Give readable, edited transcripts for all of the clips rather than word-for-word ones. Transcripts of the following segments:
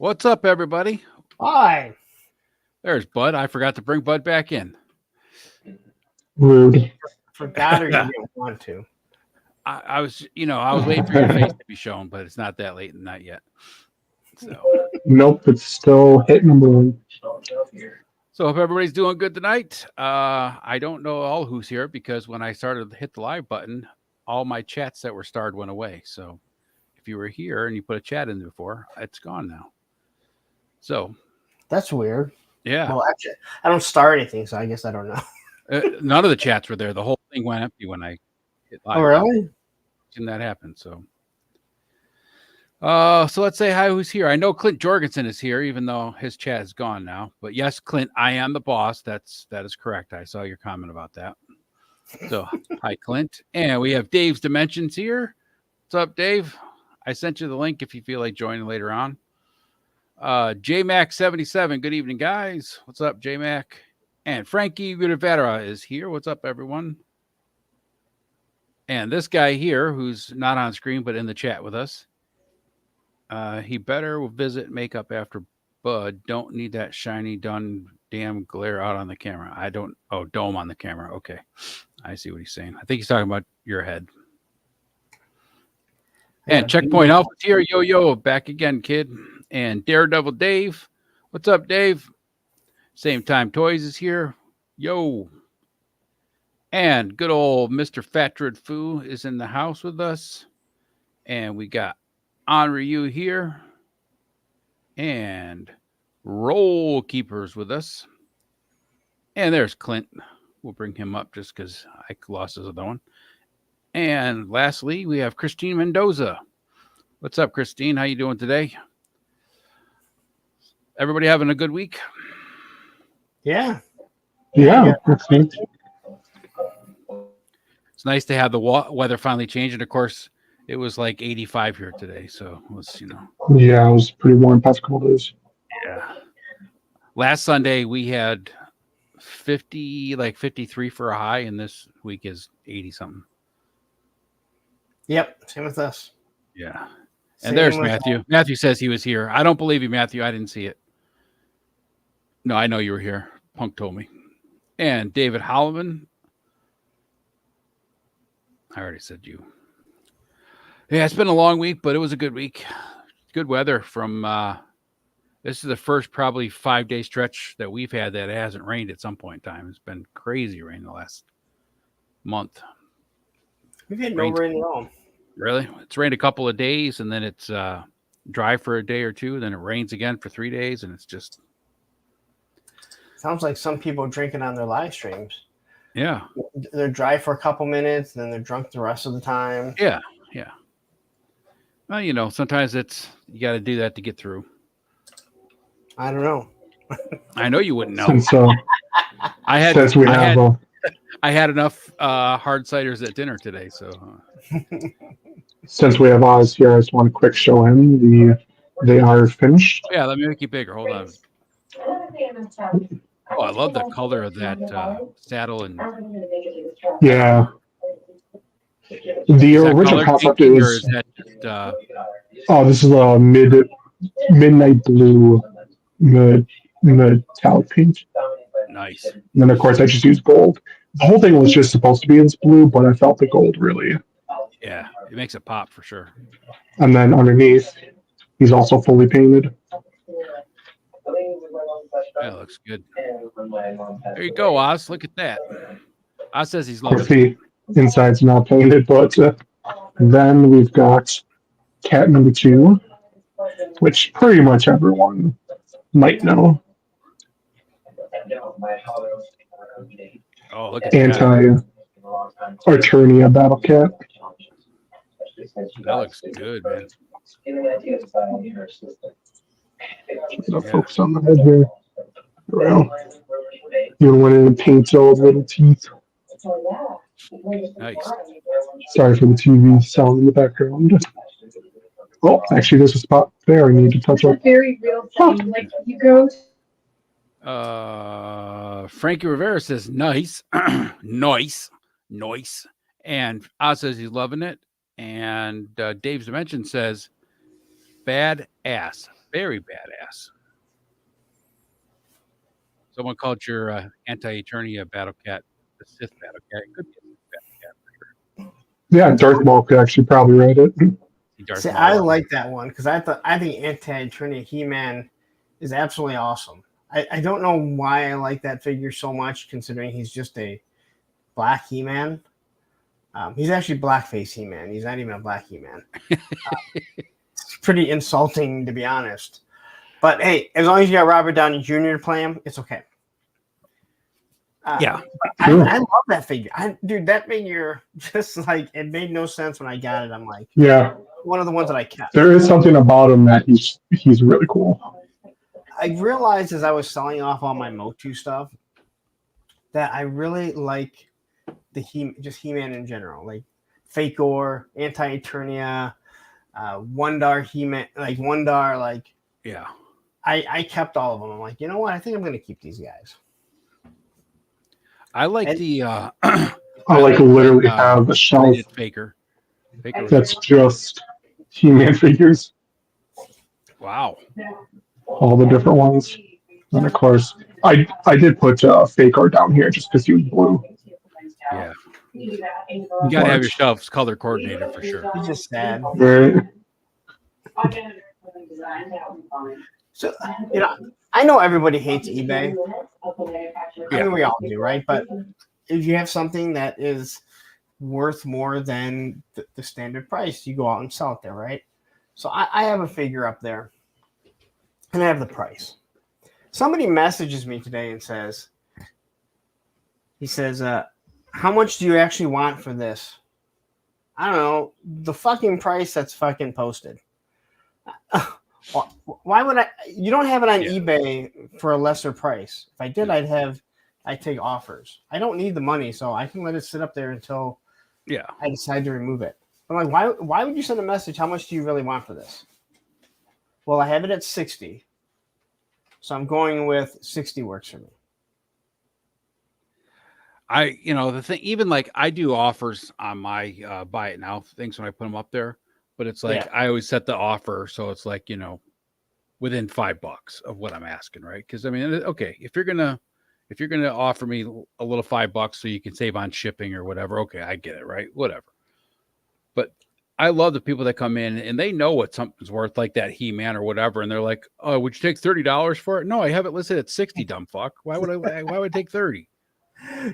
What's up, everybody? Hi. There's Bud. I forgot to bring Bud back in. Rude. Forgot or you didn't want to? I was waiting for your face to be shown, but it's not that late and not yet. So Nope, it's still hit number one. hope everybody's doing good tonight. I don't know all who's here because when I started to hit the live button, all my chats that were starred went away. So if you were here and you put a chat in before, it's gone now. So That's weird. yeah, Well, actually, I don't start anything, so I guess I don't know. none of the chats were there. The whole thing went empty when I hit live. Oh, really? Seen that happen. So let's say hi. Who's here? I know Clint Jorgensen is here, even though his chat is gone now. But yes, Clint, I am the boss. That is correct. I saw your comment about that. So hi, Clint, and we have Dave's Dimensions here. What's up, Dave? I sent you the link if you feel like joining later on. JMac77. Good evening, guys. What's up, JMac? And Frankie Rivera is here. What's up, everyone? And this guy here, who's not on screen but in the chat with us, he better visit makeup after Bud. Don't need that shiny, done, damn glare out on the camera. I don't. Oh, dome on the camera. Okay, I see what he's saying. I think he's talking about your head. And Checkpoint Alpha's here. Yo, back again, kid. And Daredevil Dave. What's up, Dave? Same Time Toys is here. Yo. And good old Mr. Fatrid Foo is in the house with us. And we got Ryu here. And Roll Keepers with us. And there's Clint. We'll bring him up just because I lost his other one. And lastly, we have Christine Mendoza. What's up, Christine? How you doing today? Everybody having a good week? Yeah. Yeah, that's neat. It's nice to have the weather finally change. And of course, it was like 85 here today. So it was, Yeah, it was pretty warm past couple days. Yeah. Last Sunday, we had 50, like 53 for a high. And this week is 80 something. Yep. Same with us. Yeah. And there's Matthew. Us. Matthew says he was here. I don't believe you, Matthew. I didn't see it. No, I know you were here. Punk told me. And David Holloman. I already said you. Yeah, it's been a long week, but it was a good week. Good weather from this is the first probably 5-day stretch that we've had that it hasn't rained at some point in time. It's been crazy rain the last month. We've had no rain at all. Really? It's rained a couple of days and then it's dry for a day or two. Then it rains again for 3 days and it's just. Sounds like some people drinking on their live streams. Yeah. They're dry for a couple minutes, then they're drunk the rest of the time. Yeah. Well, sometimes you got to do that to get through. I don't know. I know you wouldn't know. I had enough hard ciders at dinner today, so. Since we have Oz here, I just want to quick show him they are finished. Yeah, let me make you bigger. Hold on. Oh, I love the color of that saddle and. Yeah. The original concept is. This is a midnight blue metallic paint. Nice. And then of course I just used gold. The whole thing was just supposed to be in blue, but I felt the gold really. Yeah, it makes it pop for sure. And then underneath, he's also fully painted. That looks good. There you go, Oz. Look at that. Oz says he's loving it. The inside's not painted, but then we've got cat number 2, which pretty much everyone might know. Oh, look at Anti-Eternia battle cat. That looks good, man. Focus on the head here. Well, you went in and paint those little teeth. Nice. Sorry for the TV sound in the background. Oh, actually, there's a spot there I need to touch up. Very real thing. Like you go. Frankie Rivera says nice, nice. And Oz says he's loving it. And Dave's Dimension says bad ass. Very badass. Someone called your anti-Eternia Battle Cat the Sith Battle Cat. It could be a Sith Battle Cat for sure. Yeah, Darth Maul could actually probably write it. See Darth See, Maul. I like that one because I think Anti-Eternia He-Man is absolutely awesome. I don't know why I like that figure so much, considering he's just a black He-Man. He's actually blackface He-Man. He's not even a black He-Man. It's pretty insulting, to be honest. But hey, as long as you got Robert Downey Jr. to play him, it's okay. Yeah. I love that figure. Dude, that figure, just like, it made no sense when I got it. I'm like, Yeah, one of the ones that I kept. there is something about him that he's really cool. I realized as I was selling off all my Motu stuff that I really like just He-Man in general, like Fakor, Anti-Eternia, Wondar He-Man, like Wondar, like Yeah. I kept all of them. I'm like, you know what? I think I'm going to keep these guys. I like And- the I like literally have a shelf Faker. that's just He-Man figures, Wow. all the different ones. And of course, I did put Fakar down here just because he was blue. Yeah. You gotta have your shelves color coordinated for sure. It's just sad. Right? So, you know, I know everybody hates eBay. I Yeah. mean, we all do, right? But if you have something that is worth more than the standard price, you go out and sell it there, right? So I have a figure up there, and I have the price. Somebody messages me today and says, how much do you actually want for this? I don't know, the fucking price that's fucking posted. Why would I? You don't have it on eBay for a lesser price. If I did, I'd take offers. I don't need the money, so I can let it sit up there until I decide to remove it. I'm like, why would you send a message? How much do you really want for this? Well, I have it at 60. So I'm going with 60 works for me. The thing, even like I do offers on my buy it now things when I put them up there, but it's like I always set the offer so it's like, within $5 of what I'm asking, right? Because I mean, okay, if you're gonna offer me a little $5 so you can save on shipping or whatever, okay, I get it, right? Whatever. But I love the people that come in and they know what something's worth, like that He-Man or whatever, and they're like, "Oh, would you take $30 for it?" No, I have it listed at 60. Dumb fuck. Why would I take 30?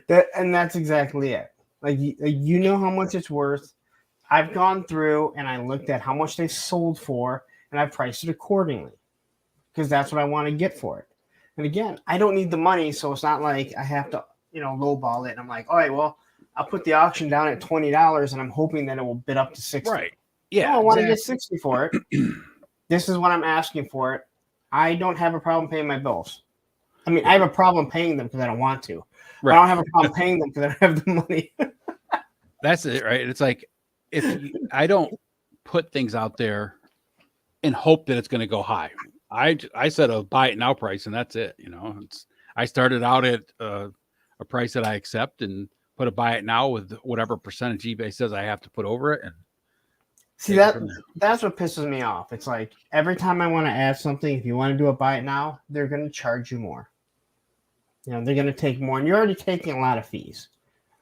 That's exactly it. Like you know how much it's worth. I've gone through and I looked at how much they sold for, and I priced it accordingly because that's what I want to get for it. And again, I don't need the money, so it's not like I have to, lowball it. And I'm like, all right, well, I'll put the auction down at $20, and I'm hoping that it will bid up to 60. Right? Yeah, no, I want to get 60 for it. This is what I'm asking for it. I don't have a problem paying my bills. I mean, I have a problem paying them because I don't want to. Right. I don't have a problem paying them because I don't have the money. That's it, right? It's like I don't put things out there and hope that it's going to go high. I set a buy it now price, and that's it. I started out at a price that I accept and put a buy it now with whatever percentage eBay says I have to put over it. And see that's what pisses me off. It's like every time I want to add something, if you want to do a buy it now, they're going to charge you more. They're going to take more, and you're already taking a lot of fees.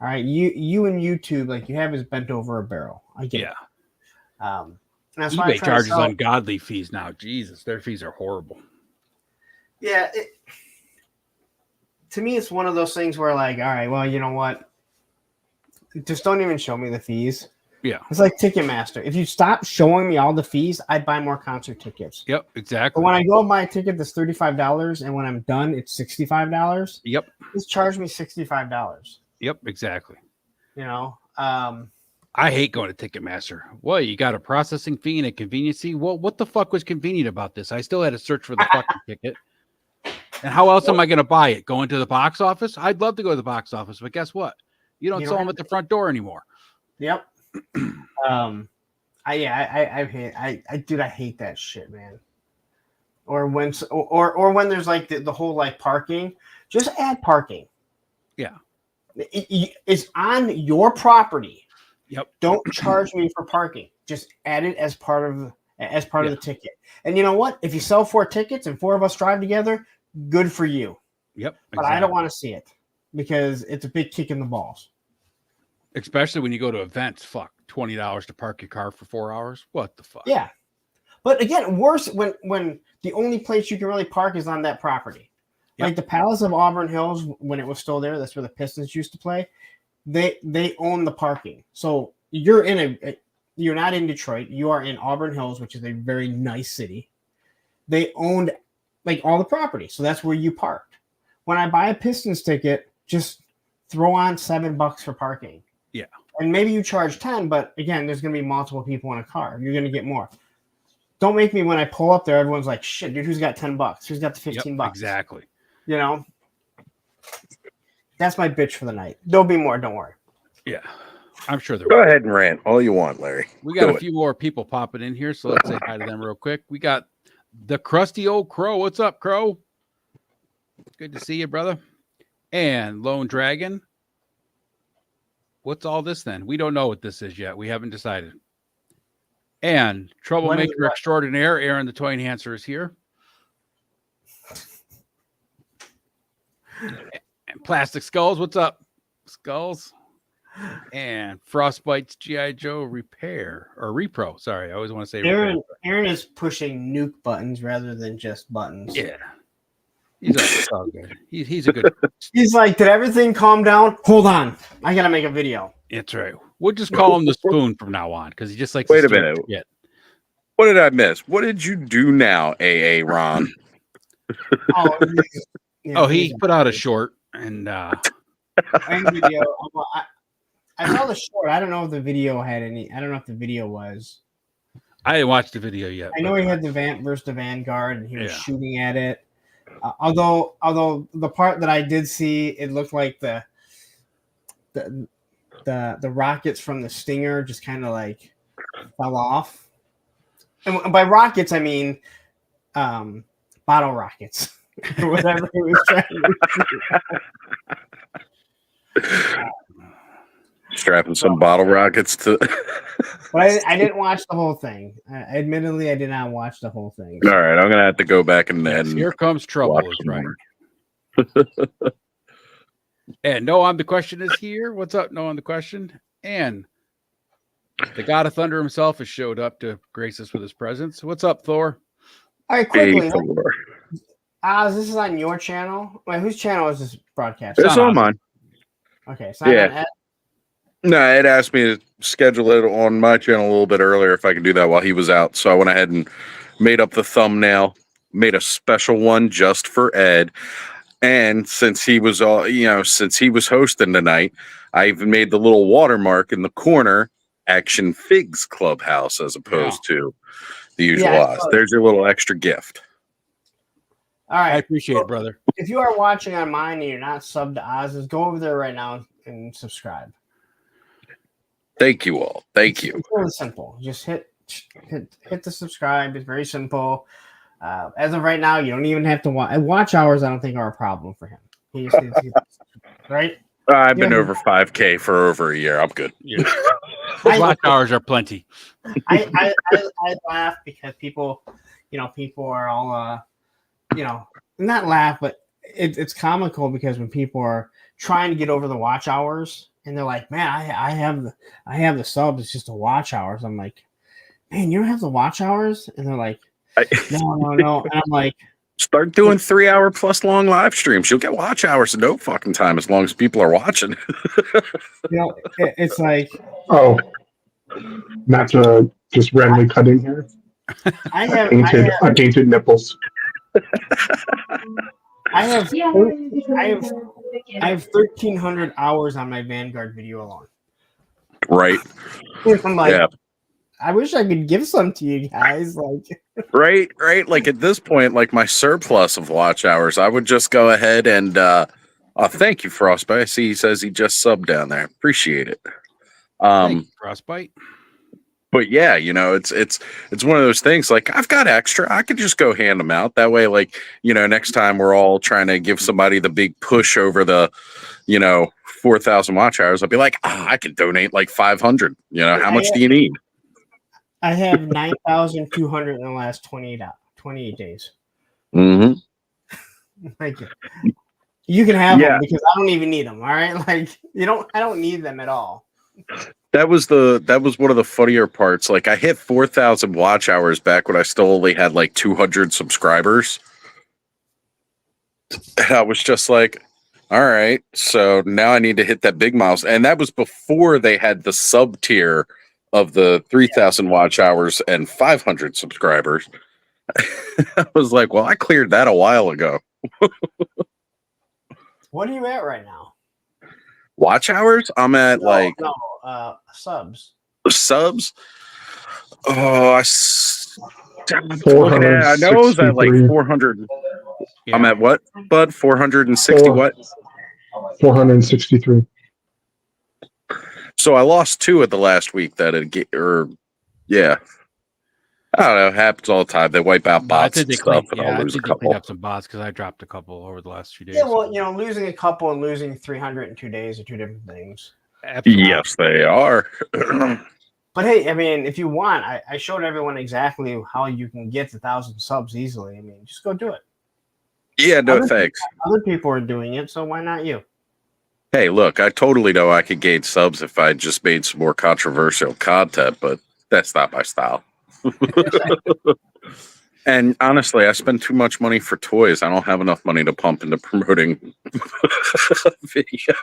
All right, you and YouTube, like you have is bent over a barrel. I get it. That's eBay why charges ungodly fees now. Jesus, their fees are horrible. Yeah, to me, it's one of those things where, like, all right, well, you know what? Just don't even show me the fees. Yeah, it's like Ticketmaster. If you stop showing me all the fees, I'd buy more concert tickets. Yep, exactly. But when I go buy a ticket that's $35, and when I'm done, it's $65. Yep, just charge me $65. Yep, exactly. I hate going to Ticketmaster. Well, you got a processing fee and a convenience fee. Well, what the fuck was convenient about this? I still had to search for the fucking ticket. And how else am I going to buy it? Going to the box office? I'd love to go to the box office, but guess what? You don't sell them at the front door anymore. Yep. I hate that shit, man. Or when there's like the whole like parking, just add parking. Yeah. It's on your property. Yep. Don't charge me for parking. Just add it as part of as part of the ticket. And you know what? If you sell 4 tickets and 4 of us drive together, good for you. Yep. But I don't want to see it because it's a big kick in the balls. Especially when you go to events. Fuck, $20 to park your car for 4 hours. What the fuck? Yeah. But again, worse when the only place you can really park is on that property. Like the Palace of Auburn Hills, when it was still there, that's where the Pistons used to play. They own the parking. So you're not in Detroit. You are in Auburn Hills, which is a very nice city. They owned like all the property. So that's where you parked. When I buy a Pistons ticket, just throw on $7 for parking. Yeah. And maybe you charge 10, but again, there's going to be multiple people in a car. You're going to get more. Don't make me, when I pull up there, everyone's like, shit, dude, who's got $10? Who's got the $15? Exactly. You know, that's my bitch for the night. There'll be more. Don't worry. Yeah, I'm sure there Go will. ahead and rant all you want, Larry. We got a few more people popping in here, so let's say hi to them real quick. We got the crusty old Crow. What's up, Crow? Good to see you, brother. And Lone Dragon. What's all this then? We don't know what this is yet. We haven't decided. And Troublemaker Extraordinaire, Aaron the Toy Enhancer is here. And Plastic Skulls, what's up? Skulls. And Frostbite's G.I. Joe Repair or Repro. Sorry, I always want to say Aaron is pushing nuke buttons rather than just buttons. Yeah. He's all good. He's a good. He's like, did everything calm down? Hold on. I got to make a video. That's right. We'll just call him the Spoon from now on because he just likes Wait to a minute. Yeah. What did I miss? What did you do now, AA Ron? He put out a short and video. I saw the short. I don't know if the video had any. I don't know if the video was. I didn't watch the video yet. I know he had the Vant versus the Vanguard, and he was shooting at it. Although the part that I did see, it looked like the rockets from the Stinger just kind of like fell off. And by rockets, I mean bottle rockets. Or whatever he was trying to do. Strapping some bottle rockets to. But I didn't watch the whole thing. Admittedly, I did not watch the whole thing. All right, I'm gonna have to go back and then. Here comes trouble, is right. And No on the Question is here. What's up, No on the Question? And the God of Thunder himself has showed up to grace us with his presence. What's up, Thor? All right, quickly. Hey, Thor. This is on your channel. Wait, whose channel is this broadcast? It's on mine. Okay, so No, Ed asked me to schedule it on my channel a little bit earlier if I could do that while he was out. So I went ahead and made up the thumbnail, made a special one just for Ed. And since he was since he was hosting tonight, I even made the little watermark in the corner, Action Figs Clubhouse, as opposed to the usual Oz. There's your little extra gift. All right. I appreciate it, brother. If you are watching on mine and you're not subbed to Oz's, go over there right now and subscribe. Thank you all. Thank you. It's really simple. Just hit the subscribe. It's very simple. As of right now, you don't even have to watch hours. I don't think are a problem for him. He just needs right. I've been over 5K for over a year. I'm good. Yeah. Watch hours are plenty. I laugh because people are all not laugh, but it's comical because when people are trying to get over the watch hours and they're like, man, I have the subs, it's just the watch hours. I'm like, man, you don't have the watch hours? And they're like, no. And I'm like, start doing 3 hour plus long live streams. You'll get watch hours in no fucking time as long as people are watching. It's like, not to just randomly cut in here. I have Untainted nipples. I have 1,300 hours on my Vanguard video alone. Right. I'm like, I wish I could give some to you guys. Like, right. Like at this point, like my surplus of watch hours, I would just go ahead and thank you, Frostbite. I see he says he just subbed down there. Appreciate it. Thank you, Frostbite. But yeah, it's one of those things. Like I've got extra, I could just go hand them out. That way, like next time we're all trying to give somebody the big push over the 4,000 watch hours. I'll be like, I can donate like 500. How much do you need? I have 9,200 in the last 28 days. Mm-hmm. Like, you can have Yeah. them because I don't even need them. All right, like I don't need them at all. That was one of the funnier parts. Like I hit 4,000 watch hours back when I still only had like 200 subscribers. And I was just like, all right, so now I need to hit that big milestone. And that was before they had the sub tier of the 3,000 watch hours and 500 subscribers. I was like, well, I cleared that a while ago. What are you at right now? Watch hours? I'm at subs. Subs. Oh, I'm looking at it. I know it was at like 400. Yeah. I'm at what, bud? 460 what? 463. So I lost 2 at the last week. Yeah. I don't know. It happens all the time. They wipe out bots and stuff, and I'll lose a they cleaned couple. up some bots because I dropped a couple over the last few days. Yeah, well, losing a couple and losing 300 in 2 days are two different things. Absolutely. Yes, they are. But hey, I mean, if you want, I showed everyone exactly how you can get to 1,000 subs easily. I mean, just go do it. Yeah, no thanks. Other people are doing it, so why not you? Hey, look, I totally know I could gain subs if I just made some more controversial content, but that's not my style. And honestly, I spend too much money for toys. I don't have enough money to pump into promoting video.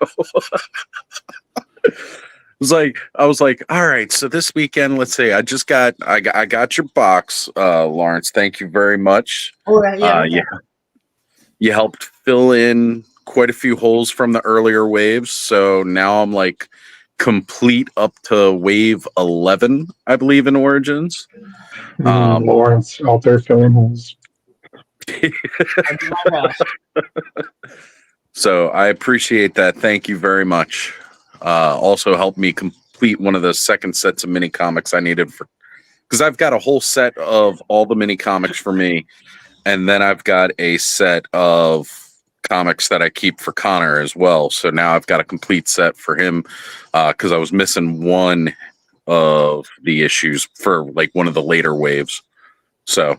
I was like, all right, so this weekend, let's say I got your box, Lawrence. Thank you very much. Oh, yeah. You helped fill in quite a few holes from the earlier waves. So now I'm like complete up to wave 11, I believe, in Origins. Lawrence out there filling holes. So I appreciate that. Thank you very much. Also helped me complete one of the second sets of mini comics I needed because I've got a whole set of all the mini comics for me. And then I've got a set of comics that I keep for Connor as well. So now I've got a complete set for him because I was missing one of the issues for like one of the later waves. So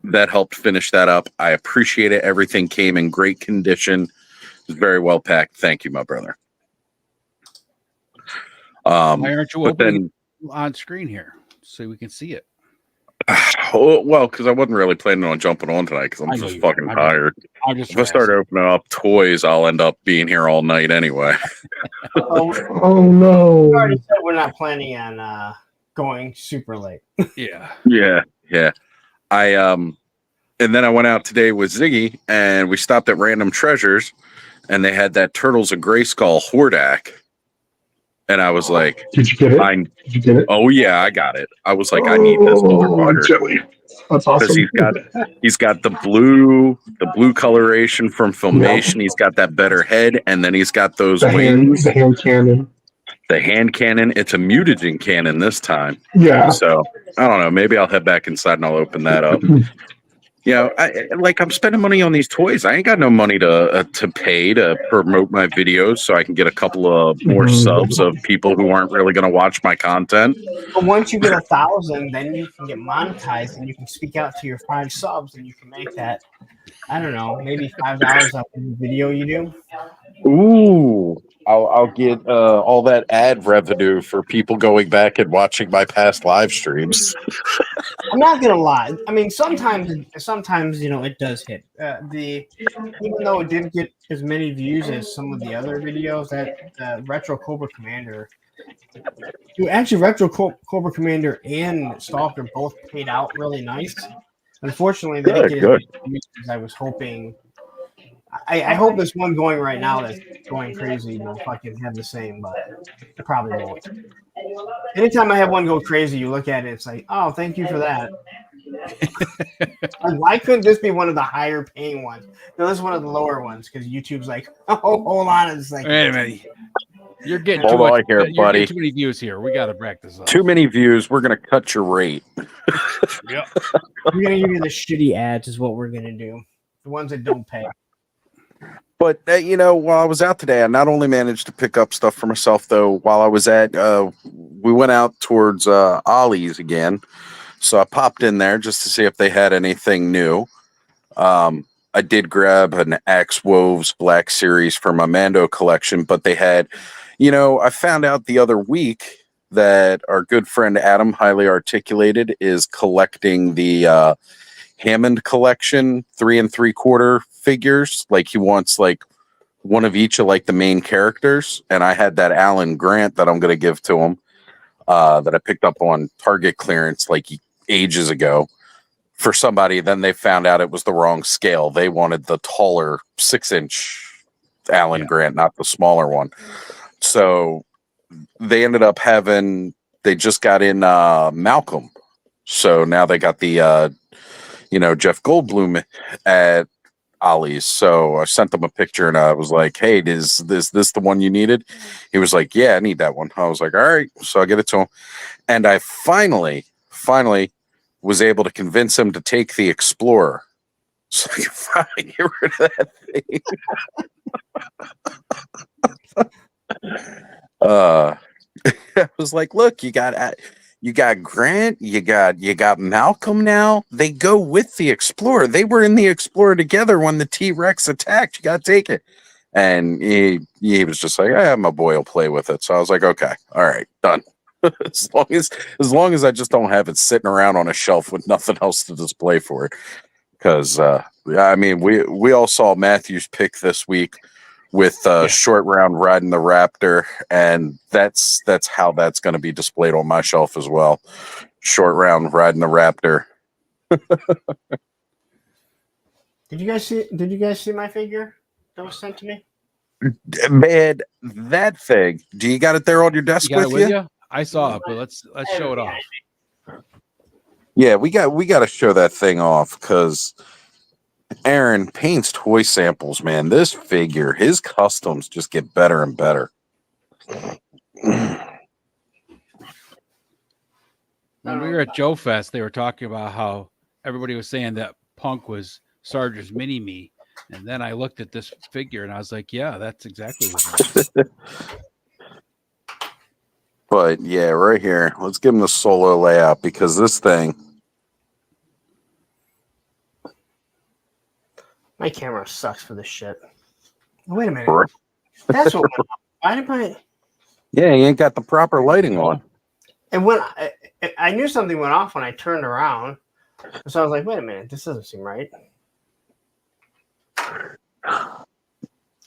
that helped finish that up. I appreciate it. Everything came in great condition. It was very well packed. Thank you, my brother. Why aren't you opening on screen here so we can see it? Well, because I wasn't really planning on jumping on tonight because I'm just fucking tired. If I start opening up toys, I'll end up being here all night anyway. Oh no! We already said we're not planning on going super late. Yeah. And then I went out today with Ziggy, and we stopped at Random Treasures, and they had that Turtles of Grayskull Hordak. And I was like, Did you get it? Did you get it? Oh yeah, I got it. I was like, I need this Jelly. That's awesome. Because he's got the blue coloration from Filmation. Yeah. He's got that better head, and then he's got those wings. The hand cannon. The hand cannon. It's a mutagen cannon this time. Yeah. So I don't know. Maybe I'll head back inside and I'll open that up. I'm spending money on these toys. I ain't got no money to pay to promote my videos so I can get a couple of more subs of people who aren't really going to watch my content. But once you get 1,000, then you can get monetized and you can speak out to your 5 subs and you can make that, I don't know, maybe $5 off the video you do. Ooh. I'll get all that ad revenue for people going back and watching my past live streams. I'm not gonna lie. I mean, sometimes it does hit. Even though it didn't get as many views as some of the other videos, that Retro Cobra Commander, Retro Cobra Commander and Stalker both paid out really nice. Unfortunately, they didn't get as many views as I was hoping. I hope this one going right now that's going crazy will fucking have the same, but it probably won't. Anytime I have one go crazy, you look at it, it's like, oh, thank you for that. Like, why couldn't this be one of the higher paying ones? No, this is one of the lower ones because YouTube's like, oh, hold on. It's like, wait a minute. You're getting too much here, buddy. Too many views here. We got to break this up. Too many views. We're going to cut your rate. Yep. We're going to give you the shitty ads is what we're going to do. The ones that don't pay. But while I was out today, I not only managed to pick up stuff for myself, though. While I was we went out towards Ollie's again, so I popped in there just to see if they had anything new. I did grab an Axe Woves Black Series for my Mando collection, but they had, I found out the other week that our good friend Adam, highly articulated, is collecting the Hammond collection 3 3/4 figures. Like he wants like one of each of like the main characters, and I had that Alan Grant that I'm going to give to him that I picked up on Target clearance like ages ago for somebody. Then they found out it was the wrong scale. They wanted the taller 6-inch Alan Grant, not the smaller one. So they ended up they just got in Malcolm. So now they got the Jeff Goldblum at Ollie's. So I sent them a picture and I was like, hey, is this the one you needed? He was like, yeah, I need that one. I was like, all right. So I get it to him. And I finally was able to convince him to take the Explorer. So I can finally get rid of that thing. I was like, look, you got Grant, you got Malcolm now. They go with the Explorer. They were in the Explorer together when the T-Rex attacked. You got to take it. And he was just like, my boy will play with it. So I was like, okay, all right, done. as long as I just don't have it sitting around on a shelf with nothing else to display for it. Because we all saw Matthew's pick this week with Short Round riding the Raptor, and that's how that's going to be displayed on my shelf as well. Short Round riding the Raptor. Did you guys see my figure that was sent to me? Man, that thing. Do you got it there on your desk You got with it with you? you? I saw it, but let's show it off. Yeah, we got to show that thing off because Aaron paints toy samples, man. This figure, his customs just get better and better. When we were at Joe Fest, they were talking about how everybody was saying that Punk was Sarge's mini-me. And then I looked at this figure and I was like, yeah, that's exactly what it is. But yeah, right here, let's give him the solo layout because this thing. My camera sucks for this shit. Oh, wait a minute. That's what. Why did my? Yeah, he ain't got the proper lighting on. And when I knew something went off when I turned around, so I was like, wait a minute, this doesn't seem right. Yeah,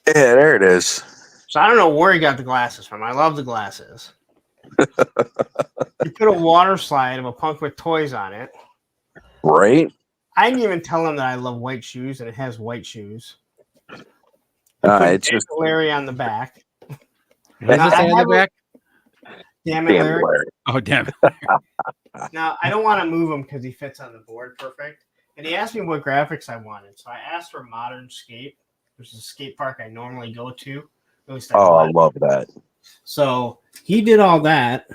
there it is. So I don't know where he got the glasses from. I love the glasses. You put a water slide of a Punk with toys on it. Right? I didn't even tell him that I love white shoes, and it has white shoes. It's just Larry on the back. Does it say on the back? Damn it, Larry. Oh, damn it. Now, I don't want to move him because he fits on the board perfect. And he asked me what graphics I wanted. So I asked for Modern Skate, which is a skate park I normally go to. At least I love that. So he did all that.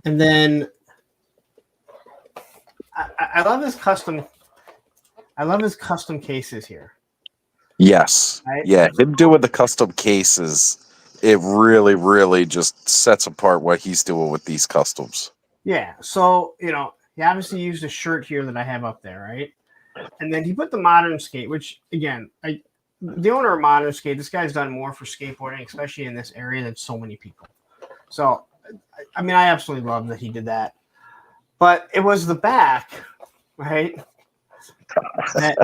And then I love his custom. I love his custom cases here. Yes. Right? Yeah, him doing the custom cases, it really, really just sets apart what he's doing with these customs. Yeah. So, he obviously used a shirt here that I have up there, right? And then he put the Modern Skate, which, again, the owner of Modern Skate, this guy's done more for skateboarding, especially in this area, than so many people. So, I absolutely love that he did that. But it was the back, right? That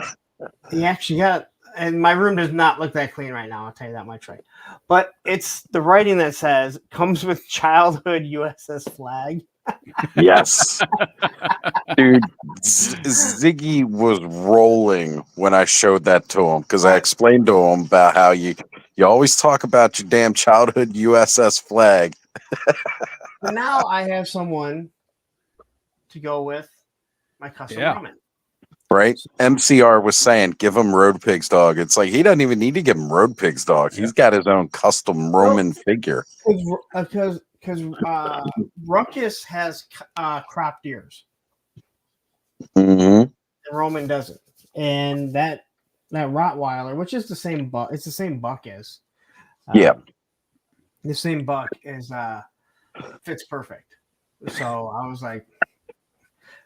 he actually got, and my room does not look that clean right now, I'll tell you that much, right? But it's the writing that says, comes with childhood USS flag. Yes. Dude, Ziggy was rolling when I showed that to him because I explained to him about how you always talk about your damn childhood USS flag. But now I have someone to go with my custom ramen. Right? MCR was saying, give him Road Pigs dog. It's like he doesn't even need to give him Road Pigs dog. He's got his own custom Roman figure. Because Ruckus has cropped ears. Mm-hmm. And Roman doesn't. And that that Rottweiler, which is the same buck. It's the same buck as. Yeah. The same buck is fits perfect. So I was like,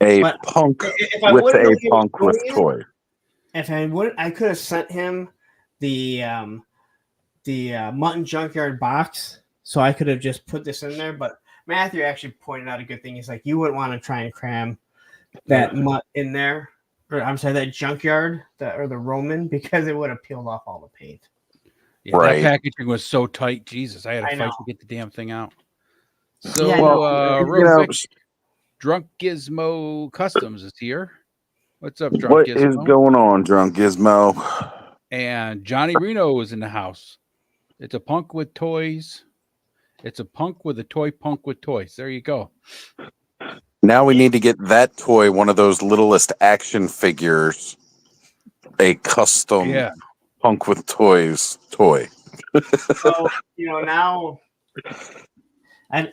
A punk if I with wouldn't a know he was punk with doing it, toy. if I would, I could have sent him the mutton junkyard box, so I could have just put this in there. But Matthew actually pointed out a good thing. He's like, you wouldn't want to try and cram that mutt in there, or I'm sorry, that junkyard, or the Roman, because it would have peeled off all the paint. Yeah, Right. that packaging was so tight. Jesus, I had to I fight know. to get the damn thing out. So, Yeah, real quick, Drunk Gizmo Customs is here. What's up, Drunk what Gizmo? is going on, Drunk Gizmo? And Johnny Reno is in the house. It's a punk with toys. It's a punk with a toy punk with toys. There you go. Now we need to get that toy, one of those littlest action figures, a custom punk with toys toy. So now, and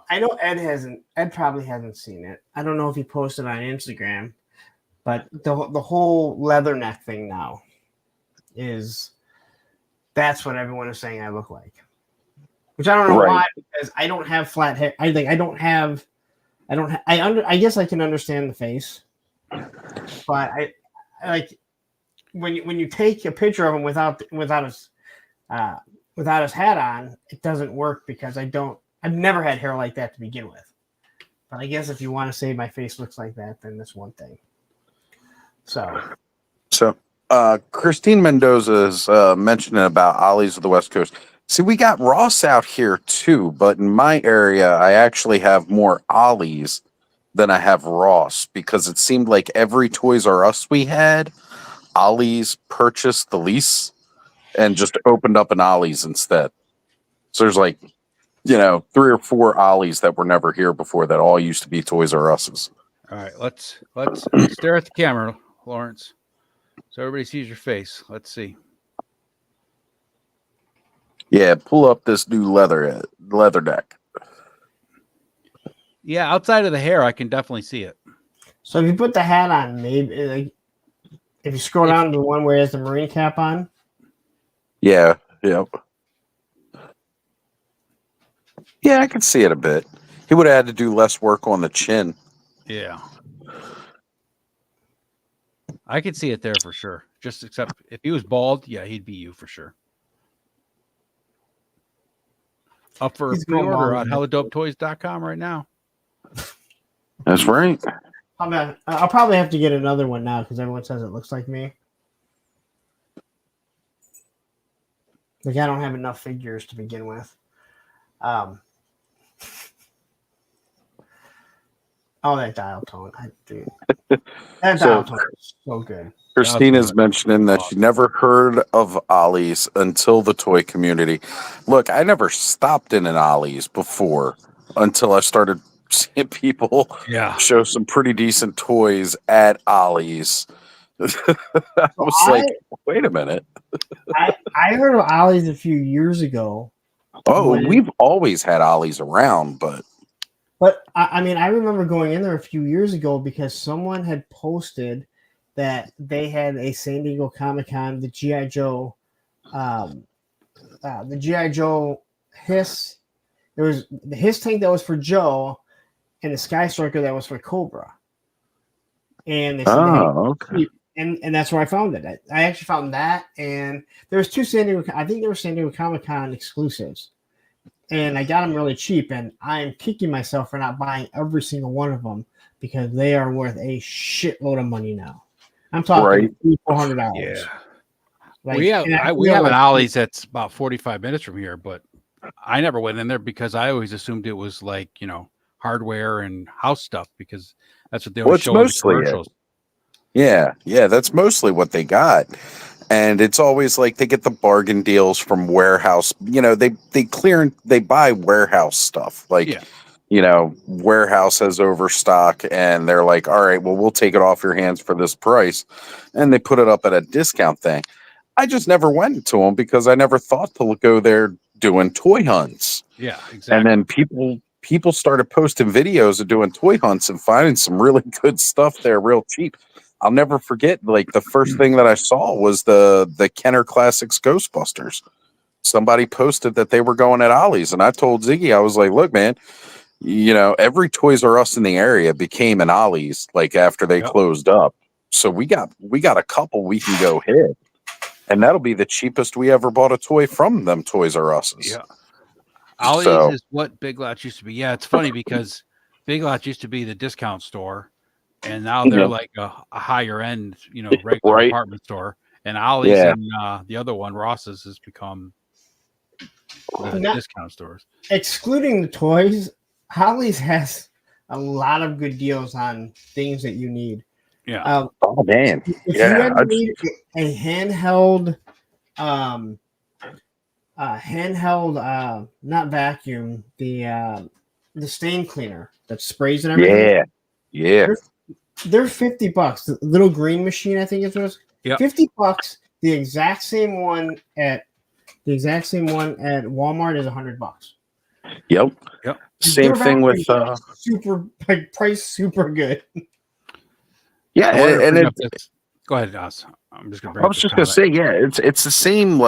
I know Ed probably hasn't seen it. I don't know if he posted on Instagram, but the whole leather neck thing now that's what everyone is saying I look like, which I don't know why, because I don't have flat hair. I guess I can understand the face, but I like when you take a picture of him without his hat on, it doesn't work because I've never had hair like that to begin with. But I guess if you want to say my face looks like that, then that's one thing. So Christine Mendoza is mentioning about Ollie's of the West Coast. See, we got Ross out here too, but in my area, I actually have more Ollie's than I have Ross, because it seemed like every Toys R Us we had, Ollie's purchased the lease and just opened up an Ollie's instead. So there's like, 3 or 4 Ollie's that were never here before that all used to be Toys R Us's. All right, let's stare at the camera, Lawrence, so everybody sees your face. Let's see. Yeah, pull up this new leather deck. Yeah, outside of the hair, I can definitely see it. if you put the hat on, maybe like if you scroll down to the one where he has the Marine cap on. Yeah, yep. Yeah, I can see it a bit. He would have had to do less work on the chin. Yeah. I could see it there for sure. Just except if he was bald, yeah, he'd be you for sure. Up for a pre-order on hellodopetoys.com right now. That's right. I'll probably have to get another one now because everyone says it looks like me. Like I don't have enough figures to begin with. That dial tone. That dial tone is so good. Christina's mentioning that she never heard of Ollie's until the toy community. Look, I never stopped in an Ollie's before until I started seeing people show some pretty decent toys at Ollie's. I was like, wait a minute. I heard of Ollie's a few years ago. Oh, we've always had Ollie's around, but I mean, I remember going in there a few years ago because someone had posted that they had a San Diego Comic-Con, the G.I. Joe, Hiss. There was the Hiss tank that was for Joe, and the Sky Striker that was for Cobra. And they said, okay. And that's where I found it. I actually found that, and there was 2 San Diego. I think there were San Diego Comic-Con exclusives. And I got them really cheap, and I'm kicking myself for not buying every single one of them because they are worth a shitload of money now. I'm talking $400. Yeah. Like, we have an Ollie's that's about 45 minutes from here, but I never went in there because I always assumed it was like, hardware and house stuff because that's what they always show in the commercials. Yeah, that's mostly what they got. And it's always like they get the bargain deals from warehouse. They buy warehouse stuff. Like, warehouse has overstock and they're like, all right, well, we'll take it off your hands for this price. And they put it up at a discount thing. I just never went to them because I never thought to go there doing toy hunts. Yeah, exactly. And then people started posting videos of doing toy hunts and finding some really good stuff there real cheap. I'll never forget. Like the first thing that I saw was the Kenner Classics Ghostbusters. Somebody posted that they were going at Ollie's, and I told Ziggy, I was like, "Look, man, every Toys R Us in the area became an Ollie's like after they closed up. So we got a couple we can go hit, and that'll be the cheapest we ever bought a toy from them Toys R Us's. Yeah, Ollie's is what Big Lots used to be. Yeah, it's funny because Big Lots used to be the discount store, and now they're like a higher end, regular department store. And Ollie's and the other one, Ross's, has become the discount stores. Excluding the toys, Ollie's has a lot of good deals on things that you need. Yeah. Oh man. If you ever need a handheld, not vacuum, the stain cleaner that sprays and everything. Yeah. They're $50. The little green machine, I think it was. Yep. $50. The exact same one at Walmart is $100. Yep. Same thing with price super good. Yeah, and go ahead, Oz. I'm just gonna. I was just gonna say, it's the same,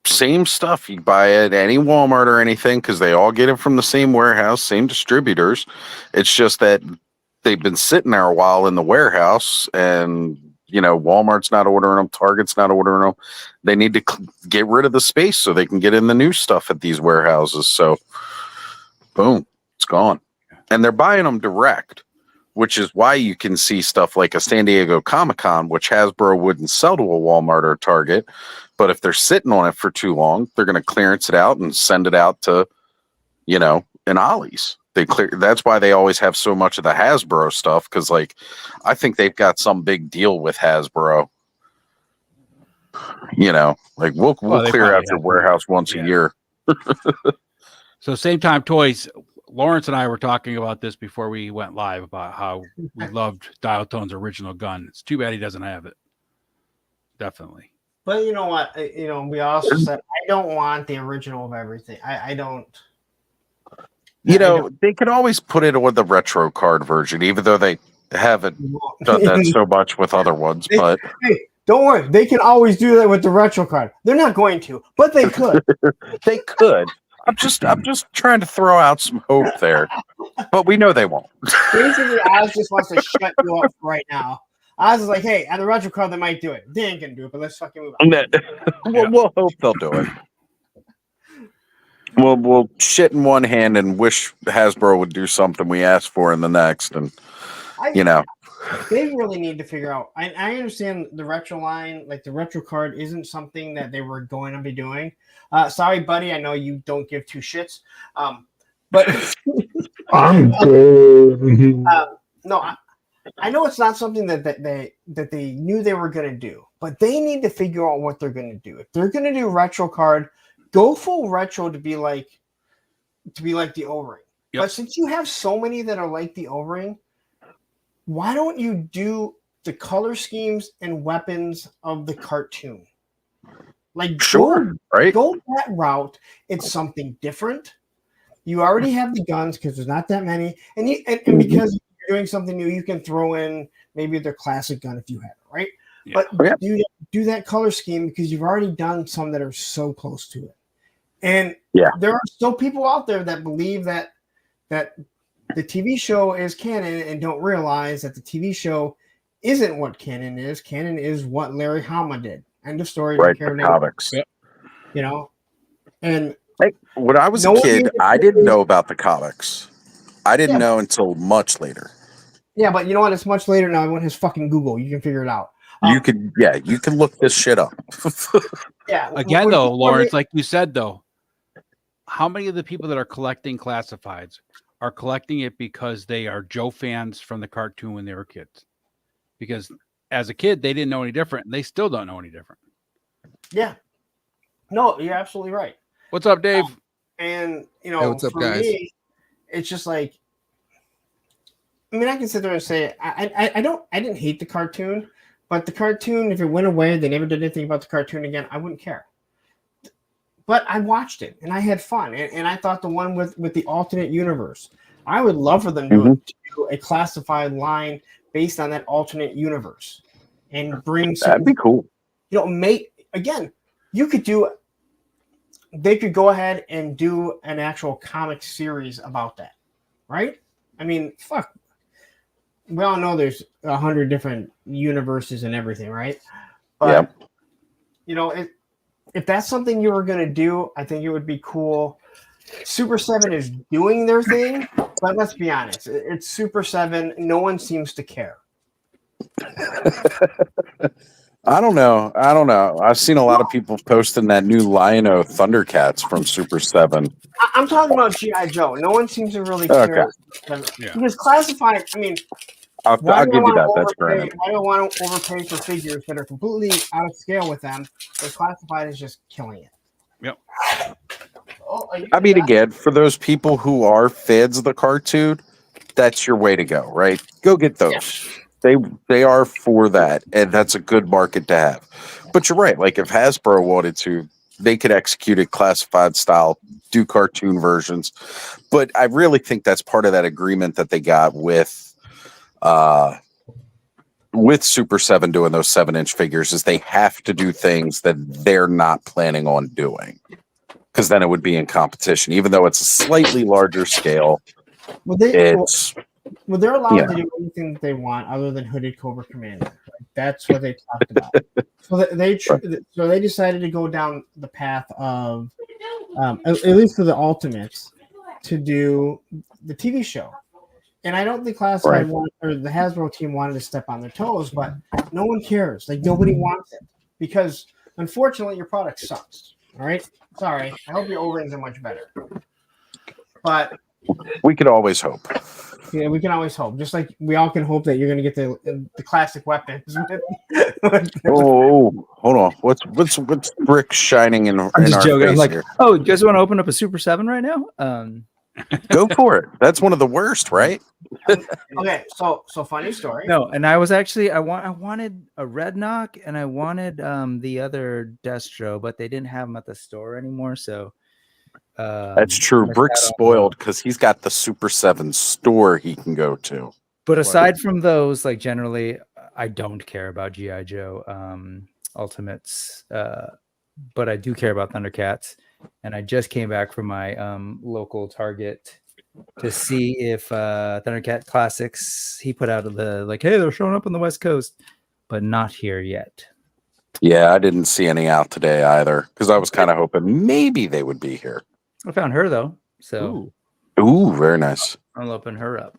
same stuff you buy at any Walmart or anything because they all get it from the same warehouse, same distributors. It's just that they've been sitting there a while in the warehouse, and Walmart's not ordering them, Target's not ordering them. They need to get rid of the space so they can get in the new stuff at these warehouses. So, boom, it's gone, and they're buying them direct. Which is why you can see stuff like a San Diego Comic-Con, which Hasbro wouldn't sell to a Walmart or Target. But if they're sitting on it for too long, they're going to clearance it out and send it out to, an Ollie's. That's why they always have so much of the Hasbro stuff. Because, I think they've got some big deal with Hasbro. We'll clear out your warehouse once a year. So same time toys. Lawrence and I were talking about this before we went live about how we loved Dial Tone's original gun. It's too bad he doesn't have it. Definitely. But you know what? We also said I don't want the original of everything. I don't. They could always put it with the retro card version, even though they haven't done that so much with other ones. But hey, don't worry, they can always do that with the retro card. They're not going to, but they could. They could. I'm just trying to throw out some hope there, but we know they won't. Basically, Oz just wants to shut you up right now. Oz is like, hey, at the retro card, they might do it. They ain't gonna do it, but let's fucking move on. We'll hope they'll do it. We'll shit in one hand and wish Hasbro would do something we asked for in the next, and they really need to figure out. I understand the retro line, like the retro card, isn't something that they were going to be doing. Sorry, buddy. I know you don't give two shits. But I'm good. No, I know it's not something that they knew they were going to do, but they need to figure out what they're going to do. If they're going to do retro card, go full retro to be like the O-ring. Yep. But since you have so many that are like the O-ring, why don't you do the color schemes and weapons of the cartoon? Go that route. It's something different. You already have the guns because there's not that many, and because you're doing something new, you can throw in maybe their classic gun if you have it, right? Yeah. But do that color scheme because you've already done some that are so close to it. And there are still people out there that believe that the TV show is canon and don't realize that the TV show isn't what canon is. Canon is what Larry Hama did. End of story. Right, the comics. And when I was a kid, I didn't know about the comics. I didn't know until much later. Yeah, but you know what? It's much later now. Everyone has fucking Google. You can figure it out. You can look this shit up. Again, though, Lawrence, like you said, though, how many of the people that are collecting classifieds are collecting it because they are Joe fans from the cartoon when they were kids? Because as a kid, they didn't know any different, and they still don't know any different. Yeah. No, you're absolutely right. What's up, Dave? And hey, what's up, guys? Me, it's just like, I mean, I can sit there and say I didn't hate the cartoon, but the cartoon, if it went away, they never did anything about the cartoon again, I wouldn't care. But I watched it and I had fun, and I thought the one with the alternate universe, I would love for them to do a classified line based on that alternate universe and bring That'd be cool. again, you could do. They could go ahead and do an actual comic series about that, right? I mean, fuck. We all know there's 100 different universes and everything, right? But if that's something you were going to do, I think it would be cool. Super 7 is doing their thing, but let's be honest. It's Super 7. No one seems to care. I don't know. I've seen a lot of people posting that new Lion-O Thundercats from Super 7. I'm talking about G.I. Joe. No one seems to really care. Yeah. Because classified, I mean, I'll give you that. That's granted. I don't want to overpay for figures that are completely out of scale with them. But classified is just killing it. Yep. I mean, again, for those people who are fans of the cartoon, that's your way to go, right? Go get those. Yeah. They are for that, and that's a good market to have. But you're right. Like if Hasbro wanted to, they could execute it classified style, do cartoon versions. But I really think that's part of that agreement that they got with Super 7 doing those 7-inch figures is they have to do things that they're not planning on doing. Because then it would be in competition, even though it's a slightly larger scale. They're allowed to do anything that they want other than Hooded Cobra Commander. Right? That's what they talked about. So they decided to go down the path of, at least for the Ultimates, to do the TV show. And I don't think Classified or the Hasbro team wanted to step on their toes, but no one cares. Like nobody wants it because unfortunately your product sucks. All right. Sorry. I hope your O-rings are much better. But we could always hope. Yeah, we can always hope. Just like we all can hope that you're going to get the classic weapons. Oh, hold on. What's brick shining in our face I'm like, here? oh, you guys want to open up a Super 7 right now? Go for it. That's one of the worst, right? Okay, so funny story. No, and I was actually I wanted a Red Knock and I wanted the other Destro, but they didn't have them at the store anymore. So that's true. Brick's spoiled because he's got the Super 7 store he can go to. But aside from those, like generally, I don't care about G.I. Joe Ultimates, but I do care about Thundercats. And I just came back from my local Target to see if Thundercat Classics, he put out hey, they're showing up on the West Coast, but not here yet. Yeah, I didn't see any out today either because I was kind of hoping maybe they would be here. I found her though. So, Ooh, very nice. I'll open her up.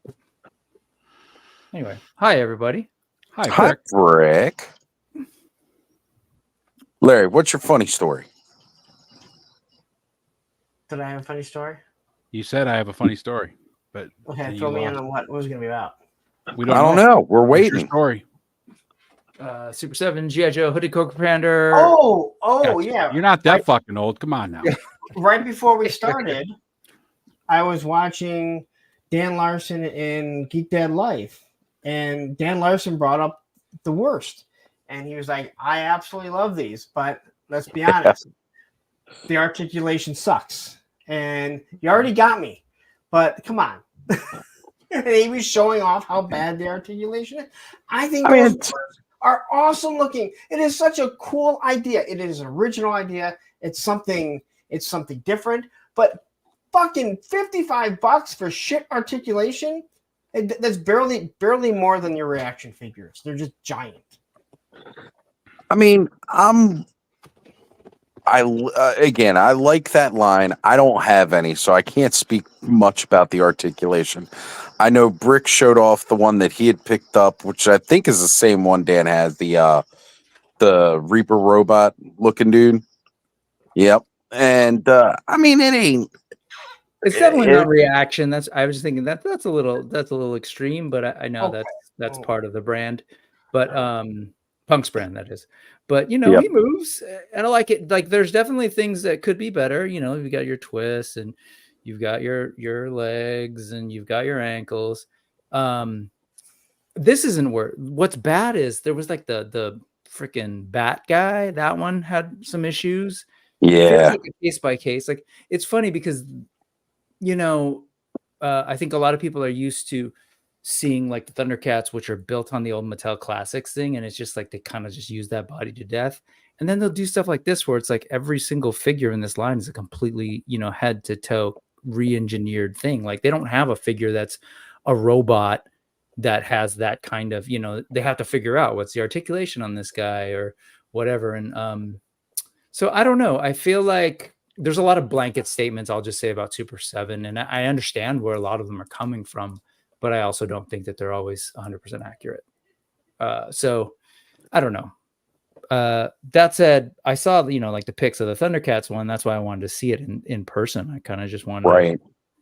Anyway, hi everybody. Hi, Brick. Larry, what's your funny story? Did I have a funny story? You said I have a funny story, but okay, fill me in on what was it going to be about. We I don't know. We're waiting. Story. Super 7, G.I. Joe, Hooded Cobra Commander. Oh, gotcha. Yeah. You're not that fucking old. Come on now. Right before we started, I was watching Dan Larson in Geek Dad Life, and Dan Larson brought up the worst, and he was like, "I absolutely love these, but let's be honest, the articulation sucks." And you already got me, but come on. And he was showing off how bad the articulation is. I think those are awesome looking. It is such a cool idea. It is an original idea. It's something different, but fucking $55 for shit articulation. That's barely more than your reaction figures. They're just giant. I mean, I like that line. I don't have any, so I can't speak much about the articulation. I know Brick showed off the one that he had picked up, which I think is the same one Dan has, the Reaper robot looking dude. Yep. And I mean, it ain't. It's definitely not reaction. I was thinking that's a little extreme, but I know that's part of the brand. But Punk's brand, that is. But he moves, and I like it. Like there's definitely things that could be better. You've got your twists, and you've got your legs, and you've got your ankles. This isn't where. What's bad is there was like the freaking bat guy. That one had some issues. Yeah, like case by case. Like it's funny because I think a lot of people are used to seeing like the Thundercats, which are built on the old Mattel Classics thing, and it's just like they kind of just use that body to death. And then they'll do stuff like this where it's like every single figure in this line is a completely, head to toe re-engineered thing. Like they don't have a figure that's a robot that has that kind of, they have to figure out what's the articulation on this guy or whatever. And so I don't know. I feel like there's a lot of blanket statements I'll just say about Super 7, and I understand where a lot of them are coming from, but I also don't think that they're always 100% accurate. So I don't know. That said, I saw, like the pics of the Thundercats one. That's why I wanted to see it in person. I kind of just wanted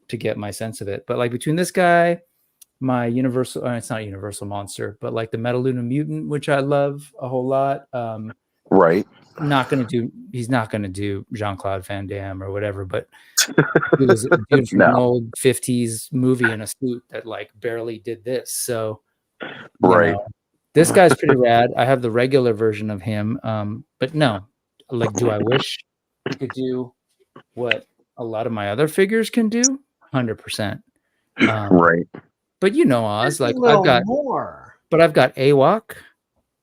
to get my sense of it. But like between this guy, my Universal, it's not Universal Monster, but like the Metaluna Mutant, which I love a whole lot. Right. He's not going to do Jean-Claude Van Damme or whatever, but he was a dude from an old 50s movie in a suit that like barely did this. So, this guy's pretty rad. I have the regular version of him. But no, like, do I wish he could do what a lot of my other figures can do? 100%. Right. But Oz, like I've got AWOC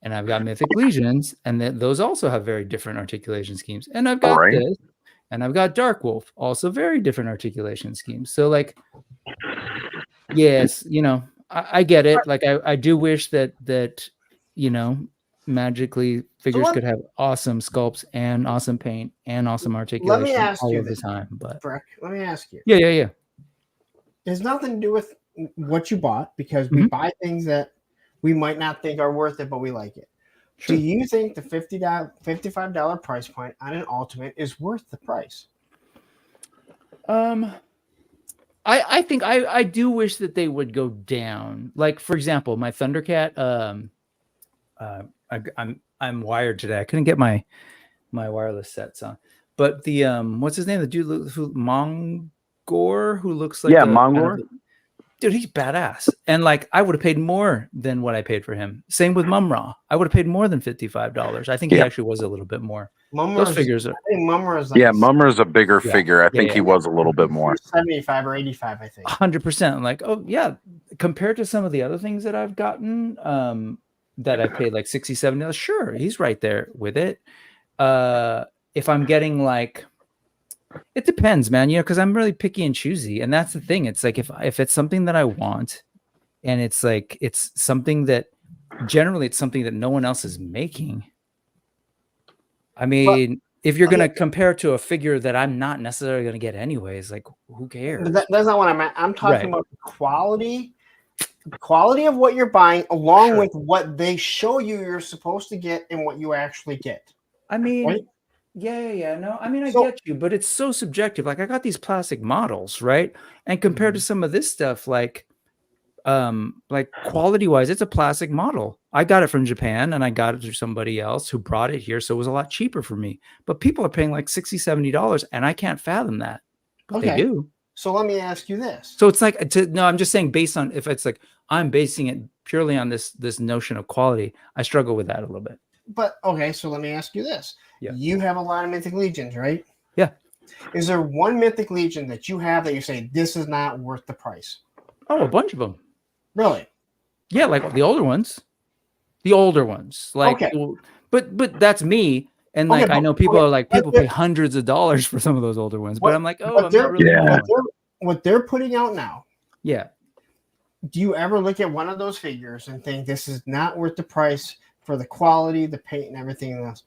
and I've got Mythic Legions, and those also have very different articulation schemes. And I've got this, and I've got Dark Wolf, also very different articulation schemes. So like, yes, I get it. Like I do wish that magically figures could have awesome sculpts and awesome paint and awesome articulation all of the time. But let me ask you. Yeah. It has nothing to do with what you bought, because we buy things that we might not think are worth it, but we like it. Sure. Do you think the $55 price point on an Ultimate is worth the price? I think I do wish that they would go down. Like, for example, my Thundercat, I'm wired today. I couldn't get my wireless sets on. But the what's his name? The dude who Mongor, who looks like Mongor. Dude, he's badass. And like I would have paid more than what I paid for him. Same with Mumra. I would have paid more than $55. I think he actually was a little bit more. Those figures are. I think Mumra is like Mumra's a bigger figure. I think he was a little bit more. 75 or 85, I think. 100%. Like, oh yeah. Compared to some of the other things that I've gotten, that I paid like $60, $70, sure, he's right there with it. If I'm getting like, it depends, man, because I'm really picky and choosy. And that's the thing. It's like, if it's something that I want, and it's like, it's something that generally it's something that no one else is making. I mean, if you're going to compare to a figure that I'm not necessarily going to get anyways, like who cares? That's not what I'm talking about. The quality of what you're buying, along with what they show you're supposed to get and what you actually get. I mean, right? Yeah. No, I mean, I get you, but it's so subjective. Like I got these plastic models, right? And compared to some of this stuff, like quality wise, it's a plastic model. I got it from Japan and I got it through somebody else who brought it here. So it was a lot cheaper for me, but people are paying like $60, $70 and I can't fathom that. But they do. So let me ask you this. So it's like, I'm just saying based on, if it's like, I'm basing it purely on this notion of quality, I struggle with that a little bit. But okay, so let me ask you this. Yeah. You have a lot of Mythic Legions, right? Yeah. Is there one Mythic Legion that you have that you say, this is not worth the price? Oh, a bunch of them. Really? Yeah, like the older ones. Like, but that's me. And like, I know people are like, people pay hundreds of dollars for some of those older ones, but I'm like, oh, I'm not really. What they're putting out now. Yeah. Do you ever look at one of those figures and think this is not worth the price for the quality, the paint, and everything else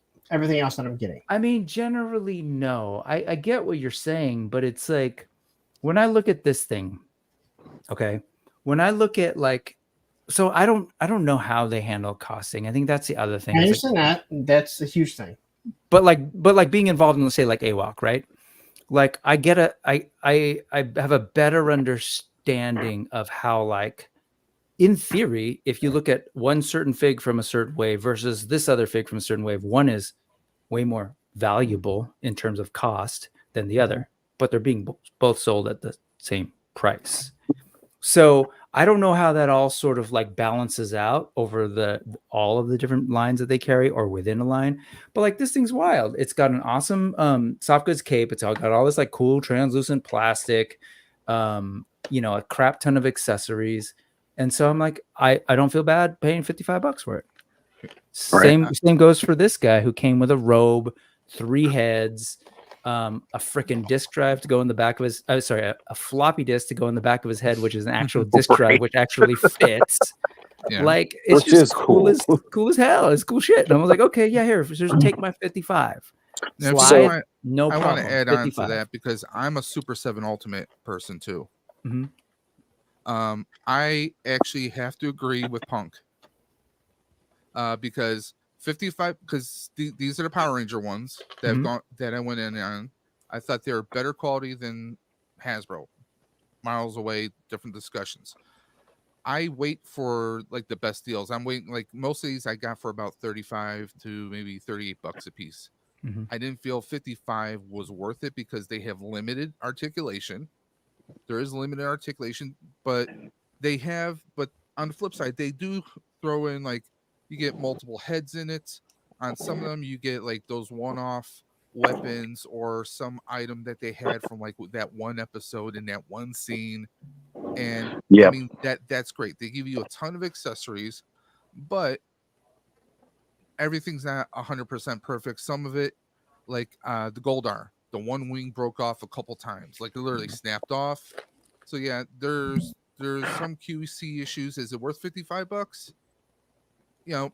that I'm getting? I mean, generally, no. I get what you're saying, but it's like when I look at this thing, okay, when I look at like, so I don't know how they handle costing. I think that's the other thing. I understand that. That's a huge thing. But like being involved in, let's say, like AWOC, right? Like I have a better understanding of how, like, in theory, if you look at one certain fig from a certain wave versus this other fig from a certain wave, one is way more valuable in terms of cost than the other, but they're being both sold at the same price. So I don't know how that all sort of like balances out over all of the different lines that they carry or within a line. But like this thing's wild. It's got an awesome soft goods cape. It's got all this like cool translucent plastic, a crap ton of accessories. And so I'm like, I don't feel bad paying $55 for it. Right. Same goes for this guy who came with a robe, 3 heads, a freaking disk drive to go in the back of his. A floppy disk to go in the back of his head, which is an actual disk drive, which actually fits. Yeah. Like it's Which just is cool. cool as hell. It's cool shit. And I was like, okay, yeah, here, just take my 55. Now, if you Slide, want- no I problem. want to add on to 55. that because I'm a Super 7 Ultimate person too. Mhm. I actually have to agree with Punk because 55 because these are the Power Ranger ones that have gone that I went in on. I thought they were better quality than Hasbro. Miles away, different discussions. I wait for like the best deals. I'm waiting like most of these I got for about 35 to maybe $38 a piece. I didn't feel 55 was worth it because they have limited articulation. There is limited articulation, but on the flip side, they do throw in like you get multiple heads in it. On some of them, you get like those one-off weapons or some item that they had from like that one episode in that one scene. And Yeah. I mean that's great. They give you a ton of accessories, but everything's not 100% perfect. Some of it, like the Goldar, the one wing broke off a couple times, like it literally snapped off. So yeah, there's some QC issues. Is it worth $55? You know,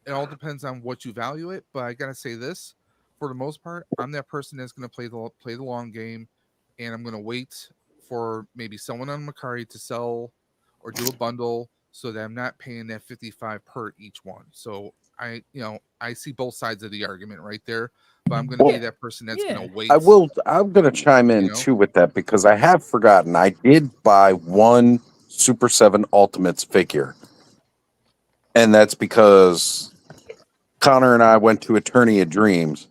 it all depends on what you value it. But I gotta say this, for the most part, I'm that person that's gonna play the long game, and I'm gonna wait for maybe someone on Macari to sell or do a bundle so that I'm not paying that 55 per each one. So I see both sides of the argument right there, but I'm going to be that person that's going to wait. I'm going to chime in too with that because I have forgotten. I did buy one Super 7 Ultimates figure. And that's because Connor and I went to Attorney of Dreams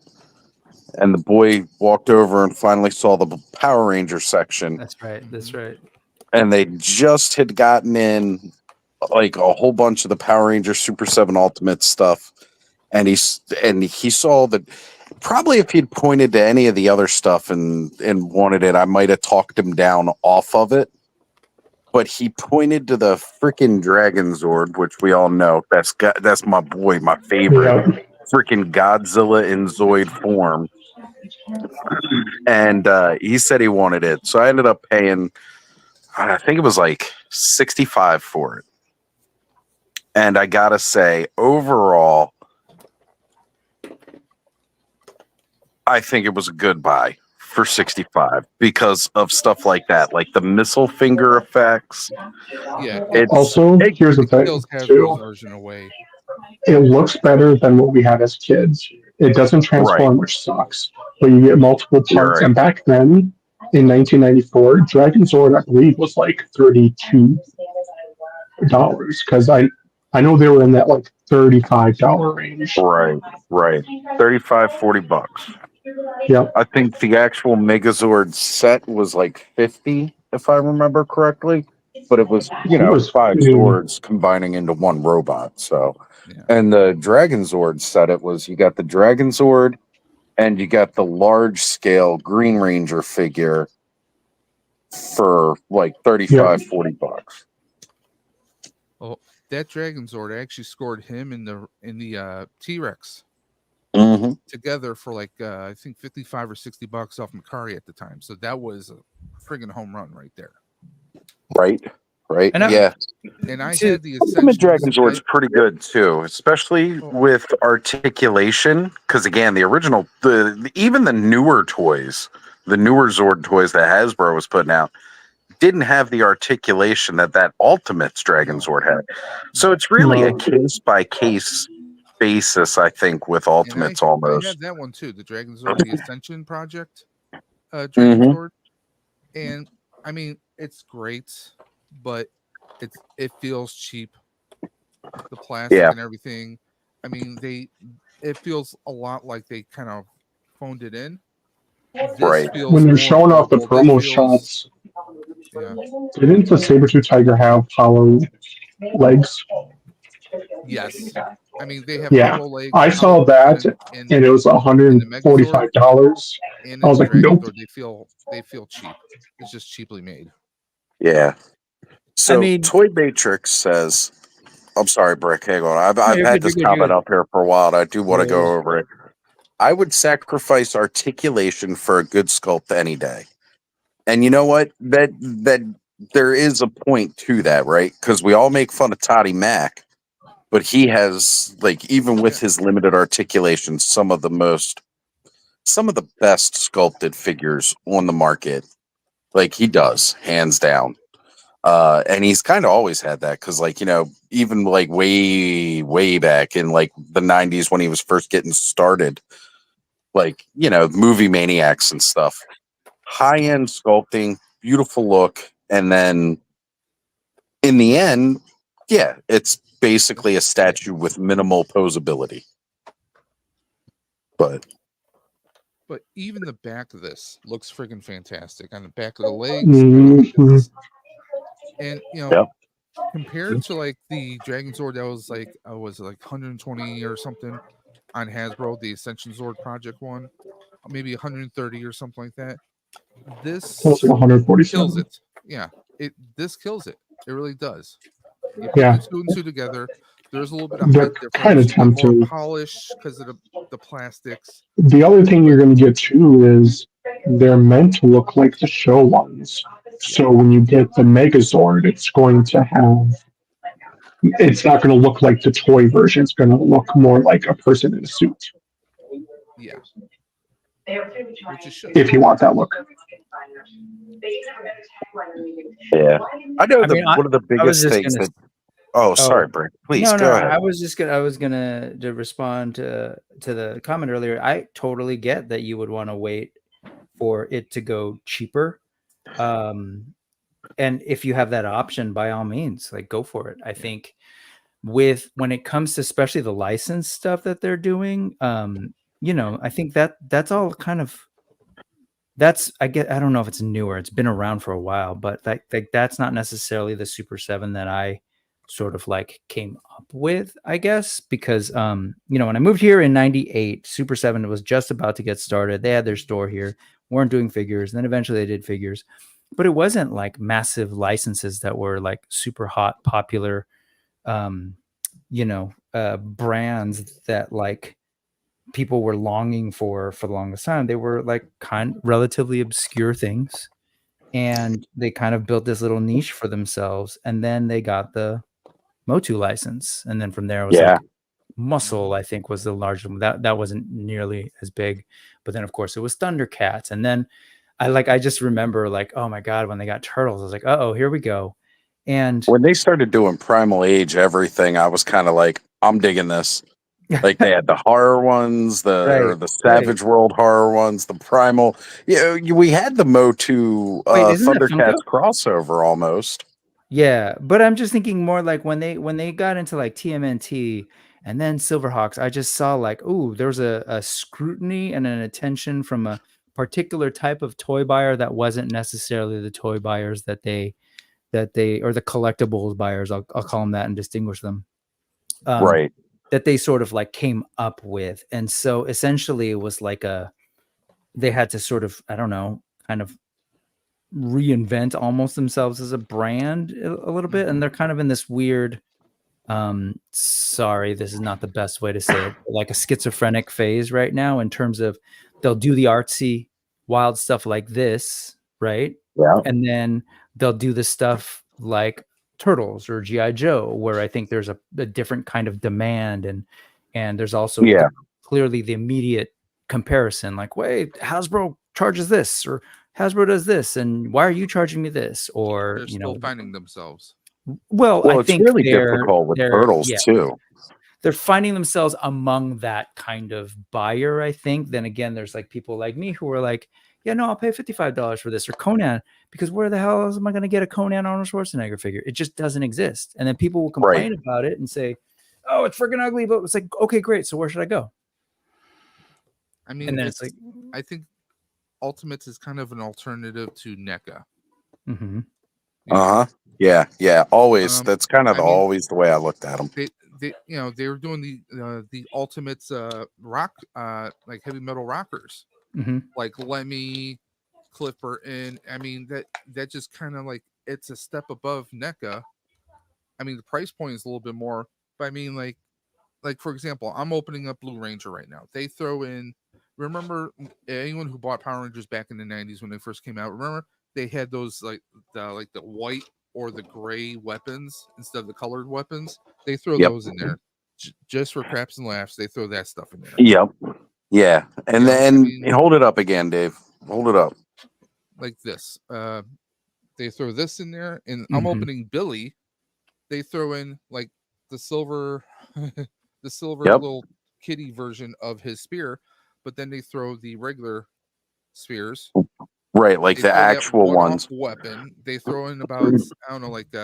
and the boy walked over and finally saw the Power Ranger section. That's right. And they just had gotten in like a whole bunch of the Power Ranger Super 7 Ultimate stuff. And he saw that probably if he'd pointed to any of the other stuff and wanted it, I might have talked him down off of it. But he pointed to the freaking Dragon Zord, which we all know that's my boy, my favorite freaking Godzilla in Zoid form. And he said he wanted it. So I ended up paying, I think it was like $65 for it. And I gotta say, overall, I think it was a good buy for $65 because of stuff like that, like the missile finger effects. Yeah. Here's the thing, too. Version away. It looks better than what we had as kids. It doesn't transform, which sucks, but you get multiple parts. And back then, in 1994, Dragon Zord, I believe, was like $32 because I know they were in that like $35 range. Right. $35-$40. Yep. I think the actual Megazord set was like $50, if I remember correctly. But it was, 5 Zords combining into one robot. So, and the Dragon Zord set, you got the Dragon Zord and you got the large scale Green Ranger figure for like $35-$40. Well, that Dragon Zord actually scored him in the T-Rex together for like I think $55 or $60 off Macari at the time. So that was a friggin' home run right there. Right. And and I had the Ultimate Dragon Zord's pretty good too, especially with articulation. Because again, the original, even the newer toys, the newer Zord toys that Hasbro was putting out, didn't have the articulation that Ultimate's Dragon Zord had. So it's really a case by case basis, I think, with Ultimates almost. I had that one too, the Dragon Zord, the Ascension Project Dragon Zord, and I mean it's great, but it feels cheap. The plastic and everything. I mean, it feels a lot like they kind of phoned it in. When you're showing off the promo shots, didn't the Sabertooth Tiger have hollow legs? Yes. I mean, they have hollow legs. I saw that, and it was $145. I was like, nope. They feel cheap. It's just cheaply made. Yeah. So, mean- Toy Matrix says, I'm sorry, Brick, hang on. I've you're had good, this you're good, you're comment good. up here for a while, and I do want to Yeah. go over it. I would sacrifice articulation for a good sculpt any day. And you know what? That there is a point to that, right? Because we all make fun of Toddy Mac, but he has, like, even with his limited articulation, some of the best sculpted figures on the market. Like, he does, hands down. And he's kind of always had that because, like, you know, even like way back in like the 90s when he was first getting started, like, you know, movie maniacs and stuff, high end sculpting, beautiful look. And then in the end, yeah, it's basically a statue with minimal posability. But even the back of this looks friggin' fantastic. On the back of the legs, Mhm. and you know, Yep. compared to like the Dragon Zord that was like was it like 120 or something on Hasbro, the Ascension Zord Project one, maybe 130 or something like that. This It was like 147. kills it. Yeah, this kills it. It really does. You put Yeah. the two and two together. There's a little bit of They're height kind of difference. You get more tempting. polish because of the plastics. The other thing you're going to get too is they're meant to look like the show ones. So when you get the Megazord, it's going to have. It's not going to look like the toy version. It's going to look more like a person in a suit. Yeah. Which is should. If you want that look. yeah, I know I mean, one of the I was biggest just things gonna. that. Oh, sorry, Brick. Please No, go ahead. I was gonna to respond to the comment earlier. I totally get that you would want to wait for it to go cheaper. And if you have that option, by all means, like go for it. I think when it comes to especially the license stuff that they're doing, you know, I think that's all kind of I don't know if it's newer. It's been around for a while, but that's not necessarily the Super 7 that I sort of like came up with, I guess, because you know, when I moved here in 98, Super 7 was just about to get started. They had their store here, weren't doing figures, and then eventually they did figures. But it wasn't like massive licenses that were like super hot, popular you know, brands that like people were longing for the longest time. They were like relatively obscure things, and they kind of built this little niche for themselves. And then they got the Motu license, and then from there it was Yeah. like Muscle, I think, was the largest one. That wasn't nearly as big, but then of course it was Thundercats, and then I just remember like, oh my god, when they got Turtles, I was like, oh, here we go. And When they started doing Primal Age everything, I was kind of like, I'm digging this. Like they had the horror ones, the Savage World horror ones, the Primal. Yeah, we had the Motu Wait, isn't that Thundercats Funko? crossover almost. Yeah, but I'm just thinking more like when they got into like TMNT and then Silverhawks, I just saw like, ooh, there was a scrutiny and an attention from a particular type of toy buyer that wasn't necessarily the toy buyers that they or the collectibles buyers, I'll call them that and distinguish them. Right. That they sort of like came up with. And so essentially it was like they had to sort of, I don't know, kind of reinvent almost themselves as a brand a little bit. And they're kind of in this weird, sorry, this is not the best way to say it, but like a schizophrenic phase right now in terms of they'll do the artsy wild stuff like this, right? Yeah. And then they'll do the stuff like Turtles or GI Joe, where I think there's a different kind of demand, and there's also clearly the immediate comparison, like, wait, Hasbro charges this, or Hasbro does this, and why are you charging me this? Or They're still finding themselves. Well, I it's think really difficult with Turtles too. They're finding themselves among that kind of buyer, I think. Then again, there's like people like me who are like, yeah, no, I'll pay $55 for this, or Conan, because where the hell am I going to get a Conan Arnold Schwarzenegger figure? It just doesn't exist. And then people will complain about it and say, oh, it's freaking ugly. But it's like, okay, great. So where should I go? I mean, and then it's like, I think Ultimates is kind of an alternative to NECA. Mm-hmm. Yeah. Always. That's kind of always the way I looked at them. They were doing the Ultimates rock like heavy metal rockers, like Lemmy, Clipper, and I mean that just kind of like it's a step above NECA. I mean, the price point is a little bit more, but I mean, like for example, I'm opening up Blue Ranger right now. They throw in. Remember, anyone who bought Power Rangers back in the '90s when they first came out? Remember, they had those like the white or the gray weapons instead of the colored weapons. They throw those in there just for craps and laughs. They throw that stuff in there. Yep. Yeah. And You know, then I mean, hold it up again, Dave. Hold it up. like this. They throw this in there, and I'm opening Billy. They throw in like the silver, the silver little kitty version of his spear, but then they throw the regular spears. Right, like the actual ones. Weapon. They throw in about I don't know, like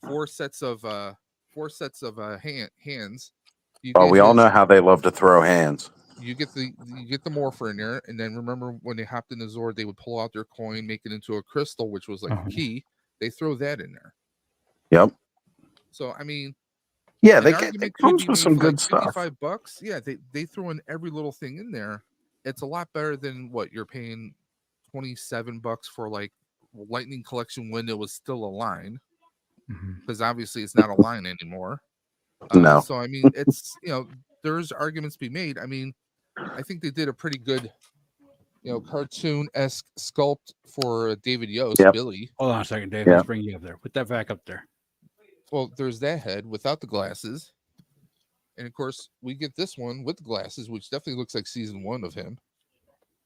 four sets of hands. We all know how they love to throw hands. You get the morpher in there, and then remember when they hopped in the Zord, they would pull out their coin, make it into a crystal, which was like a key. They throw that in there. Yep. So I mean, yeah, it comes with some good stuff. $55. Yeah, they throw in every little thing in there. It's a lot better than what you're paying $27 for like Lightning Collection when it was still a line, because obviously it's not a line anymore. No. So I mean, it's there's arguments to be made. I mean, I think they did a pretty good, cartoon-esque sculpt for David Yost, Billy. Hold on a second, Dave. Let's bring you up there. Put that back up there. Well, there's that head without the glasses. And of course, we get this one with the glasses, which definitely looks like season 1 of him.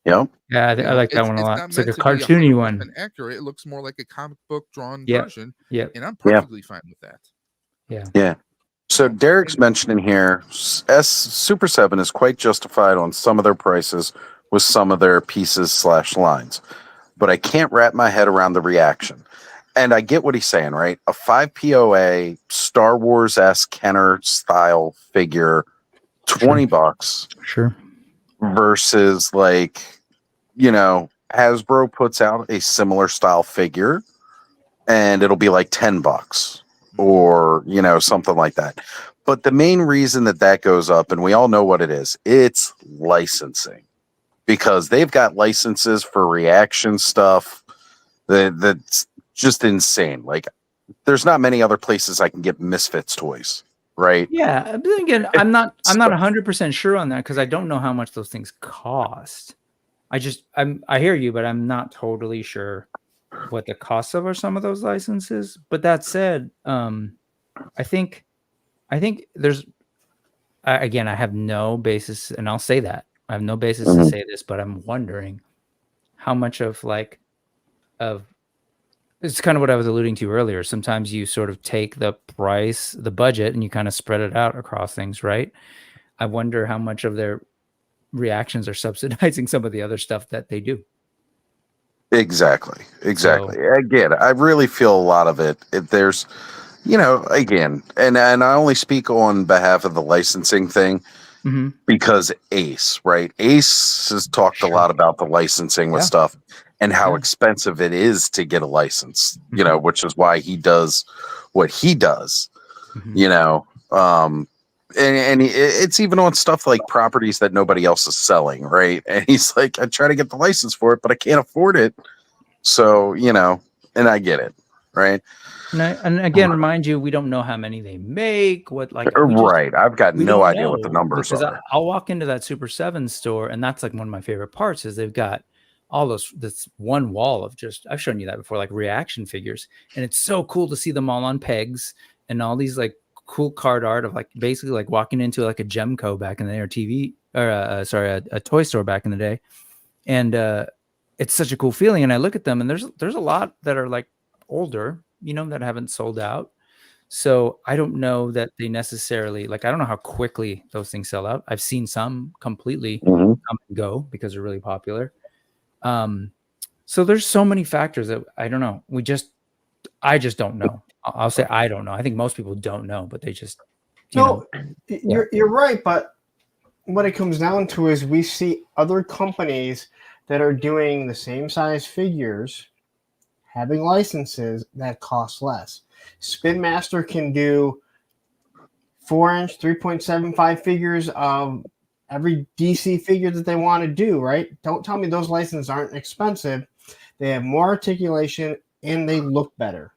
Yep. Yeah, I like that one a lot. It's like a cartoony one. Accurate. It looks more like a comic book drawn version. Yeah. And I'm perfectly fine with that. Yeah. Yeah. So Derek's mentioning here, Super 7 is quite justified on some of their prices with some of their pieces/lines. But I can't wrap my head around the reaction. And I get what he's saying, right? A 5 POA Star Wars-esque Kenner style figure, $20. Sure. Versus like, Hasbro puts out a similar style figure and it'll be like $10 or, something like that. But the main reason that goes up, and we all know what it is, it's licensing. Because they've got licenses for reaction stuff that's just insane. Like, there's not many other places I can get Misfits toys, right? Yeah, but again, I'm not 100% sure on that because I don't know how much those things cost. I hear you, but I'm not totally sure what the costs of are some of those licenses. But that said, I think there's again, I have no basis, and I'll say that I have no basis to say this, but I'm wondering how much of it's kind of what I was alluding to earlier. Sometimes you sort of take the price, the budget, and you kind of spread it out across things, right? I wonder how much of their reactions are subsidizing some of the other stuff that they do. Exactly. So, again, I really feel a lot of it. There's, again, and I only speak on behalf of the licensing thing because Ace, right? Ace has talked a lot about the licensing with stuff. And how expensive it is to get a license, which is why he does what he does, and it's even on stuff like properties that nobody else is selling, right? And he's like, I try to get the license for it, but I can't afford it. So, and I get it, right? And again, remind you, we don't know how many they make. Right? I've got no idea what the numbers are. I'll walk into that Super 7 store, and that's like one of my favorite parts is they've got all this one wall of I've shown you that before, like reaction figures. And it's so cool to see them all on pegs and all these like cool card art of like basically like walking into like a Gemco back in the day or a toy store back in the day. And it's such a cool feeling. And I look at them and there's a lot that are like older, that haven't sold out. So I don't know that they necessarily I don't know how quickly those things sell out. I've seen some completely come and go because they're really popular. So there's so many factors that I don't know. I just don't know. I'll say I don't know. I think most people don't know, but they just you're right. But what it comes down to is we see other companies that are doing the same size figures having licenses that cost less. Spin Master can do 4-inch 3.75 figures of every DC figure that they want to do, right? Don't tell me those licenses aren't expensive. They have more articulation and they look better.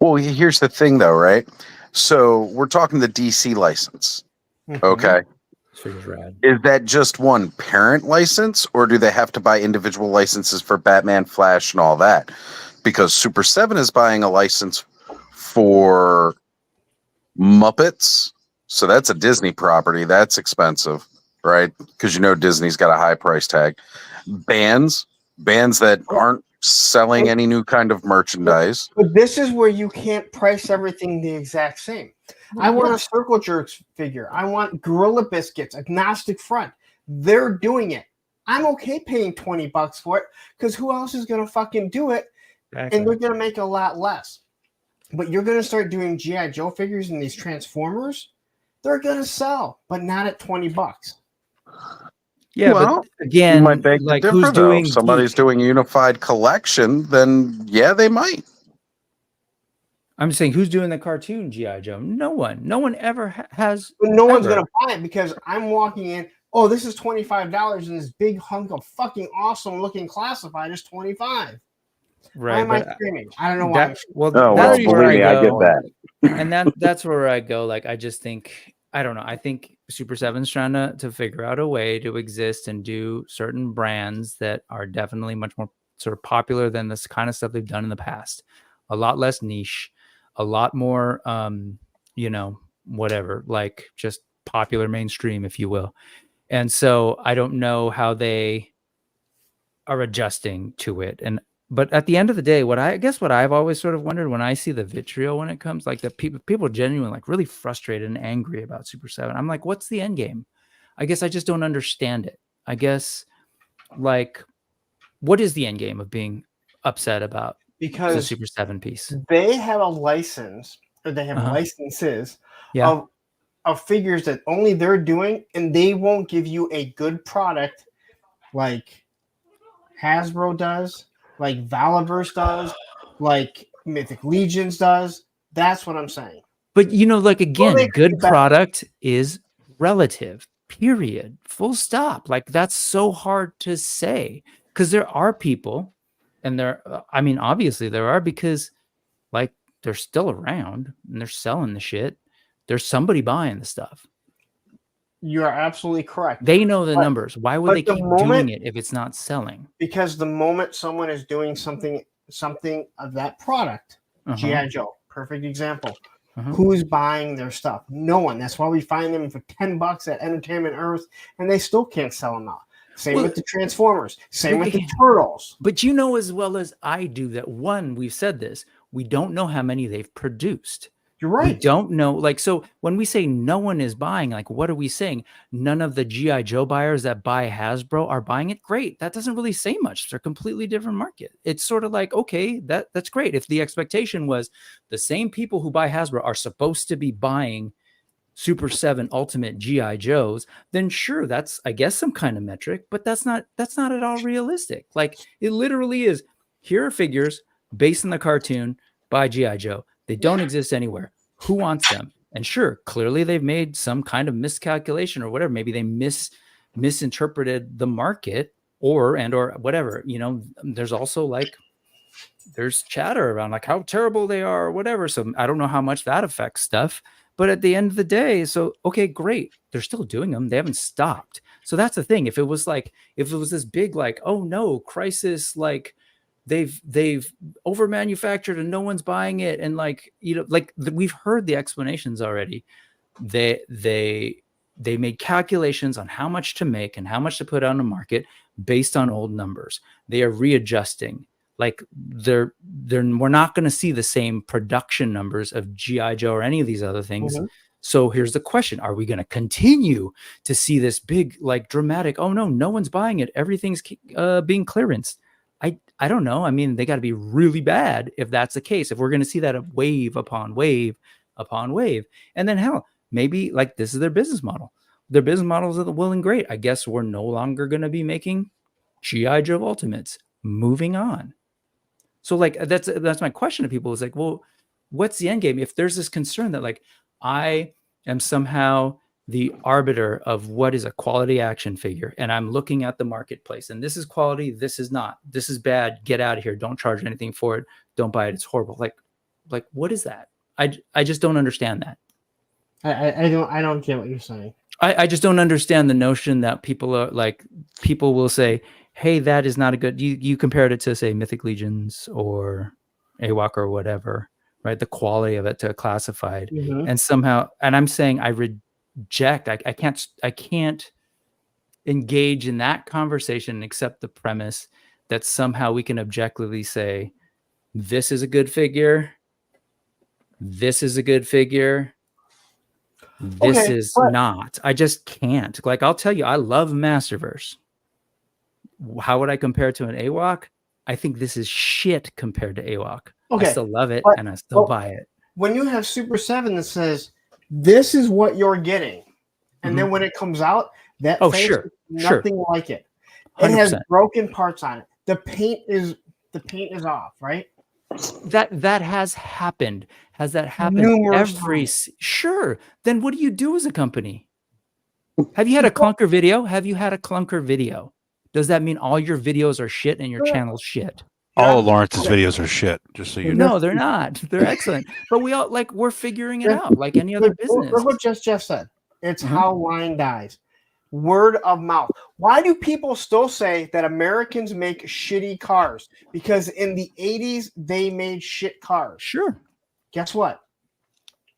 Well, here's the thing, though, right? So we're talking the DC license. Mhm. Okay. This figure's rad. Is that just one parent license, or do they have to buy individual licenses for Batman, Flash, and all that? Because Super 7 is buying a license for Muppets. So that's a Disney property. That's expensive, right? Because Disney's got a high price tag. Bands that aren't selling any new kind of merchandise. But this is where you can't price everything the exact same. I want a Circle Jerks figure. I want Gorilla Biscuits, Agnostic Front. They're doing it. I'm okay paying $20 for it because who else is going to fucking do it? Exactly. And they're going to make a lot less. But you're going to start doing G.I. Joe figures and these Transformers. They're going to sell, but not at $20. Yeah, Well, but again, you might beg to like differ, who's though. doing If somebody's geek? doing a unified collection, then yeah, they might. I'm saying who's doing the cartoon GI Joe? No one. No one ever has. But no one's ever. going to buy it because I'm walking in, oh, this is $25 and this big hunk of fucking awesome looking classified is $25. Why Right. am I But screaming? I don't know why. that, well, Oh, well, that's where believe me, I get that. and that's where I go. Like, I just think, I don't know. I think Super 7's trying to figure out a way to exist and do certain brands that are definitely much more sort of popular than this kind of stuff they've done in the past. A lot less niche, a lot more, whatever, like just popular mainstream, if you will. And so I don't know how they are adjusting to it. But at the end of the day, what I've always sort of wondered when I see the vitriol when it comes, like the people genuinely like really frustrated and angry about Super 7. I'm like, what's the end game? I guess I just don't understand it. I guess, like, what is the end game of being upset about the Because Super 7 piece? they have a license, or they have Uh-huh. licenses Yeah. of figures that only they're doing, and they won't give you a good product like Hasbro does, like Valaverse does, like Mythic Legions does. That's what I'm saying. But like again, they good could be better. product is relative. Period. Full stop. Like that's so hard to say because there are people, and obviously there are, because like they're still around and they're selling the shit. There's somebody buying the stuff. You are absolutely correct. They know the numbers. Why would they the keep moment- doing it if it's not selling? Because the moment someone is doing something of that product, Uh-huh. G.I. Joe, perfect example. Uh-huh. Who's buying their stuff? No one. That's why we find them for $10 at Entertainment Earth, and they still can't sell them out. Same Well, with the Transformers. Same but with the again- Turtles. But you know as well as I do that, one, we've said this, we don't know how many they've produced. You're We right. don't know. Like, so when we say no one is buying, like, what are we saying? None of the G.I. Joe buyers that buy Hasbro are buying it? Great. That doesn't really say much. They're a completely different market. It's sort of like, okay, that's great. If the expectation was the same people who buy Hasbro are supposed to be buying Super 7 Ultimate G.I. Joes, then sure, that's, I guess, some kind of metric, but that's not at all realistic. Like, it literally is, here are figures based on the cartoon by G.I. Joe. They don't exist anywhere. Who wants them? And sure, clearly they've made some kind of miscalculation or whatever. Maybe they misinterpreted the market or whatever. There's also like, there's chatter around like how terrible they are or whatever. So I don't know how much that affects stuff. But at the end of the day, so okay, great. They're still doing them. They haven't stopped. So that's the thing. If it was this big, like, oh no, crisis, like they've over manufactured and no one's buying it, and we've heard the explanations already. They made calculations on how much to make and how much to put on the market based on old numbers. They are readjusting. Like we're not going to see the same production numbers of G.I. Joe or any of these other things. Mm-hmm. So here's the question: are we going to continue to see this big, like, dramatic? Oh no one's buying it. Everything's being clearanced. I don't know. I mean, they got to be really bad if that's the case. If we're going to see that wave upon wave upon wave, and then hell, maybe like this is their business model. Their business models are well and great. I guess we're no longer going to be making G.I. Joe Ultimates. Moving on. So like that's my question to people is like, well, what's the end game? If there's this concern that like I am somehow the arbiter of what is a quality action figure, and I'm looking at the marketplace, and this is quality, this is not, this is bad, get out of here, don't charge anything for it, don't buy it, it's horrible. Like what is that? I just don't understand that. I don't get what you're saying. I just don't understand the notion that people will say, hey, that is not a good, you compared it to, say, Mythic Legions or AWOC or whatever, right? The quality of it to classified, and somehow, and I'm saying I reject, I can't engage in that conversation and accept the premise that somehow we can objectively say, this is a good figure, this is a good figure, this is not. I just can't. Like, I'll tell you, I love Masterverse. How would I compare it to an AWOC? I think this is shit compared to AWOC. I still love it, and I still buy it. When you have Super 7 that says, this is what you're getting, and then when it comes out, that face is nothing like it. It 100%. has broken parts on it. The paint is off, right? That has happened. Has that happened Numerous every times. Sure. Then what do you do as a company? Have you had a clunker video? Have you had a clunker video? Does that mean all your videos are shit and your channel's shit? All of Lawrence's videos are shit, just so you know. No, they're not. They're excellent. But we all we're figuring it out like any other business. Look what Jeff said. It's how line dies. Word of mouth. Why do people still say that Americans make shitty cars? Because in the 80s, they made shit cars. Sure. Guess what?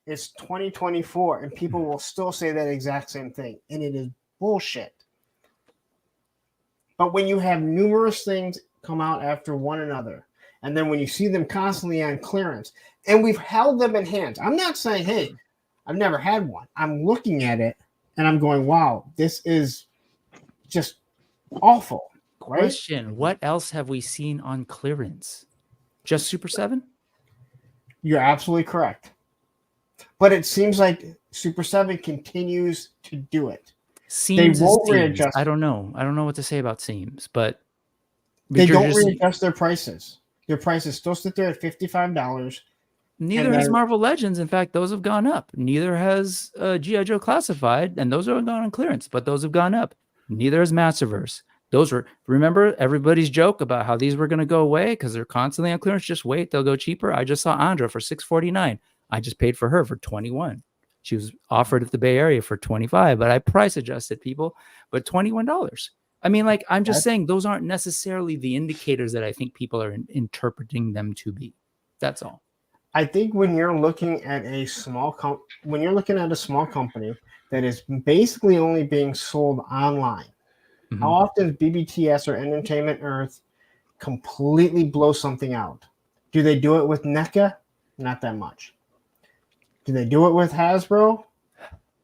It's 2024, and people will still say that exact same thing, and it is bullshit. But when you have numerous things come out after one another, and then when you see them constantly on clearance, and we've held them in hands, I'm not saying, hey, I've never had one. I'm looking at it, and I'm going, wow, this is just awful. Right? Question: what else have we seen on clearance? Just Super 7? You're absolutely correct. But it seems like Super 7 continues to do it. Seems they won't seems. readjust. I don't know. I don't know what to say about seems, but they don't readjust their prices. Their prices still sit there at $55. Neither has Marvel Legends. In fact, those have gone up. Neither has G.I. Joe Classified, and those are gone on clearance, but those have gone up. Neither has Masterverse. Those were, remember everybody's joke about how these were going to go away because they're constantly on clearance. Just wait, they'll go cheaper. I just saw Andra for $649. I just paid for her for $21. She was offered at the Bay Area for $25, but I price adjusted people, but $21. I mean, like, I'm just saying those aren't necessarily the indicators that I think people are interpreting them to be. That's all. I think when you're looking at a small company that is basically only being sold online, how often does BBTS or Entertainment Earth completely blow something out? Do they do it with NECA? Not that much. Do they do it with Hasbro?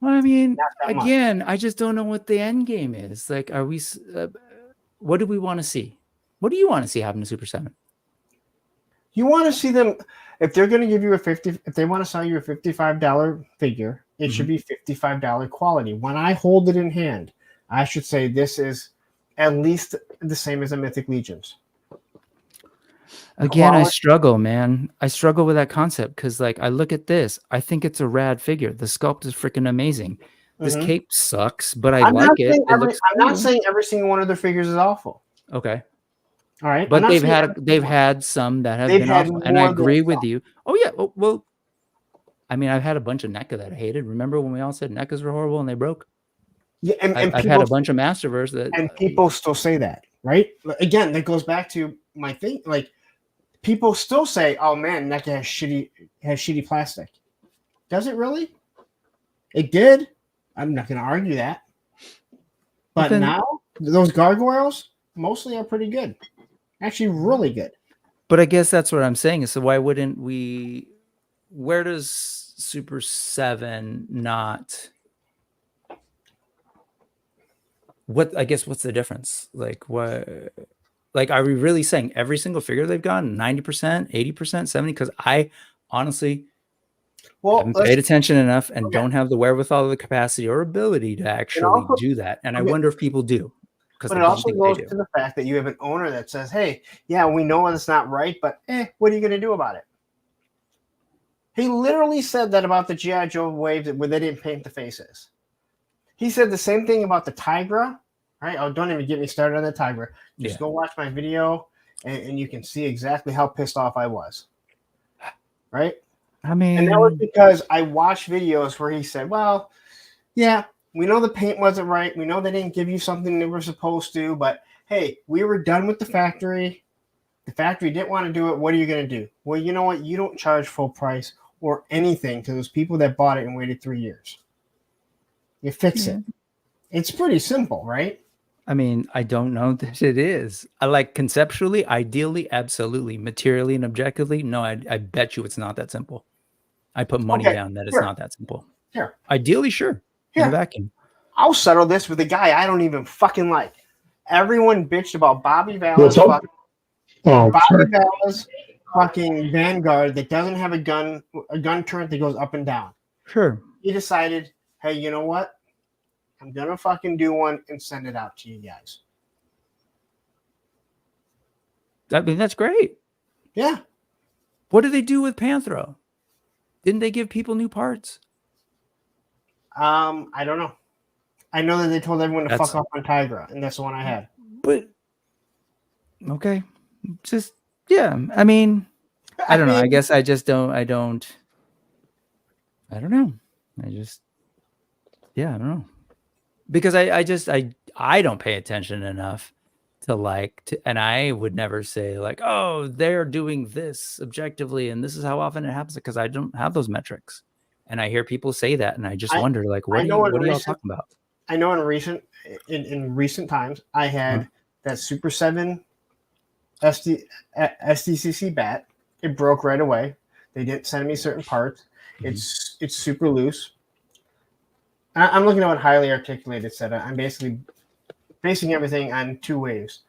Well, I mean, again, I just don't know what the end game is. Like, are we? What do we want to see? What do you want to see happen to Super 7? You want to see them, if they're going to give you if they want to sell you a $55 figure, it should be $55 quality. When I hold it in hand, I should say this is at least the same as a Mythic Legions. Again, I struggle, man. I struggle with that concept because, like, I look at this. I think it's a rad figure. The sculpt is freaking amazing. This cape sucks, but I like it. I'm not saying every single one of their figures is awful. Okay. All right. But they've had some that have been awful, and I agree with you. Oh, yeah. Well, I mean, I've had a bunch of NECA that I hated. Remember when we all said NECAs were horrible and they broke? Yeah, and I've had a bunch of Masterverse that... And people still say that, right? Again, that goes back to my thing. Like, people still say, "Oh man, NECA has shitty plastic." Does it really? It did. I'm not going to argue that. But now those gargoyles mostly are pretty good. Actually, really good. But I guess that's what I'm saying. So why wouldn't we? Where does Super 7 not? What, I guess, what's the difference? Like, what? Like, are we really saying every single figure they've gotten 90%, 80%, 70%? Because I honestly haven't paid attention enough and don't have the wherewithal or the capacity or ability to actually do that. And I wonder if people do. But it also goes to the fact that you have an owner that says, "Hey, yeah, we know it's not right, but what are you going to do about it?" He literally said that about the G.I. Joe wave where they didn't paint the faces. He said the same thing about the Tigra, right? Oh, don't even get me started on the Tigra. Just go watch my video, and you can see exactly how pissed off I was. Right? I mean, and that was because I watched videos where he said, well, yeah, we know the paint wasn't right. We know they didn't give you something they were supposed to, but hey, we were done with the factory. The factory didn't want to do it. What are you going to do? Well, you know what? You don't charge full price or anything to those people that bought it and waited 3 years. You fix it. It's pretty simple, right? I mean, I don't know that it is. I like conceptually, ideally, absolutely. Materially and objectively, no, I bet you it's not that simple. I put money down that it's not that simple. Here. Ideally, sure. In a vacuum. I'll settle this with a guy I don't even fucking like. Everyone bitched about Bobby Vala's fucking Vanguard that doesn't have a gun turret that goes up and down. Sure. He decided, hey, you know what? I'm gonna fucking do one and send it out to you guys. I mean, that's great. Yeah. What did they do with Panthro? Didn't they give people new parts? I don't know. I know that they told everyone to fuck off on Tigra, and that's the one I had. But okay, just I mean, I don't know. I guess I just don't. I don't know. I don't know. Because I don't pay attention enough to and I would never say like, oh, they're doing this objectively and this is how often it happens, because I don't have those metrics. And I hear people say that and I just wonder like, what are y'all talking about? I know in recent times I had that Super 7 SDCC bat. It broke right away. They didn't send me certain parts. It's super loose. I'm looking at what Highly Articulated said. I'm basically basing everything on two waves.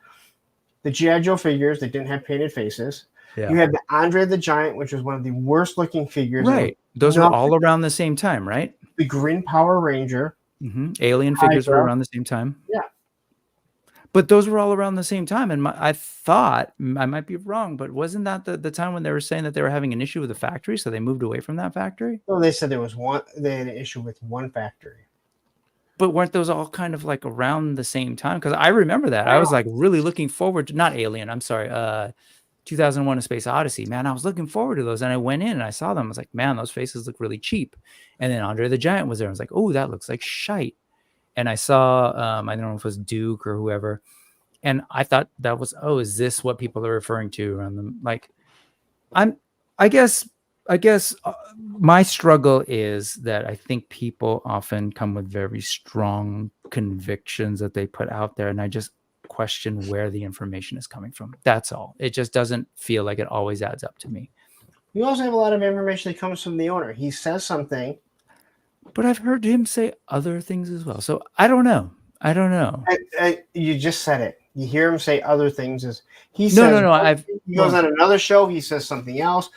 The G.I. Joe figures that didn't have painted faces. Yeah. You had the Andre the Giant, which was one of the worst looking figures. Right. Those were all around the same time, right? The Green Power Ranger. Alien figures were around the same time. Yeah. But those were all around the same time. And I thought, I might be wrong, but wasn't that the time when they were saying that they were having an issue with the factory, so they moved away from that factory? Well, they said they had an issue with one factory. But weren't those all kind of like around the same time? Because I remember that. I was like really looking forward to, not Alien, I'm sorry, 2001 A Space Odyssey. Man, I was looking forward to those. And I went in and I saw them. I was like, man, those faces look really cheap. And then Andre the Giant was there. I was like, oh, that looks like shite. And I saw, I don't know if it was Duke or whoever. And I thought that was, oh, is this what people are referring to around them? Like, I guess my struggle is that I think people often come with very strong convictions that they put out there. And I just question where the information is coming from. That's all. It just doesn't feel like it always adds up to me. You also have a lot of information that comes from the owner. He says something. But I've heard him say other things as well. So I don't know. You just said it. You hear him say other things. He goes on another show. He says something else.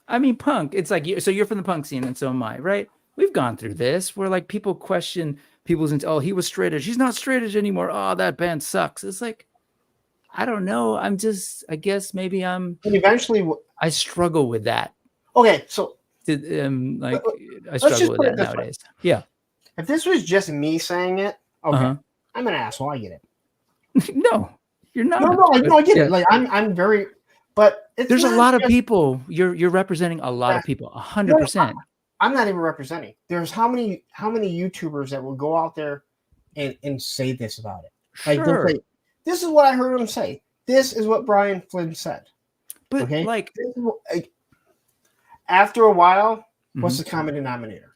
I mean, punk. It's like, so you're from the punk scene and so am I, right? We've gone through this where like people question people's, oh, he was straight edge. He's not straight edge anymore. Oh, that band sucks. It's like, I don't know. I guess maybe I struggle with that. Okay. So I struggle with that nowadays. Yeah. If this was just me saying it, okay, I'm an asshole. I get it. No, you're not. No, I get it. Like I'm very, but there's a lot of people. You're representing a lot of people. 100%. I'm not even representing. There's how many YouTubers that will go out there and say this about it. Like they'll say, this is what I heard him say. This is what Brian Flynn said. But like after a while, what's the common denominator?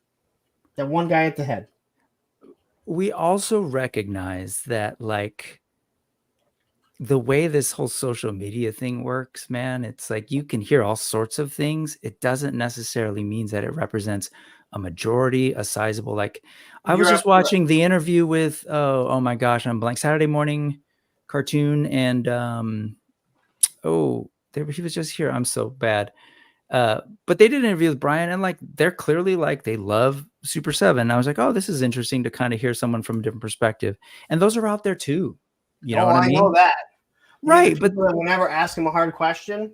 That one guy at the head. We also recognize that like the way this whole social media thing works, man, it's like you can hear all sorts of things. It doesn't necessarily mean that it represents a majority, a sizable, like I was just watching the interview with, oh my gosh, I'm blank, Saturday Morning Cartoon. And he was just here. I'm so bad. But they did an interview with Brian and like, they're clearly like, they love Super 7. I was like, oh, this is interesting to kind of hear someone from a different perspective. And those are out there too. You know what I mean? I know that. Right. But we'll never ask him a hard question.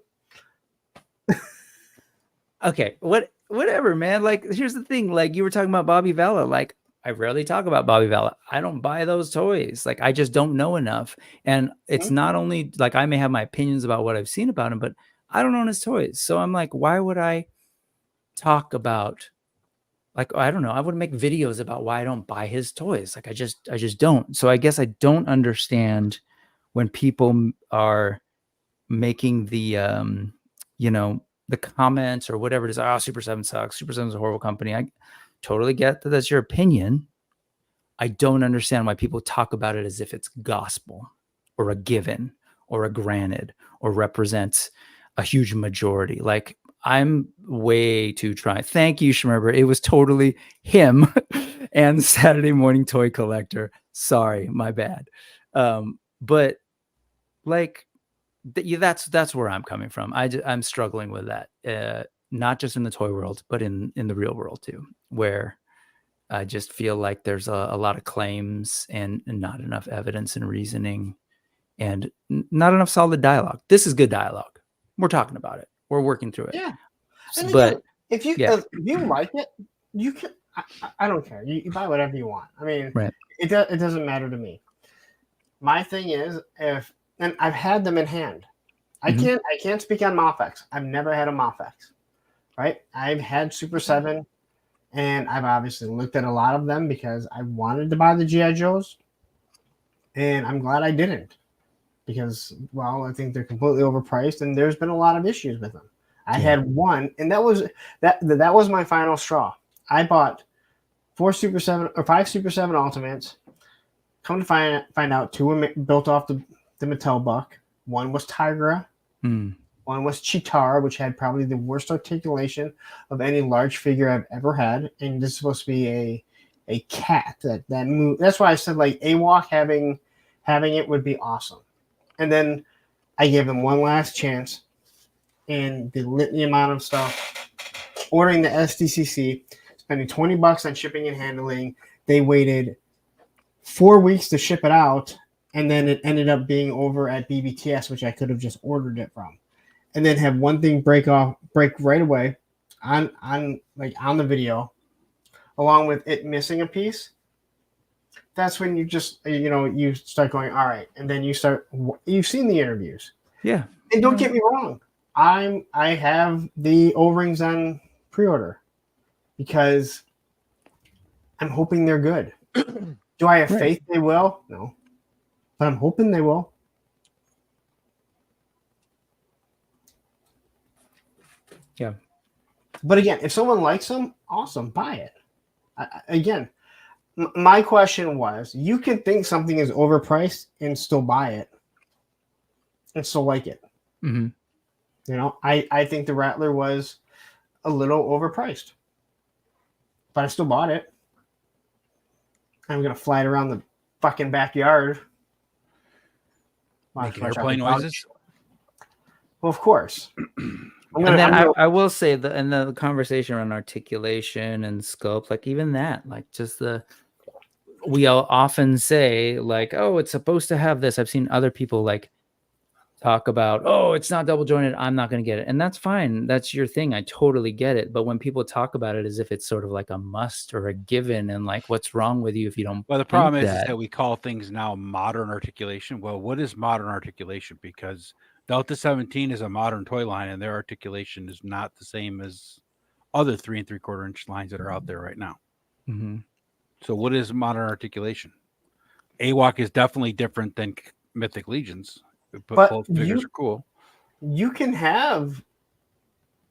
Okay. Whatever, man. Like, here's the thing. Like you were talking about Bobby Vala. Like I rarely talk about Bobby Vala. I don't buy those toys. Like, I just don't know enough. And it's not only like I may have my opinions about what I've seen about him, but I don't own his toys. So I'm like, why would I talk about, like, I don't know. I wouldn't make videos about why I don't buy his toys. Like, I just don't. So I guess I don't understand when people are making the, you know, the comments or whatever it is. Oh, Super 7 sucks. Super 7 is a horrible company. I totally get that that's your opinion. I don't understand why people talk about it as if it's gospel or a given or a granted or represents a huge majority. Like, I'm way too trying. Thank you, Schmerber. It was totally him and Saturday Morning Toy Collector. Sorry, my bad. But like, that's where I'm coming from. I'm struggling with that. Not just in the toy world, but in the real world too, where I just feel like there's a lot of claims and not enough evidence and reasoning and not enough solid dialogue. This is good dialogue. We're talking about it. We're working through it. Yeah. And But again, if you like it, you can. I don't care. You buy whatever you want. I mean, right. It doesn't matter to me. My thing is, and I've had them in hand. I can't speak on Mofex. I've never had a Mofex. Right? I've had Super 7, and I've obviously looked at a lot of them because I wanted to buy the G.I. Joes, and I'm glad I didn't because, well, I think they're completely overpriced, and there's been a lot of issues with them. I had one, and that was my final straw. I bought 5 Super 7 Ultimates. Come to find out, 2 were built off the Mattel buck. One was Tigra. One was Chitara, which had probably the worst articulation of any large figure I've ever had. And this is supposed to be a cat that moved. That's why I said, like, AWOC having it would be awesome. And then I gave them one last chance, and the litany amount of stuff. Ordering the SDCC, spending $20 on shipping and handling. They waited 4 weeks to ship it out, and then it ended up being over at BBTS, which I could have just ordered it from. And then have one thing break right away on the video, along with it missing a piece. That's when you just you start going, all right, and then you've seen the interviews. Yeah. And don't get me wrong, I have the O-rings on pre-order because I'm hoping they're good. Do I have faith they will? No. But I'm hoping they will. Yeah. But again, if someone likes them, awesome, buy it. My question was, you can think something is overpriced and still buy it and still like it. Mm-hmm. You know, I think the Rattler was a little overpriced, but I still bought it. I'm going to fly it around the fucking backyard. Making airplane noises? Well, of course. I will say that in the conversation around articulation and scope, like even that, like just we all often say like, oh, it's supposed to have this. I've seen other people like talk about, oh, it's not double jointed, I'm not going to get it. And that's fine. That's your thing. I totally get it. But when people talk about it as if it's sort of like a must or a given and like, what's wrong with you if you don't? Well, the problem is that we call things now modern articulation. Well, what is modern articulation? Because Delta 17 is a modern toy line and their articulation is not the same as other 3 3/4 inch lines that are out there right now. Mm-hmm. So what is modern articulation? AWOC is definitely different than Mythic Legions. But both figures are cool. You can have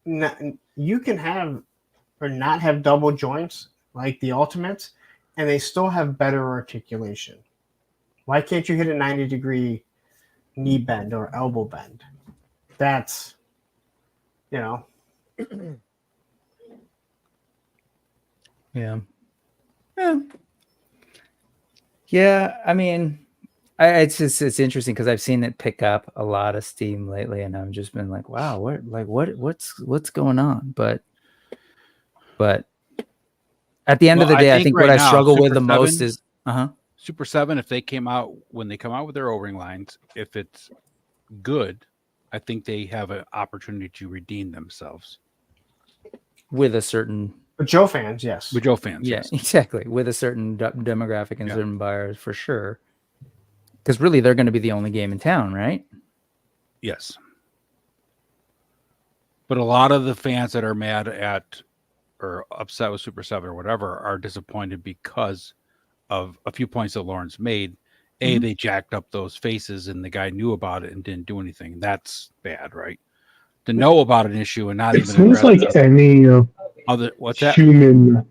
or not have double joints like the Ultimates, and they still have better articulation. Why can't you hit a 90-degree knee bend or elbow bend? That's, Yeah. I mean, it's interesting because I've seen it pick up a lot of steam lately, and I've just been like, wow, what's going on? But at the end of the day, I think what I struggle with the most is Super 7. If they come out with their O-ring lines, if it's good, I think they have an opportunity to redeem themselves with a certain But Joe fans, yes. With Joe fans, Yeah, yes. exactly. With a certain demographic and Yeah. certain buyers for sure. Because really, they're going to be the only game in town, right? Yes. But a lot of the fans that are mad at or upset with Super 7 or whatever are disappointed because of a few points that Lawrence made. Mhm. They jacked up those faces and the guy knew about it and didn't do anything. That's bad, right? To know about an issue and not It even seems address like any other what's that? human.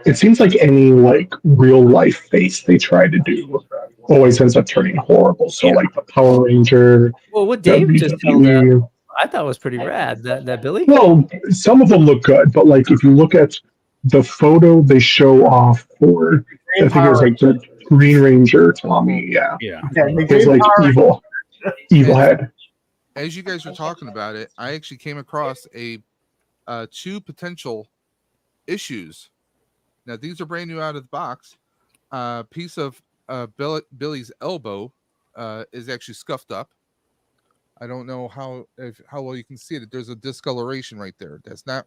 It seems like any like real life face they try to do always ends up turning horrible. So Yeah. like the Power Ranger, Well, what Dave just held up, WWE. I thought was pretty rad. That Billy. Well, some of them look good, but like if you look at the photo they show off for, I think it was like the Green Ranger Tommy. Yeah, Yeah. Yeah, the it's Green like Power evil head. As you guys were talking about it, I actually came across a 2 potential issues. Now these are brand new out of the box. Piece of Billy's elbow is actually scuffed up. I don't know how well you can see it. There's a discoloration right there. That's not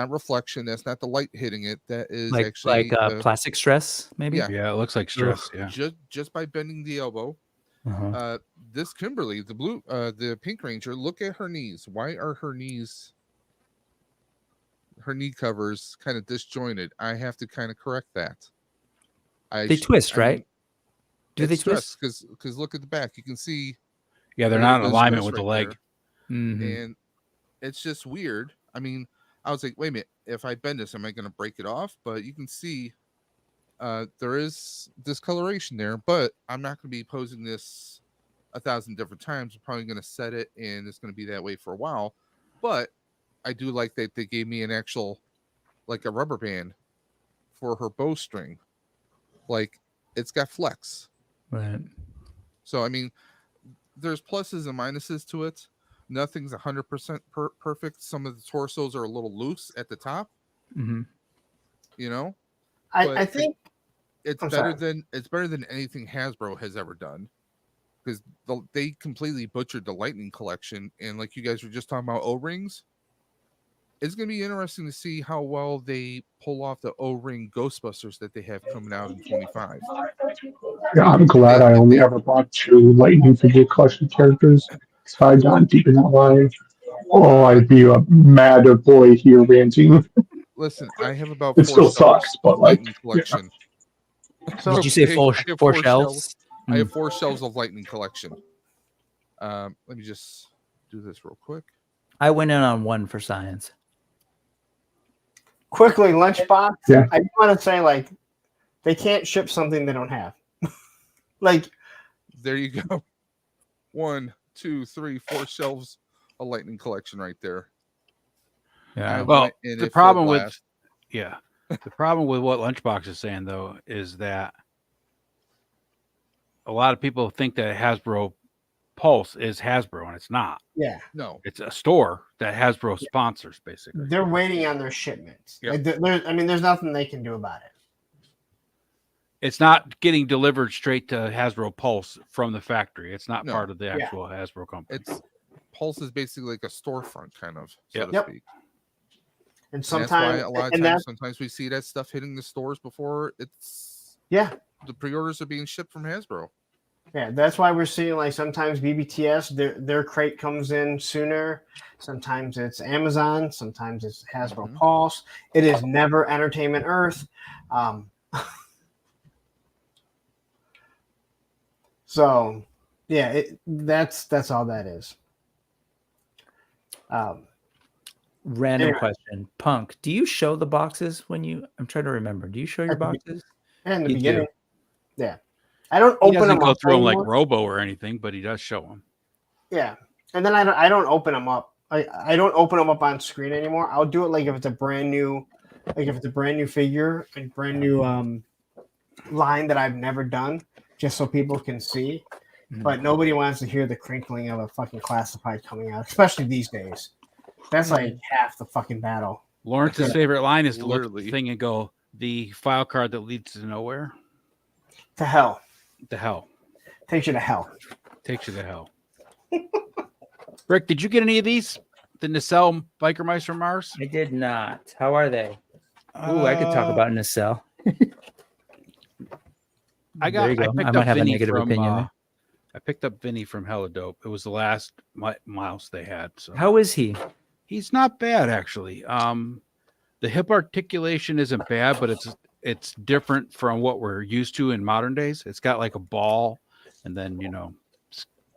reflection. That's not the light hitting it. That is like actually plastic stress, maybe. Yeah. Yeah, it looks like stress. Yeah. just by bending the elbow. Uh-huh. This Kimberly, the Pink Ranger, look at her knees. Why are her knee covers kind of disjointed? I have to kind of correct that. They twist, right? Do they twist? Because look at the back. You can see. Yeah, they're not in alignment with the leg. Mm-hmm. And it's just weird. I mean, I was like, wait a minute, if I bend this, am I going to break it off? But you can see there is discoloration there, but I'm not going to be posing this 1,000 different times. I'm probably going to set it, and it's going to be that way for a while. But I do like that they gave me an actual, like a rubber band for her bowstring. Like, it's got flex. Right. So, I mean, there's pluses and minuses to it. Nothing's 100% perfect. Some of the torsos are a little loose at the top. Mm-hmm. You know, I think it's better than anything Hasbro has ever done, because they completely butchered the Lightning collection. And like you guys were just talking about O-rings, it's going to be interesting to see how well they pull off the O-ring Ghostbusters that they have coming out in 25. Yeah, I'm glad I only ever bought 2 Lightning figure collection characters. If I'd gone deep in that line, I'd be a mad boy here ranting. Listen, I have about It 4 still shelves sucks, but of like, Lightning collection. So Did you say Okay, I have 4 shelves? I have 4 shelves of Lightning collection. Let me just do this real quick. I went in on 1 for science. quickly, Lunchbox. Yeah. I just want to say, like, they can't ship something they don't have. Like, there you go. 1, 2, 3, 4 shelves of Lightning collection right there. Yeah. Well, the problem with the problem with what Lunchbox is saying though is that a lot of people think that Hasbro Pulse is Hasbro, and it's not. yeah, No, It's a store that Hasbro sponsors, basically. they're waiting on their shipments. Yep. Like, there's nothing they can do about it. It's not getting delivered straight to Hasbro Pulse from the factory. It's not No. part of the actual Hasbro company. it's Pulse is basically like a storefront kind of, so Yep. to Yep. speak. And That's why sometimes, a lot of and times, sometimes we see that stuff hitting the stores before it's yeah, the pre-orders are being shipped from Hasbro. yeah, that's why we're seeing, like, sometimes BBTS their crate comes in sooner. Sometimes it's Amazon. Sometimes it's Hasbro Mhm. Pulse. It is never Entertainment Earth. So, yeah, that's all that is. Random Anyway. question. Punk, do you show the boxes when you? I'm trying to remember. Do you show your At the be- boxes? In the You do. beginning, yeah, I don't He open doesn't them go up through them like anymore. Robo or anything, but he does show them. Yeah, and then I don't open them up. I don't open them up on screen anymore. I'll do it like if it's a brand new, figure and brand new line that I've never done, just so people can see. Mhm. But nobody wants to hear the crinkling of a fucking classified coming out, especially these days. That's like half the fucking battle. Lawrence's favorite line is to look at Literally. the thing and go, the file card that leads to nowhere. To hell, The hell. takes you to hell. Takes you to hell. Rick, did you get any of these? the nacelle biker mice from Mars? I did not. How are they? Ooh, I could talk about nacelle. I There you go. picked I might up have a Vinny negative from, opinion there. I picked up Vinny from Hella Dope. It was the last mouse they had. So How is he? he's not bad actually. The hip articulation isn't bad, but it's different from what we're used to in modern days. It's got like a ball, and then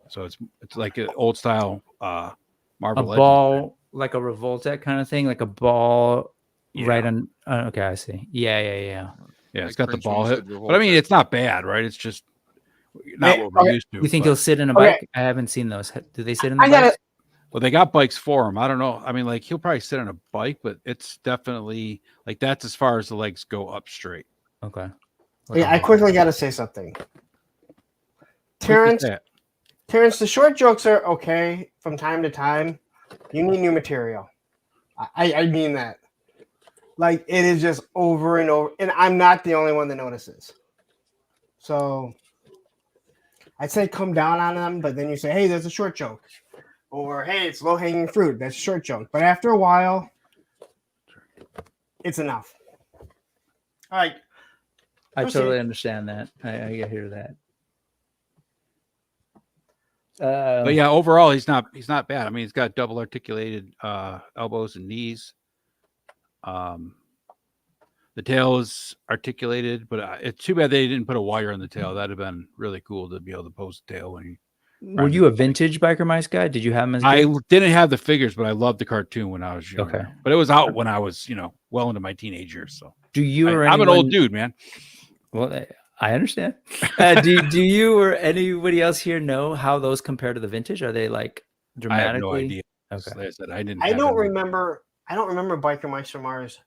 so it's like an old style Marvel A Legends. ball, like a Revoltech kind of thing, like a ball Yeah. right on. Okay, I see. Yeah. Yeah, it's Like got the French ball when you hip, said but I mean Revoltech. it's not bad, right? It's just not Hey, what we're okay. used to. You think but- he'll sit in a Okay. bike? I haven't seen those. Do they sit in the I got bikes? it. Well, they got bikes for him. I don't know. I mean, like he'll probably sit on a bike, but it's definitely like that's as far as the legs go up straight. Okay. Yeah, I quickly got to say something. Terrence, the short jokes are okay from time to time. You need new material. I mean that. Like it is just over and over, and I'm not the only one that notices. So I'd say come down on them, but then you say, "Hey, there's a short joke," or "Hey, it's low hanging fruit." That's a short joke. But after a while, it's enough. All right. I Proceed. totally understand that. I hear that. But yeah, overall he's not bad. I mean, he's got double articulated elbows and knees. The tail is articulated, but it's too bad they didn't put a wire in the tail. That'd have been really cool to be able to pose the tail when you. Were you a vintage biker mice guy? Did you have them as I kids? didn't have the figures, but I loved the cartoon when I was younger. Okay. But it was out when I was, well into my teenage years. So Do you or I'm an old anyone- dude, man. Well, I understand. Do you or anybody else here know how those compare to the vintage? Are they like I dramatically? have no idea. Okay. Like I said, I didn't. I have don't them. remember. I don't remember Biker Mice from Mars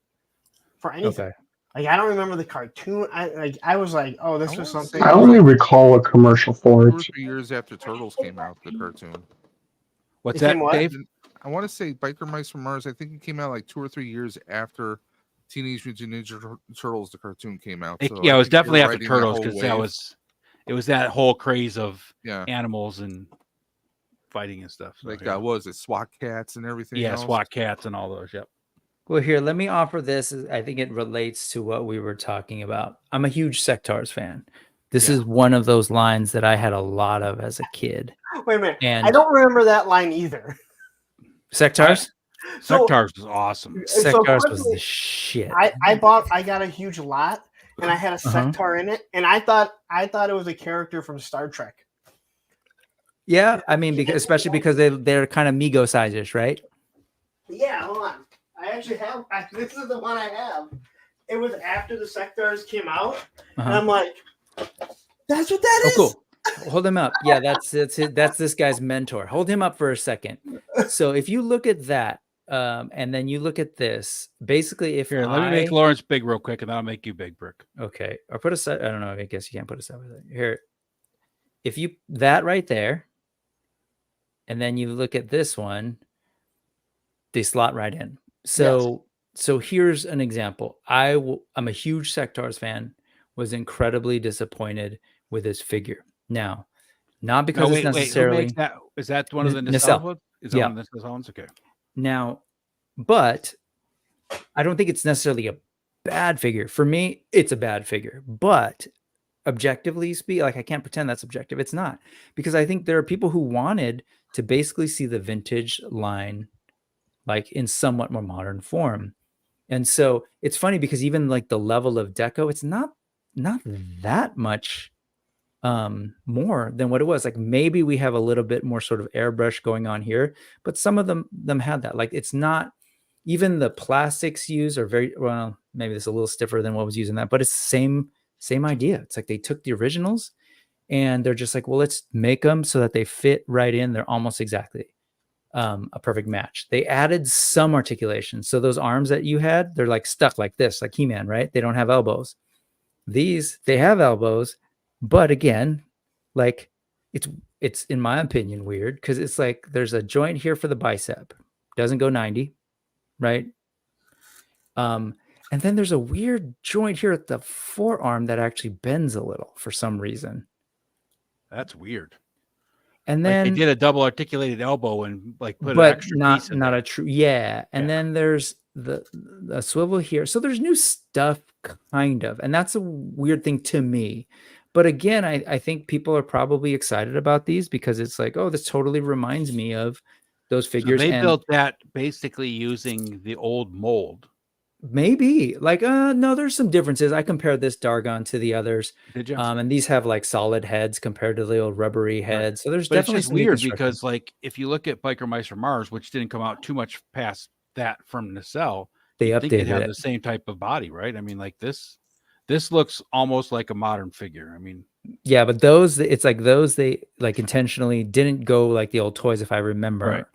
for anything. Okay. Like I don't remember the cartoon. I was like, oh, this was something. I only recall a commercial for 2 or it. 3 years after Turtles came out, the cartoon. What's It that, came what? Dave? I want to say Biker Mice from Mars. I think it came out like 2 or 3 years after Teenage Mutant Ninja Turtles, the cartoon came out. It So yeah, I it was think they were definitely after riding that Turtles whole because that wave. was it was that whole craze of Yeah, animals and fighting and stuff. So, like yeah. what was it, SWAT cats and everything? Yeah, else? SWAT cats and all those. Yep. Well, here, let me offer this. I think it relates to what we were talking about. I'm a huge Sectars fan. This Yeah. is one of those lines that I had a lot of as a kid. Wait a minute. And I don't remember that line either. Sectars? So- Sectars was awesome. So Sectars was quickly, the shit. I got a huge lot, and I had a Sectar in it, and I thought it was a character from Star Trek. Yeah, I mean, especially because they're kind of Mego size-ish, right? Yeah, hold on. I actually have. This is the one I have. It was after the Sectars came out, and Uh-huh. I'm like, that's what that Oh, is. cool. Hold him up. Yeah, that's it. That's this guy's mentor. Hold him up for a second. So if you look at that, and then you look at this, basically, if Here, let me make Lawrence big real quick, and then I'll make you big, Brick. okay, or put a side. I don't know. I guess you can't put a side with it. Here, if you that right there, and then you look at this one, they slot right in. So here's an example. I'm a huge Sectars fan. Was incredibly disappointed with his figure. Now, not because No, it's wait, necessarily who makes that? Is that one of the Nacelle. nacelle ones? Is that Yeah. one of the nacelle ones? Okay. now, but I don't think it's necessarily a bad figure. For me, it's a bad figure. But objectively speak, like I can't pretend that's objective. It's not, because I think there are people who wanted to basically see the vintage line like in somewhat more modern form. And so it's funny because even like the level of deco, it's not that much more than what it was. Like maybe we have a little bit more sort of airbrush going on here, but some of them had that. Like it's not even the plastics used are very well, maybe it's a little stiffer than what was used in that, but it's the same idea. It's like they took the originals and they're just like, well, let's make them so that they fit right in. They're almost exactly a perfect match. They added some articulation. So those arms that you had, they're like stuck like this, like He-Man, right? They don't have elbows. These, they have elbows, but again, like it's in my opinion weird because it's like there's a joint here for the bicep, doesn't go 90, right? And then there's a weird joint here at the forearm that actually bends a little for some reason. That's weird. And Like then they did a double articulated elbow and like put an but extra not piece in not there. a true yeah. And Yeah. then there's the swivel here. So there's new stuff kind of, and that's a weird thing to me. But again, I think people are probably excited about these because it's like, oh, this totally reminds me of those So figures. they And built that basically using the old mold. maybe like no, there's some differences. I compared this Dargon to the others. Did you? And these have like solid heads compared to the old rubbery heads. So there's But it's definitely just some weird deconstruction. because, like, if you look at Biker Mice from Mars, which didn't come out too much past that from Nacelle, They you'd think it'd updated have it. the same type of body, right? I mean, like this looks almost like a modern figure. I mean, Yeah, but those it's like those they like intentionally didn't go like the old toys, if I remember. Right.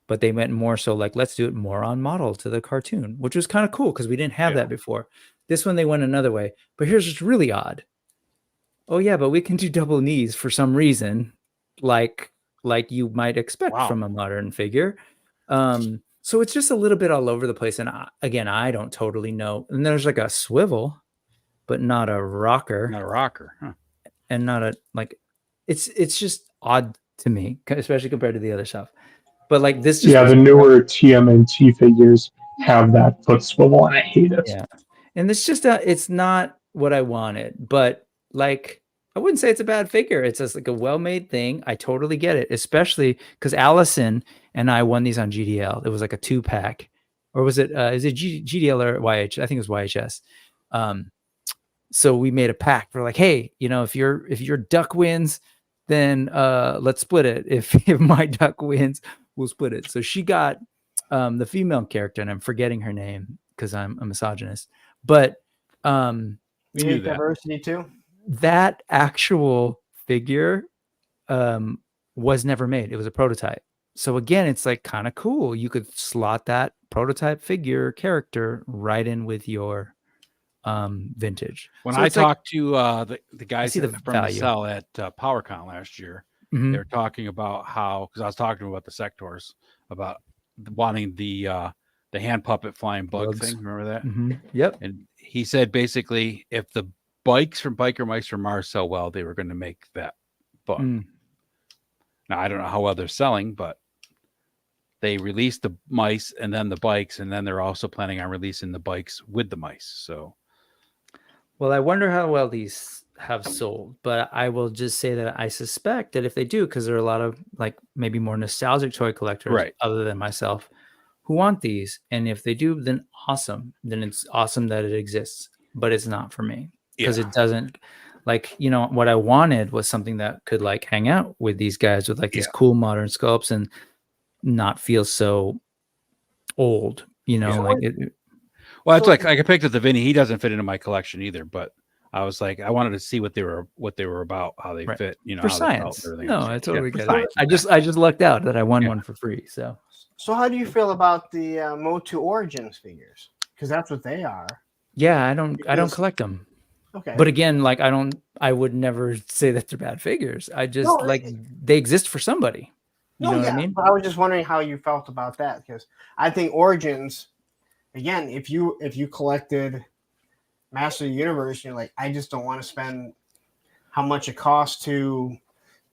But they went more so like, let's do it more on model to the cartoon, which was kind of cool because we didn't have Yeah. that before. This one they went another way. But here's what's really odd. Oh yeah, but we can do double knees for some reason, like you might expect Wow. from a modern figure. So it's just a little bit all over the place. And again, I don't totally know. And there's like a swivel, but not a rocker. not a rocker. Huh. And not a like it's just odd to me, especially compared to the other stuff. But like this just the newer TMNT figures have that foot swivel, and I hate it. Yeah. And it's just it's not what I wanted, but like I wouldn't say it's a bad figure. It's just like a well-made thing. I totally get it, especially because Allison and I won these on GDL. It was like a 2-pack, or was it is it GDL or YH? I think it was YHS. So we made a pact. We're like, hey, if your duck wins, then let's split it. If my duck wins, we'll split it. So she got the female character, and I'm forgetting her name because I'm a misogynist. But We knew that. Diversity too. that actual figure was never made. It was a prototype. So again, it's like kind of cool. You could slot that prototype figure character right in with your vintage. When So I it's like- talked to the guys see the from the value. cell at PowerCon last year, Mhm. they were talking about how, because I was talking to them about the sectors, about wanting the hand puppet flying bug Bugs. thing. Remember that? Mhm. Yep. And he said basically, if the bikes from Biker Mice from Mars sell well, they were going to make that bug. Mm. Now I don't know how well they're selling, but they released the mice and then the bikes, and then they're also planning on releasing the bikes with the mice. So Well, I wonder how well these have sold, but I will just say that I suspect that if they do, because there are a lot of like maybe more nostalgic toy collectors, Right. other than myself, who want these. And if they do, then awesome. Then it's awesome that it exists, but it's not for me because Yeah. it doesn't like, what I wanted was something that could like hang out with these guys with like these Yeah. cool modern sculpts and not feel so old, Yeah. like it. Well, it's like I picked up the Vinny. He doesn't fit into my collection either, but I was like, I wanted to see what they were about, how they Right. fit, For how they felt science. and everything No, else. I totally for get science. it. I just lucked out that I won Yeah. one for free. So So how do you feel about the Motu Origins figures? Because that's what they are. yeah, I don't Because- collect them. Okay. But again, like I would never say that they're bad figures. I just No, like they exist for somebody. You know what I mean? But I was just wondering how you felt about that, because I think Origins, again, if you collected Master of the Universe, you're like, I just don't want to spend how much it costs to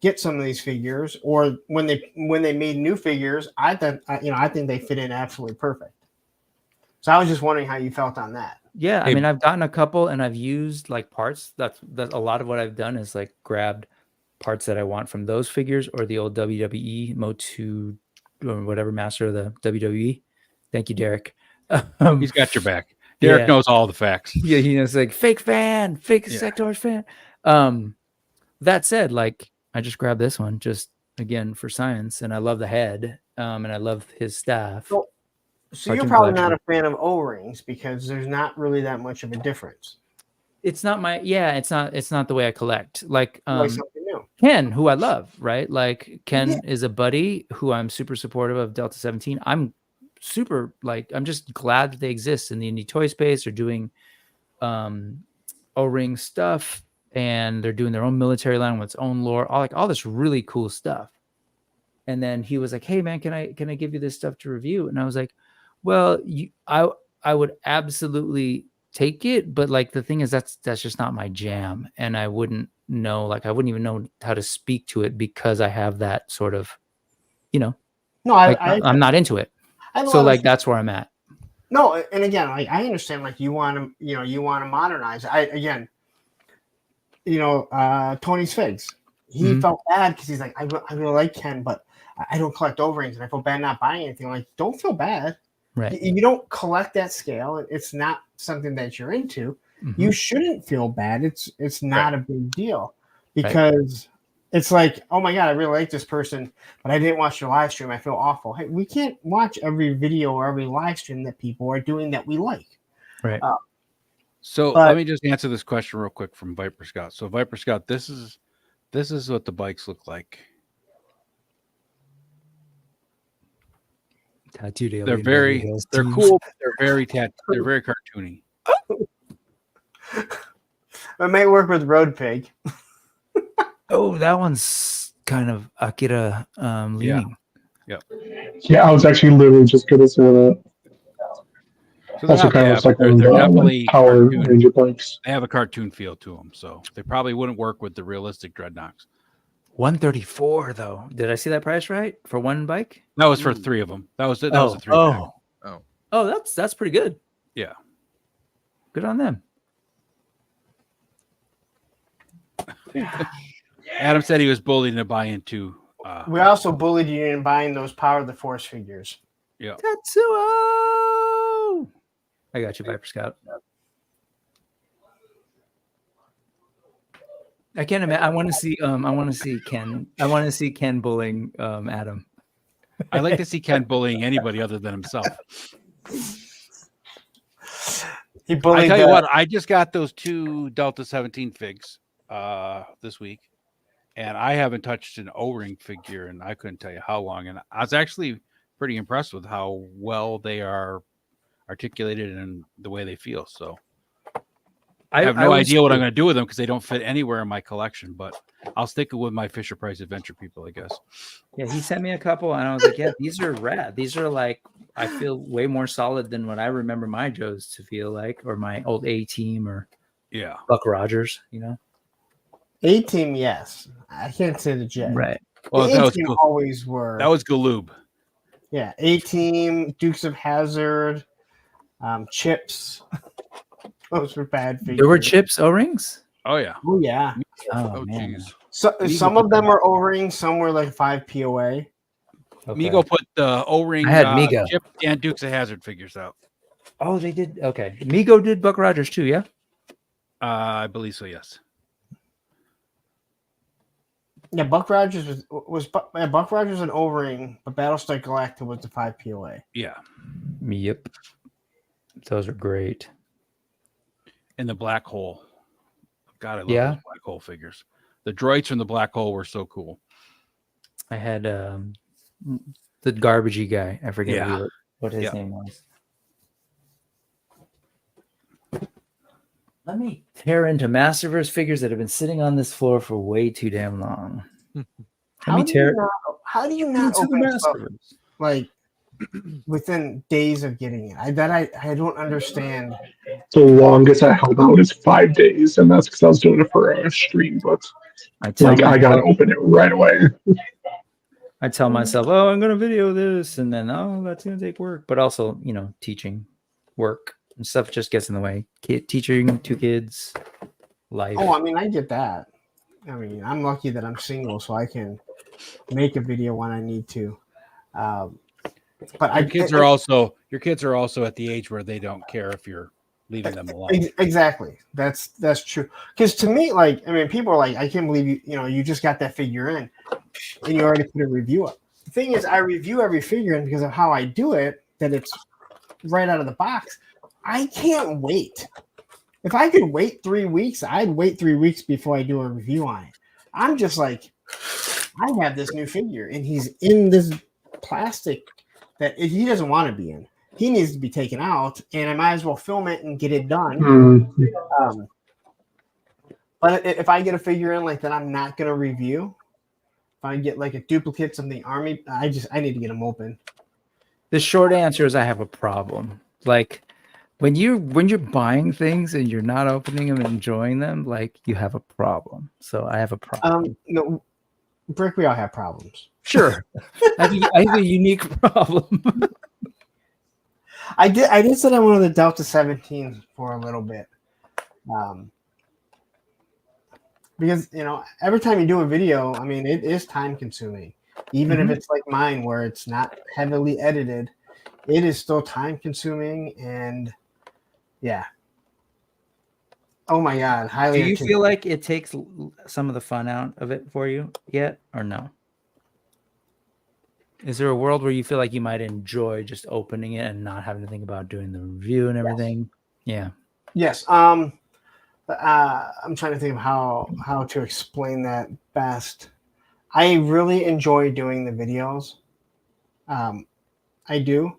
get some of these figures, or when they made new figures, I think they fit in absolutely perfect. So I was just wondering how you felt on that. Yeah, I Hey, mean, I've gotten a couple and I've used like parts. That's a lot of what I've done is like grabbed parts that I want from those figures or the old WWE Motu or whatever master of the WWE. Thank you, Derek. He's got your back. Derek Yeah. knows all the facts. Yeah, it's like fake fan, fake Yeah. Sectors fan. That said, like I just grabbed this one just again for science, and I love the head, and I love his staff. So you're Cartoon probably collection. not a fan of O-rings because there's not really that much of a difference. It's not it's not the way I collect. Like Like something new. Ken, who I love, right? Like Ken Yeah. is a buddy who I'm super supportive of Delta 17. I'm super I'm just glad that they exist in the indie toy space. They're doing O-ring stuff and they're doing their own military line with its own lore, all this really cool stuff. And then he was like, "Hey man, can I give you this stuff to review?" And I was like, "Well, I would absolutely take it, but like the thing is that's just not my jam, and I wouldn't know, like I wouldn't even know how to speak to it because I have that sort of, you know, No, like, I'm not into it. So like that's where I'm at. No, and again, like I understand, like you want to modernize. Tony's Figs. He felt bad because he's like, I really like Ken, but I don't collect O-rings, and I feel bad not buying anything. Like, don't feel bad. Right. You don't collect that scale. It's not something that you're into. You shouldn't feel bad. It's not a big deal because it's like, oh my God, I really like this person, but I didn't watch your live stream. I feel awful. Hey, we can't watch every video or every live stream that people are doing that we like. Right. Let me just answer this question real quick from Viper Scout. So Viper Scout, this is what the bikes look like. Tattooed alien. They're cool. But they're very cartoony. It may work with Road Pig. Oh, that one's kind of Akira leaning. Yeah, I was actually literally just going to say that. So Also, kind of looks like they're one of the definitely Power cartoon. Ranger bikes. They have a cartoon feel to them, so they probably wouldn't work with the realistic Dreadnoks. 134 though. Did I see that price right for one bike? That was for 3 of them. That was a 3-pack. Oh, that's pretty good. Yeah. Good on them. Adam said he was bullied into buying into. We also bullied you in buying those Power of the Force figures. Yeah. Tetsuo! I got you, Viper Scout. I can't imagine. I want to see Ken. I want to see Ken bullying Adam. I like to see Ken bullying anybody other than himself. He bullied. I tell you what, I just got those 2 Delta 17 figs this week, and I haven't touched an O-ring figure, and I couldn't tell you how long. And I was actually pretty impressed with how well they are articulated and the way they feel. So I have no idea what I'm going to do with them because they don't fit anywhere in my collection, but I'll stick it with my Fisher Price Adventure people, I guess. Yeah, he sent me a couple, and I was like, yeah, these are rad. These are like, I feel way more solid than what I remember my Joes to feel like, or my old A-Team or Buck Rogers, you know? A-Team, yes. I can't say the Jet. Right. Well, the A-Team always were. That was Galoob. Yeah, A-Team, Dukes of Hazzard, Chips. Those were bad figures. There were Chips O-rings? Oh, yeah. Oh, yeah. Oh man. So, some of them are O-rings, some were like 5 POA. Okay. Migo put the O-ring Chip and Dukes of Hazzard figures out. Oh, they did. Okay. Migo did Buck Rogers too, yeah? I believe so, yes. Yeah, Buck Rogers was Buck Rogers an O-ring, but Battlestar Galactica was the 5 POA. Yeah. Yep. Those are great. And the Black Hole. God, I love those Black Hole figures. The droids from the Black Hole were so cool. I had the garbagey guy. I forget what his name was. Let me tear into Masterverse figures that have been sitting on this floor for way too damn long. How do you not open Masterverse? Like within days of getting it? I don't understand. The longest I held out is 5 days, and that's because I was doing it for a stream. But I gotta open it right away. I tell myself, "Oh, I'm gonna video this," and then, "Oh, that's gonna take work." But also, teaching, work, and stuff just gets in the way. Teaching 2 kids, life. Oh, I mean, I get that. I mean, I'm lucky that I'm single, so I can make a video when I need to. But your kids are also at the age where they don't care if you're leaving them alone. Exactly. That's true. Because to me, people are like, I can't believe you just got that figure in and you already put a review up. The thing is, I review every figure, and because of how I do it, that it's right out of the box. I can't wait. If I could wait 3 weeks, I'd wait 3 weeks before I do a review on it. I'm just like, I have this new figure, and he's in this plastic that he doesn't want to be in. He needs to be taken out, and I might as well film it and get it done. But if I get a figure in like that, I'm not going to review. If I get like a duplicate of the army, I need to get them open. The short answer is I have a problem. Like when you're buying things and you're not opening them and enjoying them, like you have a problem. So I have a problem. No, Brick, we all have problems. Sure, I have a unique problem. I did sit on one of the Delta 17s for a little bit, because every time you do a video, I mean, it is time consuming. Even if it's like mine, where it's not heavily edited, it is still time consuming, and yeah. Oh my God! Highly. Do you feel like it takes some of the fun out of it for you yet, or no? Is there a world where you feel like you might enjoy just opening it and not having to think about doing the review and everything? Yeah. Yes. I'm trying to think of how to explain that best. I really enjoy doing the videos. I do.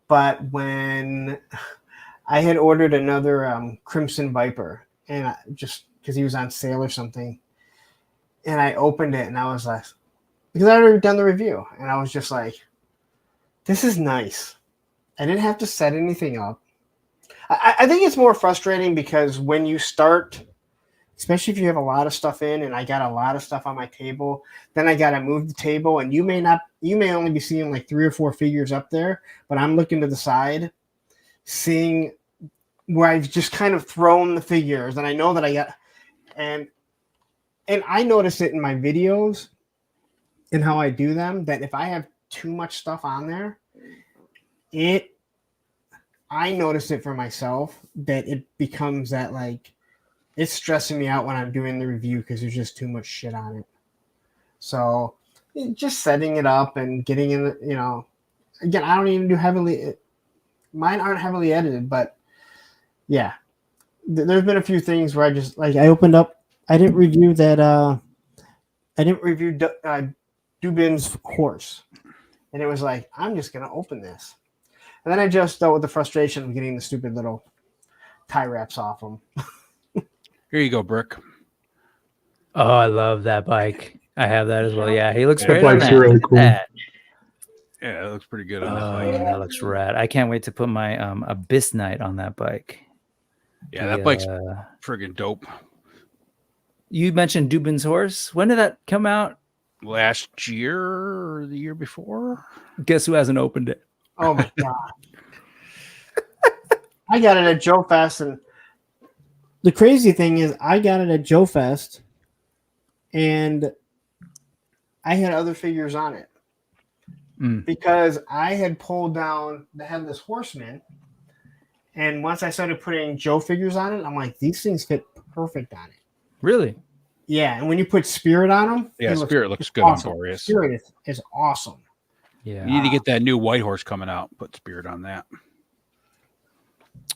But when I had ordered another Crimson Viper, and just because he was on sale or something, and I opened it and I was like, because I had already done the review, and I was just like, this is nice. I didn't have to set anything up. I think it's more frustrating because when you start, especially if you have a lot of stuff in, and I got a lot of stuff on my table, then I got to move the table, and you may only be seeing like 3 or 4 figures up there, but I'm looking to the side, seeing where I've just kind of thrown the figures, and I know that I got, and I notice it in my videos and how I do them, that if I have too much stuff on there, I notice it for myself that it becomes that like it's stressing me out when I'm doing the review because there's just too much shit on it. So just setting it up and getting in the, again, I don't even do mine aren't heavily edited, but yeah, there's been a few things where I just like, I opened up, I didn't review Dubin's horse. And it was like, I'm just going to open this. And then I just dealt with the frustration of getting the stupid little tie wraps off them. Here you go, Brick. Oh, I love that bike. I have that as well. Yeah, he looks That great on bike's that. really Look at cool. that. Yeah, it looks pretty good on that Oh, bike. that looks rad. I can't wait to put my Abyss Knight on that bike. Yeah, that bike's friggin' dope. You mentioned Dubin's horse. When did that come out? Last year or the year before? Guess who hasn't opened it? Oh my God. I got it at Joe Fest, and the crazy thing is I got it at Joe Fest, and I had other figures on it. Because I had pulled down the Headless Horseman, and once I started putting Joe figures on it, I'm like, these things fit perfect on it. Really? Yeah, and when you put Spirit on them, Yeah, Spirit looks good awesome. on Boreas. Spirit is awesome. Yeah. You need to get that new white horse coming out. Put Spirit on that.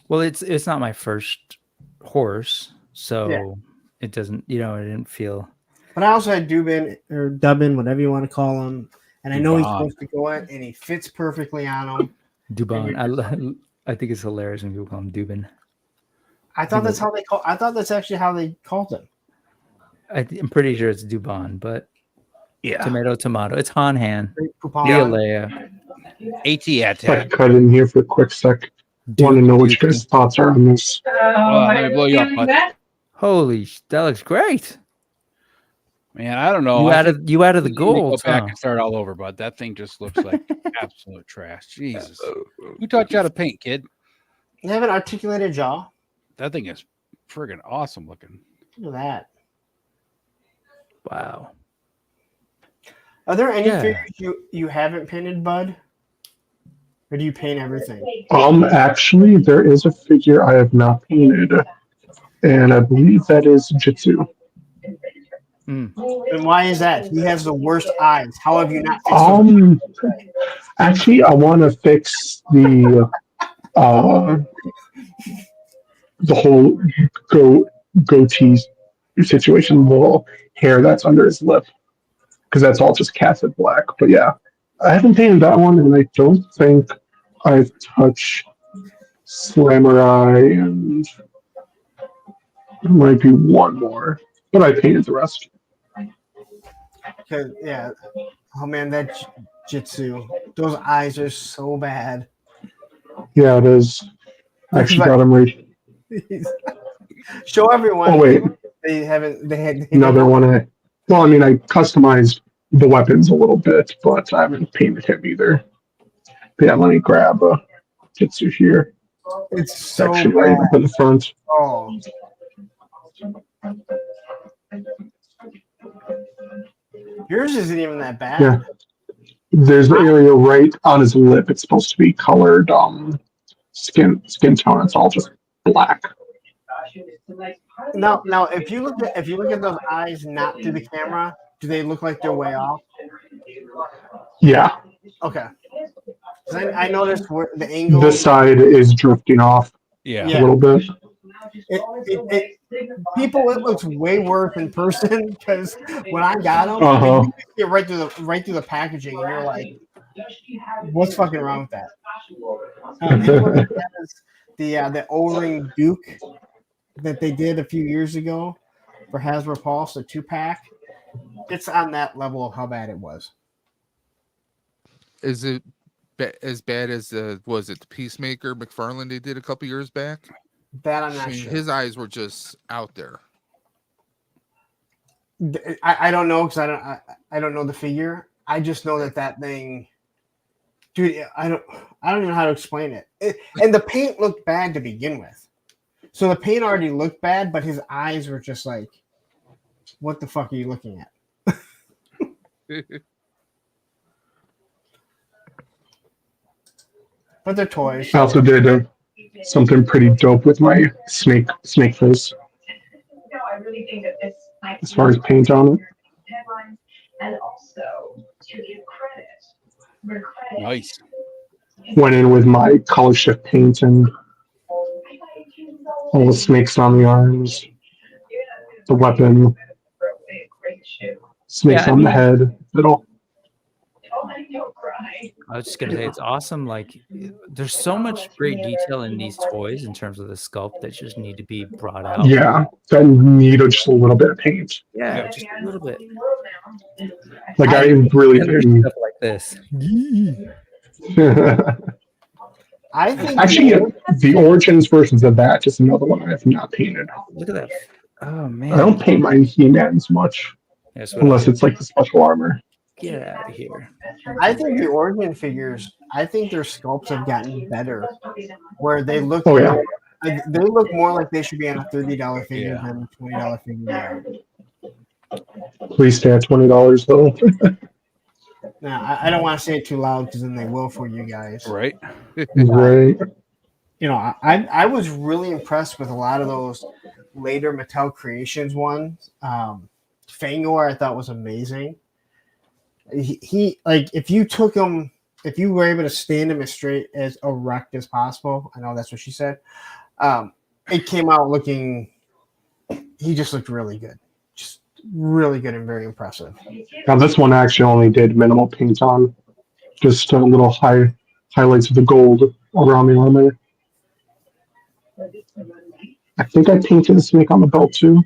Well, it's not my first horse, so it doesn't, it didn't feel. But I also had Dubin or Dubbin, whatever you want to call him, and I know he's supposed to go in, and he fits perfectly on him. Dubon. I think it's hilarious when people call him Dubin. I thought that's how they call. I thought that's actually how they called him. I'm pretty sure it's Dubon, but yeah, tomato. It's Han. Leia. I cut in here for a quick sec. Want to know what you guys' thoughts are on this? Let me blow you up, bud. Holy, that looks great. Man, I don't know. You added the gold. Go back and start all over, bud. That thing just looks like absolute trash. Jesus, who taught you how to paint, kid? You have an articulated jaw. That thing is friggin' awesome looking. Look at that. Wow. Are there any figures you haven't painted, Bud? Or do you paint everything? Actually, there is a figure I have not painted, and I believe that is Jitsu. And why is that? He has the worst eyes. How have you not fixed Actually, I want to fix the whole goatee situation, the little hair that's under his lip, because that's all just casted black. But yeah, I haven't painted that one, and I don't think I've touched Slamurai, and there might be one more, but I painted the rest. Because oh man, that Jitsu, those eyes are so bad. Yeah, it is. I actually got him right. Show everyone. Oh wait, They haven't. They had another one. Well, I mean, I customized the weapons a little bit, but I haven't painted him either. But yeah, let me grab Jitsu here. It's It's so actually bad. right up in the front. Oh. Yours isn't even that bad. Yeah. There's the area right on his lip. It's supposed to be colored skin tone. It's all just black. Now, if you look at those eyes not through the camera, do they look like they're way off? Yeah. Okay. 'Cause I noticed where the angle. This side is drifting off Yeah. a little bit. People, it looks way worse in person because when I got them, you get right through the packaging, and you're like, "What's fucking wrong with that?" The O-ring Duke that they did a few years ago for Hasbro Pulse, the 2-pack. It's on that level of how bad it was. Is it as bad as was it the Peacemaker McFarlane they did a couple years back? That I'm not sure. His eyes were just out there. I don't know because I don't know the figure. I just know that thing, dude. I don't even know how to explain it. And the paint looked bad to begin with, so the paint already looked bad, but his eyes were just like, "What the fuck are you looking at?" But they're toys. I also did something pretty dope with my snake face. As far as paint on it. Nice. Went in with my color shift paint and all the snakes on the arms, the weapon, snakes on the head, fiddle. I was just gonna say it's awesome. Like, there's so much great detail in these toys in terms of the sculpt that just need to be brought out. Yeah, that need just a little bit of paint. Yeah, just a little bit. Like I really didn't. Stuff like this. I think Actually, the Origins versions of that is another one I have not painted. Look at that. Oh man. I don't paint my He-Mans much, unless it's like the special armor. Get out of here. I think the Origin figures, I think their sculpts have gotten better, where they look. Oh yeah. They look more like they should be on a $30 figure than a $20 figure. Please stay at $20 though. Now, I don't want to say it too loud because then they will for you guys. Right. Right. You know, I was really impressed with a lot of those later Mattel Creations ones. Fangor I thought was amazing. He like if you took him, if you were able to stand him as straight as erect as possible. I know that's what she said. It came out looking. He just looked really good, just really good and very impressive. Now this one actually only did minimal paint on, just little highlights of the gold around the armor. I think I painted the snake on the belt too.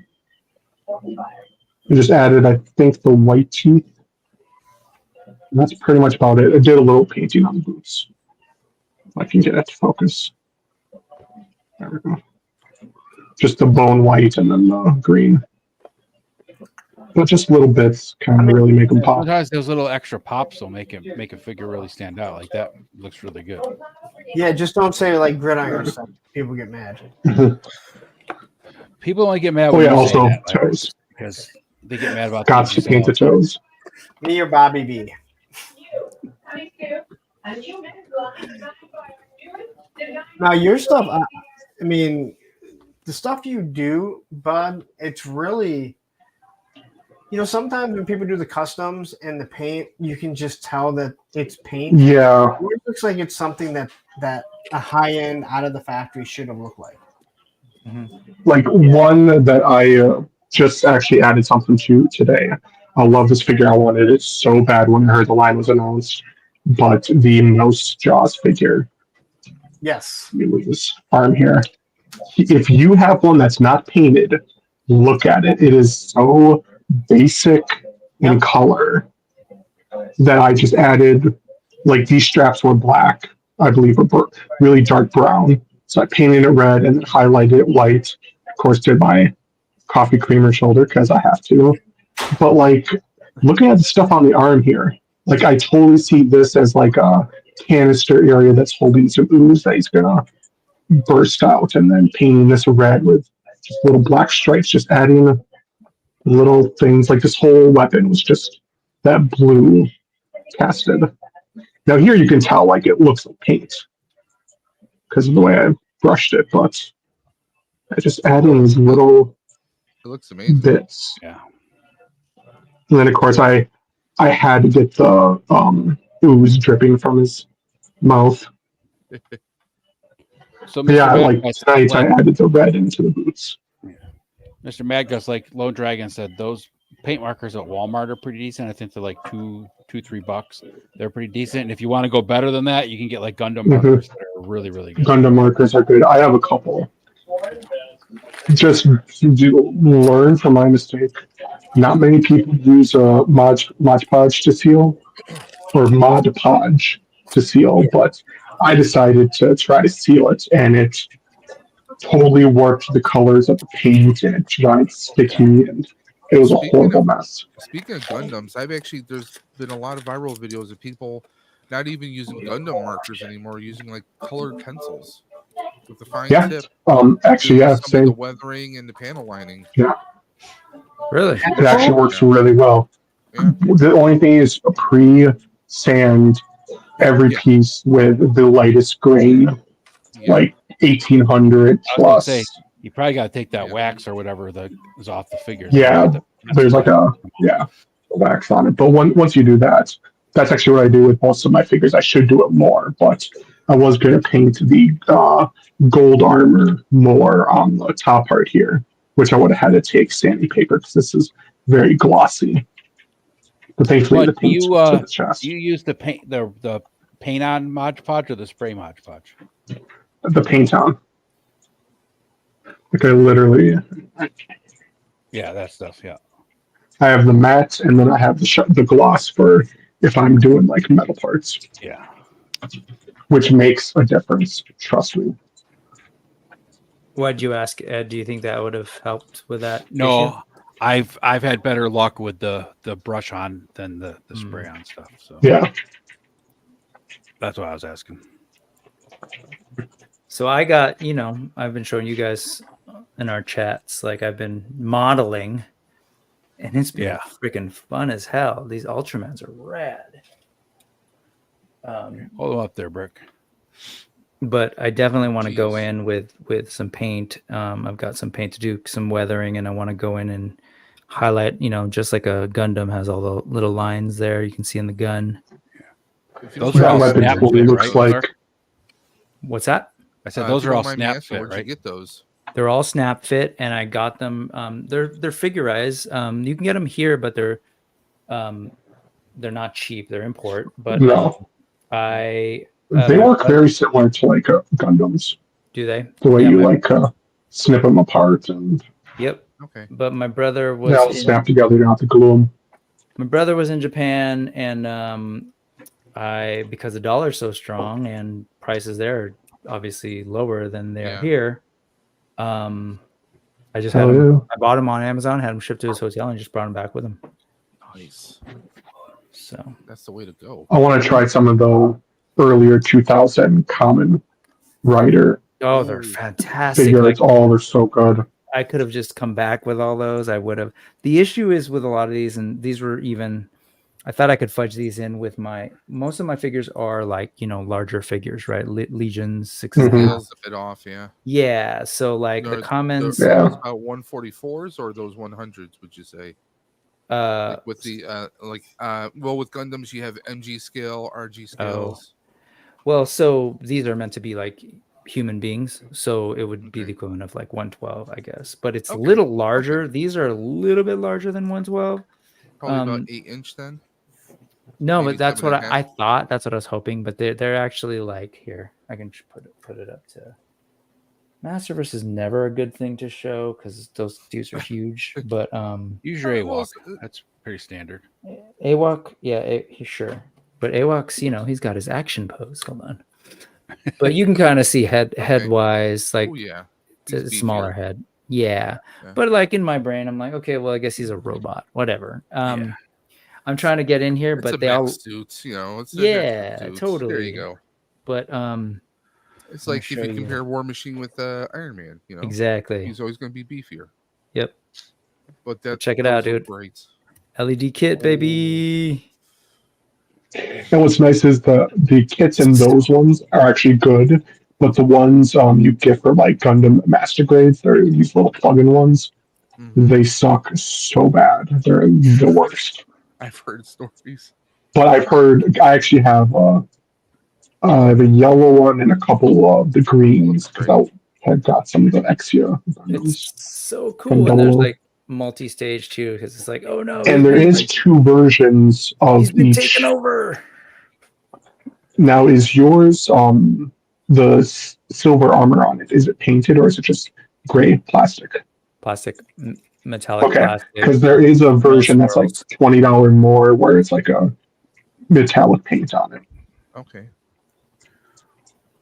I just added, I think, the white teeth. And that's pretty much about it. I did a little painting on the boots. If I can get it to focus. There we go. Just the bone white and then the green. But just little bits kind of really make them pop. Sometimes those little extra pops will make a figure really stand out. Like that looks really good. Yeah, just don't say like gridiron stuff. People get mad. People only get mad Oh when yeah, you also say that, toes. because they get mad about Got to things paint the toes. Me or Bobby B. Now your stuff, I mean, the stuff you do, Bud, it's really, you know, sometimes when people do the customs and the paint, you can just tell that it's paint. Yeah. It looks like it's something that a high end out of the factory should have looked like. Like one that I just actually added something to today. I love this figure. I wanted it so bad when I heard the line was announced. But the Mouse Jaws figure. Yes. Let me move this arm here. If you have one that's not painted, look at it. It is so basic in color that I just added, like these straps were black, I believe, were really dark brown. So I painted it red and then highlighted it white. Of course, did my coffee creamer shoulder because I have to. But like looking at the stuff on the arm here, like I totally see this as like a canister area that's holding some ooze that he's gonna burst out, and then painting this red with just little black stripes, just adding little things. Like this whole weapon was just that blue casted. Now here you can tell like it looks like paint because of the way I brushed it, but I just added these little It looks amazing. bits. Yeah. And then of course I had to get the ooze dripping from his mouth. So But yeah, like Madgus, tonight I added the red into the boots. Mr. Madgus, like Lone Dragon said, those paint markers at Walmart are pretty decent. I think they're like $2-3. They're pretty decent. And if you want to go better than that, you can get like Gundam markers that are really, really good. Gundam markers are good. I have a couple. Just learn from my mistake. Not many people use Mod Podge to seal, or Mod Podge to seal, but I decided to try to seal it, and it totally warped the colors of the paint, and it got sticky, and it was a horrible mess. Speaking of Gundams, there's been a lot of viral videos of people not even using Gundam markers anymore, using like colored pencils with the fine tip. Actually, yeah, some of the weathering and the panel lining. Yeah. Really? It actually works really well. Yeah. The only thing is pre-sand every piece with the lightest grade, like 1800 plus. Say, you probably got to take that wax or whatever that is off the figures. Yeah, there's like a wax on it. But once you do that, that's actually what I do with most of my figures. I should do it more, but I was going to paint the gold armor more on the top part here, which I would have had to take sandpaper because this is very glossy. But thankfully, the paint to the chest. You use the paint the paint on Mod Podge or the spray Mod Podge? The paint on. Like I literally. Yeah, that stuff. Yeah. I have the matte, and then I have the gloss for if I'm doing like metal parts. Yeah. Which makes a difference. Trust me. Why'd you ask, Ed? Do you think that would have helped with that? No, issue? I've had better luck with the brush on than the spray on stuff. So yeah, that's what I was asking. So I got, I've been showing you guys in our chats, like I've been modeling, and it's been freaking fun as hell. These Ultramans are rad. Hold them up there, Brick. But I definitely want to go in with some paint. I've got some paint to do some weathering, and I want to go in and highlight, just like a Gundam has all the little lines there you can see in the gun. Those are all snap fit, looks right? like. What's that? I said those are all snap fit, Where'd you get those? They're all snap fit, and I got them. They're figurized. You can get them here, but they're not cheap. They're import. But No. they work very similar to like Gundams. Do they? The way you snip them apart and. Yep. Okay. But my brother was. They all snap together. You don't have to glue them. My brother was in Japan, and because the dollar's so strong and prices there are obviously lower than they are here. I just had him, I bought him on Amazon, had him shipped to his hotel, and just brought him back with him. Nice. So that's the way to go. I want to try some of the earlier 2000 Common Rider. Oh, they're fantastic. Figures. They're so good. I could have just come back with all those. I would have. The issue is with a lot of these, and these were even. I thought I could fudge these in with most of my figures are like, larger figures, right? Legions, 6.5. Scales a bit off, yeah. Yeah. So like the comments. Those about 144s or those 100s, would you say? With the with Gundams, you have MG scale, RG scales. Well, so these are meant to be like human beings. So it would be the equivalent of like 112, I guess. But it's a little larger. These are a little bit larger than 112. Probably about 8-inch then. No, Maybe but that's what I thought. That's what I was hoping. But they're actually like here. I can put it up to. Masterverse is never a good thing to show because those dudes are huge. But use your AWOC. That's pretty standard. AWOC, yeah, sure. But AWOC's, he's got his action pose. Hold on. but you can kind of see head Okay. wise, like Oh yeah, it's a He's smaller beefier. head. Yeah. Yeah. But like in my brain, I'm like, okay, well, I guess he's a robot. Whatever. Yeah. I'm trying to get in here, It's a but they all mech suit, you know. It's a mech yeah, suit. There totally. you go. But It's I'll like if show you you. compare War Machine with Iron Man, you know, exactly. he's always going to be beefier. Yep. But that Check it those out, look dude. Great. LED kit, baby. And what's nice is the kits in those ones are actually good, but the ones you get for like Gundam Master Grades, they're these little plug-in ones. Mhm. They suck so bad. They're the worst. I've heard stories. But I've heard I actually have the yellow one and a couple of the greens because I had got some of the Exia Gundams It's so from cool. And there's Double O. like multi-stage too, because it's like, oh no, And there is two versions of he's been each. taken over. Now, is yours the silver armor on it? Is it painted or is it just gray plastic? Plastic, metallic Okay, plastic. because there is a version that's like swirls. $20 more, where it's like a metallic paint on it. Okay.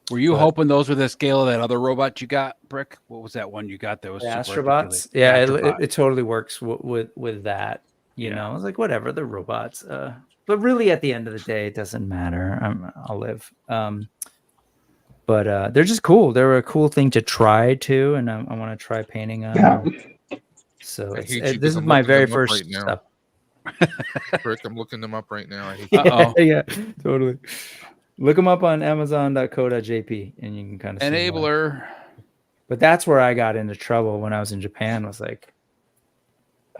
Were you But- hoping those were the scale of that other robot you got, Brick? What was that one you got that was The super Astrobots. articulated? Yeah, Astrobot. it totally works with that. You Yeah. know, I was like, whatever, they're robots. But really, at the end of the day, it doesn't matter. I'll live. But they're just cool. They're a cool thing to try too, and I want to try painting them. Yeah. So I it's, hate you 'cause this is I'm my looking very them up first right now. stuff. Rick, I'm looking them up right now. I hate Uh-oh. yeah, totally. Look them up on Amazon.co.jp, and you can kind of Enabler. But that's where I got into trouble when I was in Japan. Was like,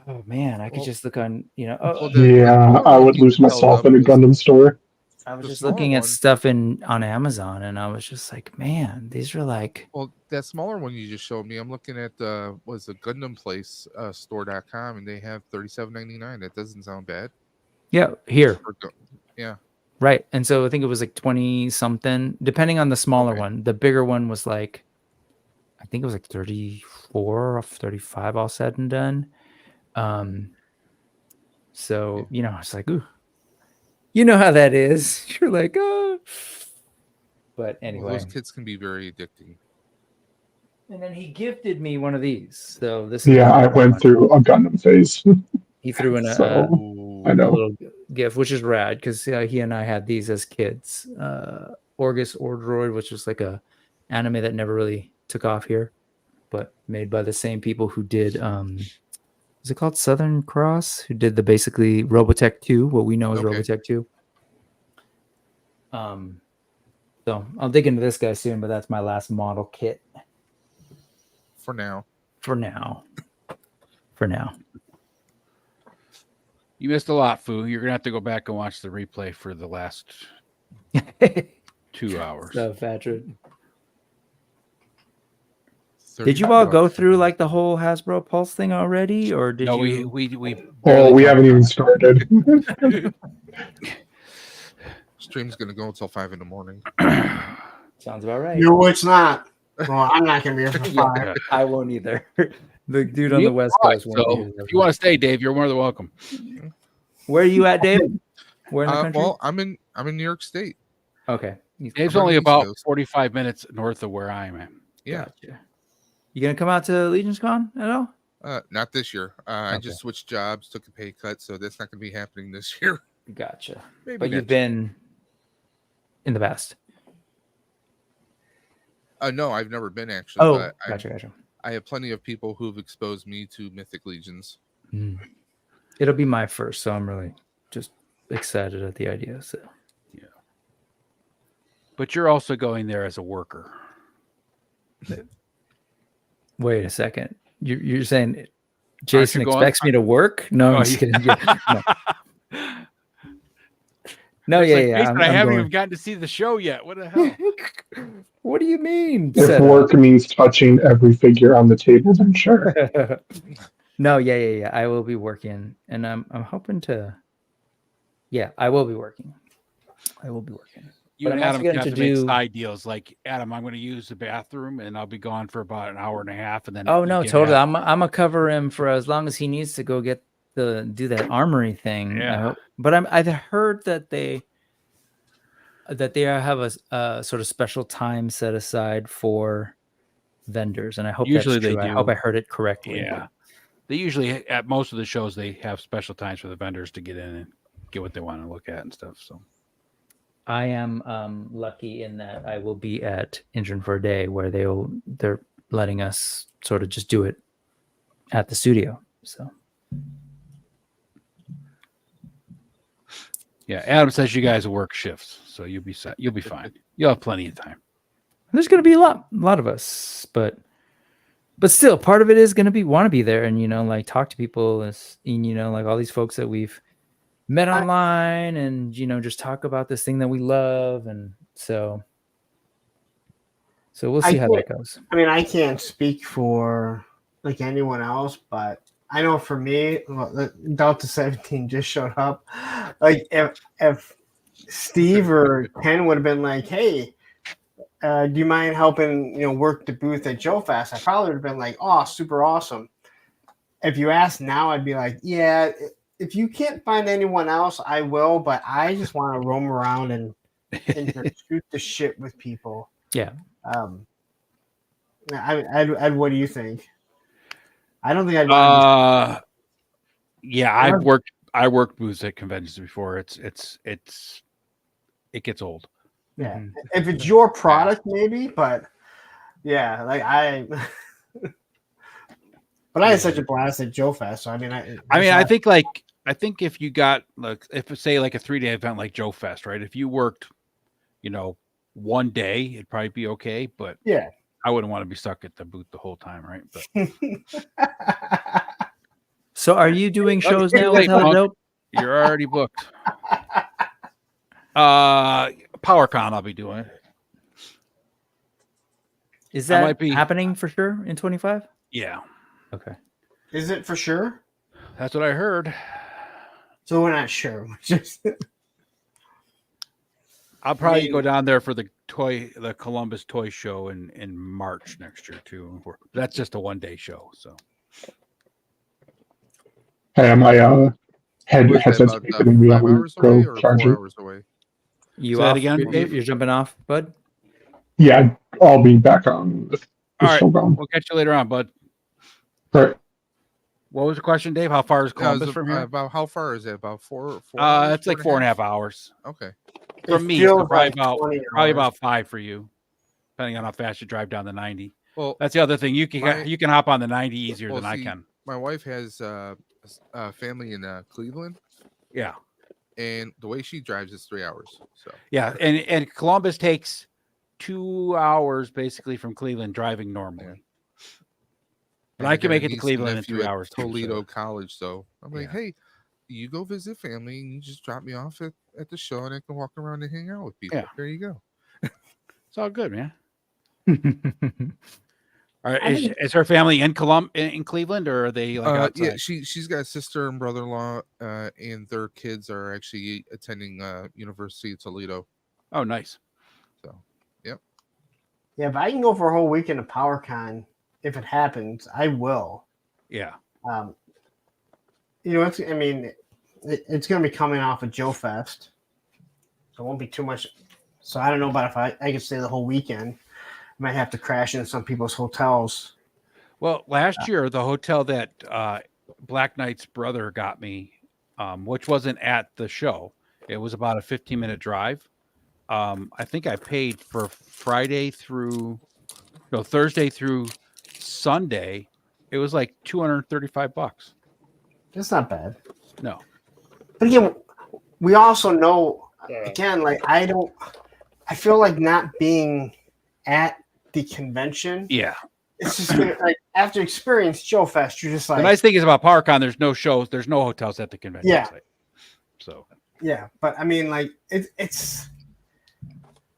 oh man, I could Well- just look on, Well, Yeah, I would lose you can tell myself them in a is- Gundam store. I was the just smaller looking at one- stuff on Amazon, and I was just like, man, these are like, Well, that smaller one you just showed me, I'm looking at was the Gundam Place store.com, and they have $37.99. That doesn't sound bad. yeah, here, Yeah. right. And so I think it was like 20 something, depending on the smaller Okay. one. The bigger one was like, I think it was like 34 or 35, all said and done. So it's like, ooh, you know how that is. You're like, oh. But anyway, Well, those kits can be very addicting. and then he gifted me one of these. So this is Yeah, I another went one. through a Gundam phase. He threw in So, I a know. little gift, which is rad because he and I had these as kids. Orgus Ordroid, which was like a anime that never really took off here, but made by the same people who did is it called Southern Cross? Who did the basically Robotech 2, what we know as Okay. Robotech 2. So I'll dig into this guy soon, but that's my last model kit For now. for now. For now. You missed a lot, Fu. You're gonna have to go back and watch the replay for the last 2 hours. So, Patrick. 30 Did you all go bucks. through like the whole Hasbro Pulse thing already, or did No, you? we Oh, barely we talked haven't even about started. Stream's gonna go until 5 in the morning. Sounds about right. No, it's not. Well, I'm not gonna be here for Yeah, 5. I won't either. The dude it. on You the West brought, Coast won't so either. if you want to stay, Dave, you're more than welcome. Where are you at, Dave? Where in the country? Well, I'm in New York State. Okay. Dave's I'm on only the East about Coast. 45 minutes north of where I am at. Yeah. Gotcha. You gonna come out to Legion's Con at all? Not this year. I Okay. just switched jobs, took a pay cut, so that's not gonna be happening this year. Gotcha. Maybe But you've next year. been in the past. No, I've never been actually. Oh, but gotcha. I have plenty of people who've exposed me to Mythic Legions. Mm. It'll be my first, so I'm really just excited at the idea. So But you're also going there as a worker. wait a second. You're saying Jason you going- expects me to work? No, Oh, I'm just yeah. kidding. Yeah, no, It's yeah, like, yeah. Jason, I I'm haven't going. even gotten to see the show yet. What the hell? What do you mean? If Set work means touching every figure on the table, then sure. up? No, yeah. I will be working, and I'm hoping to. Yeah, I will be working. You But and I'm also Adam getting have to to make do- side deals. Like, Adam, I'm going to use the bathroom, and I'll be gone for about an hour and a half, and then Oh you no, get totally. out. I'm gonna cover him for as long as he needs to go get do that armory thing. I Yeah. hope. But I've heard that that they have a sort of special time set aside for vendors, and I hope Usually that's true. they I hope do. I heard it correctly. Yeah. They usually, at most of the shows, they have special times for the vendors to get in and get what they want to look at and stuff. So I am lucky in that I will be at Engine for a Day where they're letting us sort of just do it at the studio. So yeah, Adam says you guys will work shifts, so you'll be set. You'll be fine. You'll have plenty of time. there's going to be a lot of us, but still, part of it is going to be want to be there and like talk to people, and like all these folks that we've met online, and just talk about this thing that we love, and so we'll see how that goes. I mean, I can't speak for like anyone else, but I know for me, Delta 17 just showed up. Like if Steve or Ken would have been like, "Hey, do you mind helping work the booth at Joe Fest?" I probably would have been like, "Oh, super awesome." If you ask now, I'd be like, "Yeah, if you can't find anyone else, I will, but I just want to roam around and just shoot the shit with people." Yeah. I'd what do you think? I don't think I'd want to yeah, I worked booths at conventions before. It gets old. Yeah. If it's your product, maybe, but yeah, like but I had such a blast at Joe Fest. So I think if you got if say like a 3-day event like Joe Fest, right? If you worked, one day, it'd probably be okay. But yeah, I wouldn't want to be stuck at the booth the whole time, right? But so are you doing shows now with late, Hella punk. Dope? You're already booked. PowerCon, I'll be doing. Is that happening for sure in 25? Yeah. Okay. Is it for sure? That's what I heard. So we're not sure. I'll probably go down there for the Columbus Toy Show in March next year too. That's just a 1-day show. So. Hey, my headset's making me able to go charge it. 4 hours away. You off again, Dave? You're jumping off, bud? Yeah, I'll be back on. All right, we'll catch you later on, bud. All right. What was the question, Dave? How far is Columbus from here? About how far is it? About 4 hours? It's like 4.5 hours. Okay. From me, so probably about 5 for you, depending on how fast you drive down the 90. Well, that's the other thing. You can hop on the 90 easier than I can. My wife has family in Cleveland. Yeah. And the way she drives is 3 hours. So yeah, and Columbus takes 2 hours basically from Cleveland driving normally. Yeah. But I can make it to Cleveland in 3 hours. Toledo College, so I'm like, hey, you go visit family and you just drop me off at the show, and I can walk around and hang out with people. Yeah. There you go. It's all good, man. All right, is her family in Cleveland, or are they like outside? Yeah, she's got a sister and brother-in-law, and their kids are actually attending University of Toledo. Oh, nice. So, yep. Yeah, but I can go for a whole weekend of PowerCon if it happens. I will. Yeah. It's going to be coming off of Joe Fest, so it won't be too much. So I don't know about if I can stay the whole weekend. Might have to crash in some people's hotels. Well, last year, the hotel that Black Knight's brother got me, which wasn't at the show, it was about a 15-minute drive. I think I paid for Thursday through Sunday. It was like $235. That's not bad. No. But again, we also know, again, like I feel like not being at the convention. Yeah. It's just like after experience Joe Fest, you're just like, the nice thing is about PowerCon, there's no shows, there's no hotels at the convention site. So yeah, but I mean, like it's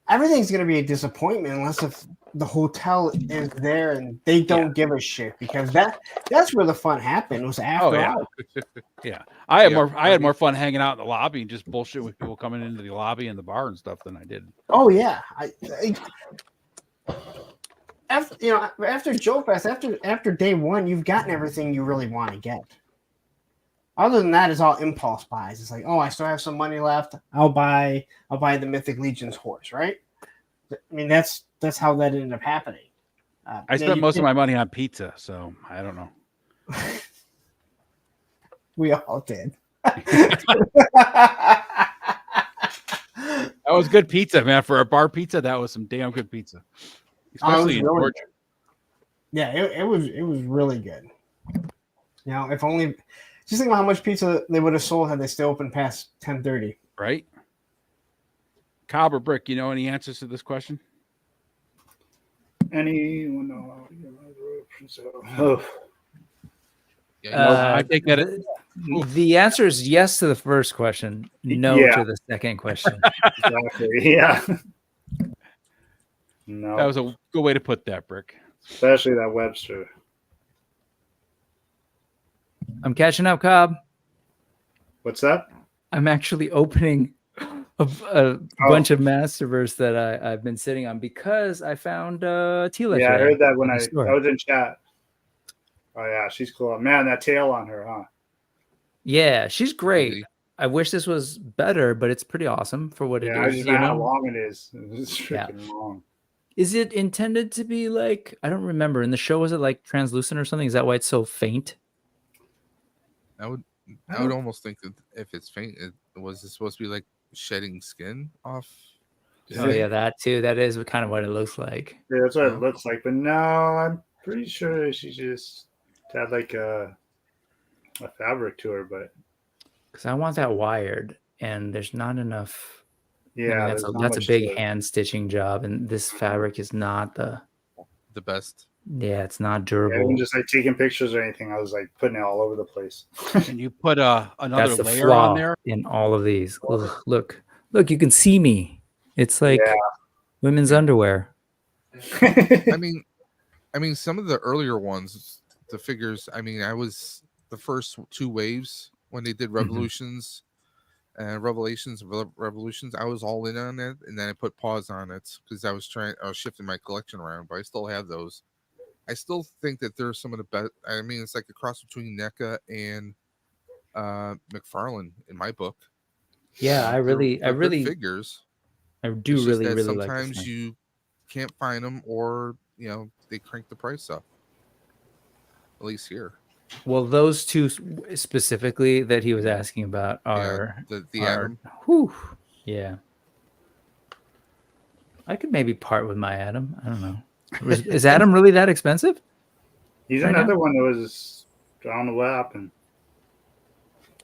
everything's gonna be a disappointment unless if the hotel is there and they don't give a shit, because that's where the fun happened, was after. Yeah. I had more fun hanging out in the lobby and just bullshit with people coming into the lobby and the bar and stuff than I did. Oh yeah. After Joe Fest, after day one, you've gotten everything you really want to get. Other than that, it's all impulse buys. It's like, oh, I still have some money left. I'll buy the Mythic Legion's horse, right? I mean, that's how that ended up happening. I spent most of my money on pizza, so I don't know. We all did. That was good pizza, man. For a bar pizza, that was some damn good pizza. Especially in Georgia. Yeah, it was really good. You know, if only just think about how much pizza they would have sold had they still opened past 10:30. Right? Cobb or Brick, you know any answers to this question? Anyone know? I think that the answer is yes to the first question, no to the second question. Exactly. Yeah. No. That was a good way to put that, Brick. Especially that Webster. I'm catching up, Cobb. What's that? I'm actually opening a bunch of Masterverse that I've been sitting on because I found Tila. Yeah, I heard that when I was in chat. Oh yeah, she's cool. Man, that tail on her, huh? Yeah, she's great. I wish this was better, but it's pretty awesome for what it is. I just know how long it is. It's freaking long. Is it intended to be like, I don't remember. In the show, was it like translucent or something? Is that why it's so faint? I would almost think that if it's faint, was it supposed to be like shedding skin off? Oh yeah, that too. That is kind of what it looks like. Yeah, that's what it looks like. But no, I'm pretty sure she just had like a fabric to her, but because I want that wired, and there's not enough. Yeah, I mean, that's a big hand stitching job, and this fabric is not the best. Yeah, it's not durable. Yeah, even just like taking pictures or anything, I was like putting it all over the place. And you put another That's the layer flaw on there in all of these. Ugh, look, you can see me. It's like women's underwear. I mean, some of the earlier ones, the figures. I mean, I was the first two waves when they did Revolutions. Revelations, Revolutions. I was all in on it, and then I put pause on it because I was shifting my collection around. But I still have those. I still think that there's some of the best. I mean, it's like a cross between NECA and McFarlane in my book. Yeah, I really figures. I do really like. Sometimes you can't find them, or they crank the price up. At least here. Well, those two specifically that he was asking about are the Atom. Whew, yeah. I could maybe part with my Atom. I don't know. Is Atom really that expensive? He's another one that was. I don't know what happened.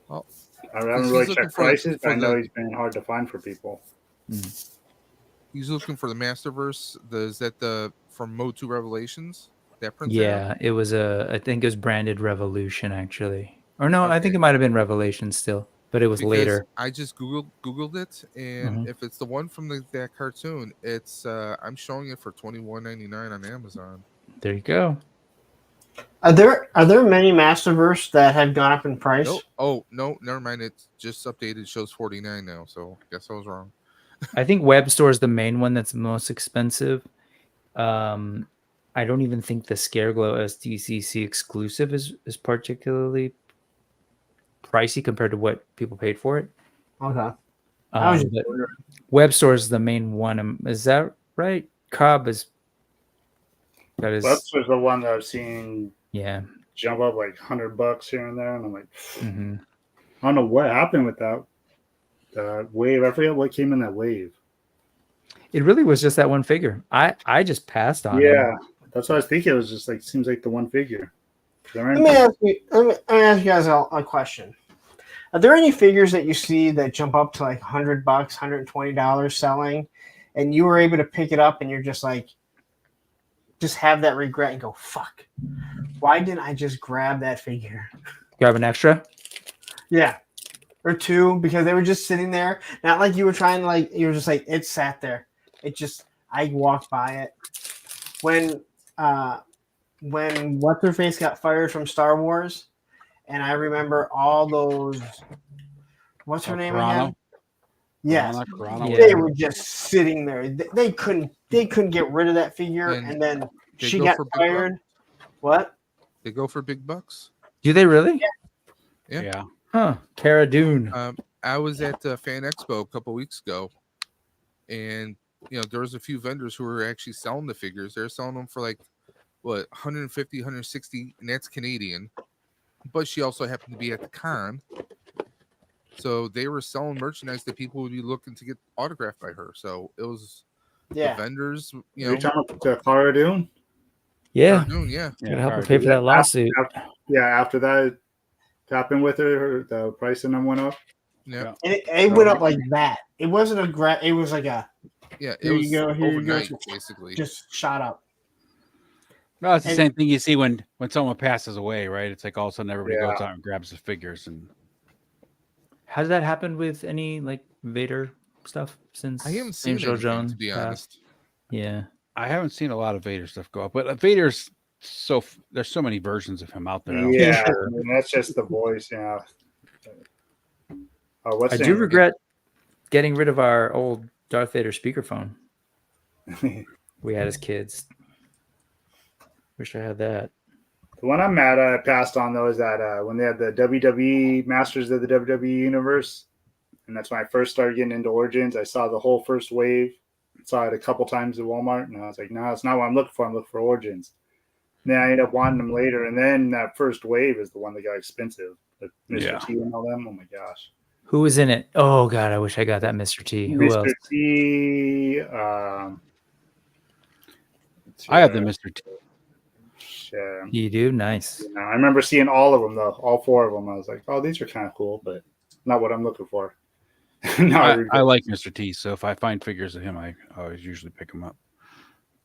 Well, I haven't really checked prices, but I know he's been hard to find for people. He's looking for the Masterverse. Is that from Mode 2 Revelations? That print? Yeah, it was I think it was branded Revolution actually. Or no, I think it might have been Revelation still, but it was later. I just googled it, and if it's the one from that cartoon, it's I'm showing it for $21.99 on Amazon. There you go. Are there many Masterverse that have gone up in price? Nope. Oh no, never mind. It's just updated. It shows $49 now. So I guess I was wrong. I think Web Store is the main one that's most expensive. I don't even think the Scareglow SDCC exclusive is particularly pricey compared to what people paid for it. Okay. But Web Store is the main one. Is that right? Cobb is. That is. Web Store's the one that I've seen. Yeah. Jump up like $100 here and there, and I'm like, I don't know what happened with that wave. I forget what came in that wave. It really was just that one figure. I just passed on it. Yeah, that's what I was thinking. It was just like seems like the one figure. Let me ask you guys a question. Are there any figures that you see that jump up to like $100, $120 selling, and you were able to pick it up and you're just like, just have that regret and go, fuck, why didn't I just grab that figure? Grab an extra? Yeah. Or two, because they were just sitting there. Not like you were trying to like, you were just like, it sat there. It just, I walked by it. When What's-Her-Face got fired from Star Wars, and I remember all those, what's her name again? Yes. They were just sitting there. They couldn't get rid of that figure, and then she got fired. What? They go for big bucks. Do they really? Yeah. Huh. Cara Dune. I was at the Fan Expo a couple weeks ago, and there was a few vendors who were actually selling the figures. They're selling them for like what 150, 160, and that's Canadian. But she also happened to be at the con, so they were selling merchandise that people would be looking to get autographed by her. So it was the vendors. You're talking about Cara Dune? Yeah. Cara Dune, yeah. Gonna help her pay for that lawsuit. After that happened with her, the price in them went up. Yeah, and it went up like that. It wasn't a it was like a it here was you go, here overnight, you go, basically. just shot up. No, it's the same thing you see when someone passes away, right? It's like all of a sudden everybody goes out and grabs the figures. And has that happened with any like Vader stuff since? I haven't seen Angel anything, Jones to be passed? honest. Yeah, I haven't seen a lot of Vader stuff go up, but Vader's there's so many versions of him out there. Yeah, I mean, that's just the voice. Yeah. I do regret getting rid of our old Darth Vader speakerphone we had as kids. Wish I had that. The one I'm mad at I passed on though is that when they had the WWE Masters of the WWE Universe, and that's when I first started getting into Origins. I saw the whole first wave. Saw it a couple times at Walmart, and I was like, no, it's not what I'm looking for. I'm looking for Origins. And then I ended up wanting them later, and then that first wave is the one that got expensive. Like Mr. T and all them. Oh my gosh. Who was in it? Oh God, I wish I got that Mr. T. Who else? Mr. T. I have the Mr. T. You do? Nice. Yeah, I remember seeing all of them though, all four of them. I was like, oh, these are kind of cool, but not what I'm looking for. I like Mr. T, so if I find figures of him, I always usually pick them up.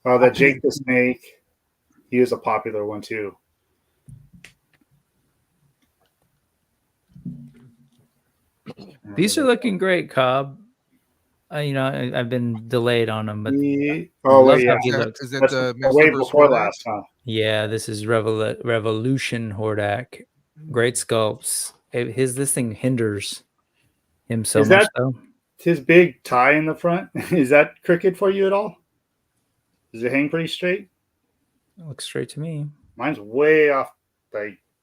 Oh, that Jake the Snake, he is a popular one too. These are looking great, Cobb. I've been delayed on them, but yeah. Is that the way before last, huh? Yeah, this is Revolution Hordak. Great sculpts. This thing hinders him so much, though. His big tie in the front, is that crooked for you at all? Does it hang pretty straight? It looks straight to me. Mine's way off,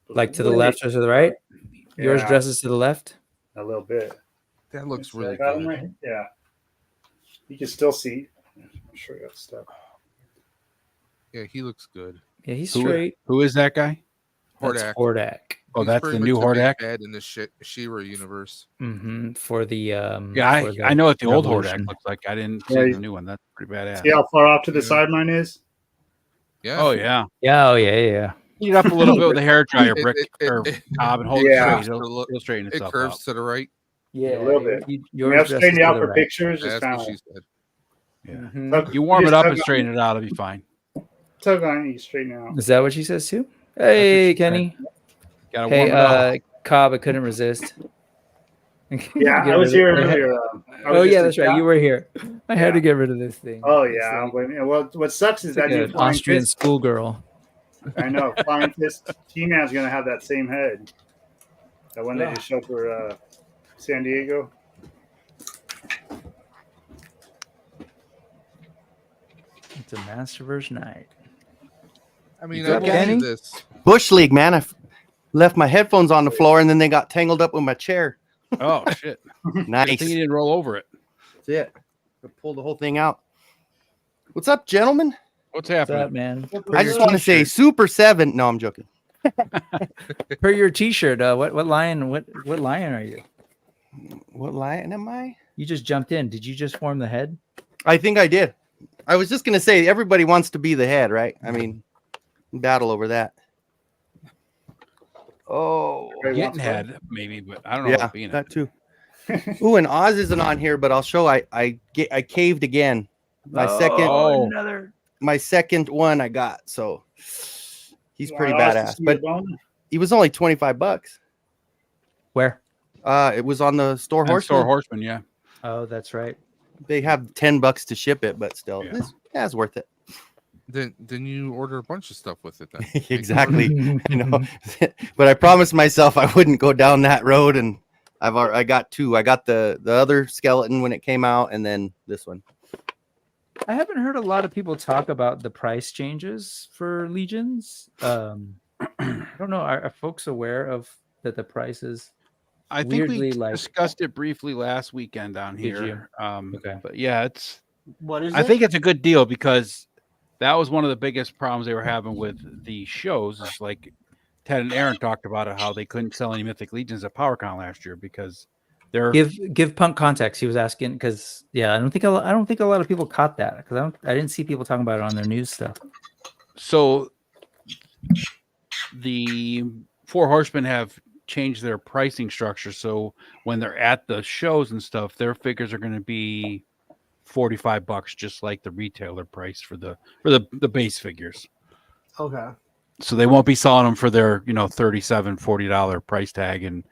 like to the left or to the right. Yeah. Yours dresses to the left. A little bit. That looks really good. Right? Yeah, you can still see. I'm sure you got stuff. Yeah, he looks good. Yeah, he's straight. Who is that guy? Hordak. Hordak. Oh, that's the new Hordak. Bad in the She-Ra universe. Mm-hmm. For the I know what the old Hordak looks like. I didn't see the new one. That's pretty badass. See how far off to the side mine is? Yeah. Oh yeah. Yeah. Oh yeah. Heat it up a little bit with a hair dryer, Brick or Cobb, and hold it straight. It'll straighten itself. It curves to the right. Yeah, a little bit. You have to straighten it out for pictures. That's what she said. Yeah. Mm-hmm. You warm it up and straighten it out, it'll be fine. Tug on it, you straighten it out. Is that what she says too? Hey, Kenny. Gotta warm it up. Cobb, I couldn't resist. Yeah, I was here earlier. That's right. You were here. I had to get rid of this thing. Oh yeah. What sucks is that an Austrian schoolgirl. I know. Flying Fist T-Man's gonna have that same head. That one they just showed for San Diego. It's a Masterverse night. I mean, I will do this. Bush League, man. I left my headphones on the floor and then they got tangled up with my chair. Oh shit! Nice. I think you didn't roll over it. That's it. I pulled the whole thing out. What's up, gentlemen? What's happening, What's up, man? I just want to say Super 7. No, I'm joking. Per your T-shirt, what lion? What lion are you? What lion am I? You just jumped in. Did you just form the head? I think I did. I was just gonna say everybody wants to be the head, right? I mean, battle over that. Oh, getting head maybe, but I don't know. Yeah, about being that too. Ooh, and Oz isn't on here, but I'll show. I caved again. My second one I got. So he's pretty badass. But he was only $25. Where? It was on the Store Horseman. Store Horseman, yeah. Oh, that's right. They have $10 to ship it, but still, it's worth it. Then you order a bunch of stuff with it. Then exactly. But I promised myself I wouldn't go down that road, and I got two. I got the other skeleton when it came out, and then this one. I haven't heard a lot of people talk about the price changes for Legions. I don't know. Are folks aware of that the prices I think we weirdly like. discussed it briefly last weekend on Did you? here. Okay. But yeah, it's. What is I it? think it's a good deal because that was one of the biggest problems they were having with the shows. Is like Ted and Aaron talked about it, how they couldn't sell any Mythic Legions at PowerCon last year because they're Give Punk context. He was asking because I don't think a lot of people caught that because I didn't see people talking about it on their news stuff. so the Four Horsemen have changed their pricing structure. So when they're at the shows and stuff, their figures are going to be $45, just like the retailer price for the base figures. Okay. So they won't be selling them for their $37, $40 price tag and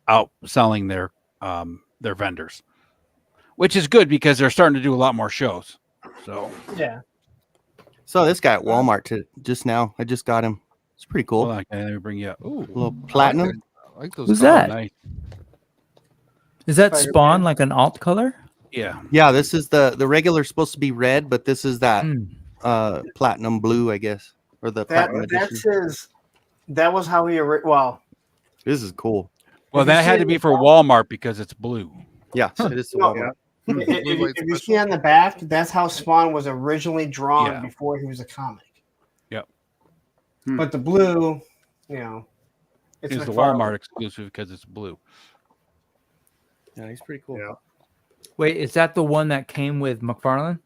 outselling their vendors, which is good because they're starting to do a lot more shows. So Yeah. So this guy at Walmart just now. I just got him. It's pretty cool. hold on, let me bring you up. Ooh, A little platinum. I like those. Who's colors. that? nice. Is that Spider-Man. Spawn like an alt color? Yeah. Yeah, this is the regular supposed to be red, but this is that Hmm. platinum blue, I guess, or the platinum edition. That's his. That was how he. Well, This is cool. Well, Have you that had seen to be the for back? Walmart because it's blue. Yeah, it is. No, Yeah. if you see on the back, that's how Spawn was originally drawn Yeah. before he was a comic. Yep. But the blue, it's It's the McFarlane. Walmart exclusive because it's blue. Yeah, he's pretty cool. Yeah. Wait, is that the one that came with McFarlane?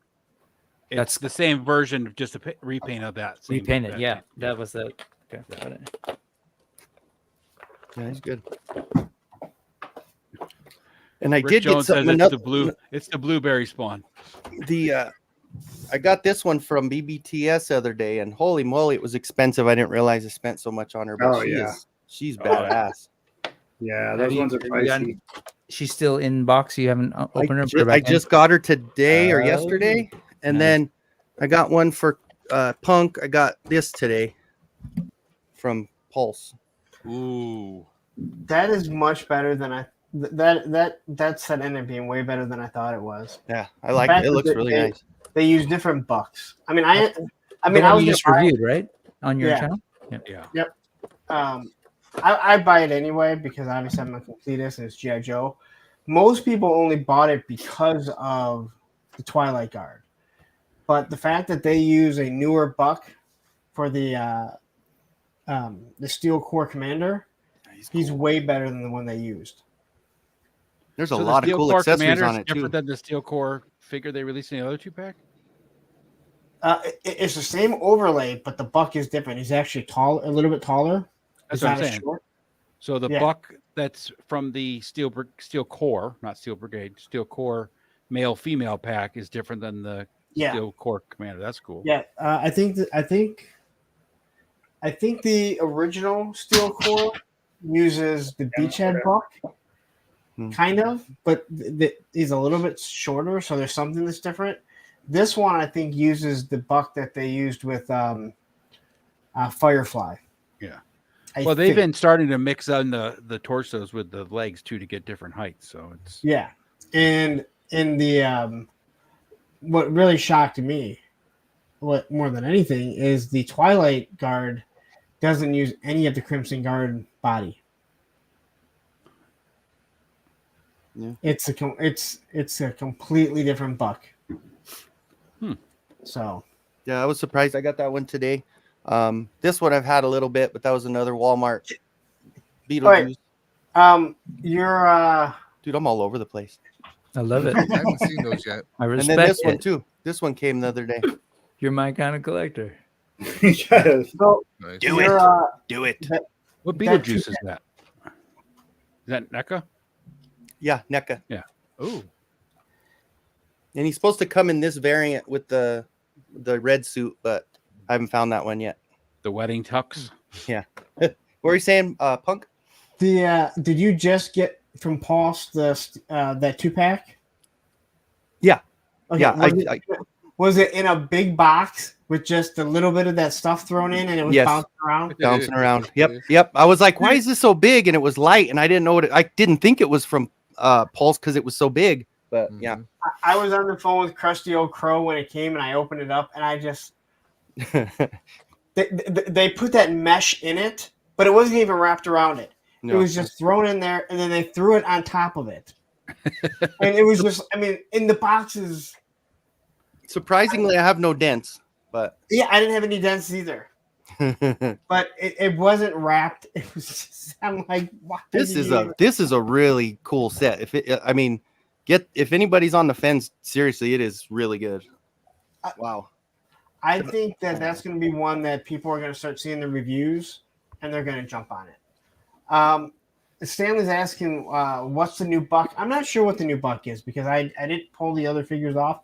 It's the same version, just a repaint of that. Same, Repainted, that yeah. thing. That was the. Okay, got it. Yeah, he's good. And I Rick did get Jones says something. it's Another, the blue. It's the blueberry spawn. I got this one from BBTS the other day, and holy moly, it was expensive. I didn't realize I spent so much on her, but Oh, yeah. she's Oh, badass. Yeah, those ones are pricey. She's still in box. You haven't opened her. Put her I back in? just got her today or Oh, yesterday, and nice. then I got one for Punk. I got this today from Pulse. Ooh. That is much better than I. That set ended up being way better than I thought it was. Yeah, I like fact it. It that looks really nice. They use different bucks. I mean, I The was one you gonna just buy it. reviewed, right? On your Yeah. channel? Yeah. I buy it anyway because obviously I'm a completist and it's G.I. Joe. Most people only bought it because of the Twilight Guard. But the fact that they use a newer buck for the Steel Core Commander, he's way better than the one they used. There's a So the lot of Steel cool Core accessories Commander on is it too. different than the Steel Core figure they released in the other 2-pack. It's the same overlay, but the buck is different. He's actually tall, a little bit taller. That's He's what I'm not as saying. short. So the Yeah. buck that's from the Steel Core, not Steel Brigade, Steel Core male female pack is different than the Yeah. Steel Core Commander. That's cool. Yeah, I think the original Steel Core uses the Beachhead buck, kind of, but he's a little bit shorter, so there's something that's different. This one, I think, uses the buck that they used with Firefly. Yeah. I Well, they've think. been starting to mix on the torsos with the legs too to get different heights. So it's Yeah, and in the what really shocked me, what more than anything, is the Twilight Guard doesn't use any of the Crimson Guard body. Yeah. It's a completely different buck. Hmm. So Yeah, I was surprised I got that one today. This one I've had a little bit, but that was another Walmart Beetlejuice. you're Dude, I'm all over the place. I love it. I haven't seen those yet. I And respect then this it. one too. This one came the other day. You're my kind of collector. Yes. so Nice. you're, Do it. what That Beetlejuice is that? Is that NECA? Yeah, NECA. Oh, And he's supposed to come in this variant with the red suit, but I haven't found that one yet. the wedding tux. What are you saying, Punk? did you just get from Pulse that 2-pack? Yeah. Okay, Yeah, was it in a big box with just a little bit of that stuff thrown in and it was Yes. bouncing around? Bouncing around. Yep. I was like, why is this so big? And it was light, and I didn't know I didn't think it was from Pulse because it was so big. But yeah. I was on the phone with Krusty Old Crow when it came, and I opened it up, and I just they put that mesh in it, but it wasn't even wrapped around it. It was just thrown in there, and then they threw it on top of it. And it was just, I mean, in the boxes. Surprisingly, I have no dents, but yeah, I didn't have any dents either. But it wasn't wrapped. It was just, I'm like, why? This is a really cool set. If anybody's on the fence, seriously, it is really good. Wow. I think that's going to be one that people are going to start seeing the reviews, and they're going to jump on it. Stanley's asking, what's the new buck? I'm not sure what the new buck is because I didn't pull the other figures off.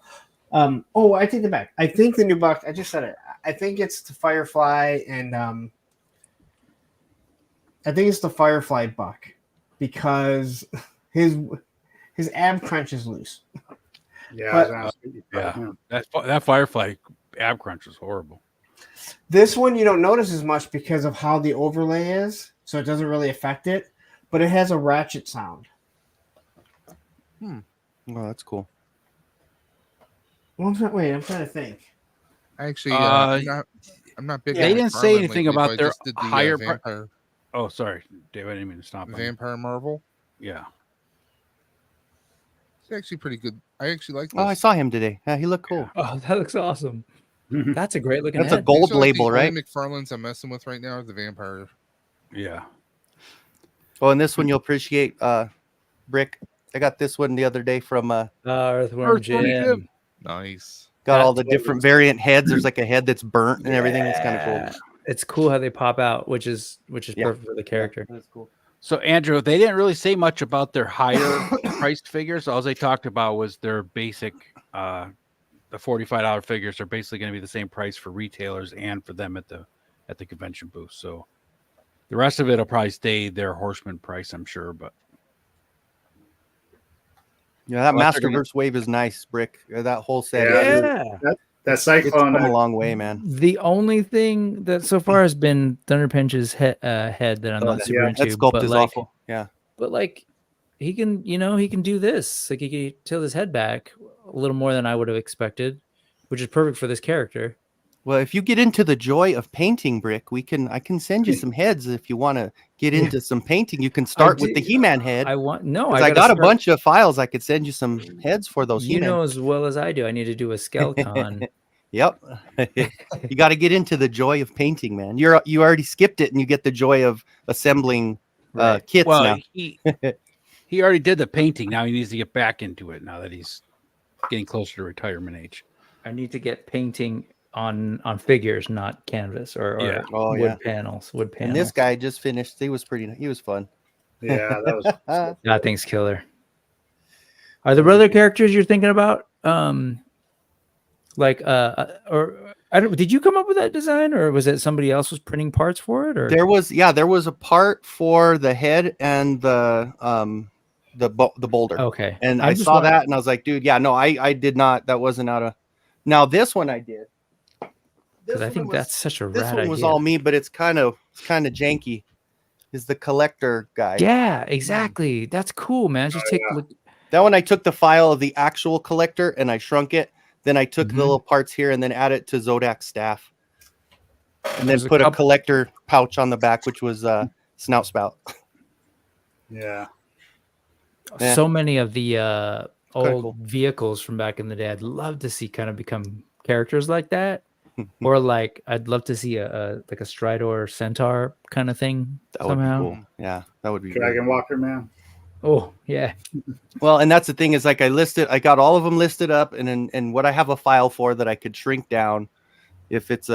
I take it back. I think the new buck, I just said it. I think it's the Firefly, and I think it's the Firefly buck because his ab crunch is loose. Yeah, that Firefly ab crunch is horrible. This one you don't notice as much because of how the overlay is, so it doesn't really affect it, but it has a ratchet sound. Well, that's cool. Well, I'm trying to think. Actually, I'm not big. They didn't say anything lately, about so I their just did the, higher. Vampire, Oh, sorry, Dave. I didn't mean to stop. Vampire Marvel. Yeah. It's actually pretty good. I actually like this. Oh, I saw him today. Yeah, he looked cool. Oh, that looks awesome. That's a great looking. That's a head. gold These are like label, the right? only McFarlane's I'm messing with right now are the Vampire. Yeah. Oh, and this one you'll appreciate, Brick. I got this one the other day from Earthworm Jim. Nice. got all the different variant heads. There's like a head that's burnt and everything. It's kind of cool. It's cool how they pop out, which is perfect for the character. That's cool. So Andrew, they didn't really say much about their higher priced figures. All they talked about was their basic, the $45 figures are basically going to be the same price for retailers and for them at the convention booth. So the rest of it will probably stay their Horseman price, I'm sure. But Yeah, that Well, they're Masterverse wave is nice, Brick. That whole set. Yeah. That It's Cyclone. come a long way, man. The only thing that so far has been Thunderpinch's head that I'm not super into. That sculpt but is like, awful. Yeah. But like, he can do this. Like he can tilt his head back a little more than I would have expected, which is perfect for this character. Well, if you get into the joy of painting, Brick, I can send you some heads if you want to get into some painting. You can start with the He-Man head. I got a bunch of files. I could send you some heads for those. You know as well as I do. I need to do a Skeleton. Yep. You got to get into the joy of painting, man. You already skipped it, and you get the joy of assembling kits now. He already did the painting. Now he needs to get back into it. Now that he's getting closer to retirement age. I need to get painting on figures, not canvas or wood panels. And this guy just finished. He was fun. Yeah, that was that thing's killer. Are there other characters you're thinking about? Did you come up with that design, or was it somebody else was printing parts for it? Or there was a part for the head and the boulder. Okay, and I saw that and I was like, dude, I did not. That wasn't out of. Now this one I did. Because I think that's such a this rad one was idea. all me, but it's kind of janky. Is the collector guy? Yeah, exactly. That's cool, man. Just take a look. That one I took the file of the actual collector and I shrunk it. Then I took the little parts here and then added to Zodak's staff. And then put a collector pouch on the back, which was snout spout. Yeah. So many of the old vehicles from back in the day, I'd love to see kind of become characters like that. Or like I'd love to see a Stridor Centaur kind of thing somehow. Would be cool. Yeah, that would be Dragon Walker, man. Oh yeah. Well, and that's the thing is like I got all of them listed up, and what I have a file for that I could shrink down if it's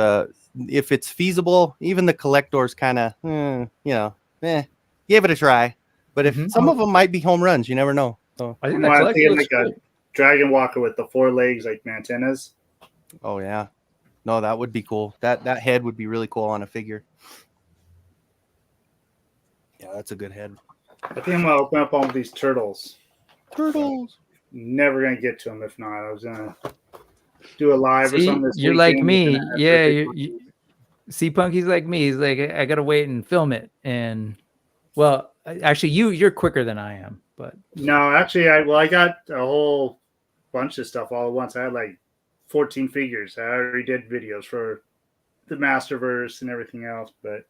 feasible. Even the collectors kind of give it a try. But if some of them might be home runs, you never know. So I think I'm thinking like a Dragon Walker with the 4 legs like Mantenas. Oh yeah. No, that would be cool. That head would be really cool on a figure. Yeah, that's a good head. I think I'm gonna open up all of these turtles. Turtles. Never gonna get to them if not. I was gonna do a live or something. You're like me. Yeah. You see, Punky's like me. He's like, I gotta wait and film it. And well, actually, you're quicker than I am. But no, actually, I got a whole bunch of stuff all at once. I had like 14 figures. I already did videos for the Masterverse and everything else, but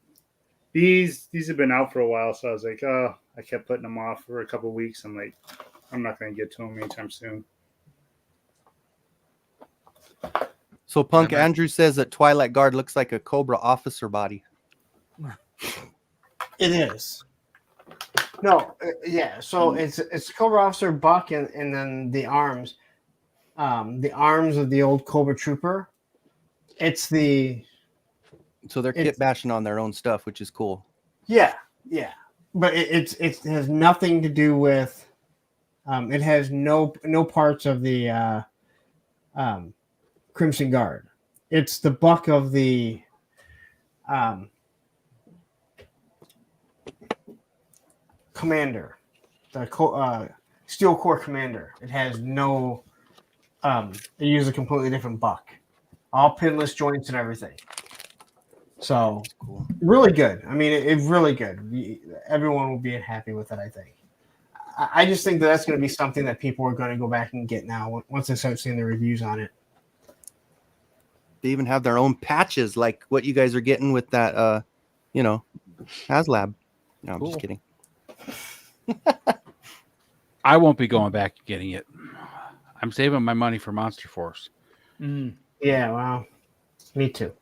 These have been out for a while, so I was like, oh, I kept putting them off for a couple of weeks. I'm like, I'm not going to get to them anytime soon. So Punk Yeah, man. Andrew says that Twilight Guard looks like a Cobra officer body. It is. No, yeah. So it's Cobra Officer Buck and then the arms of the old Cobra Trooper. It's the So they're kit bashing on their own stuff, which is cool. yeah, but it has nothing to do with. It has no parts of the Crimson Guard. It's the Buck of the Commander, the Steel Corps Commander. It has no. They use a completely different buck, all pinless joints and everything. So Cool. really good. I mean, it's really good. Everyone will be happy with it. I think. I just think that's going to be something that people are going to go back and get now once they start seeing the reviews on it. They even have their own patches, like what you guys are getting with that, HasLab. No, I'm just kidding. I won't be going back and getting it. I'm saving my money for Monster Force. Yeah, well, me too.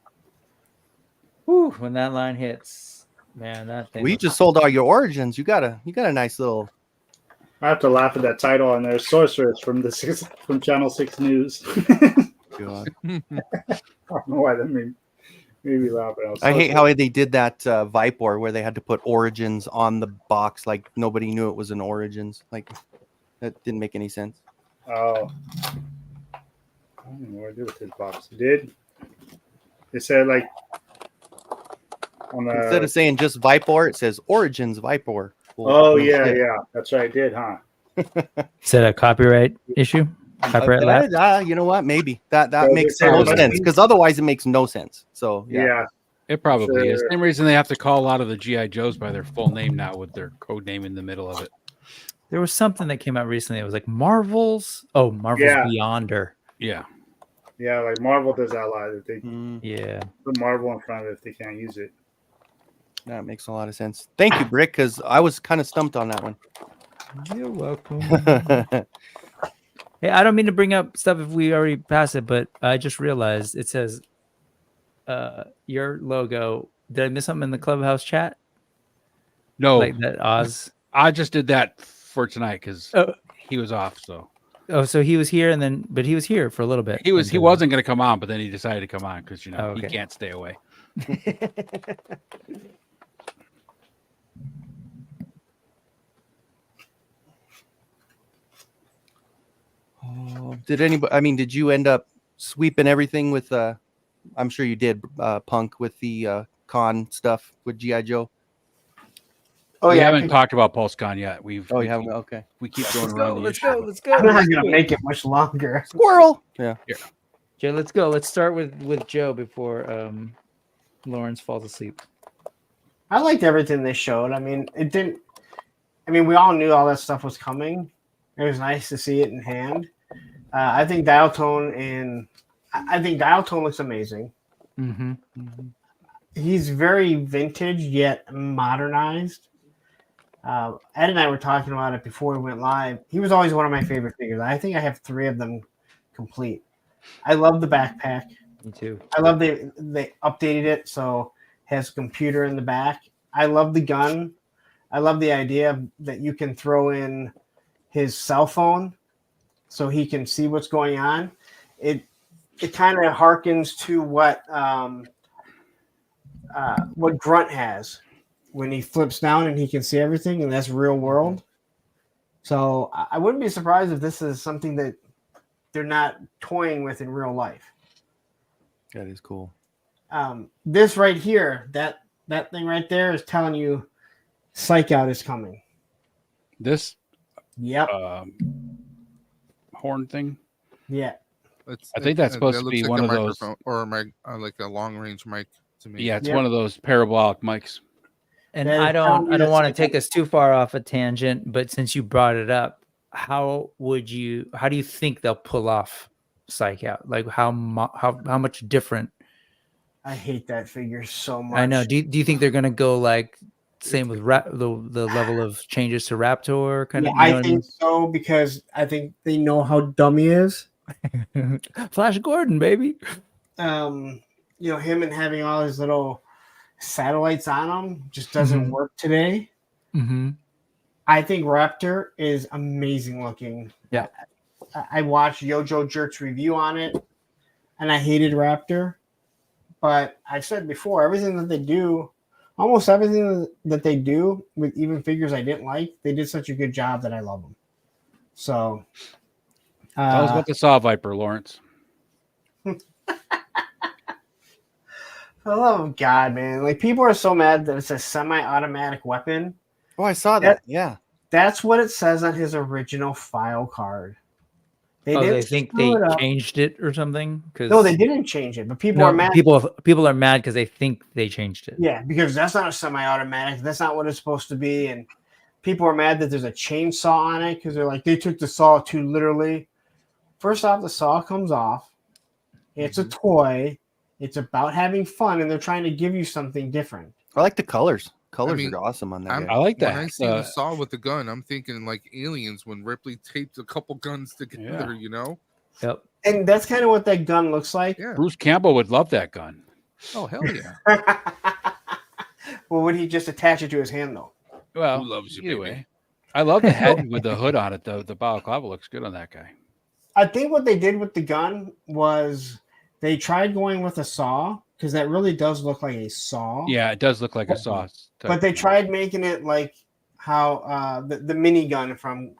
Whew, when that line hits, man, that thing. We just sold all your Origins. You got a nice little. I have to laugh at that title on there, Sorceress from Channel 6 News. God. I don't know why that made me laugh. I hate how they did that Vipor where they had to put Origins on the box, like nobody knew it was an Origins. Like that didn't make any sense. Oh, I don't know what I did with this box. It did. It said like on the Instead of saying just Vipor, it says Origins Vipor. Oh yeah, that's right. It did, huh? Is that a copyright issue? Copyright lap? You know what? Maybe that So makes they no say- sense because otherwise it makes no sense. So Yeah. It probably is. Sure. Same reason they have to call a lot of the GI Joes by their full name now, with their code name in the middle of it. There was something that came out recently. It was like Marvel's. Oh, Marvel's Yeah. Beyonder. Yeah. Yeah, like Marvel does that a lot. If they Yeah. put Marvel in front of it, if they can't use it. that makes a lot of sense. Thank you, Brick, because I was kind of stumped on that one. You're welcome. Hey, I don't mean to bring up stuff if we already passed it, but I just realized it says your logo. Did I miss something in the Clubhouse chat? No, Like that Oz. I just did that for tonight because Oh. he was off. So So he was here but he was here for a little bit. he until- wasn't going to come on, but then he decided to come on because he Okay. can't stay away. Did anybody? I mean, did you end up sweeping everything with? I'm sure you did, Punk, with the con stuff with GI Joe. Oh We yeah, haven't talked about PulseCon yet. Oh, you we haven't? keep- Okay. We keep going around the issue. Let's go. I'm not going to make it much longer. Squirrel. Yeah. Joe, let's go. Let's start with Joe before Lawrence falls asleep. I liked everything they showed. I mean, it didn't. I mean, we all knew all that stuff was coming. It was nice to see it in hand. I think Dial Tone looks amazing. Mm-hmm. He's very vintage yet modernized. Ed and I were talking about it before we went live. He was always one of my favorite figures. I think I have 3 of them complete. I love the backpack. Me too. I love they updated it so it has a computer in the back. I love the gun. I love the idea that you can throw in his cell phone so he can see what's going on. It kind of harkens to what Grunt has when he flips down and he can see everything, and that's real world. So I wouldn't be surprised if this is something that they're not toying with in real life. That is cool. This right here, that thing right there is telling you Psych Out is coming. This Yep. horn thing. Yeah. I think that's supposed to looks be like one a of those- microphone or a mic, like a long range mic to me. Yeah, it's Yep. one of those parabolic mics. And That is I telling don't you want to that's take us too far off a tangent, but since you brought it up, how do you think they'll pull off Psych Out? Like how much different I hate that figure so much. I know. Do you think they're gonna go like same with the level of changes to Raptor kind Yeah, of? You know I think so because I think they know how dumb he is. Flash Gordon, baby. Him and having all his little satellites on him just doesn't work today. Mm-hmm. I think Raptor is amazing looking. Yeah. I watched Yojo Jerk's review on it, and I hated Raptor. But I've said before, everything that they do, almost everything that they do with even figures I didn't like, they did such a good job that I love them. So, tell us about the Saw Viper, Lawrence. Oh God, man! Like people are so mad that it's a semi-automatic weapon. Oh, I saw that. Yeah, that's what it says on his original file card. They think they changed it or something? No, they didn't change it, but people are mad. People are mad because they think they changed it. Yeah, because that's not a semi-automatic. That's not what it's supposed to be, and people are mad that there's a chainsaw on it because they're like they took the saw too literally. First off, the saw comes off. It's a toy. It's about having fun, and they're trying to give you something different. I like the colors. Colors are awesome on that. I like that. When I see the Saw with the gun, I'm thinking like Aliens when Ripley taped a couple guns together, you know? Yep. And that's kind of what that gun looks like. Yeah. Bruce Campbell would love that gun. Oh, hell yeah. Well, would he just attach it to his hand, though? Well, Who loves you, either baby? way. I love the head with the hood on it, though. The balaclava looks good on that guy. I think what they did with the gun was they tried going with a saw because that really does look like a saw. Yeah, it does look like a saw. But they tried making it like how the minigun from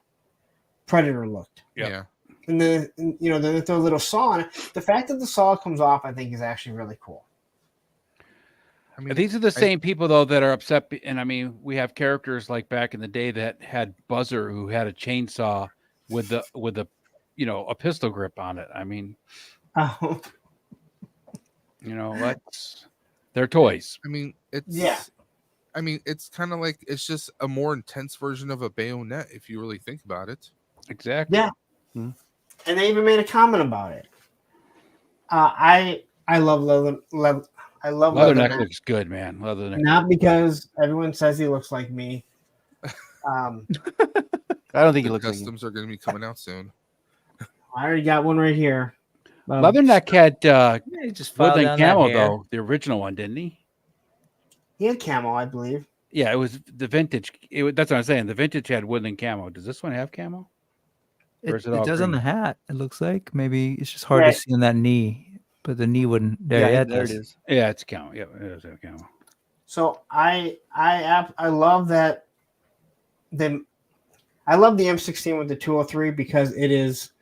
Predator looked. Yeah. And then they throw a little saw on it. The fact that the saw comes off, I think, is actually really cool. I mean, these are the same people though that are upset. And I mean, we have characters like back in the day that had Buzzer, who had a chainsaw with a a pistol grip on it. I mean, they're toys. I mean, it's kind of like it's just a more intense version of a bayonet if you really think about it. Exactly. Yeah. And they even made a comment about it. I love Leatherneck looks good, man. Leatherneck. Not because everyone says he looks like me. I don't think he looks customs are going to be coming out soon. I already got one right here. Leatherneck had just woodland camo though, the original one, didn't he? He had camo, I believe. Yeah, it was the vintage. That's what I'm saying. The vintage had woodland camo. Does this one have camo? Or is It all does on green? the hat. It looks like maybe it's just hard to see on that knee, but the knee wouldn't. There it is. Yeah, it's camo. Yeah, it does have camo. So I love that. I love the M16 with the 203 because it is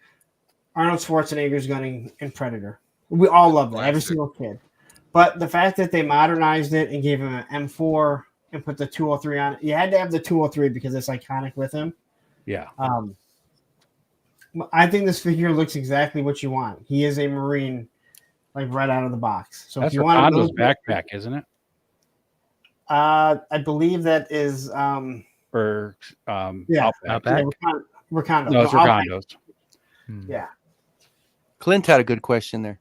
Arnold Schwarzenegger's gun in Predator. We all love that, every single kid. But the fact that they modernized it and gave him an M4 and put the 203 on it, you had to have the 203 because it's iconic with him. Yeah. I think this figure looks exactly what you want. He is a Marine, like right out of the box. So that's if you want Ricardo's backpack, isn't it? I believe that is Or Outback. Outback? Yeah, Ricondo. No, it's Ricondo's. Yeah. Clint had a good question there.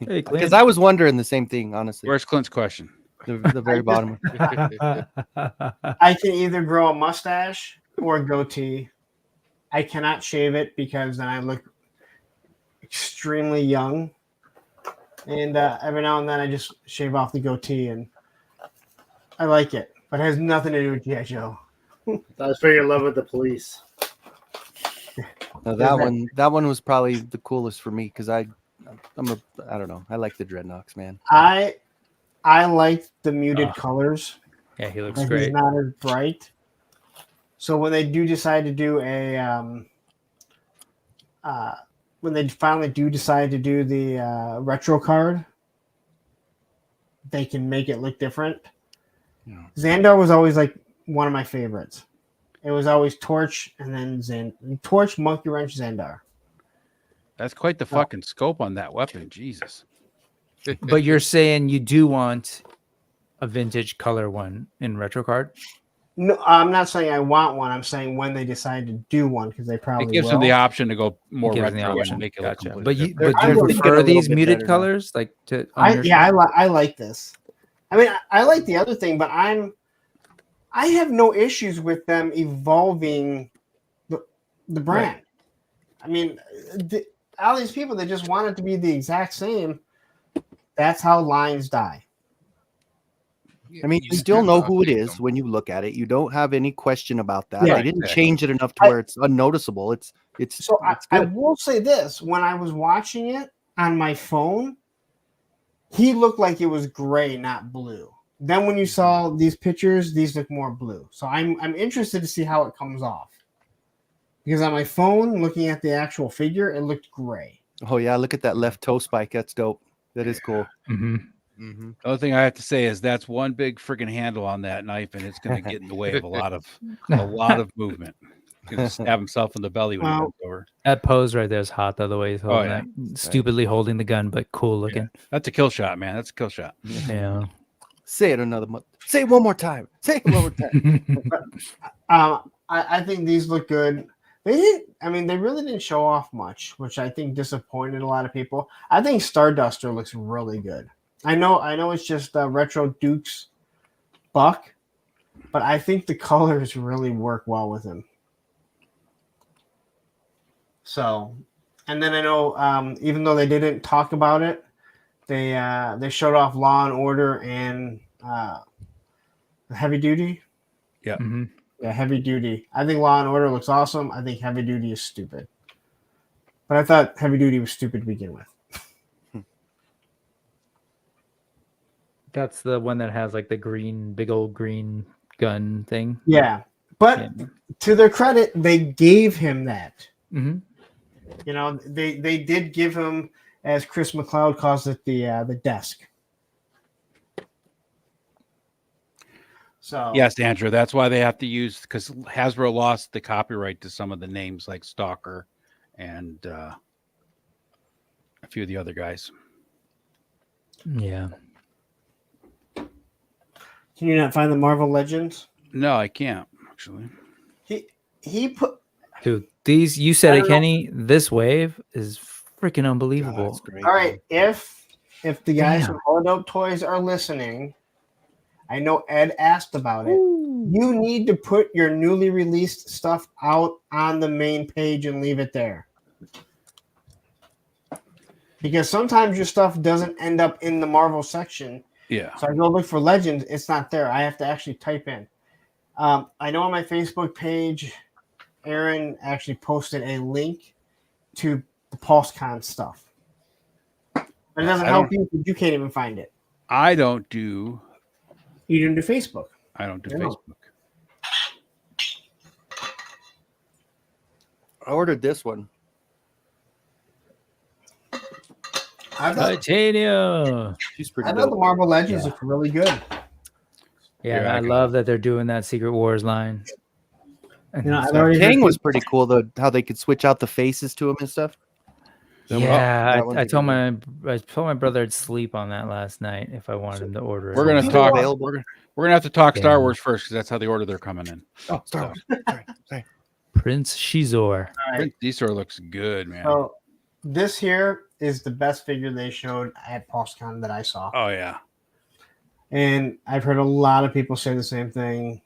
Hey, Clint. Because I was wondering the same thing, honestly. Where's Clint's question? The very bottom. I can either grow a mustache or a goatee. I cannot shave it because then I look extremely young. And every now and then I just shave off the goatee, and I like it. But it has nothing to do with G.I. Joe. That was for your love of the police. No, that one was probably the coolest for me because I don't know. I like the dreadnoughts, man. I like the muted colors. Yeah, he looks He's great. not as bright. So when they do decide to do when they finally do decide to do the retro card, they can make it look different. Yeah. Xandar was always like one of my favorites. It was always Torch and then Torch, Monkey Wrench, Xandar. That's quite the fucking scope on that weapon. Jesus. But you're saying you do want a vintage color one in retro card? No, I'm not saying I want one. I'm saying when they decide to do one, because they probably It gives will. them the option to go more Gives them the retro option. and make it look Gotcha. completely But you, different. but do I'm you thinking a prefer little these bit muted better now. colors, like to? On your I like this. I mean, I like the other thing, but I have no issues with them evolving the brand. Right. I mean, all these people, they just want it to be the exact same. That's how lines die. I mean, you still know who it is when you look at it. You don't have any question about that. Yeah, They didn't exactly. change it enough to where it's unnoticeable. It's So it's I good. will say this: when I was watching it on my phone, he looked like it was gray, not blue. Then when you saw these pictures, these look more blue. So I'm interested to see how it comes off. Because on my phone, looking at the actual figure, it looked gray. Oh yeah, look at that left toe spike. That's dope. That is cool. Mm-hmm. Mm-hmm. The other thing I have to say is that's one big freaking handle on that knife, and it's going to get in the way of a lot of movement. He's going to stab himself in the belly when he Well, comes over. That pose right there is hot, though. The way he's holding yeah. that, stupidly holding the gun, but cool looking. That's a kill shot, man. That's a kill shot. Yeah. Say it another month. Say it one more time. Say it one more time. I think these look good. They didn't. I mean, they really didn't show off much, which I think disappointed a lot of people. I think Starduster looks really good. I know it's just retro Duke's buck, but I think the colors really work well with him. So, and then I know even though they didn't talk about it, they showed off Law and Order and Heavy Duty. Yeah. Mm-hmm. Yeah, Heavy Duty. I think Law and Order looks awesome. I think Heavy Duty is stupid. But I thought Heavy Duty was stupid to begin with. That's the one that has like the green, big old green gun thing. Yeah. But to their credit, they gave him that. Mm-hmm. You know, they did give him, as Chris McLeod calls it, the desk. So Yes, Andrew. That's why they have to use, because Hasbro lost the copyright to some of the names like Stalker and a few of the other guys. Yeah. can you not find the Marvel Legends? No, I can't actually. He put Dude, these, you said I it, don't know. Kenny. This wave is freaking Oh, unbelievable. that's great. all right. If the guys Damn. from Hold Up Toys are listening, I know Ed asked about it. You need to put your newly released stuff out on the main page and leave it there. Because sometimes your stuff doesn't end up in the Marvel section. Yeah. So I go look for Legends. It's not there. I have to actually type in. I know on my Facebook page, Aaron actually posted a link to the PulseCon stuff. But it doesn't help you because you can't even find it. I don't do You didn't do Facebook. I don't do No. Facebook. I ordered this one. I thought Titania. She's pretty the dope. Marvel Legends look really good. Yeah, Yeah, and I I can- love that they're doing that Secret Wars line. You know, I've already King heard was pretty cool though. How they could switch out the faces to him and stuff. Yeah, that one's I a told good I told my brother I'd sleep on that last night if I wanted him to order it. We're gonna These are talk. available. We're gonna have to talk Star Yeah. Wars first because that's how the order they're coming in. Oh, Star Wars. Sorry. Prince Shizor. All right. Diesel looks good, man. So this here is the best figure they showed at PulseCon that I saw. Oh yeah. And I've heard a lot of people say the same thing.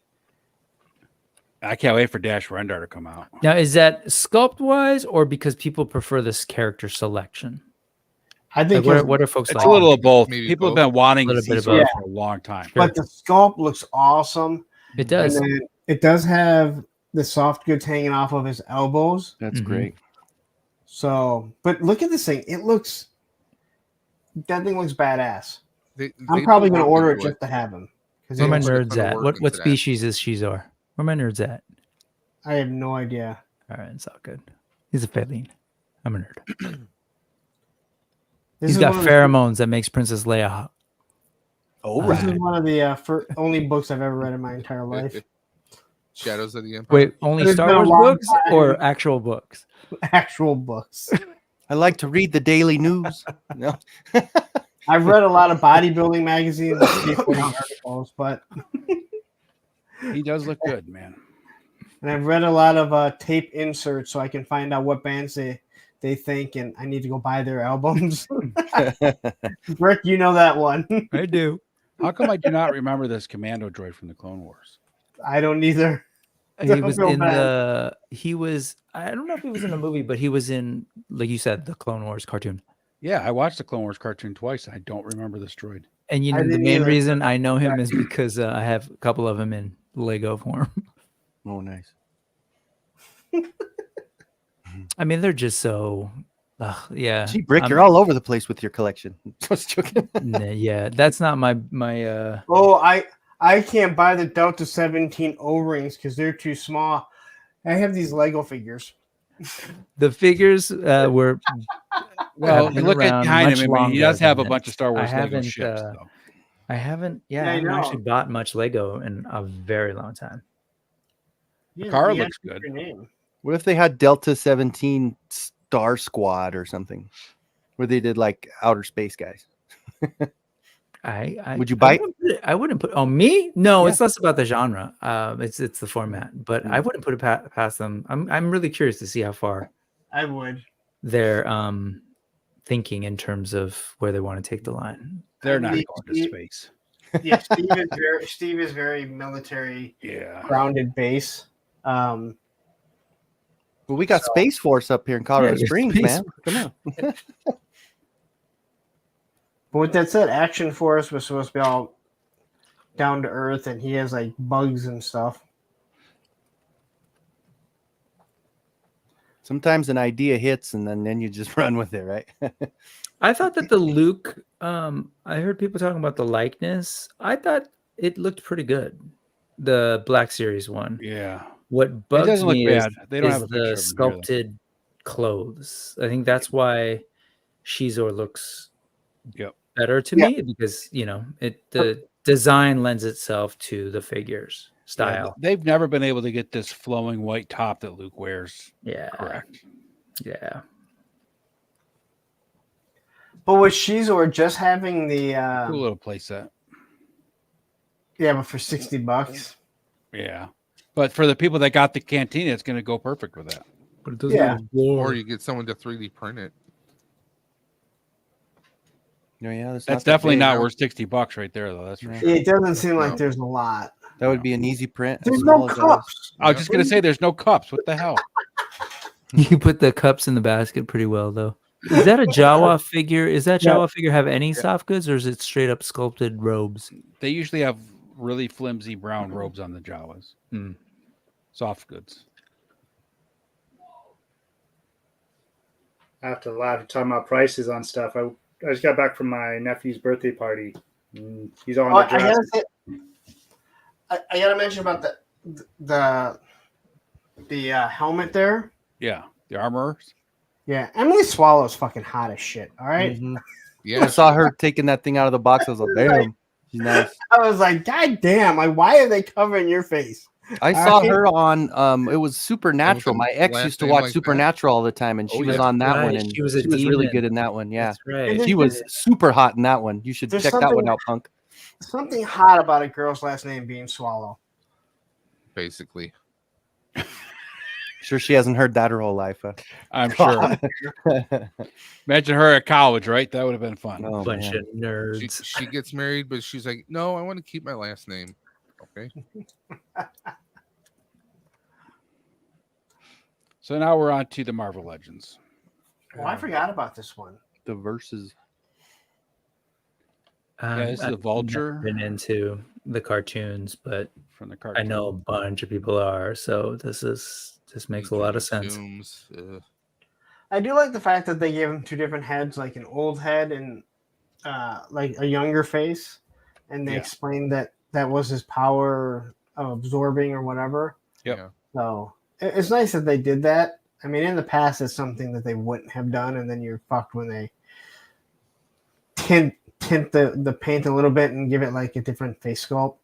I can't wait for Dash Rendar to come out. Now, is that sculpt wise or because people prefer this character selection? I Like, think what are folks It's like? a little of both. Maybe People have both. been wanting Little to bit see of Star both. for a long time. but the sculpt looks awesome. It does. And then it does have the soft goods hanging off of his elbows. That's Mhm. great. So, but look at this thing. That thing looks badass. They I'm probably put going to work order it into just to have him. Because Where my They really nerds put a at? work What into that. species is Shizor? Where my nerds at? I have no idea. All right, it's all good. He's a feline. I'm a nerd. This He's is got one of the- pheromones that makes Princess Leia hot. Oh, This is one of the only books I've ever read in my entire life. Shadows of the Empire. Wait, only It's Star been a Wars long books time. or actual books? Actual books. I like to read the daily news. No. I've read a lot of bodybuilding magazines and skateboarding articles, but He does look good, man. And I've read a lot of tape inserts so I can find out what bands they think, and I need to go buy their albums. Rick, you know that one. I do. How come I do not remember this commando droid from the Clone Wars? I don't either. He was feel in bad. I don't know if he was in a movie, but he was in, like you said, the Clone Wars cartoon. Yeah, I watched the Clone Wars cartoon twice. I don't remember this droid. And I the didn't main either. reason I know him is because I have a couple of them in Lego form. Oh, nice. I mean, they're just so, yeah. Gee, Brick, you're all over the place with your collection. Just joking. Yeah, that's not my. Oh, I can't buy the Delta 17 O-rings because they're too small. I have these Lego figures. The figures were. Well, have been look at around behind much him. I mean, he longer does have a than bunch of Star Wars I Lego haven't, ships, though. I haven't. Yeah, Yeah, I I haven't know. actually bought much Lego in a very long time. The car you looks have good. your name. What if they had Delta 17 Star Squad or something, where they did like outer space guys? I Would you buy it? I wouldn't put. Oh, me? No, Yeah. it's less about the genre. It's the format, but I wouldn't put it past them. I'm really curious to see how far I would. they're thinking in terms of where they want to take the line. They're not Steve- going to space. Yeah, Steve is very military Yeah. grounded base. Well, we got Space Force up here in Colorado Yeah, Springs, Space man. Come on. But with that said, Action Force was supposed to be all down to earth, and he has like bugs and stuff. Sometimes an idea hits and then you just run with it, right? I thought that the Luke. I heard people talking about the likeness. I thought it looked pretty good. The Black Series one. Yeah. What bugs doesn't look me is, bad. They don't is have a picture of the him here, though. sculpted clothes. I think that's why Shizor looks Yep. better to Yeah. me because the design lends itself to the figures Yeah, style. they've never been able to get this flowing white top that Luke wears. Yeah, Correct. yeah. But with Shizor just having the Cool little playset. but for $60. Yeah. But for the people that got the cantina, it's going to go perfect with that. But it doesn't Yeah. have floor. Or you get someone to 3D print it. No, yeah, That's definitely not worth $60 right there, though. That's for No. sure. It doesn't seem like No. there's a lot. That would be an easy print. as There's small no as that is. cups. I was just going to say there's no cups. What the hell? You put the cups in the basket pretty well, though. Is that a Jawa figure? Is that Jawa figure have any soft goods, or is it straight up sculpted robes? They usually have really flimsy brown robes on the Jawas. Soft goods. I have to laugh talking about prices on stuff. I just got back from my nephew's birthday party. He's on Oh, the dress. I gotta mention about the helmet there. Yeah. The armorers. Yeah, Emily Swallow's fucking hot as shit. All right? Mhm. I Yeah. saw her taking that thing out of the box. I was like, damn, she's nice. I was like, God damn! Like, why are they covering your face? I saw right. her on it was Supernatural. Oh, My ex last used to name watch like that? Supernatural all the time, and she was yeah. on that Right, one, and she was a really demon. good in that one. Yeah, That's right. she was super hot in that one. You should There's check that one something- out, punk. Something hot about a girl's last name being Swallow. Basically. Sure, she hasn't heard that her whole life. I'm sure. Imagine her at college, right? That would have been fun. Oh, Bunch man. of nerds. She gets married, but she's like, no, I want to keep my last name. Okay. So now we're on to the Marvel Legends. Oh, I forgot about this one. The verses. Yeah, this is I've the Vulture never been into the cartoons, but from the I cartoon. know a bunch of people are. So this makes a lot of sense. Zooms, I do like the fact that they gave him two different heads, like an old head and like a younger face, and they Yeah. explained that that was his power of absorbing or whatever. Yep. Yeah. So it's nice that they did that. I mean, in the past, it's something that they wouldn't have done, and then you're fucked when they tint the paint a little bit and give it like a different face sculpt.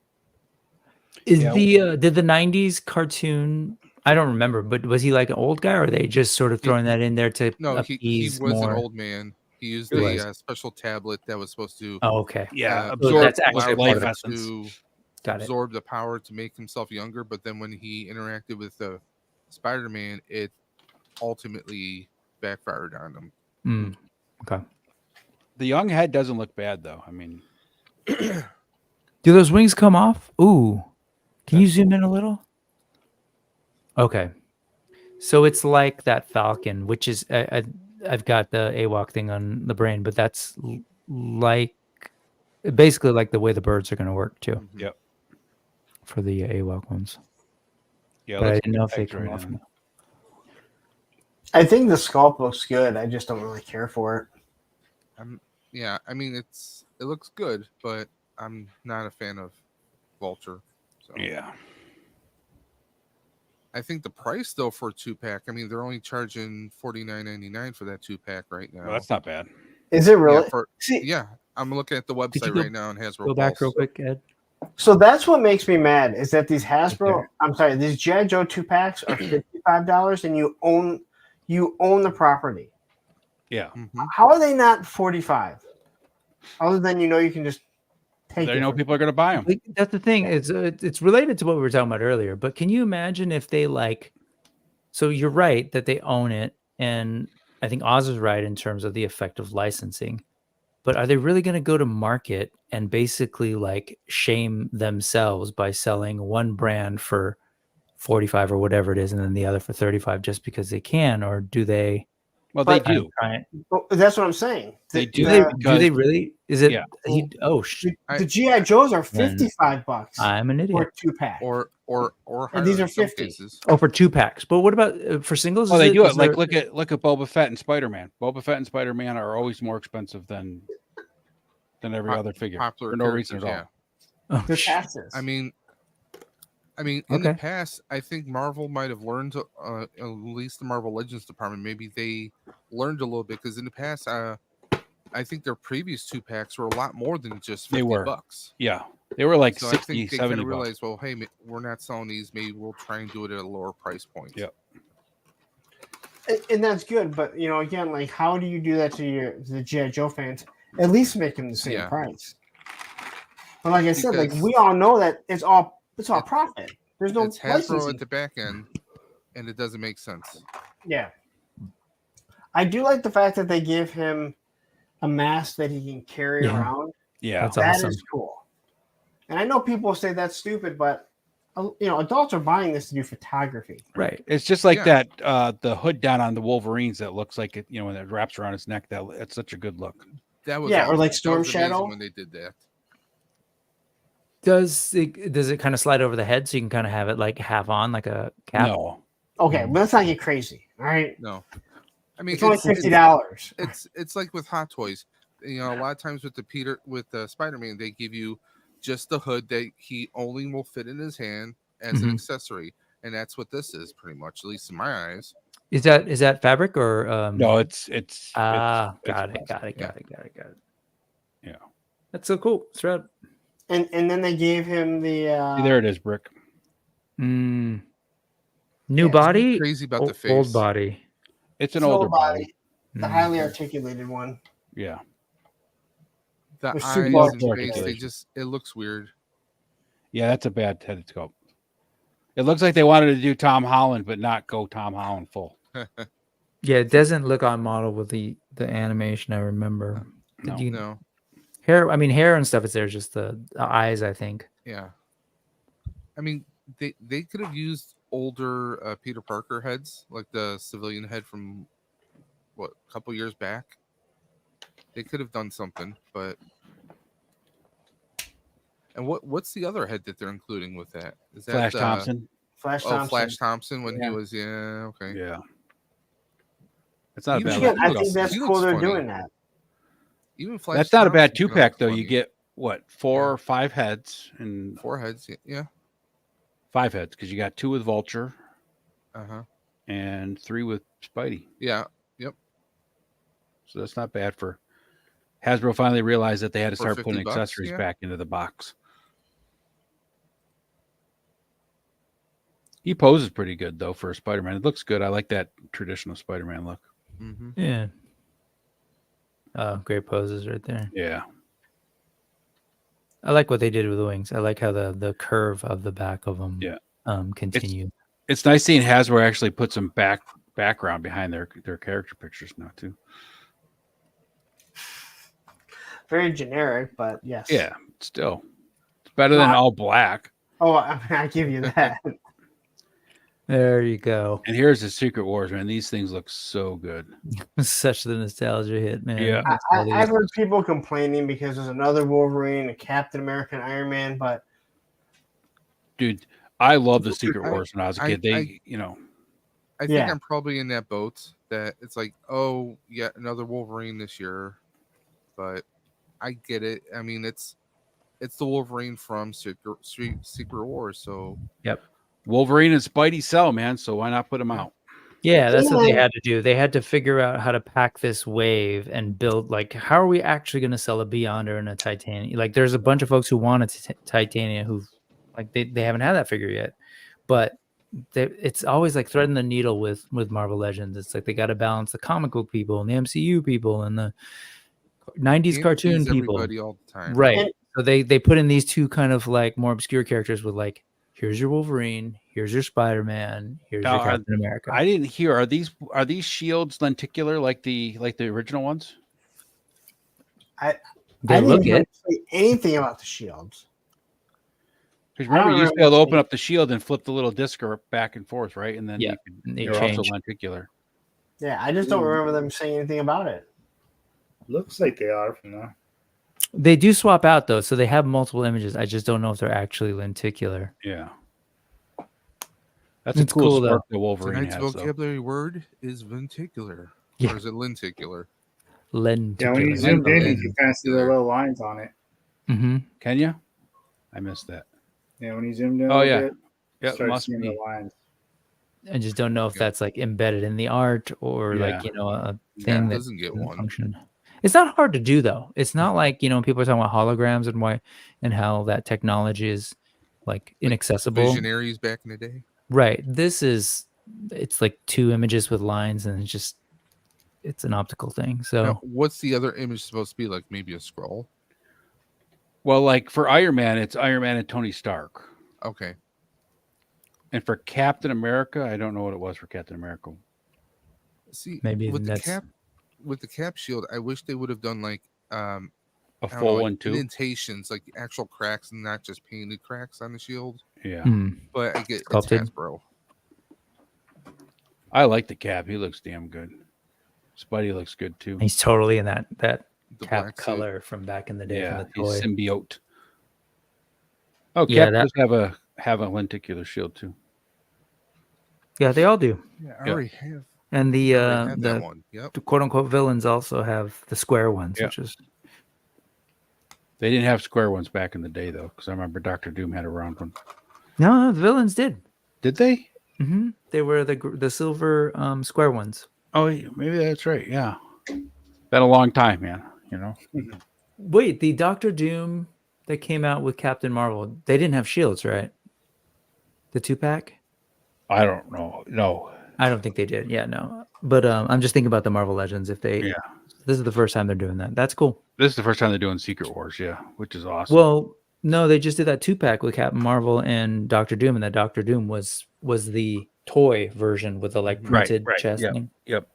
Is Yeah. did the '90s cartoon? I don't remember, but was he like an old guy, or are they just sort of throwing that in there to No, he appease was more? an old man. He used He a was. special tablet that was supposed to Oh, okay. Yeah, Uh, absorb that's actually life part of it. essence. to absorb the power to make himself younger, but then when he interacted with the Spider-Man, it ultimately backfired on him. Okay. The young head doesn't look bad though. I mean, do those wings come off? Ooh, can you zoom in a little? Okay, so it's like that Falcon, which is I've got the AWOC thing on the brain, but that's like basically like the way the birds are going to work too. Yep. For the AWOC ones. Yeah, but I didn't know if they come off. I think the sculpt looks good. I just don't really care for it. Yeah, I mean it looks good, but I'm not a fan of Vulture. So. Yeah. I think the price though for a 2-pack, I mean they're only charging $49.99 for that 2-pack right now. Well, that's not bad. Is it really? Yeah, I'm looking at the website right now and Hasbro. Go back real quick, Ed. So that's what makes me mad is that these these G.I. Joe 2-packs are $55 and you own the property. Yeah. Mm-hmm. How are they not $45? Other than you can just take it. They know people are going to buy them. That's the thing. It's related to what we were talking about earlier. But can you imagine if they so you're right that they own it, and I think Oz is right in terms of the effect of licensing. But are they really going to go to market and basically shame themselves by selling one brand for 45 or whatever it is, and then the other for 35 just because they can, or do they? Well, they do. That's what I'm saying. They do. Do they really? Is it? Yeah. The GI Joes are $55. I'm an idiot. For 2-pack. Or and these are 50. Oh, for 2-packs. But what about for singles? Oh, they do it. Look at Boba Fett and Spider-Man. Boba Fett and Spider-Man are always more expensive than every other figure for no reason at all. Yeah. Oh, they're taxes. I mean, in the past, I think Marvel might have learned, at least the Marvel Legends department, maybe they learned a little bit because in the past, I think their previous 2-packs were a lot more than just $50. Yeah, they were like so 60, I think they 70 kind of bucks. realized, well, hey, we're not selling these. Maybe we'll try and do it at a lower price point. Yep. And that's good, but again, how do you do that to the G.I. Joe fans? At least make them the same price. But like I said, we all know that it's all profit. There's no Hasbro at the back end, and it doesn't make sense. Yeah. I do like the fact that they give him a mask that he can carry around. Yeah, that is cool. And I know people say that's stupid, but adults are buying this to do photography. Right. It's just like that the hood down on the Wolverines that looks like it, when it wraps around his neck. That's such a good look. That was or like Storm Shadow when they did that. Does it kind of slide over the head so you can kind of have it half on like a cap? No. Okay, but let's not get crazy. All right. No. I mean, it's only $50. It's like with Hot Toys. A lot of times with the Spider-Man, they give you just the hood that he only will fit in his hand as an accessory, and that's what this is pretty much, at least in my eyes. Is that fabric or no? It's got it. Yeah, that's so cool. It's rad. And then they gave him the there it is, Brick. New body. Crazy about the face. Old body. It's an older body. The highly articulated one. Yeah. The With eyes super and face, it looks weird. Yeah, that's a bad headed sculpt. It looks like they wanted to do Tom Holland, but not go Tom Holland full. Yeah, it doesn't look on model with the animation. I remember. No. Hair. I mean, hair and stuff is there. Just the eyes, I think. Yeah. I mean, they could have used older Peter Parker heads, like the civilian head from a couple years back. They could have done something, but. And what's the other head that they're including with that? Is that Flash Thompson? Flash Thompson. Flash Thompson when he was okay. Yeah. It's not a bad. Again, I think that's cool. They're doing that. Even Flash. That's not a bad 2-pack though. You get 4 or 5 heads and 4 heads. Yeah. 5 heads because you got 2 with Vulture. And 3 with Spidey. Yeah. Yep. So that's not bad for. Hasbro finally realized that they had to start putting $50, accessories back into the box. He poses pretty good though for a Spider-Man. It looks good. I like that traditional Spider-Man look. Mm-hmm. Yeah. Oh, great poses right there. Yeah. I like what they did with the wings. I like how the curve of the back of them continue. It's nice seeing Hasbro actually put some background behind their character pictures now too. Very generic, but yes. Yeah, still it's better than all black. Oh, I give you that. There you go. And here's the Secret Wars, man. These things look so good. Such the nostalgia hit, man. Yeah. I've heard people complaining because there's another Wolverine, a Captain America, and Iron Man, but dude, I love the Secret Wars when I was a kid. I think I'm probably in that boat that it's like, oh, yeah, another Wolverine this year. But I get it. I mean, it's the Wolverine from Secret Wars, so yep. Wolverine and Spidey sell, man. So why not put them out? Yeah, that's what they had to do. They had to figure out how to pack this wave and build, like, how are we actually going to sell a Beyonder and a Titanium? Like, there's a bunch of folks who want a Titanium who, like, they haven't had that figure yet. But it's always like threading the needle with Marvel Legends. It's like they got to balance the comic book people and the MCU people and the 90s cartoon people. Everybody all the time. Right. So they put in these two kind of like more obscure characters with like, here's your Wolverine, here's your Spider-Man, here's your Captain America. I didn't hear. Are these shields lenticular like the original ones? I didn't say anything about the shields. Because remember, you used to be able to open up the shield and flip the little disc back and forth, right? And then they're also lenticular. Yeah, I just don't remember them saying anything about it. Looks like they are from now. They do swap out though, so they have multiple images. I just don't know if they're actually lenticular. Yeah, that's a cool spark the Wolverine Tonight's has. vocabulary word is lenticular. Yeah. Or is it lenticular? Lenticular. Yeah, when you zoomed in, you can kind of see the little lines on it. Mm-hmm. Can you? I missed that. Yeah, when you zoomed in. Oh yeah, bit, yeah. start Must seeing be. the lines. I just don't know if that's like embedded in the art or like a thing that doesn't get one function. It's not hard to do though. It's not like people are talking about holograms and how that technology is like inaccessible. Visionaries back in the day. Right. It's like two images with lines and it's an optical thing. So now, what's the other image supposed to be like? Maybe a scroll? Well, like for Iron Man, it's Iron Man and Tony Stark. Okay. And for Captain America, I don't know what it was for Captain America. See, maybe with the cap shield, I wish they would have done like a full one too. Indentations, like actual cracks and not just painted cracks on the shield. Yeah. But I get Sculpted. it's Hasbro. I like the Cap. He looks damn good. Spidey looks good too. He's totally in that The Cap black color from back in the day. Yeah, from the toy. he's symbiote. Oh, Yeah, Cap does have a lenticular shield too. Yeah, they all do. Yeah, I already have. And that one. Yep. the quote unquote villains also have the square ones, which is They didn't have square ones back in the day though, because I remember Dr. Doom had a round one. no, the villains did. Did they? Mm-hmm. They were the silver square ones. Oh, maybe that's right. Yeah, been a long time, man. Wait, the Doctor Doom that came out with Captain Marvel, they didn't have shields, right? The 2-pack? I don't know. No, I don't think they did. Yeah, no. But I'm just thinking about the Marvel Legends. If they, this is the first time they're doing that. That's cool. This is the first time they're doing Secret Wars, which is awesome. Well, no, they just did that 2-pack with Captain Marvel and Doctor Doom, and that Doctor Doom was the toy version with the like printed chest thing. Yep.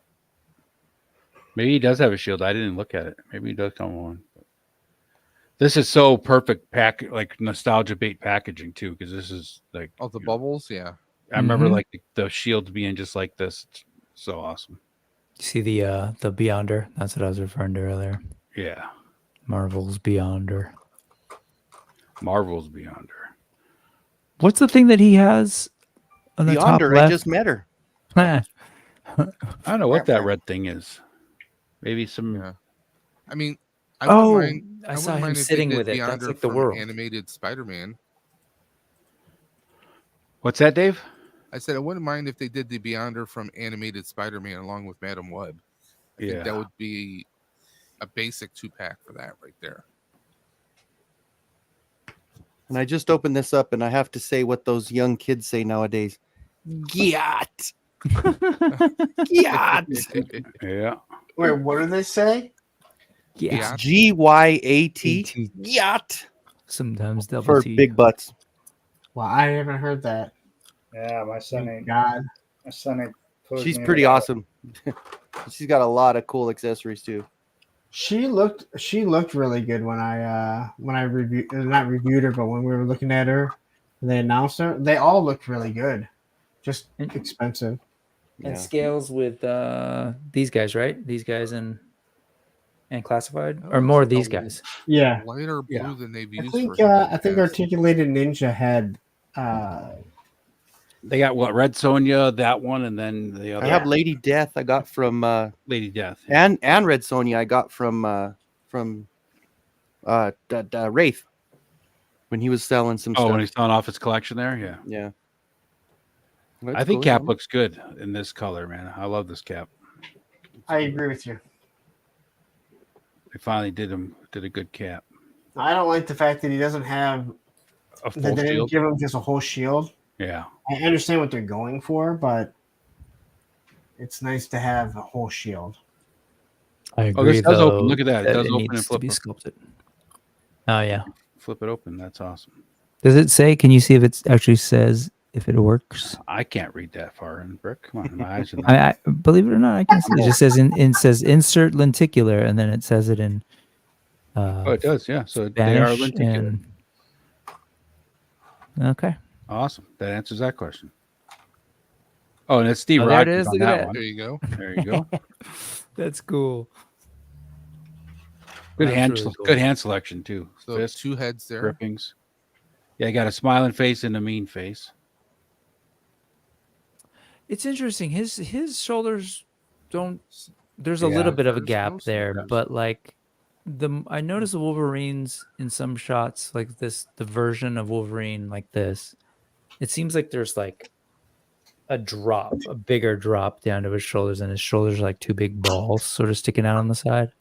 Maybe he does have a shield. I didn't look at it. Maybe he does come on. This is so perfect like nostalgia bait packaging too, because this is like the bubbles, yeah. I remember like the shields being just like this. It's so awesome. You see the Beyonder? That's what I was referring to earlier. Yeah. Marvel's Beyonder. Marvel's Beyonder. What's the thing that he has on the top Beyonder, left? I just met her. I don't know what that red thing is. Maybe some. Yeah. I mean, I saw wouldn't him mind if sitting they did with it. That's Beyonder like the from world. Animated Spider-Man. What's that, Dave? I said I wouldn't mind if they did the Beyonder from Animated Spider-Man along with Madam Web. I think that would be a basic 2-pack for that right there. And I just opened this up, and I have to say what those young kids say nowadays. Gyat. Gyat. Yeah. Wait, what do they say? Yeah. Gyat. Gyat. Sometimes double for T. big butts. Well, I haven't heard that. Yeah, my son ain't. God. My son ain't. told She's me pretty about awesome. She's got a lot of cool accessories too. She looked really good when I reviewed, not reviewed her, but when we were looking at her, they announced her. They all looked really good, just expensive. And Yeah. scales with these guys, right? These guys and classified, or more of these guys. Yeah, Lighter blue Yeah. than they've I used think for. I think Articulated Ninja had They got what, Red Sonja, that one, and then the I other have Lady Death. I got from Lady Death. and Red Sonja. I got from Wraith when he was selling some Oh, stuff. when he's selling off his collection there, yeah. Yeah. I think Cap looks good in this color, man. I love this Cap. I agree with you. They finally did a good Cap. I don't like the fact that he doesn't have A full that they didn't shield. give him just a whole shield. Yeah. I understand what they're going for, but it's nice to have a whole shield. I agree. Oh, this does though, open. Look at that. It does open needs and to flip. be sculpted. Oh yeah. Flip it open. That's awesome. Does it say? Can you see if it actually says if it works? I can't read that far in Brick. Come on, my eyes are not. I believe it or not, I can see. It just says it says insert lenticular, and then it says it in. Oh, it does. Yeah. So they are Spanish lenticular. and. Okay. Awesome. That answers that question. Oh, and it's Steve Oh, there it Rogers is. on Look at that that. one. There you go. There you go. That's cool. Good That's hand, really cool. good hand selection too. So Fist, 2 heads there. grippings. Yeah, got a smiling face and a mean face. It's interesting. His shoulders don't. There's a Yeah, little bit of a there's gap no there, shoulders. but like I noticed the Wolverines in some shots like this, the version of Wolverine like this. It seems like there's like a bigger drop down to his shoulders, and his shoulders are like 2 big balls sort of sticking out on the side.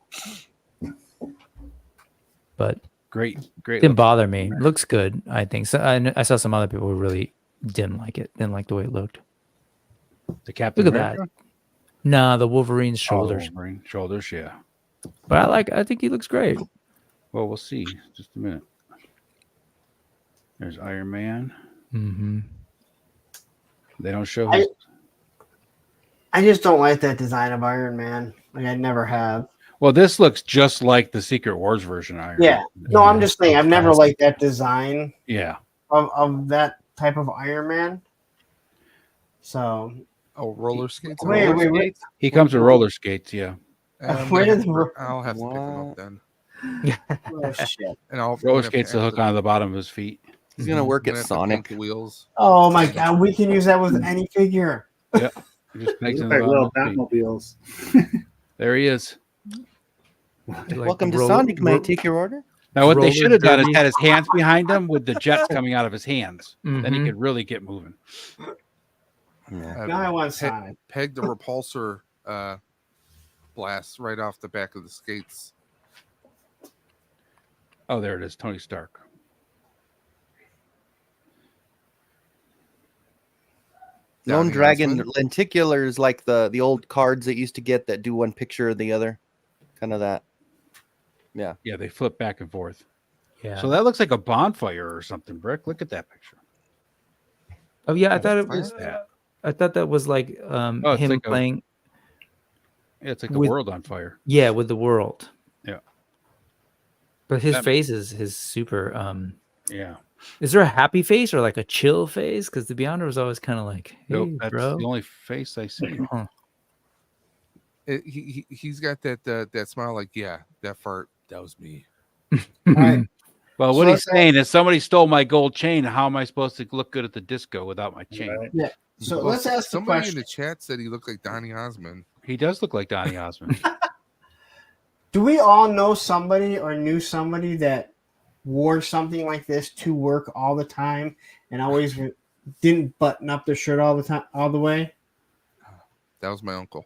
But Great. didn't bother me. Looks good, I think. So I saw some other people who really didn't like it. Didn't like the way it looked. The Captain Look at America? that. Nah, the Wolverine's Oh, shoulders. Wolverine. Shoulders, yeah. But I think he looks great. Well, we'll see. Just a minute. There's Iron Man. Mm-hmm. They don't show his. I just don't like that design of Iron Man. Like I never have. Well, this looks just like the Secret Wars version of Iron Yeah. Man. No, I'm just saying I've never Classic. liked that design Yeah. of that type of Iron Man. So Oh, roller skates. wait. He comes with roller skates, yeah. Where did the I'll have to pick them up then. Oh shit! And I'll Roller skates to hook onto the bottom of his feet. He's gonna work at paint Sonic. the wheels. Oh my god, we can use that with any figure. He just They makes look it like little Batmobiles. There he is. Welcome to Sonic. May I take your order? Now, what they Roller should have done is derby. had his hands behind him with the jets coming out of his hands. Then he Mhm. could really get moving. Yeah. Now I want Sonic. Peg the repulsor blast right off the back of the skates. Oh, there it is. Tony Stark. Lone Donny Dragon Osmond. lenticular is like the old cards that used to get that do one picture or the other, kind of that. Yeah. Yeah, they flip back and forth. Yeah. So that looks like a bonfire or something, Brick. Look at that picture. Oh yeah, I thought it What was. is that? I thought that was like it's him like playing. Yeah, it's like the With- world on fire. Yeah, with the world. Yeah. But his That- face is his super. Yeah. Is there a happy face or like a chill face? Because the Beyonder was always kind of like, hey, Nope, that's bro. the only face I see. Huh. He's got that smile like, yeah, that fart, that was me. All right. Well, So what he's let's- saying is somebody stole my gold chain. How am I supposed to look good at the disco without my chain? Right. So Well, let's ask the somebody question: in the chat said he looked like Donny Osmond. He does look like Donny Osmond. do we all know somebody or knew somebody that wore something like this to work all the time and always didn't button up their shirt all the time, all the way? That was my uncle.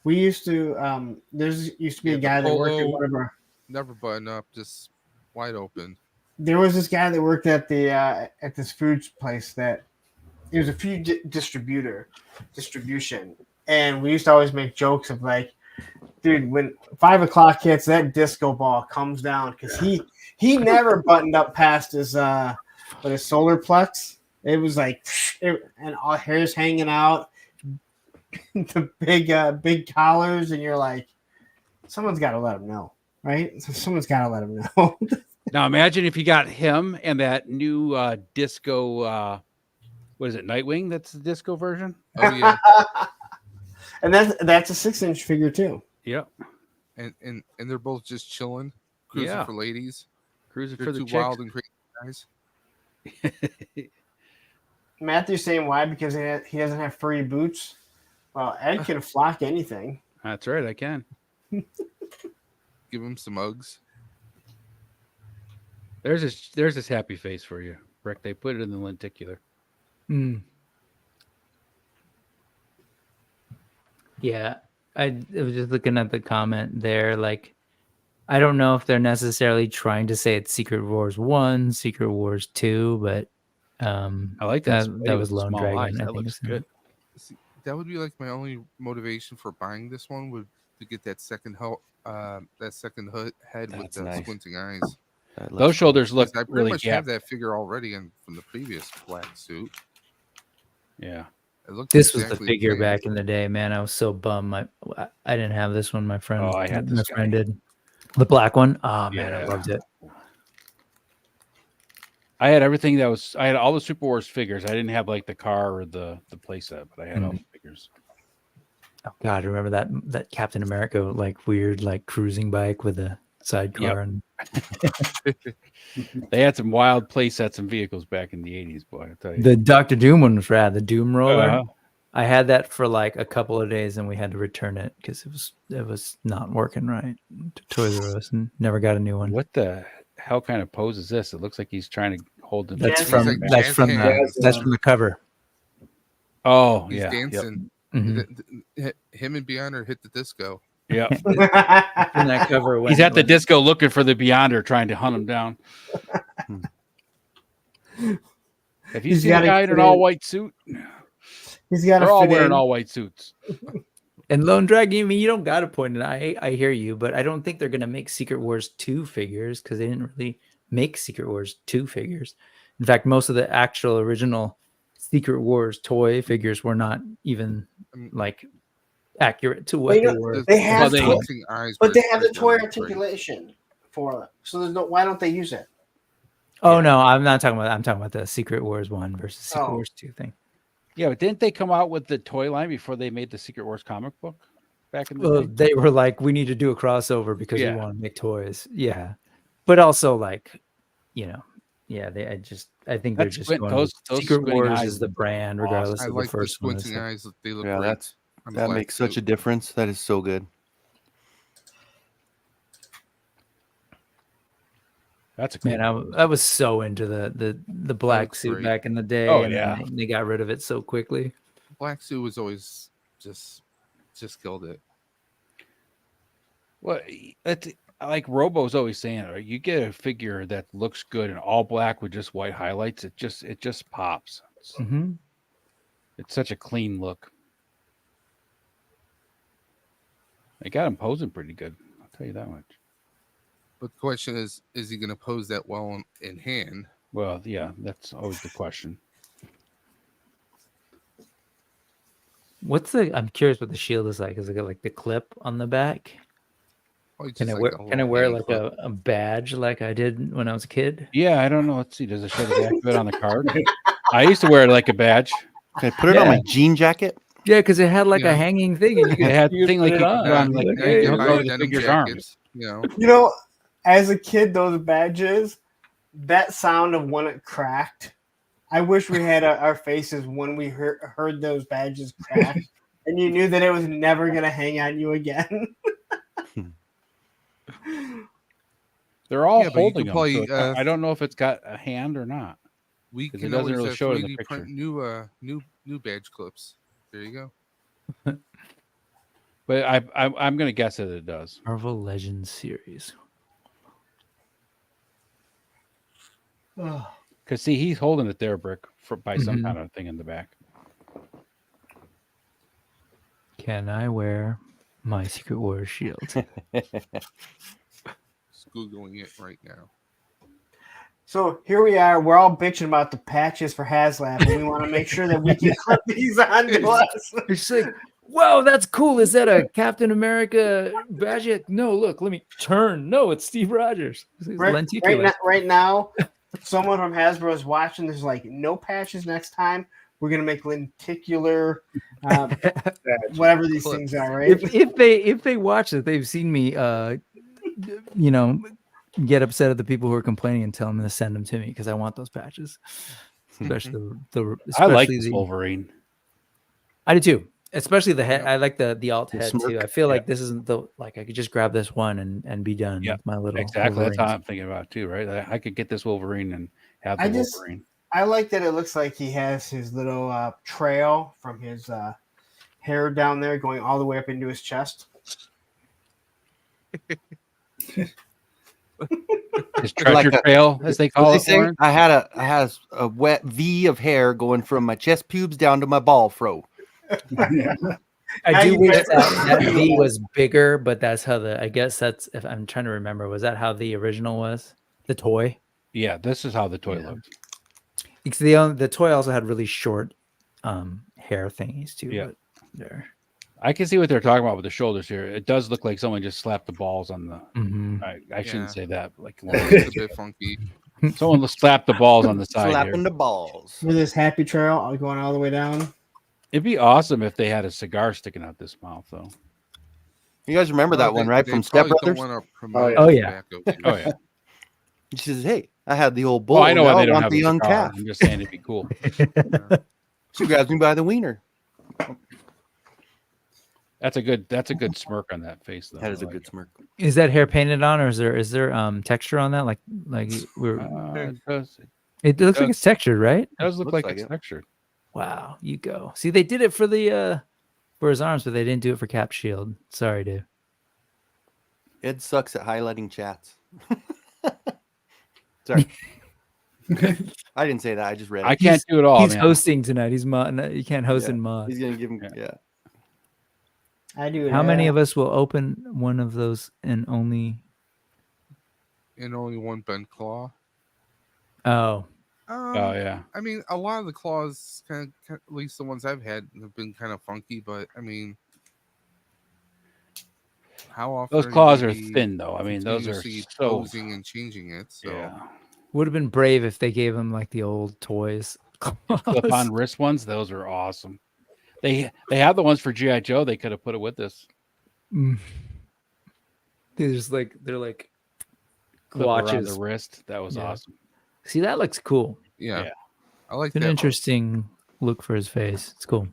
We used to. There's used to be Yeah, a the guy that worked at polo. one of our. Never button up, just wide open. There was this guy that worked at the at this food place that it was a food distribution, and we used to always make jokes of like, dude, when 5 o'clock hits, that disco ball comes down because he never buttoned up past his solar plex. It was like, and all hair's hanging out, the big collars, and you're like, someone's got to let him know, right? Someone's got to let him know. Now imagine if you got him and that new disco. What is it? Nightwing. That's the disco version. Oh yeah, and that's a 6-inch figure too. Yep. and they're both just chilling, cruising for ladies. Cruising They're for the two chicks. wild and crazy guys. Matthew's saying why? Because he doesn't have furry boots. Well, Ed can flock anything. That's right. I can. Give him some Uggs. There's this happy face for you, Rick. They put it in the lenticular. Yeah, I was just looking at the comment there. Like, I don't know if they're necessarily trying to say it's Secret Wars 1, Secret Wars 2, but I like that. That was Lone small Dragon. eyes. I That think looks it's good. See, that would be like my only motivation for buying this one would to get that second head with That's the nice. squinting eyes. Those shoulders look I pretty really much have that figure already from the previous black suit. Yeah. This was the figure back in the day, man. I was so bummed. I didn't have this one. My friend, I had my this friend did. The black one. Oh man, I Yeah. loved it. I had everything that was. I had all the Super Wars figures. I didn't have like the car or the playset, but I had all the figures. Oh God, remember that Captain America like weird like cruising bike with a sidecar and They had some wild play sets and vehicles back in the 80s, boy. I tell you. the Dr. Doom one was rad. The Doom roller. Uh-huh. I had that for like a couple of days and we had to return it because it was not working right to Toys R Us and never got a new one. What the hell kind of pose is this? It looks like he's trying to hold the. That's Jazz from hands. that's from Jazz that's from the cover. Oh, He's yeah. dancing. Mhm. Him and Beyonder hit the disco. Yep. In that cover, He's at the disco looking for the Beyonder, trying to hunt him down. Have you He's seen a gotta guy in an fit all in. white suit? He's got to They're all fit wearing in. all white suits. And Lone Dragon. I mean, you don't got to point it. I hear you, but I don't think they're gonna make Secret Wars 2 figures because they didn't really make Secret Wars 2 figures. In fact, most of the actual original Secret Wars toy figures were not even like accurate to what They they don't- were. They have, Well, Squinting eyes but were- they have the were toy great. articulation for it. So there's no. Why don't they use it? Oh no, I'm not talking about that. I'm talking about the Secret Wars 1 versus Secret Oh. Wars 2 thing. Yeah, but didn't they come out with the toy line before they made the Secret Wars comic book back in the day? They were like, we need to do a crossover because Yeah. we want to make toys. Yeah. But also like, yeah, I think they're That's just squint- going those Secret squinting Wars eyes is the are brand, awesome. regardless I of like the first the one. squinting eyes. They look Yeah, great. that makes such a difference. That is so good. That's a cool. Man, I was so into the black looks suit great. back in the day. Oh, and yeah. then they got rid of it so quickly. Black suit was always just killed it. Well, that's like Robo's always saying, right? You get a figure that looks good in all black with just white highlights. It just pops. Mm-hmm. It's such a clean look. They got him posing pretty good. I'll tell you that much. But the question is he going to pose that well in hand? Well, yeah, that's always the question. I'm curious what the shield is like. Is it got like the clip on the back? Oh, it's Can I just wear like a can I little wear hand like clip. a badge like I did when I was a kid? Yeah, I don't know. Let's see. Does it show the back of it on the card? I used to wear it like a badge. Can I put it on my jean jacket? Yeah, because it had like Yeah. a hanging thing. And you It had the could thing put like it you on. put on like Now you you can hook buy over the denim figure's arms. jackets, you know. You know, as a kid, those badges, that sound of when it cracked. I wish we had our faces when we heard those badges crack, and you knew that it was never going to hang on you again. They're all Yeah, but you holding can them. play, So I don't know if it's got a hand or not. We 'Cause it can doesn't always really show it in the 3D print picture. new badge clips. There you go. But I'm going to guess that it does. Marvel Legends series. Because see, he's holding it there, Brick, by some Mhm. kind of thing in the back. Can I wear my Secret Wars shield? Just Googling it right now. So here we are. We're all bitching about the patches for HasLab, and we want to make sure that we can clip these onto us. It's like, wow, that's cool. Is that a Captain America badge? No, look, let me turn. No, it's Steve Rogers. Right now, someone from Hasbro is watching. There's like no patches next time. We're gonna make lenticular, whatever these things are. Right? If they watch it, they've seen me, get upset at the people who are complaining and tell them to send them to me because I want those patches. Especially I like this Wolverine. I do too. Especially the head. I like the alt head too. I feel like this isn't I could just grab this one and be done with my little exactly. Wolverines. That's how I'm thinking about it too, right? I could get this Wolverine and have the Wolverine. I like that it looks like he has his little trail from his hair down there going all the way up into his chest. His treasure trail, as they call it. I had a wet V of hair going from my chest pubes down to my ball fro. I do wish that V was bigger, but that's how I guess that's, if I'm trying to remember, was that how the original was? The toy? Yeah, this is how the toy looked. Because the toy also had really short hair thingies too. Yeah. But there. I can see what they're talking about with the shoulders here. It does look like someone just slapped the balls on the. I shouldn't say that. Like it's a bit funky. Someone slapped the balls on the side. Slapping the balls with this happy trail going all the way down. It'd be awesome if they had a cigar sticking out this mouth, though. You guys remember that one, right? From Step Brothers? Oh yeah. Oh yeah. He says, "Hey, I had the old bull. Oh, I know why they don't want have the young calf." I'm just saying it'd be cool. She grabs me by the wiener. That's a good smirk on that face, though. That is a good smirk. Is that hair painted on, or is there texture on that? Like it looks like it's textured, right? It does look like it's textured. Wow, you go. See, they did it for for his arms, but they didn't do it for Cap's shield. Sorry, dude. Ed sucks at highlighting chats. Sorry. I didn't say that. I just read it. I can't do it all. He's hosting tonight. He's mod. You can't host in mod. He's gonna give him. I do. How many of us will open one of those and only one bent claw? Oh. Oh yeah. I mean, a lot of the claws, at least the ones I've had, have been kind of funky. But I mean, how often those claws are thin, though? I mean, those are so posing and changing it. So yeah. Would have been brave if they gave him like the old toys. Clip-on wrist ones. Those are awesome. They have the ones for G.I. Joe. They could have put it with this. They're like watches around the wrist. That was awesome. See, that looks cool. Yeah. I like it's an interesting look for his face. It's cool.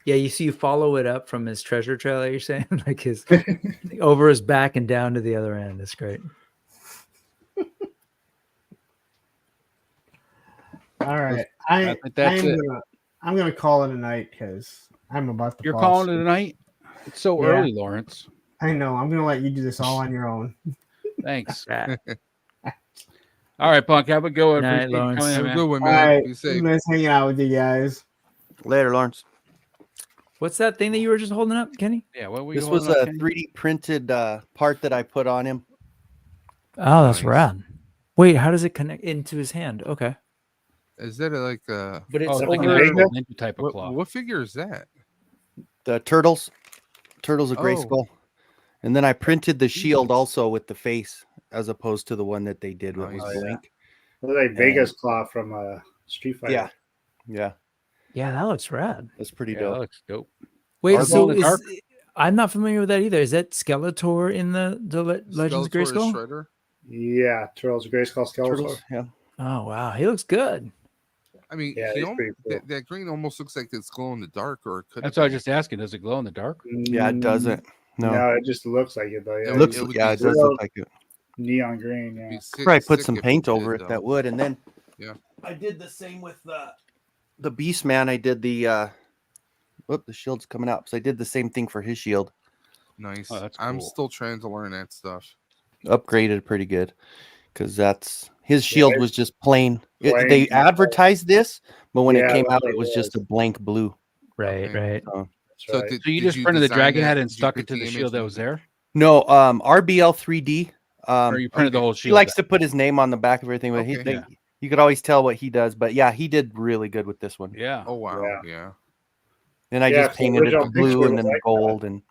Yeah, you follow it up from his treasure trail that you're saying, like his over his back and down to the other end. It's great. All right, I'm gonna call it a night because I'm about to. You're calling it a night? It's so early, Lawrence. I know. I'm gonna let you do this all on your own. Thanks. All right, Punk. Have a good one. Night, Lawrence. Have a good one, All man. right, Be safe. nice hanging out with you guys. Later, Lawrence. What's that thing that you were just holding up, Kenny? Yeah, what were This was a 3D printed part that I put on him. Oh, that's rad. Wait, how does it connect into his hand? Okay. Is that like a? But it's like an ninja type of claw. What figure is that? The turtles. Turtles of Grayskull. And then I printed the shield also with the face, as opposed to the one that they did with blank. It was like Vega's claw from Street Fighter. Yeah. Yeah. Yeah, that looks rad. That's pretty Yeah, dope. that looks dope. Wait, so I'm not familiar with that either. Is that Skeletor in the Legends of Grayskull? Shredder? Yeah, Turtles of Grayskull Skeletor. Turtles, yeah. Oh wow, he looks good. I mean, Yeah, cool. that green almost looks like it's glow in the dark, or it could. That's what I was just asking. Does it glow in the dark? Yeah, it doesn't. No, it just looks like it though. Yeah, It looks. would Yeah, be it does look like it. neon green. Yeah. Probably put some paint over it. That would, and then I did the same with the Beast Man. I did the. Whoop! The shield's coming out. So I did the same thing for his shield. Nice. Oh, that's I'm cool. still trying to learn that stuff. Upgraded pretty good, because that's his shield was just plain. They advertised this, but when it came out, it was just a blank blue. Right, right. So, right. So you did just printed the design dragon that? head and Did you stuck get it to the image shield that and- was there? No, RBL 3D. Or you printed the whole He shield? likes to put his name on the back of everything, but Okay. Yeah. you could always tell what he does. But yeah, he did really good with this one. Yeah. Oh wow, Yeah. yeah. And I Yeah, just the painted it original the blue picture and was then the like gold and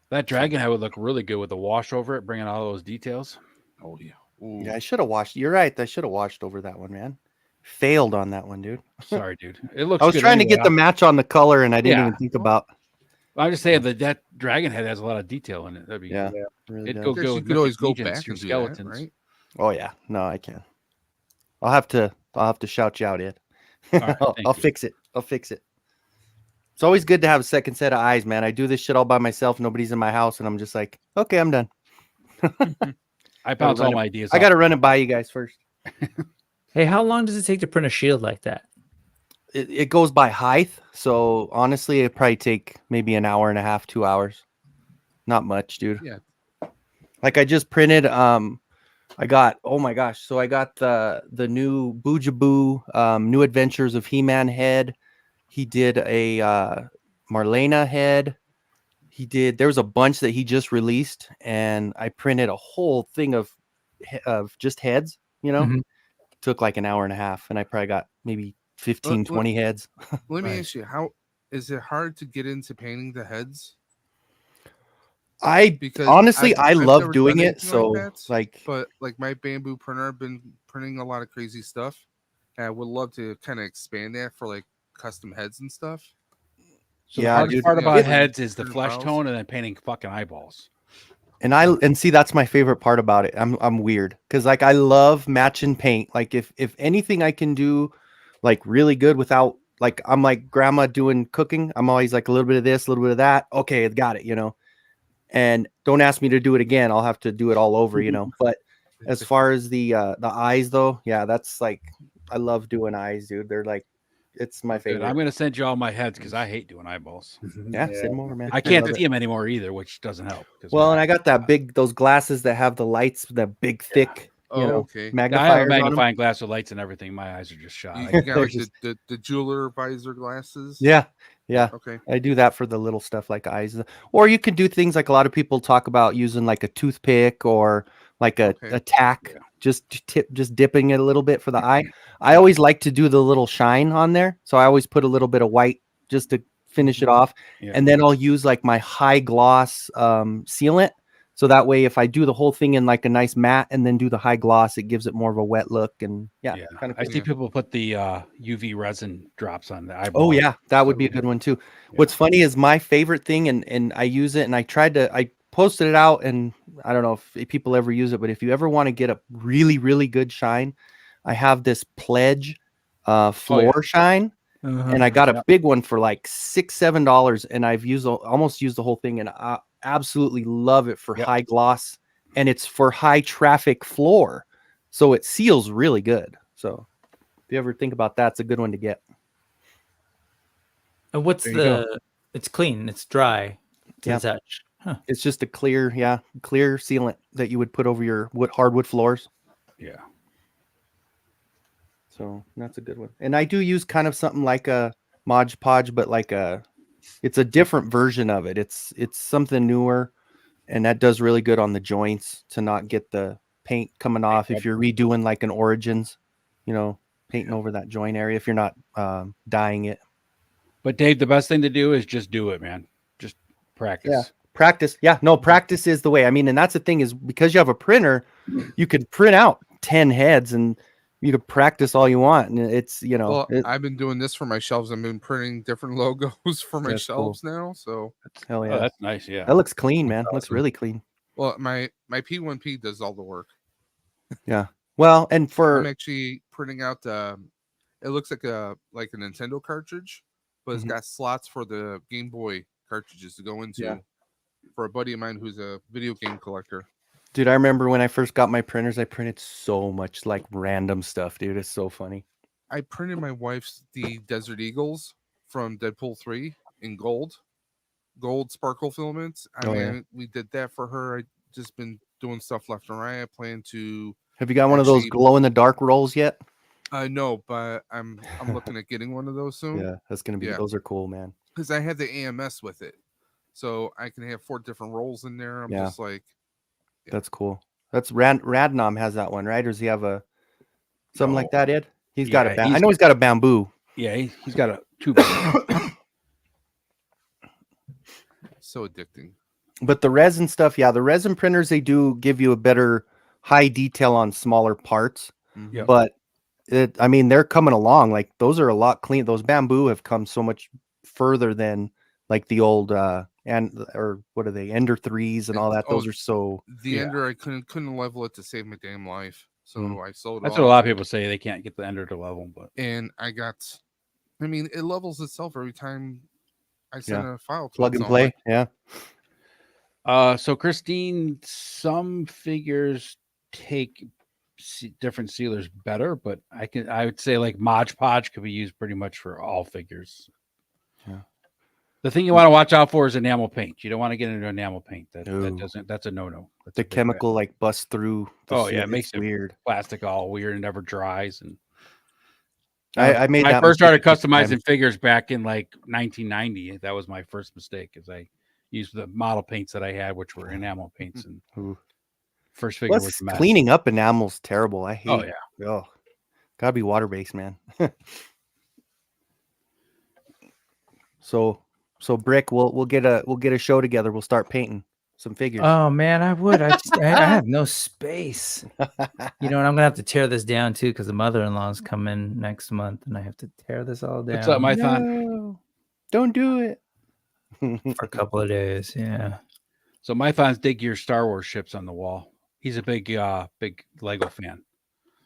That dragon head would look really good with the wash over it, bringing all those details. Oh yeah. Ooh. yeah, I should have washed. You're right. I should have washed over that one, man. Failed on that one, dude. Sorry, dude. It looks. I was good trying to anyway. get the match on the color, and I didn't Yeah. even think about. I'm just saying that dragon head has a lot of detail in it. That'd be Yeah, Yeah. really It'd does. go I guess good you with could always go legions back or and do skeletons. that, right? Oh yeah, no, I can. I'll have to shout you out, Ed. All right, I'll thank you. fix it. I'll fix it. It's always good to have a second set of eyes, man. I do this shit all by myself. Nobody's in my house, and I'm just like, okay, I'm done. I bounce all run it- my ideas. I got to off. run it by you guys first. Hey, how long does it take to print a shield like that? It goes by height, so honestly, it probably take maybe an hour and a half, 2 hours. Not much, dude. Yeah. Like I just printed. I got so I got the new Boojaboo New Adventures of He-Man head. He did a Marlena head. There was a bunch that he just released, and I printed a whole thing of just heads, Mhm. Took like an hour and a half, and I probably got maybe 15, Look, 20 heads. Let me Right. ask you, how is it hard to get into painting the heads? I Because honestly, I I've love never doing done it. anything So that, like, but like my bamboo printer, I've been printing a lot of crazy stuff. And I would love to kind of expand that for like custom heads and stuff. So Yeah, the hardest dude. part about It- heads is the Print flesh files. tone and then painting fucking eyeballs. and see, that's my favorite part about it. I'm weird because like I love match and paint. Like if anything I can do like really good without like I'm like grandma doing cooking. I'm always like a little bit of this, a little bit of that. Okay, got it, And don't ask me to do it again. I'll have to do it all over, But as far as the eyes though, yeah, that's like I love doing eyes, dude. They're like it's my Dude, favorite. I'm gonna send you all my heads because I hate doing eyeballs. Yeah, send them over, man. I can't love it. see them anymore either, which doesn't help. 'cause Well, and I got those glasses that have the lights, the big thick, Oh, okay. I have magnifiers a on 'em. magnifying glass with lights and everything. My eyes are just shot. You I- got like Just- the jeweler visor glasses. Yeah. Okay. I do that for the little stuff like eyes. Or you can do things like a lot of people talk about using like a toothpick or like a tack, Yeah. just dipping it a little bit for the eye. I always like to do the little shine on there. So I always put a little bit of white just to finish it off. Yeah. And then I'll use like my high gloss sealant. So that way, if I do the whole thing in like a nice matte and then do the high gloss, it gives it more of a wet look. And yeah, Yeah. kind of I cool. see people put the UV resin drops on the eyeball. Oh yeah, that would be a good one too. What's funny is my favorite thing, and I use it, and I posted it out, and I don't know if people ever use it, but if you ever want to get a really, really good shine, I have this Pledge floor shine, and I got a big one for like $6-7, and I've almost used the whole thing, and I absolutely love it for high gloss, and it's for high traffic floor, so it seals really good. So if you ever think about that, it's a good one to get. And what's There you go. it's clean, it's dry to Yeah. the touch. Huh. It's just a clear sealant that you would put over your hardwood floors. Yeah. So that's a good one. And I do use kind of something like a Mod Podge, but it's a different version of it. It's something newer, and that does really good on the joints to not get the paint coming off if you're redoing like an Origins, painting over that joint area if you're not dyeing it. But Dave, the best thing to do is just do it, man. Just practice. Yeah. Practice. Yeah, no, practice is the way. I mean, and that's the thing is because you have a printer, you can print out 10 heads and you can practice all you want. And it's, Well, I've been doing this for my shelves. I've been printing different logos for my That's cool. shelves now. So, hell Oh, yeah. that's nice. Yeah. That looks clean, man. Looks really clean. well, my P1P does all the work. Well, and I'm for actually printing out it looks like a Nintendo cartridge, but it's Mhm. got slots for the Game Boy cartridges to go into. Yeah. For a buddy of mine who's a video game collector. dude, I remember when I first got my printers, I printed so much like random stuff, dude. It's so funny. I printed my wife's the Desert Eagles from Deadpool 3 in gold sparkle filaments. I Oh, mean, yeah. we did that for her. I just been doing stuff left and right. I plan to Have you got one of those Actually- glow in the dark rolls yet? No, but I'm looking at getting one of those soon. Yeah, that's gonna be. Yeah. Those are cool, man. Because I have the AMS with it, so I can have 4 different roles in there. I'm Yeah. just like, That's cool. That's Radnom has that one, right? Or does he have a something like that? Ed, he's got a. I know he's got a bamboo. Yeah, he's got a tube. so addicting. But the resin stuff, yeah, the resin printers, they do give you a better high detail on smaller parts. Mhm. But I mean, they're coming along. Like those are a lot clean. Those bamboo have come so much further than like the old or what are they, Ender 3s and all that. Those are so. The Ender, I couldn't level it to save my damn life, so I sold it. That's off. what a lot of people say. They can't get the Ender to level, but And I mean, it levels itself every time I send a file. To Plug it, and so play. like, Yeah. So Christine, some figures take different sealers better, but I would say like Mod Podge could be used pretty much for all figures. Yeah. The thing you want to watch out for is enamel paint. You don't want to get into enamel paint. That's a no-no. That's The chemical like busts through. It makes it weird. Plastic all weird and never dries. And I made that. I first started customizing figures back in like 1990. That was my first mistake, is I used the model paints that I had, which were enamel paints. And first figure was a mess. Cleaning up enamel's terrible. I hate. Oh yeah. Oh, gotta be water based, man. So Brick, we'll get a show together. We'll start painting some figures. Oh man, I would. I have no space. You know, and I'm gonna have to tear this down too, because the mother-in-law's coming next month, and I have to tear this all down. What's up, my thon? No, don't do it. For a couple of days, yeah. So my thon's dig your Star Wars ships on the wall. He's a big Lego fan.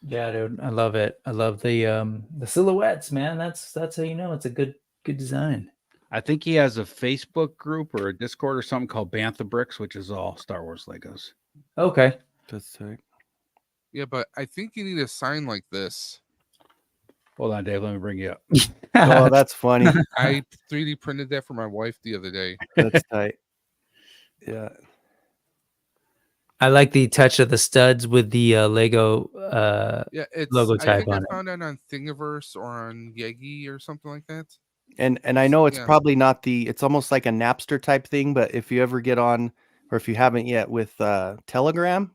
Yeah, dude, I love it. I love the silhouettes, man. That's how you know it's a good design. I think he has a Facebook group or a Discord or something called Bantha Bricks, which is all Star Wars Legos. Okay. That's right. Yeah, but I think you need a sign like this. Hold on, Dave. Let me bring you up. Oh, that's funny. I 3D printed that for my wife the other day. That's tight. Yeah. I like the touch of the studs with the Lego It's logo I type think on I found it on Thingiverse or on Yegi or something like that. And I know it's probably not it's almost like a Napster type thing, but if you ever get on, or if you haven't yet, with Telegram,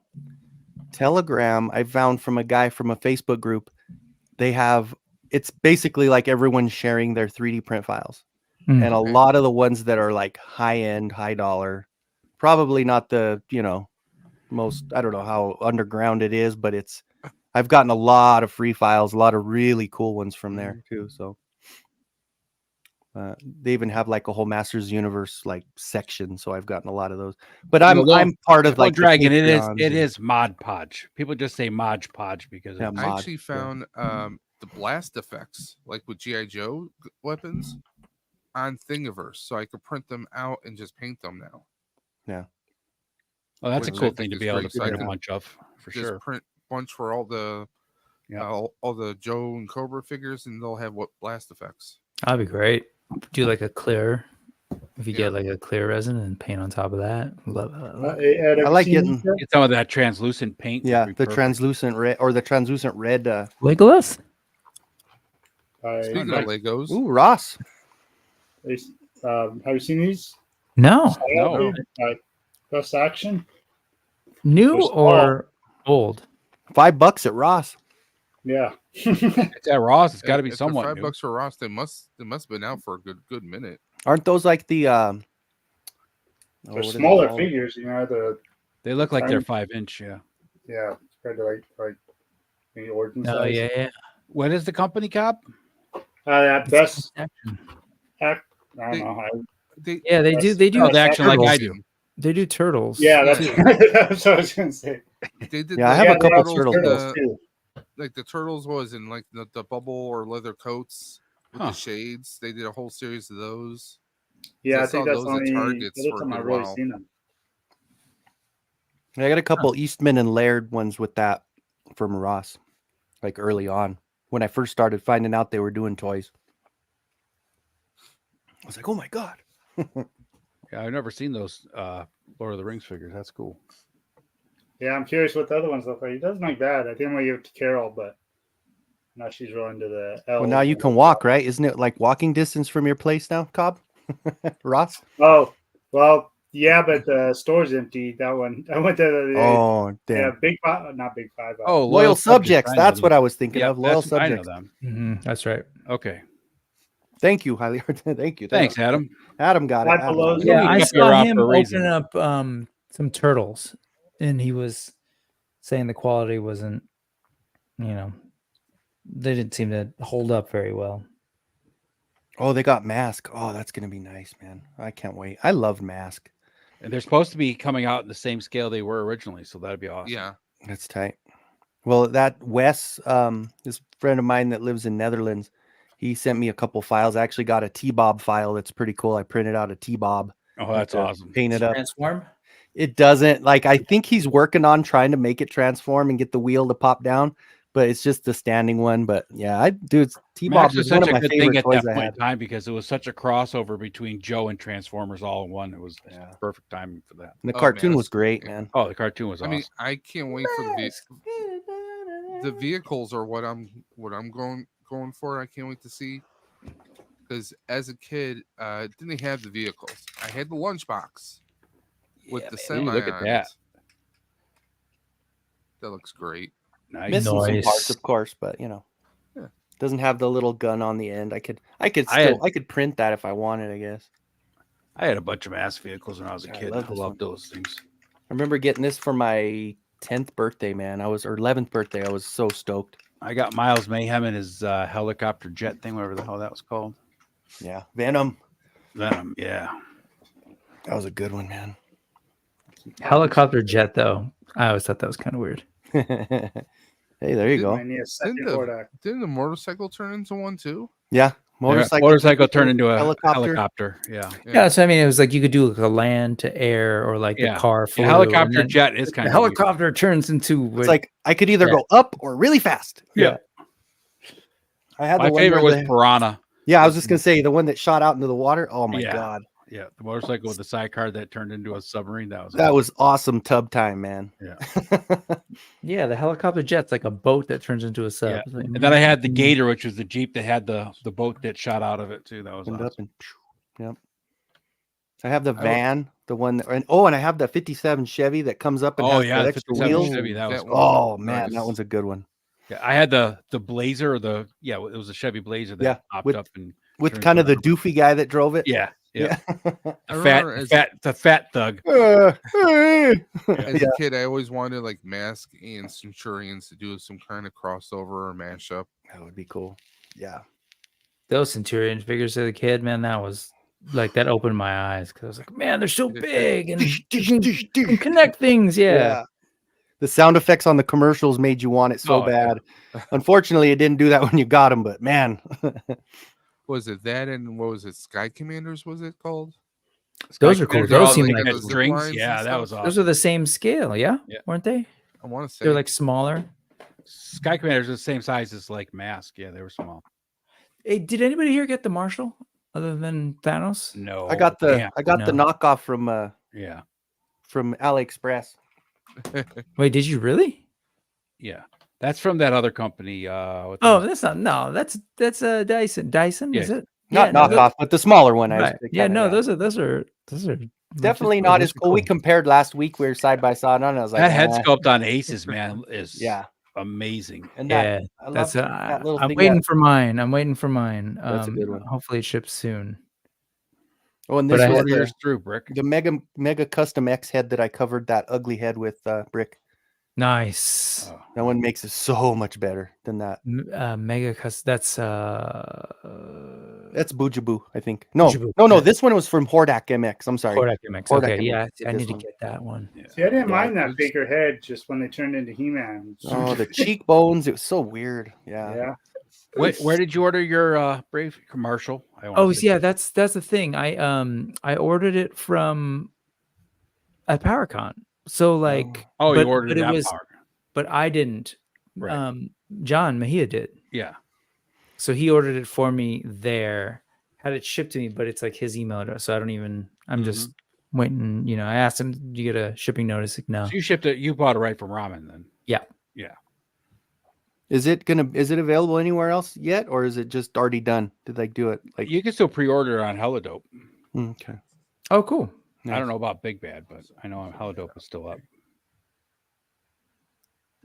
I found from a guy from a Facebook group, it's basically like everyone's sharing their 3D print files. And a lot of the ones that are like high end, high dollar, probably not the, most, I don't know how underground it is, but I've gotten a lot of free files, a lot of really cool ones from there too. So they even have like a whole Masters Universe like section, so I've gotten a lot of those. But I'm part of like Dragon. It is Mod Podge. People just say Mod Podge because I actually found the blast effects, like with GI Joe weapons, on Thingiverse, so I could print them out and just paint them now. Yeah. Well, that's a cool thing to be able to print a bunch of, for just sure. Print a bunch for all the all the Joe and Cobra figures, and they'll have blast effects. That'd be great. Do like a clear, if you get like a clear resin and paint on top of that. Love it. I like getting get some of that translucent paint. Yeah, the translucent red or the translucent red. Legolas. Speaking of Legos, ooh, Ross. Have you seen these? No. Best Action. New or old? $5 at Ross. Yeah. It's at Ross. It's got to be somewhat $5 for Ross. They must have been out for a good minute. Aren't those like the? They're smaller figures, They look like they're 5-inch. Yeah. Yeah, compared to like the Origin size. Yeah. What is the company, Cap? Best Action. I don't know how. They do. They do the action like I do. They do turtles. Yeah, that's what I was gonna say. They did. Yeah, I have a couple turtles too. Like the turtles was in like the bubble or leather coats with the shades. They did a whole series of those. Yeah, I think that's the only time I've really seen them. I got a couple Eastman and Laird ones with that from Ross, like early on when I first started finding out they were doing toys. I was like, oh my God. Yeah, I've never seen those Lord of the Rings figures. That's cool. Yeah, I'm curious what the other ones look like. It doesn't look bad. I didn't want to give it to Carol, but Now she's rolling to the L. Well, now you can walk, right? Isn't it like walking distance from your place now, Cobb? Ross? Oh, well, yeah, but the store's empty. That one. I went to the Oh, damn. yeah, Big Five, not Big Five. Oh, Loyal Subjects. I know That's them. what I was thinking Yep, of. Loyal that's- I know Subjects. them. That's right. Okay. Thank you, highly. Thank you. Thanks, Adam. Adam got it. Five Adam below. got it. Yeah, need to I get your saw off him for a reason. opening up some turtles, and he was saying the quality wasn't, they didn't seem to hold up very well. Oh, they got Mask. Oh, that's gonna be nice, man. I can't wait. I love Mask. And they're supposed to be coming out in the same scale they were originally, so that'd be awesome. Yeah. That's tight. Well, that Wes, this friend of mine that lives in Netherlands, he sent me a couple files. I actually got a T-Bob file that's pretty cool. I printed out a T-Bob. Oh, that's awesome. Paint it up. Transform? It doesn't, like, I think he's working on trying to make it transform and get the wheel to pop down, but it's just the standing one. But yeah, dude, T-Bob Max was was one such of a my good thing favorite at toys that I point had. in time because it was such a crossover between Joe and Transformers all in one. It was perfect timing for that. And the Oh, cartoon man, was great, man. Oh, the cartoon was I awesome. mean, I can't wait for the vehicles are what I'm going for. I can't wait to see, because as a kid, didn't they have the vehicles? I had the lunchbox with the Ooh, semi. look at that. That looks great. Nice. Missing some Nice. parts, of course, but Yeah. doesn't have the little gun on the end. I could I could print that if I wanted, I guess. I had a bunch of mass vehicles when I was a Yeah, I kid. love I this loved one. those things. I remember getting this for my 10th birthday, man. Or 11th birthday. I was so stoked. I got Miles Mayhem and his helicopter jet thing, whatever the hell that was called. Yeah. Venom. Venom, yeah. That was a good one, man. Helicopter jet, though. I always thought that was kind of weird. Hey, there you go. I need a second Didn't Hordak. the motorcycle turn into one too? Yeah. Motorcycle turned into a helicopter. helicopter. Yeah. Yeah, so I mean, it was like you could do like a land to air, or like Yeah. the car The flew. helicopter and then jet is the kind of helicopter turns into It's like I could either go up or really fast. Yeah. I had My the one favorite where was Piranha. Yeah, I was just gonna say the one that shot out into the water. Oh my Yeah. god. Yeah, the motorcycle with the sidecar that turned into a submarine. That was That was awesome tub time, man. yeah, the helicopter jet's like a boat that turns into a sub. Yeah. It's like, And then I had the Gator, which was the Jeep that had the boat that shot out of it too. That was Opened awesome. up and yep. I have the van, the one that, and I have the 57 Chevy that comes up and Oh has yeah, the the extra 57 wheels. Chevy. That was That cool. Oh man, that Nice. one's a good one. Yeah, I had the Blazer, or it was a Chevy Blazer that Yeah, popped with- up and With turned kind of into the doofy guy that drove it. yeah. I The remember as the fat thug. a Yeah. kid, I always wanted like Mask and Centurions to do some kind of crossover or mashup. That would be cool. Yeah. those Centurion figures as a kid, man, that was like that opened my eyes because I was like, man, they're so big and you can connect things. Yeah. The sound effects on the commercials made you want it so Oh, yeah. bad. Unfortunately, it didn't do that when you got them, but man. Was it that and what was it? Sky Commanders was it called? Those are cool. They're all Those seem like like had those zip strings. lines Yeah, and that stuff? was those awesome. are the same scale, yeah? Yeah. Weren't they? I want to say They're like smaller. Sky Commanders are the same size as like Mask. Yeah, they were small. Hey, did anybody here get the Marshall other than Thanos? No, I got the damn. the knockoff from Yeah, AliExpress. Wait, did you really? yeah. That's from that other company. Oh, that's not. No, that's Dyson. Dyson, Yeah. is it? Not no, knockoff, but the smaller one. right. Yeah, no, those are definitely not as cool. We compared last week. We were side by side on. I was like, that head "Nah." sculpt on Aces, man, is Yeah, amazing. and Yeah, I love that's. that little I'm thing. waiting for mine. I'm waiting for mine. That's a good one. Hopefully, it ships soon. Oh, and but this I was Order yours through, Brick. the mega custom X head that I covered that ugly head with Brick. Nice. Oh, That one makes it so much better than that. Mega custom. That's That's Boojaboo, I think. No, Boojaboo, no. yeah. This one was from Hordak MX. I'm sorry. Kodak MX. Kodak Okay, yeah, MX did I this need to one. get that one. See, I didn't Yeah, mind that it's- bigger head just when they turned into He-Man. Oh, the cheekbones. It was so weird. Yeah. Yeah. where did you order your Brave commercial? Oh, yeah, that's the thing. I ordered it from at PowerCon. So like, Oh, but, you ordered but it it at was, Power. but I didn't. Right. John Mejia did. Yeah. So he ordered it for me there, had it shipped to me, but it's like his email address. So I don't even. I'm just waiting. You know, I asked him, "Do you get a shipping notice?" Like, no. So you shipped it. You bought it right from Ramen then. Yeah. Yeah. Is it available anywhere else yet, or is it just already done? Did they do it like? You can still pre-order it on Helidope. Okay. Oh, cool. I don't know about Big Bad, but I know Helidope is still up.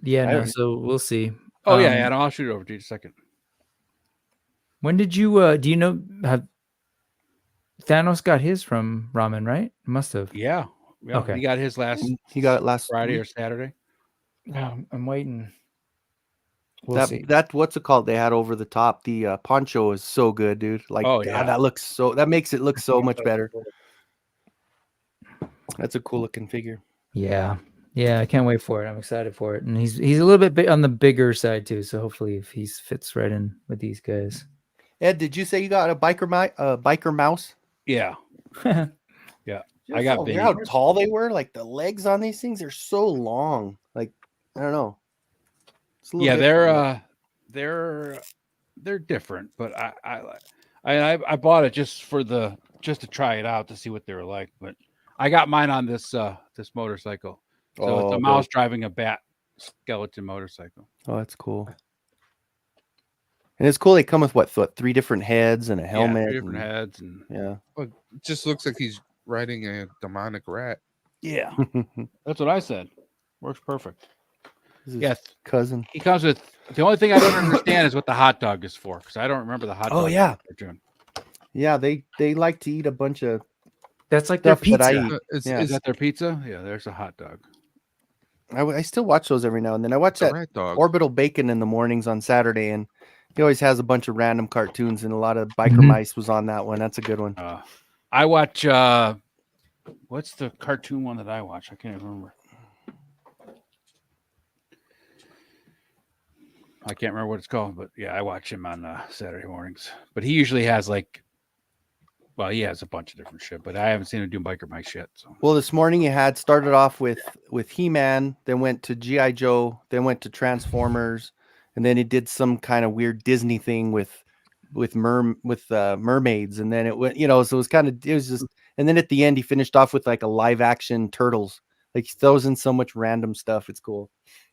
Yeah, no, so we'll see. Oh yeah, Adam, I'll shoot it over to you in a second. When did you do you know have Thanos got his from Ramen, right? Must have. Yeah. Okay. He got his He got it last Friday week. or Saturday. I'm waiting. We'll see. That what's it called? They had over the top. The poncho is so good, dude. Like, Oh, God, yeah. that makes it look so much better. That's a cool looking figure. Yeah. Yeah, I can't wait for it. I'm excited for it. And he's a little bit on the bigger side too. So hopefully if he fits right in with these guys. Ed, did you say you got a biker mouse? Yeah. Yeah. I got you know how tall they were? Like the legs on these things are so long. Like, I don't know. Yeah, they're different, but I bought it just to try it out to see what they were like. But I got mine on this motorcycle. So it's a mouse driving a bat skeleton motorcycle. Oh, that's cool. And it's cool. They come with what 3 different heads and a helmet. 3 different heads and It just looks like he's riding a demonic rat. Yeah, that's what I said. Works perfect. Yes, cousin. He comes with the only thing I don't understand is what the hot dog is for, because I don't remember the hot dog. Oh yeah, cartoon. Yeah. They like to eat a bunch of. That's like their pizza. Is that their pizza? Yeah, there's a hot dog. I still watch those every now and then. I watch that Orbital Bacon in the mornings on Saturday, and he always has a bunch of random cartoons, and a lot of Biker Mice was on that one. That's a good one. I watch. What's the cartoon one that I watch? I can't even remember. I can't remember what it's called, but yeah, I watch him on Saturday mornings. But he usually has he has a bunch of different shit, but I haven't seen him do Biker Mice yet. So. Well, this morning you had started off with He-Man, then went to G.I. Joe, then went to Transformers, and then he did some kind of weird Disney thing with mermaids, and then it went, so it was just, and then at the end he finished off with like a live action Turtles. Like he throws in so much random stuff. It's cool.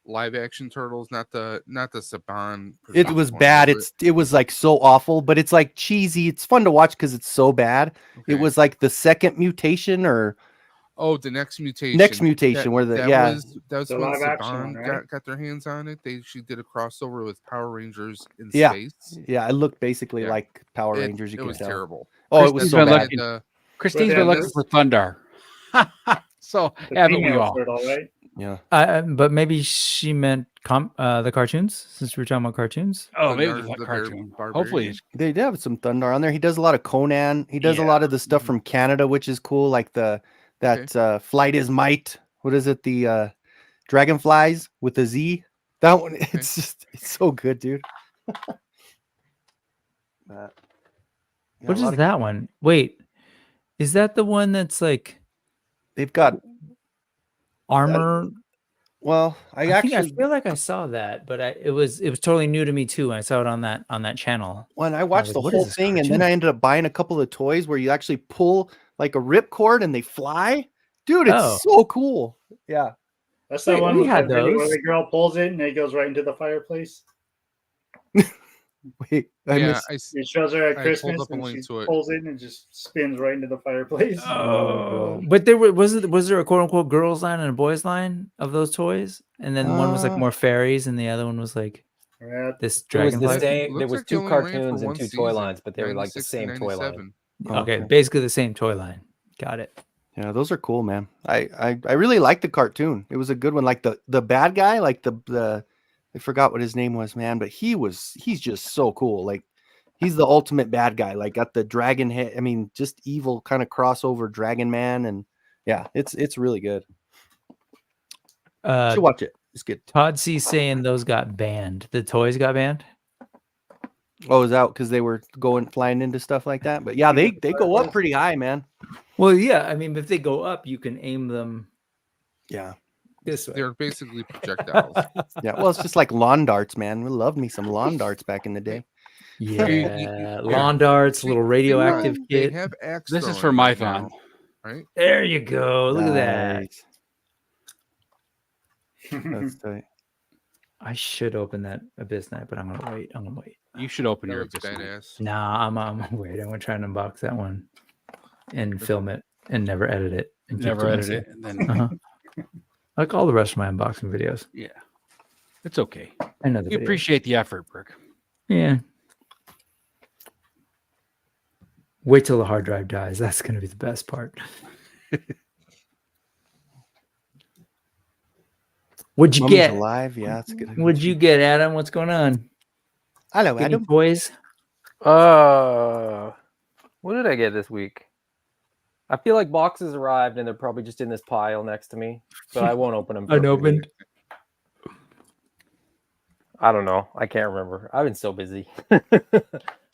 Live action Turtles, not the Saban. It was bad. It was like so awful, but it's like cheesy. It's fun to watch because it's so bad. Okay. It was like the second mutation or the next mutation. Where that was when Saban got their hands on it. She did a crossover with Power Rangers in space. Yeah, it looked basically like Power Rangers. It was terrible. Oh, it was so bad. Christine's been looking for Thundar. So haven't we all? Right? Yeah. But maybe she meant the cartoons, since we were talking about cartoons. Oh, maybe the cartoon. Hopefully they do have some Thundar on there. He does a lot of Conan. He does a lot of the stuff from Canada, which is cool, like Flight is Might. What is it? The Dragonflies with a Z. That one, it's so good, dude. What is that one? Wait, is that the one that's like they've got armor? I feel like I saw that, but it was totally new to me too. And I saw it on that channel. When I watched the whole thing, and then I ended up buying a couple of toys where you actually pull like a ripcord and they fly. Dude, it's so cool. Yeah. That's the one where the girl pulls it and it goes right into the fireplace. Wait, it shows her at Christmas and she pulls it and it just spins right into the fireplace. Oh, but was there a quote unquote girls line and a boys line of those toys? And then one was like more fairies and the other one was like this dragonfly. There was 2 cartoons and 2 toy lines, but they were like the same toy line. Okay, basically the same toy line. Got it. Yeah, those are cool, man. I really liked the cartoon. It was a good one. Like the bad guy, like the I forgot what his name was, man, but he's just so cool. Like he's the ultimate bad guy. Like got the dragon head. I mean, just evil kind of crossover Dragon Man, and yeah, it's really good. You should watch it. It's good. Todd C saying those got banned. The toys got banned. Oh, is that because they were flying into stuff like that? But yeah, they go up pretty high, man. Well, yeah, I mean, if they go up, you can aim them. Yeah. This way. They're basically projectiles. Yeah, well, it's just like lawn darts, man. We loved me some lawn darts back in the day. Yeah, lawn darts, little radioactive kit. They have Axe. This is for Mython, right? There you go. Look at that. That's tight. I should open that Abyss Night, but I'm gonna wait. You should open That your looks Abyss Night. badass. Nah, I'm gonna wait. I'm gonna try and unbox that one and film it and never edit it. And keep Never to edit myself. it, and then Like all the rest of my unboxing videos. yeah, it's okay. I know the We videos. appreciate the effort, Brick. Yeah. Wait till the hard drive dies. That's gonna be the best part. What'd you Mummy's get? alive. Yeah, that's good. What'd you get, Adam? What's going on? Hello, Any Adam. toys? What did I get this week? I feel like boxes arrived and they're probably just in this pile next to me, but I won't open them. for a few Unopened. weeks. I don't know. I can't remember. I've been so busy.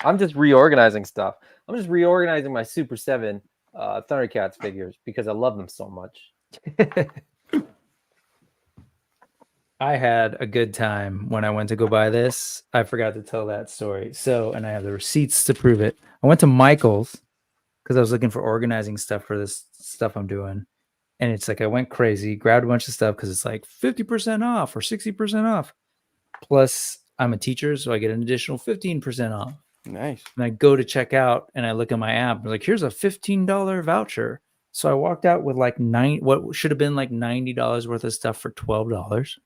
I'm just reorganizing stuff. I'm just reorganizing my Super 7 Thundercats figures because I love them so much. I had a good time when I went to go buy this. I forgot to tell that story. So, and I have the receipts to prove it. I went to Michael's because I was looking for organizing stuff for this stuff I'm doing. And it's like I went crazy, grabbed a bunch of stuff because it's like 50% off or 60% off. Plus, I'm a teacher, so I get an additional 15% off. Nice. And I go to check out and I look at my app. Like, here's a $15 voucher. So I walked out with like what should have been like $90 worth of stuff for $12.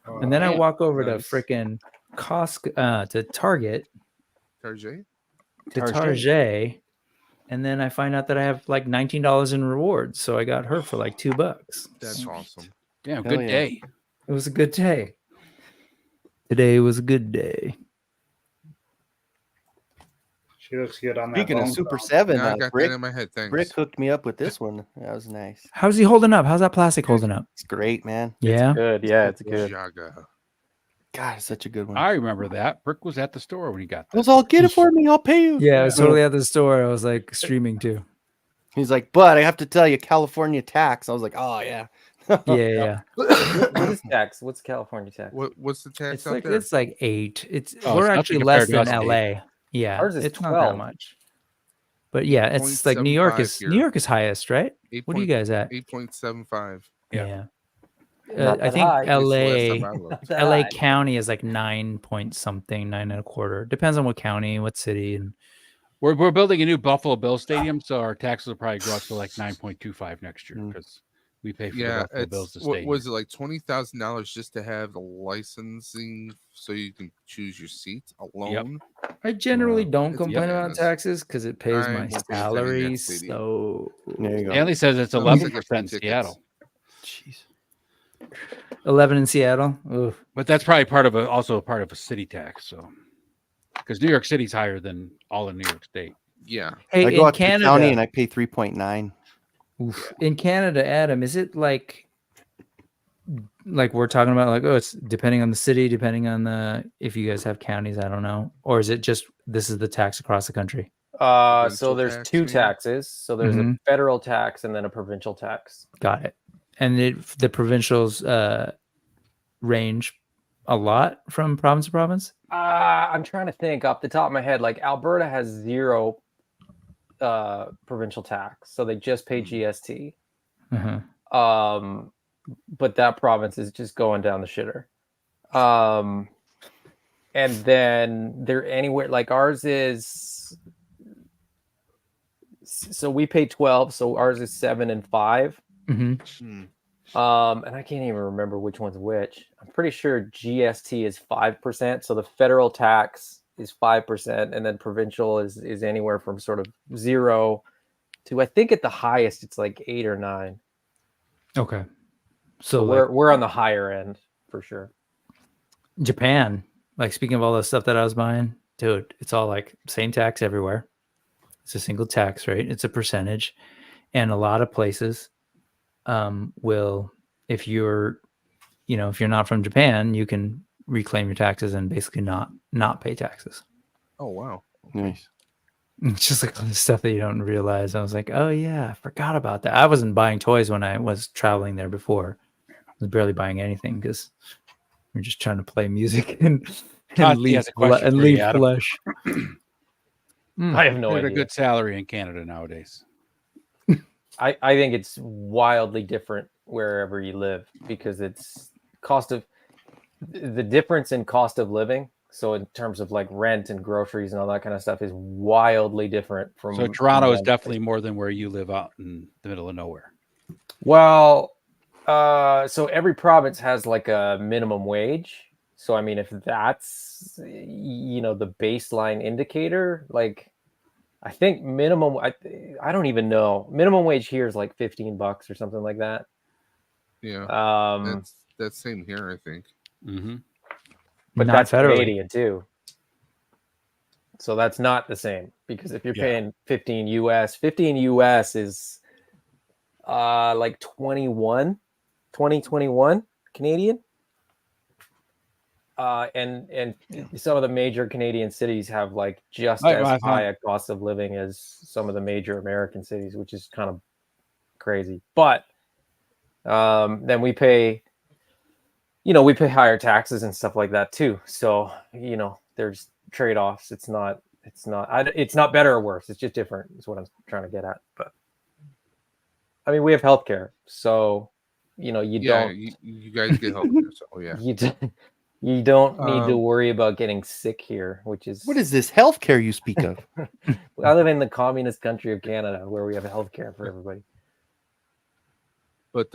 And then I walk over to freaking Costco, to Target, Target, and then I find out that I have like $19 in rewards. So I got her for like $2. That's awesome. Damn, good day. It was a good day. Today was a good day. She looks good on that. Speaking of bone Super phone. 7, Now I got Brick, that in my head. Thanks. Brick hooked me up with this one. That was nice. How's he holding up? How's that plastic holding up? It's great, man. Yeah. Good. Yeah, it's good. Jaga. God, it's such a good one. I remember that. Brick was at the store when he got I was all, get it for me. I'll pay you. Yeah, I was totally at the store. I was like streaming too. He's like, but I have to tell you, California tax. I was like, oh, yeah. Yeah. What is tax? What's California tax? What's the tax It's out like there? it's like 8. It's Oh, we're it's actually nothing less compared than to us, LA. Yeah, Ours is it's not 12. that much. But yeah, it's like New York 0.75 is here. New York is highest, right? What are you guys at? 8.75. Yeah. Not I that think high. It's the last LA time I looked. That LA high. County is like 9 point something, 9.25. Depends on what county, what city, and We're building a new Buffalo Bills stadium, so our taxes will probably go up to like 9.25 next year because we pay for the Yeah, Buffalo Bills to it's what stay. was it like $20,000 just to have the licensing so you can choose your seat alone? I generally don't It's complain about bananas. taxes because it pays I my won't be attending that salary. stadium. So There you go. Stanley says it's So it's like 11% a free in tickets. Seattle, Jeez. 11 in Seattle. Oof. but that's probably also a part of a city tax. So because New York City's higher than all of New York State. Yeah. Hey, I go in out to the county and Canada, I pay 3.9. in Canada, Adam, is it like we're talking about like, oh, it's depending on the city, depending on the if you guys have counties, I don't know, or is it just this is the tax across the country? So Provincial there's tax, two maybe? taxes. So there's a Mhm. federal tax and then a provincial tax. Got it. And the provincials range a lot from province to province. I'm trying to think off the top of my head. Like Alberta has 0 provincial tax, so they just pay GST. Uh-huh. But that province is just going down the shitter. And then they're anywhere like ours is. So we pay 12, so ours is 7 and 5. Mm-hmm. And I can't even remember which one's which. I'm pretty sure GST is 5%, so the federal tax is 5%, and then provincial is anywhere from sort of 0 to I think at the highest it's like 8 or 9. Okay. So we're on the higher end for sure. Japan, like speaking of all the stuff that I was buying, dude, it's all like same tax everywhere. It's a single tax rate. It's a percentage, and a lot of places will, if you're not from Japan, you can reclaim your taxes and basically not pay taxes. Oh wow. Nice. It's just like all the stuff that you don't realize. I was like, oh yeah, I forgot about that. I wasn't buying toys when I was traveling there before. I was barely buying anything because we're just trying to play music and leave flesh. I have no Get idea. a good salary in Canada nowadays. I think it's wildly different wherever you live because it's cost of the difference in cost of living. So in terms of like rent and groceries and all that kind of stuff is wildly different from. So Toronto is definitely more than where you live out in the middle of nowhere. Well, so every province has like a minimum wage. So I mean, if that's the baseline indicator, like I think minimum, I don't even know. Minimum wage here is like $15 or something like that. Yeah, that's same here, I think. Mm-hmm. But Not that's federally. Canadian too. So that's not the same, because if you're paying 15 US is like 2021 Canadian. And some of the major Canadian cities have like just as high a cost of living as some of the major American cities, which is kind of crazy. But then we pay higher taxes and stuff like that too. So there's trade-offs. It's not better or worse. It's just different. Is what I'm trying to get at. But I mean, we have healthcare, so you don't. You guys get healthcare, so yeah. You don't need to worry about getting sick here, which is what is this healthcare you speak of? I live in the communist country of Canada, where we have healthcare for everybody. But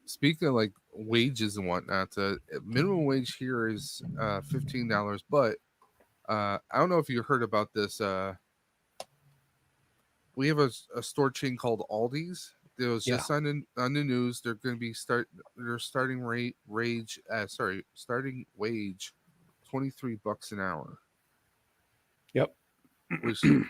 speaking of like wages and whatnot, minimum wage here is $15. But I don't know if you heard about this. We have a store chain called Aldi's. It was just on the news. They're going to be starting wage $23 an hour. Yep.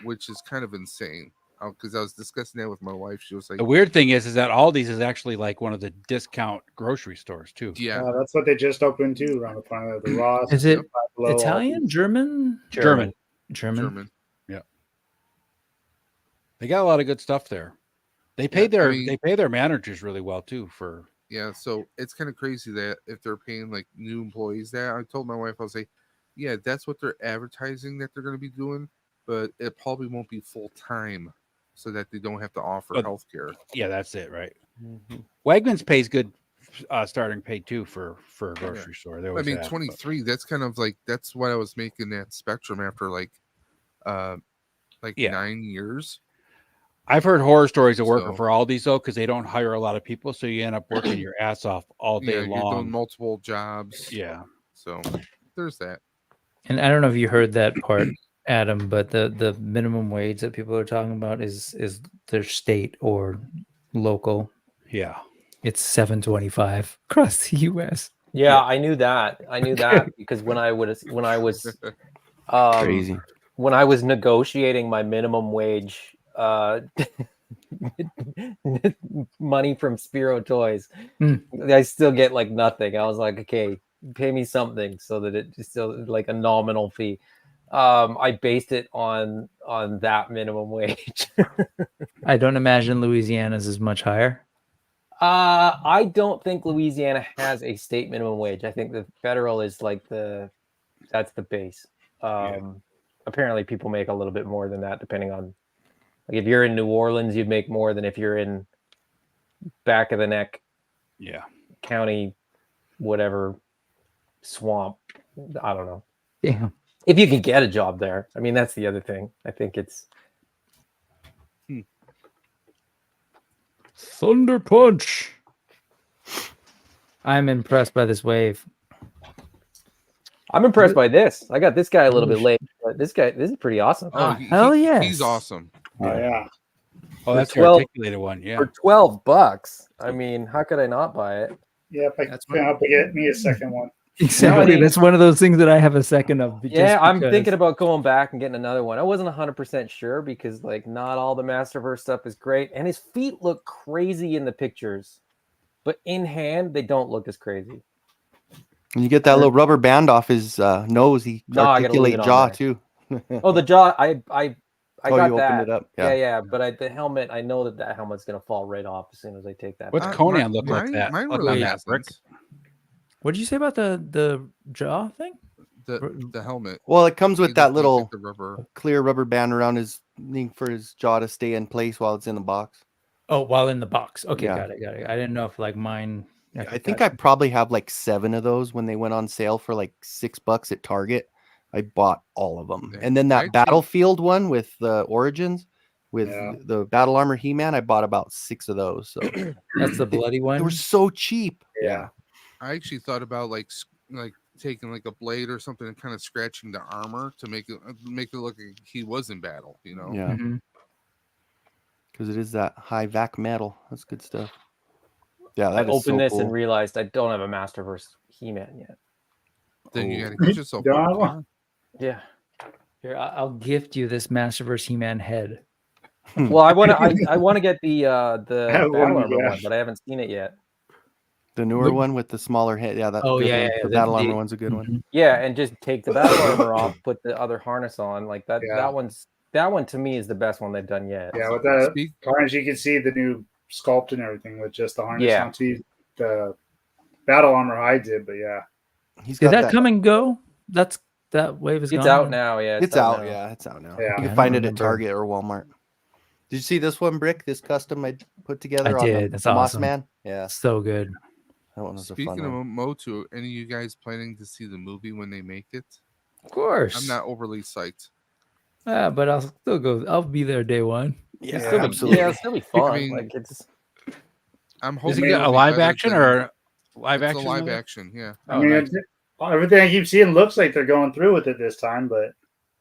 Which is kind of insane. Because I was discussing that with my wife. She was like, the weird thing is that Aldi's is actually like one of the discount grocery stores too. Yeah, that's what they just opened too around the corner of the Ross. Is it Italian, German? German. Yeah. They got a lot of good stuff there. They pay their managers really well too for. Yeah, so it's kind of crazy that if they're paying like new employees that, I told my wife, I was like, yeah, that's what they're advertising that they're going to be doing, but it probably won't be full time, so that they don't have to offer health care. Yeah, that's it, right? Mm-hmm. Wegmans pays good starting pay too for a grocery store. I mean, 23. That's kind of like that's what I was making that Spectrum after like 9 years. I've heard horror stories of working for Aldi's though, because they don't hire a lot of people, so you end up working your ass off all day long. You're doing multiple jobs. Yeah. So there's that. And I don't know if you heard that part, Adam, but the minimum wage that people are talking about is their state or local. Yeah. It's $7.25 across the US. Yeah, I knew that. Because when I was crazy. When I was negotiating my minimum wage money from Spiro Toys, I still get like nothing. I was like, okay, pay me something so that it's still like a nominal fee. I based it on that minimum wage. I don't imagine Louisiana's is much higher. I don't think Louisiana has a state minimum wage. I think the federal is like that's the base. Apparently people make a little bit more than that, depending on, like, if you're in New Orleans, you'd make more than if you're in back of the neck, county, whatever, swamp. I don't know. Yeah. If you can get a job there. I mean, that's the other thing. I think it's Thunder Punch. I'm impressed by this wave. I'm impressed by this. I got this guy a little bit late, but this is pretty awesome. Hell yeah. He's awesome. Oh yeah. Oh, that's the articulated one. Yeah. For $12. I mean, how could I not buy it? Yeah, if I can help get me a second one. Exactly. That's one of those things that I have a second of. Yeah, I'm thinking about going back and getting another one. I wasn't 100% sure because like not all the Masterverse stuff is great, and his feet look crazy in the pictures, but in hand they don't look as crazy. And you get that little rubber band off his nose. He articulate jaw too. Oh, the jaw! I got you that. Opened it up. Yeah. But the helmet, I know that helmet's gonna fall right off as soon as I take that. What's Conan look like that? Mine Look really on that brick. What did you say about the jaw thing? The helmet. Well, it comes with that little rubber. clear rubber band around his thing for his jaw to stay in place while it's in the box. Oh, while in the box. Okay, Yeah. got it. I didn't know if like mine I think I probably have like 7 of those when they went on sale for like $6 at Target. I bought all of them. And then that Battlefield one with the Origins with the Battle Armor He-Man, I bought about 6 of those. So that's the bloody one. They were so cheap. Yeah. I actually thought about like taking like a blade or something and kind of scratching the armor to make it look like he was in battle, you know? Yeah. Because it is that high vac metal. That's good stuff. Yeah, I that is opened so this cool. and realized I don't have a Masterverse He-Man yet. Then you gotta get yourself one. Yeah. Here, I'll gift you this Masterverse He-Man head. Well, I want to get the Battle Armor yeah. one, but I haven't seen it yet. The newer one with the smaller head. Yeah, that's Oh, good yeah, one. yeah, The the- Battle the- Armor one's a good one. Yeah, and just take the Battle Armor off, put the other harness on. Like that. Yeah. That one to me is the best one they've done yet. Yeah, with the harness, you can see the new sculpt and everything with just the harness. Yeah. Not see the Battle Armor hides it, but yeah. Did that come and go? That wave is It's gone? out now. Yeah, It's out. Yeah, it's out now. Yeah. You I can find don't it at remember. Target or Walmart. Did you see this one, Brick? This custom I put together I on did. the That's Moss awesome. Man? Yeah. So good. That one was a Speaking fun of one. Motu, any of you guys planning to see the movie when they make it? Of course. I'm not overly psyched. But I'll still go. I'll be there day one. Yeah, It'll be- absolutely. Yeah, it's gonna be fun. I mean, like it's. I'm Is hoping it it'll a be live better action than- or live it's action? a live movie? action, yeah. I Oh, mean, nice. everything I keep seeing looks like they're going through with it this time, but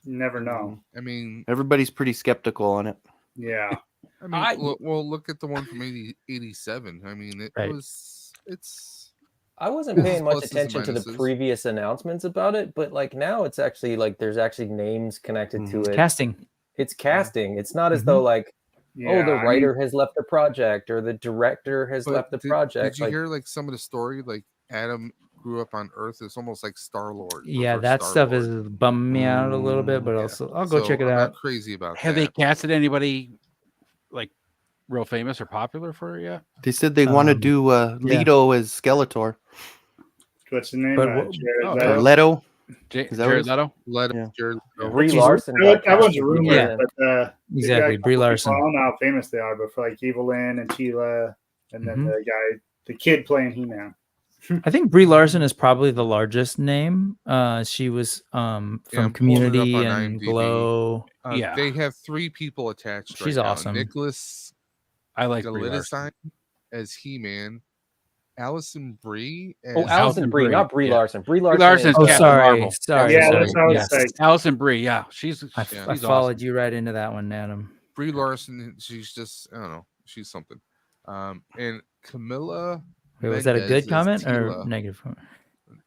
you never know. I mean, Everybody's pretty skeptical on it. Yeah. I mean, look at the one from 87. I mean, it Right. was. It's. I wasn't paying much Pluses and attention to the minuses. previous announcements about it, but like now it's actually like there's actually names connected to it. Casting. It's casting. It's not as though like Yeah, the I writer has left the project or the director has But left the did, project. Did you like, hear like some of the story? Like Adam grew up on Earth. It's almost like Star-Lord. Yeah, that stuff is bumming me out a little bit, but Yeah. also I'll go So check it I'm out. not crazy about Have that. they casted anybody like real famous or popular for it yet? They said they want to do Leto as Skeletor. What's his name? But Jared oh, Leto? Or Leto. Jared Is that what it is? Leto? Let Yeah. Jared Leto. Brie Which is- Larson. That got was cast a as rumor, Yeah. but Exactly, Brie Larson. I don't know how famous they are, but for like Evelyn and Tila, and then Mhm. the kid playing He-Man. I think Brie Larson is probably the largest name. She was from I'm pulling it up Community on and IMDb. Glow. Yeah. They have 3 people attached. She's right now. awesome. Nicholas I like Brie Larson. Galidesine as He-Man, Allison Brie. As Oh, Allison Brie, not Brie yeah. Larson. Brie Brie Larson. Larson's Oh, Captain sorry. Marvel. Sorry. Yeah, sorry. that's how Yes. it's like. Allison Brie, yeah, she's I she's followed awesome. you right into that one, Adam. Brie Larson. She's just, I don't know, she's something. And Camilla. Wait, was that a Mendez good as comment or Tila. negative?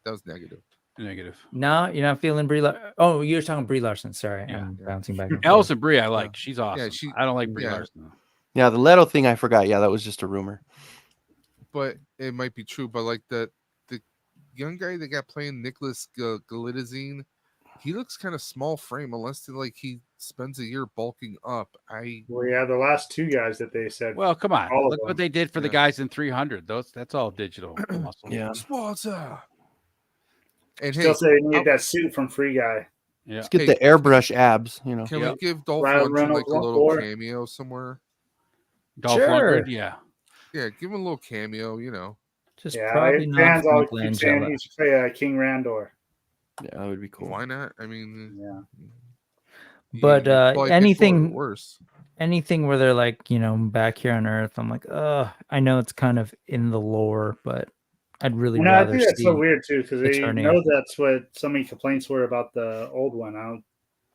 That was negative. Negative. No, you're not feeling Brie. Oh, you're talking Brie Larson. Sorry, Yeah. I'm bouncing back. And forth. Allison Brie, I like. She's awesome. she- I don't like Brie yeah. Larson though. Yeah, the Leto thing I forgot. Yeah, that was just a rumor. But it might be true. But like the young guy that got playing Nicholas Galidesine, he looks kind of small frame unless like he spends a year bulking up. Well, yeah, the last 2 guys that they said. Well, come on. All of Look them. what they did for the Yeah. guys in 300. That's all digital muscle. Yeah. Sparta. And Still hey, say they need that suit from Free Guy. Yeah. Let's get Hey, the airbrush abs, you know. can Yep. we give Dolph Ryan Lundgren Reynolds like a went little for it. cameo somewhere? Dolph Sure. Lundgren, yeah. Yeah, give him a little cameo. You know, Just Yeah, probably not fans all Frank keep saying Langella. he should play King Randor. Yeah, that would be cool. why not? I mean, Yeah. But, probably could anything- throw it worse. Anything where they're like, back here on Earth, I'm like, I know it's kind of in the lore, but I'd really No, I rather think that's see. so weird too because they Attorney. know that's what so many complaints were about the old one. I don't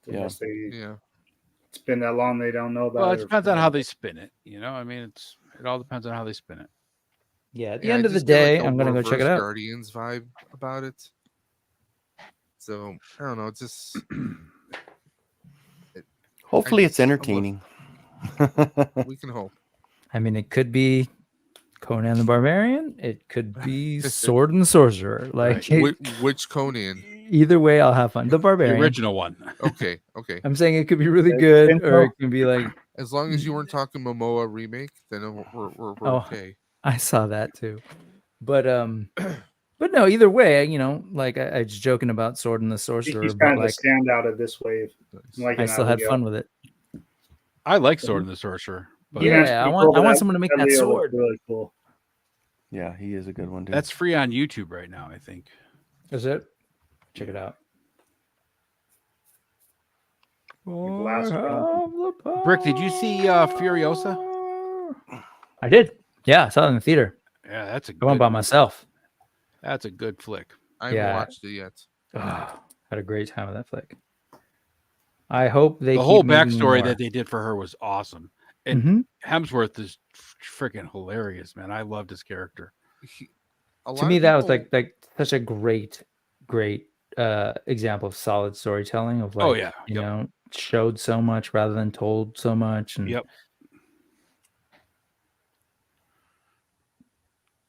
Yeah. unless Yeah, it's been that long they don't know about Well, it. it depends on how they spin it. I mean, it all depends on how they spin it. Yeah, at the Yeah, I end of the just get, like, day, a I'm gonna go check it reverse out. Guardians vibe about it. So I don't know. It's just Hopefully, it's I love- entertaining. we can hope. I mean, it could be Conan the Barbarian. It could be Sword and Sorcerer. Like Which Conan? either way, I'll have fun. The The Barbarian. original one. Okay, okay. I'm saying it could be really It's good, simple. or it can be like As long as you weren't talking Momoa remake, then we're Oh. okay. I saw that too. But no, either way, like I was joking about Sword and the I think Sorcerer, he's but kind of like the standout of this wave. Like I still had fun with it. I like Sword and the Sorcerer. But Yeah, I want someone to make that sword. Really cool. Yeah, he is a good one, dude. That's free on YouTube right now, I think. Is it? Check it out. Brick, did you see Furiosa? I did. Yeah, I saw it in the theater. Yeah, that's a I went good by movie. myself. That's a good flick. I haven't Yeah. watched it yet. Had a great time with that flick. I hope they The keep whole making backstory more. that they did for her was awesome. And Mhm. Hemsworth is freaking hilarious, man. I loved his character. To me, that was like such a great example of solid storytelling. Of like, Oh, yeah. you know, showed so much rather than told so much. And Yep.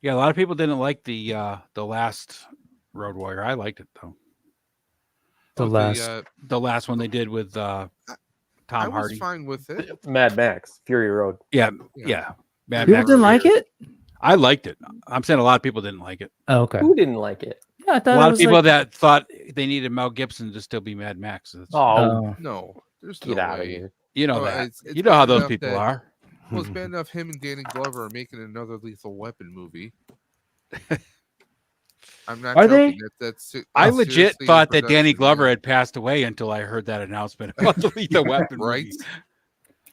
Yeah, a lot of people didn't like the last Road Warrior. I liked it though. The last one they did with Tom I was Hardy. fine with it. Mad Max, Fury Road. Yeah. Mad People Max didn't like Fury. it. I liked it. I'm saying a lot of people didn't like it. Oh, okay. Who didn't like it? Yeah, I A thought lot it of was people like, that thought they needed Mel Gibson to still be Mad Max. Oh, No, there's get no out of way. here. You know Oh, that. it's You know how bad those enough people that- are. Well, it's bad enough him and Danny Glover are making another Lethal Weapon movie. I'm not Are joking. they? That's I legit seriously in thought that Danny production, Glover yeah. had passed away until I heard that announcement about the Lethal Weapon Right? movie.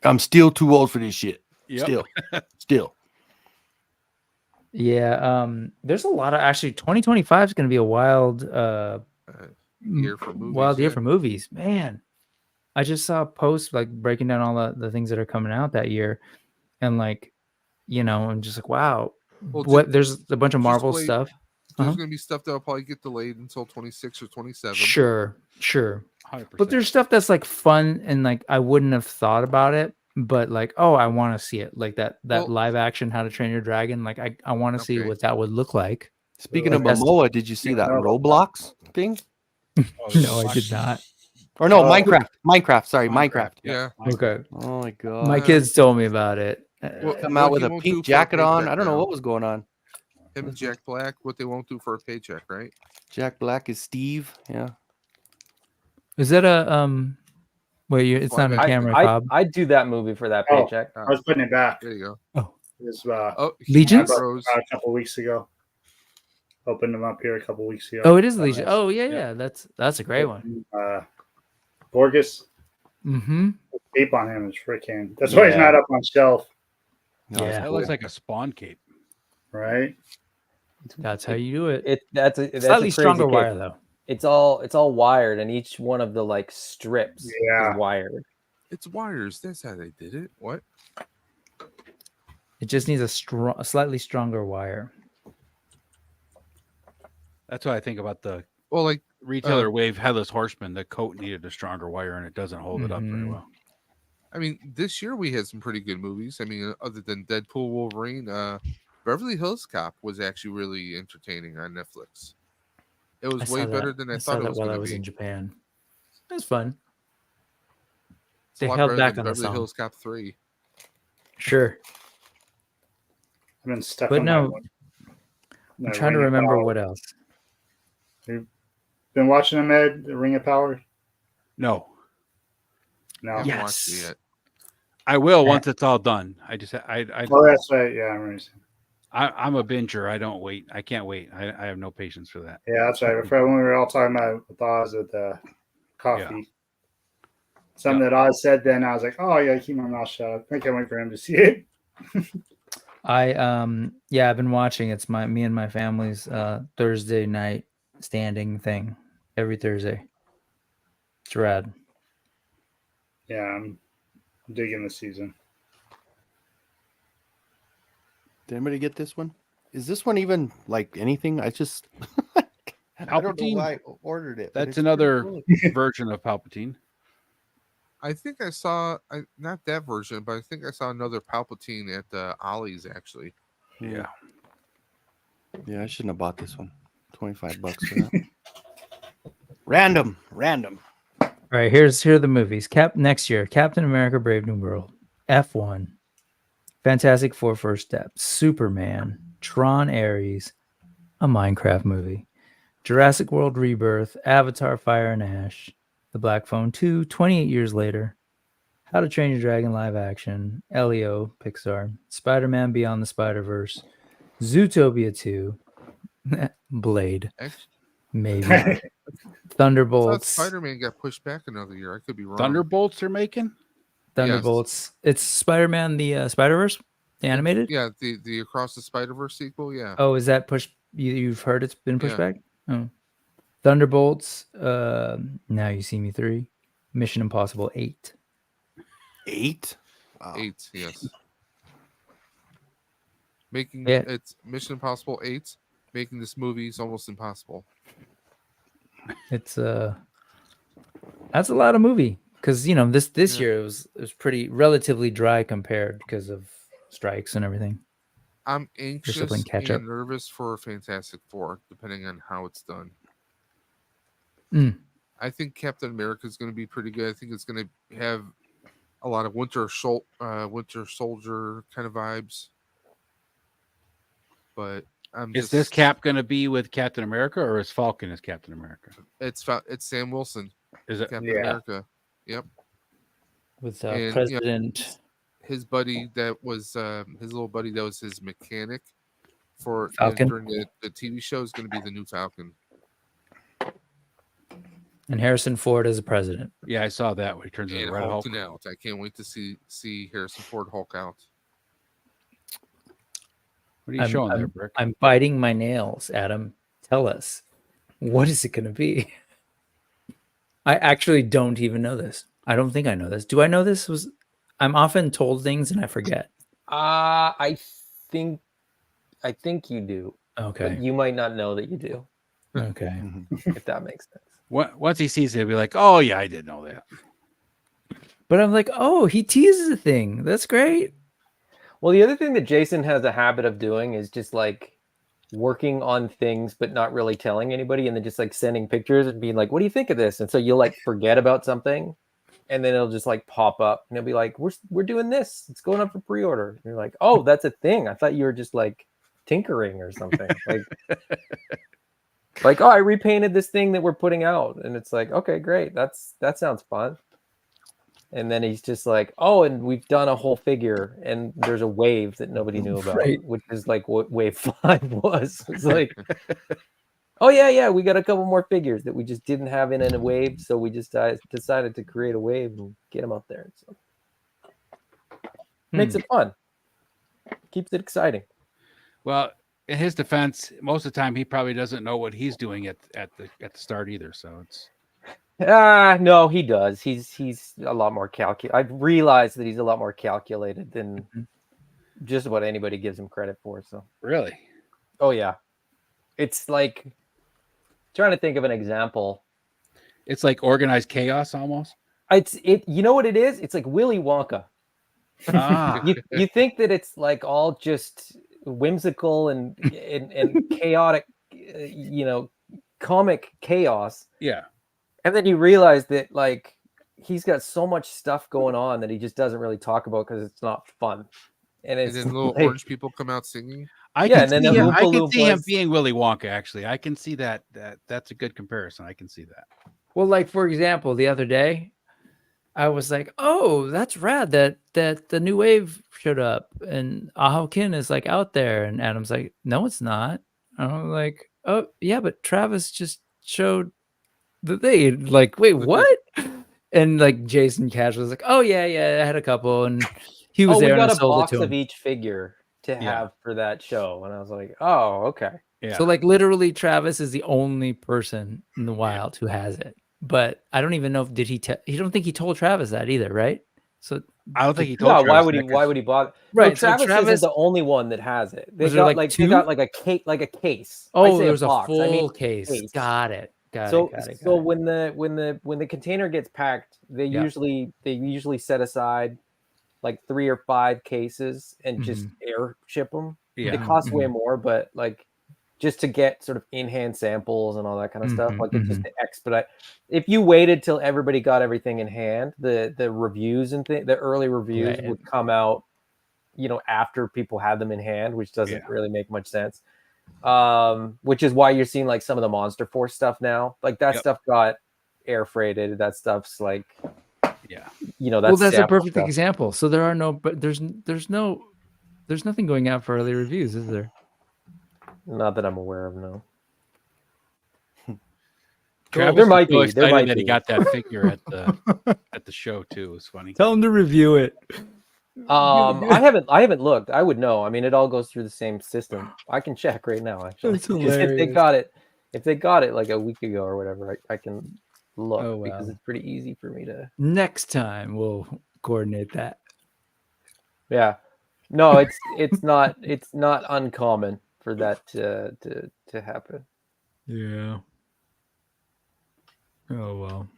I'm still too old for this shit. Yep. Still. yeah. There's a lot of 2025 is going to be a wild Year for movies. wild year yeah. for movies, man. I just saw a post like breaking down all the things that are coming out that year, and like, you know, I'm just like, wow. Well, What there's a bunch of just Marvel wait. stuff. There's Uh-huh. going to be stuff that'll probably get delayed until 26 or 27. Sure. 100%. But there's stuff that's like fun and like I wouldn't have thought about it, but like, oh, I want to see it. Like that Well- live action How to Train Your Dragon. Like I want to see Okay. what that would look like. Speaking Like, of that's- Momoa, did you see that Roblox thing? No, I did not. Or no, Oh. Minecraft. Sorry, Minecraft. Yeah. Okay. Oh my god. My kids told me about it. Well, Come out what with he a won't do pink for a jacket on. paycheck I don't know now. what was going on. Him and Jack Black, what they won't do for a paycheck, right? Jack Black is Steve. Yeah. Is that a wait, it's not a I- camera, I Cobb. I'd do that movie for that Oh. paycheck. I was putting it back. There you It go. was Oh, Legions? Bros. a couple weeks ago. Opened them up here a couple weeks ago. Oh, it is Oh, Legion. nice. Oh yeah. That's a great one. Borges. Mm-hmm. Cape on him is freaking. That's why he's not up on shelf, No, Yeah. That looks like a Spawn cape. right? That's how you do it. That's a Slightly crazy stronger cape. wire though. It's all wired, and each one of the like strips Yeah. is wired. It's wires. That's how they did it. What? It just needs a slightly stronger wire. That's what I think about the Well, like retailer wave Headless Horseman. The coat needed a stronger wire, and it doesn't hold it up very Mhm. well. I mean, this year we had some pretty good movies. I mean, other than Deadpool, Wolverine, Beverly Hills Cop was actually really entertaining on Netflix. It was way saw better that. than I saw thought it that was while I going to was be. in Japan. It was fun. It's a They lot held better back than on the Beverly song. Hills Cop 3. Sure. I've been stuck But on no, my I'm trying to Ring of remember Power. what else. Been watching them, Ed? The Ring of Power? No, No. I haven't Yes. watched it yet. I will once it's all done. I just Oh, that's right. Yeah, I remember. I'm a binger. I don't wait. I can't wait. I have no patience for that. Yeah, that's right. Before, when we were all talking about with Oz with the coffee, something that Oz said, then I was like, oh yeah, keep my mouth shut. I can't wait for him to see it. I've been watching. It's me and my family's Thursday night standing thing every Thursday. It's rad. Yeah, I'm digging the season. Did anybody get this one? Is this one even like anything? I just I don't know Palpatine? why I ordered it. but That's it's another pretty cool. version of Palpatine. I think I saw, not that version, but I think I saw another Palpatine at Ollie's, actually. Yeah. Yeah, I shouldn't have bought this one. $25 for that. Random. All right, here are the movies. Next year, Captain America: Brave New World, F1, Fantastic Four: First Step, Superman, Tron: Ares, a Minecraft movie, Jurassic World: Rebirth, Avatar: Fire and Ash, The Black Phone 2, 28 Years Later, How to Train Your Dragon live action, Elio, Pixar, Spider-Man: Beyond the Spider-Verse, Zootopia 2, Blade, Actually, maybe, I thought Thunderbolts. Spider-Man got pushed back another year. I could be wrong. Thunderbolts are making. Thunderbolts. It's Spider-Man the Spider-Verse, the animated. Yeah, the Across the Spider-Verse sequel. Yeah. Oh, is that pushed? You've heard it's been pushed Yeah. back? Oh. Thunderbolts, Now You See Me 3, Mission Impossible 8. 8? Wow. 8, yes. Making Yeah. it's Mission Impossible 8. Making this movie is almost impossible. It's that's a lot of movie because this year it was pretty relatively dry compared because of strikes and everything. I'm anxious playing catch up. and nervous for Fantastic Four, depending on how it's done. Mm. I think Captain America is going to be pretty good. I think it's going to have a lot of Winter Soldier kind of vibes. But Is this Cap going to be with Captain America, or is Falcon as Captain America? It's Sam Wilson. Is it Captain America? Yep. With And, President his buddy that was his little buddy that was his mechanic for Falcon? during the TV show is going to be the new Falcon. and Harrison Ford as a president. Yeah, I saw that when he turns into And Red Hulk. Hulking out. I can't wait to see Harrison Ford Hulk out. What are you showing there, Brick? I'm biting my nails, Adam. Tell us, what is it going to be? I actually don't even know this. I don't think I know this. Do I know this? I'm often told things and I forget. I think you do. Okay. But you might not know that you do. Okay. If that makes sense. Once he sees it, he'll be like, "Oh yeah, I did know that." But I'm like, oh, he teases a thing. That's great. Well, the other thing that Jason has a habit of doing is just like working on things, but not really telling anybody, and then just like sending pictures and being like, "What do you think of this?" And so you'll like forget about something, and then it'll just like pop up, and it'll be like, "We're doing this. It's going up for pre-order." And you're like, "Oh, that's a thing. I thought you were just like tinkering or something." Like, "Oh, I repainted this thing that we're putting out," and it's like, "Okay, great. That sounds fun." And then he's just like, "Oh, and we've done a whole figure, and there's a wave that nobody knew about, Right. which is like what Wave 5 was." It's like, "Oh yeah, we got a couple more figures that we just didn't have in a wave, so we just decided to create a wave and get them up there." So makes it fun, keeps it exciting. Well, in his defense, most of the time he probably doesn't know what he's doing at the start either. So it's No, he does. He's a lot more I've realized that he's a lot more calculated than just about anybody gives him credit for. So really, oh yeah, it's like trying to think of an example. It's like organized chaos almost. You know what it is? It's like Willy Wonka. You think that it's like all just whimsical and chaotic, comic chaos. Yeah. And then you realize that like he's got so much stuff going on that he just doesn't really talk about because it's not fun. And it's then little like, orange people come out singing. I can see him being Willy Wonka. Actually, I can see that. That's a good comparison. I can see that. Well, like for example, the other day, I was like, "Oh, that's rad that the new wave showed up and Aho Kin is like out there," and Adam's like, "No, it's not." And I'm like, "Oh, yeah, but Travis just showed the thing." Like, wait, what? And like Jason Cash was like, "Oh yeah, I had a couple," and he was there we and got I a sold box it to of him. each figure to have for that show, and I was like, "Oh, okay." Yeah. So like literally, Travis is the only person in the wild who has it. But I don't even know if he don't think he told Travis that either, right? So I don't think he told. No, Travis why would he bother? Right, No, so Travis isn't the only one that has it. They Was there, got like, they got two? like a case. I Oh, say there's a box. I mean full case. Got it. So Got it. when the container gets packed, they usually set aside like 3 or 5 cases and just air ship them. Yeah. It costs way more, but like just to get sort of in-hand samples and all that kind of stuff, like it's just to expedite. If you waited till everybody got everything in hand, the reviews and the early reviews would come out, after people had them in hand, which doesn't really make much sense. Which is why you're seeing like some of the Monster Force stuff now. Like that stuff got air freighted. That stuff's like, that's a perfect example. So there are no, but there's nothing going out for early reviews, is there? Not that I'm aware of, no. Travis There might was so be. There excited might that he be. got that figure at the show too. It was funny. Tell him to review it. I haven't looked. I would know. I mean, it all goes through the same system. I can check right now, actually. That's if they hilarious. got it like a week ago or whatever, I can look Oh, because wow. it's pretty easy for me to. Next time we'll coordinate that. Yeah, no, it's not uncommon for that to happen. Yeah. Oh well.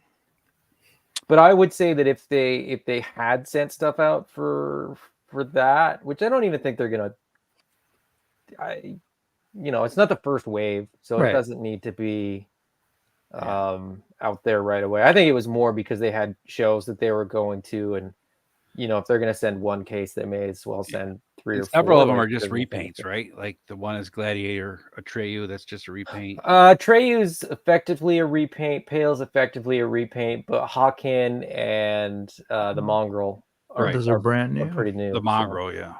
But I would say that if they had sent stuff out for that, which I don't even think they're gonna, it's not the first wave, so Right. it doesn't need to be out there right away. I think it was more because they had shows that they were going to, and if they're gonna send one case, they may as well send 3 or 4. Several of them are just repaints, right? Like the one is Gladiator Atreyu, that's just a repaint. Treyu's effectively a repaint, Pale's effectively a repaint, but Hawken and the Mongrel Those are brand new. pretty new. The Mongrel, yeah.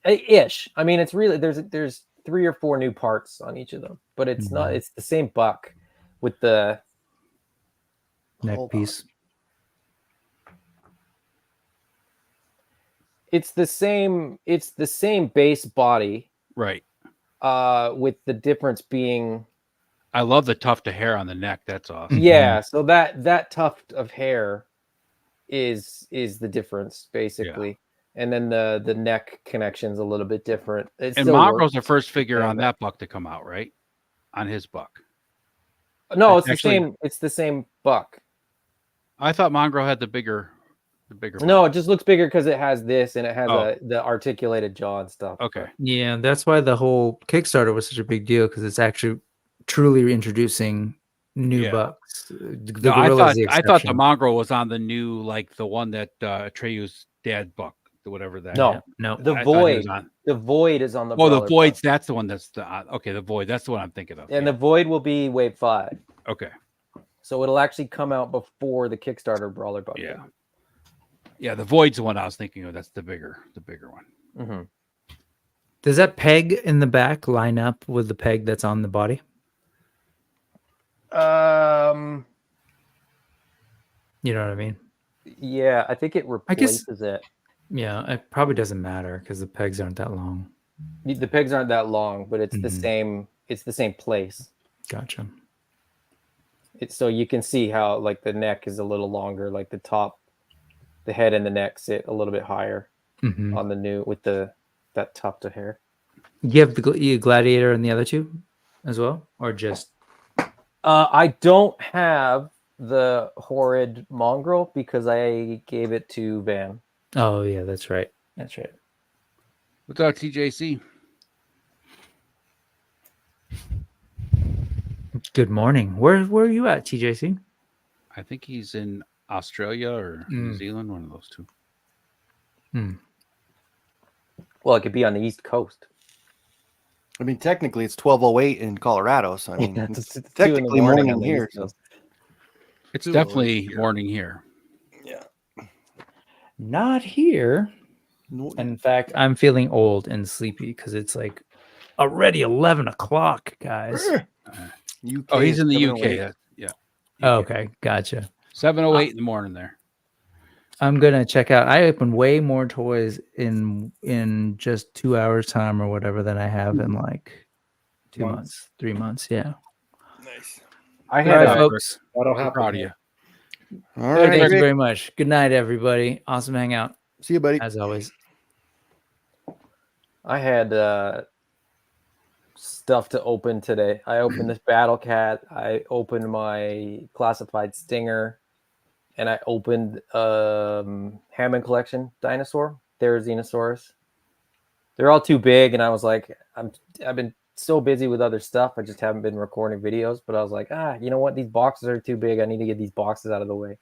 Ish. I mean, it's really there's 3 or 4 new parts on each of them, but it's not. It's the same buck with the Neck piece. It's the same base body, Right. with the difference being. I love the tuft of hair on the neck. That's awesome. Yeah, so that tuft of hair is the difference basically, and then the neck connection's a little bit different. And Mongrel's the first figure on that buck to come out, right? On his buck. No, it's actually the same. It's the same buck. I thought Mongrel had the bigger. No, it just looks bigger because it has this and it has the articulated jaw and stuff. Okay. Yeah, that's why the whole Kickstarter was such a big deal, because it's actually truly introducing new bucks. I thought the Mongrel was on the new, like the one that Atreyu's dad buck, whatever that. No. The Void. The Void is on the. Oh, the Void's that's the one that's the okay. The Void, that's the one I'm thinking of. And the Void will be Wave 5. Okay. So it'll actually come out before the Kickstarter Brawler buck. Yeah. Yeah, the Void's the one I was thinking of. That's the bigger one. Mm-hmm. Does that peg in the back line up with the peg that's on the body? You know what I mean? Yeah, I think it replaces it. Yeah, it probably doesn't matter because the pegs aren't that long. The pegs aren't that long, but it's the same. It's the same place. Gotcha. So you can see how like the neck is a little longer, like the top. The head and the neck sit a little bit higher on the new with that tuft of hair. You have the Gladiator and the other two as well, or just? I don't have the horrid Mongrel because I gave it to Van. Oh yeah, that's right. That's right. What's up, TJC? Good morning. Where are you at, TJC? I think he's in Australia or New Zealand, one of those two. Well, it could be on the East Coast. I mean, technically, it's 12:08 in Colorado, so I mean, it's technically morning here. So. It's definitely morning here. Yeah, not here. No. In fact, I'm feeling old and sleepy because it's like already 11 o'clock, guys. Oh, he's in the UK. Yeah. Oh, okay, gotcha. 7:08 in the morning there. I'm gonna check out. I opened way more toys in just 2 hours time or whatever than I have in like 2 months, 3 months. Yeah. Nice. I had folks. That'll happen. Proud of you. All right. Thank you very much. Good night, everybody. Awesome hangout. See you, buddy. As always. I had stuff to open today. I opened this Battle Cat. I opened my classified Stinger, and I opened Hammond Collection Dinosaur, Therizinosaurus. They're all too big, and I was like, I've been so busy with other stuff. I just haven't been recording videos. But I was like, you know what? These boxes are too big. I need to get these boxes out of the way.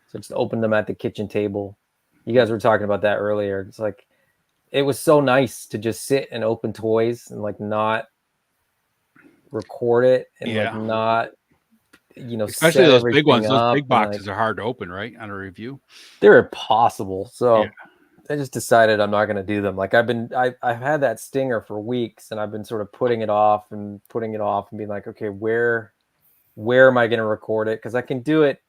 So I just opened them at the kitchen table. You guys were talking about that earlier. It's like, it was so nice to just sit and open toys and like not record it and like not, especially those big ones. Those big boxes are hard to open, right? On a review, they're impossible. So I just decided I'm not going to do them. Like I've had that stinger for weeks, and I've been sort of putting it off and being like, okay, where am I going to record it? Because I can do it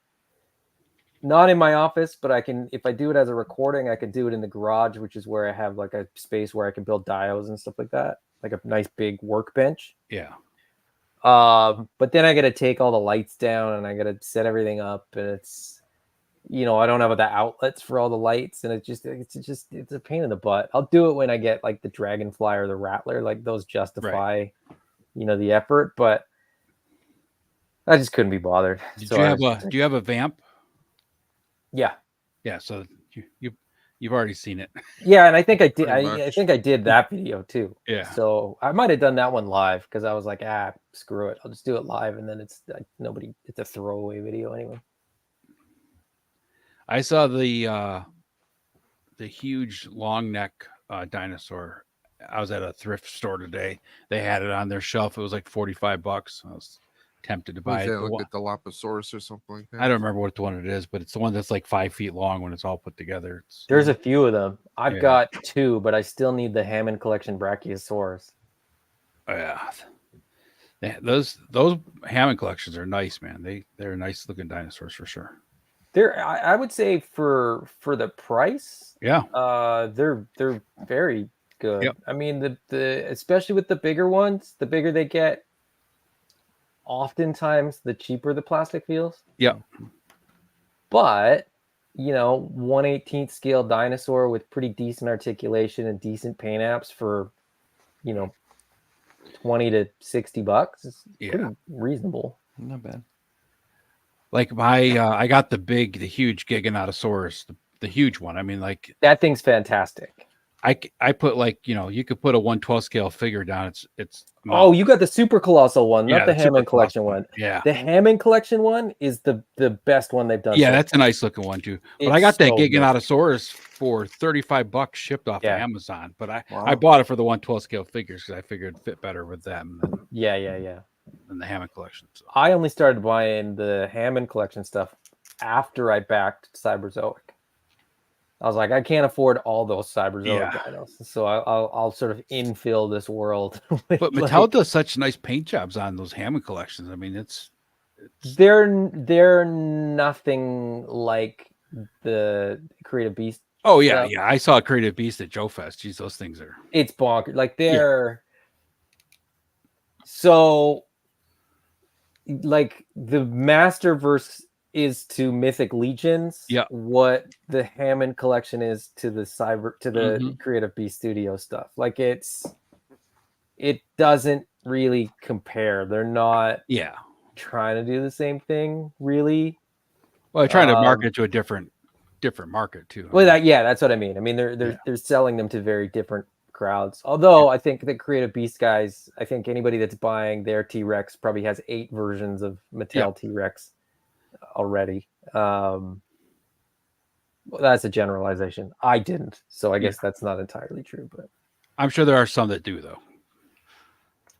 not in my office, but I can, if I do it as a recording, I can do it in the garage, which is where I have like a space where I can build diodes and stuff like that, like a nice big workbench. Yeah. But then I got to take all the lights down and I got to set everything up, and it's, I don't have the outlets for all the lights, and it's a pain in the butt. I'll do it when I get like the Dragonfly or the Rattler, like those justify, the effort, but I just couldn't be bothered. Do you have a vamp? Yeah. Yeah. So you've already seen it. Yeah, and I think I did. I think I did that video too. Yeah. So I might have done that one live because I was like, screw it, I'll just do it live, and then it's it's a throwaway video anyway. I saw the huge long neck dinosaur. I was at a thrift store today. They had it on their shelf. It was like $45. I was tempted to buy it. Look at the Dilophosaurus or something like that. I don't remember what the one it is, but it's the one that's like 5 feet long when it's all put together. There's a few of them. I've got 2, but I still need the Hammond collection Brachiosaurus. Yeah. Those Hammond collections are nice, man. They're nice looking dinosaurs for sure. I would say for the price, they're very good. Yep. I mean, the especially with the bigger ones, the bigger they get, oftentimes the cheaper the plastic feels. Yeah. But 1/18 scale dinosaur with pretty decent articulation and decent paint apps for $20 to $60 is pretty reasonable. Not bad. Like I got the huge Giganotosaurus, the huge one. I mean, like that thing's fantastic. I put you could put a 1/12 scale figure down. It's you got the super colossal one, not the Hammond collection one. Yeah, the Hammond collection one is the best one they've done. Yeah, that's a nice looking one too. But I got that Giganotosaurus for $35 shipped off of Amazon. But I bought it for the 1/12 scale figures because I figured it'd fit better with them. Than the Hammond collection. So. I only started buying the Hammond collection stuff after I backed Cyberzoic. I was like, I can't afford all those Cyberzoic dinos, so I'll sort of infill this world. But Mattel does such nice paint jobs on those Hammond collections. I mean, they're nothing like the Creative Beast. Oh yeah, yeah. I saw a Creative Beast at Joe Fest. Geez, those things are. It's bonkers. Like they're so. Like the Masterverse is to Mythic Legions, what the Hammond collection is to the Creative Beast Studio stuff. Like it doesn't really compare. They're not trying to do the same thing, really. Well, they're trying to market to a different market too. Well, that's what I mean. I mean, they're selling them to very different crowds. Although I think the Creative Beast guys, I think anybody that's buying their T-Rex probably has 8 versions of Mattel T-Rex already. Well, that's a generalization. I didn't, so I guess that's not entirely true, but I'm sure there are some that do though.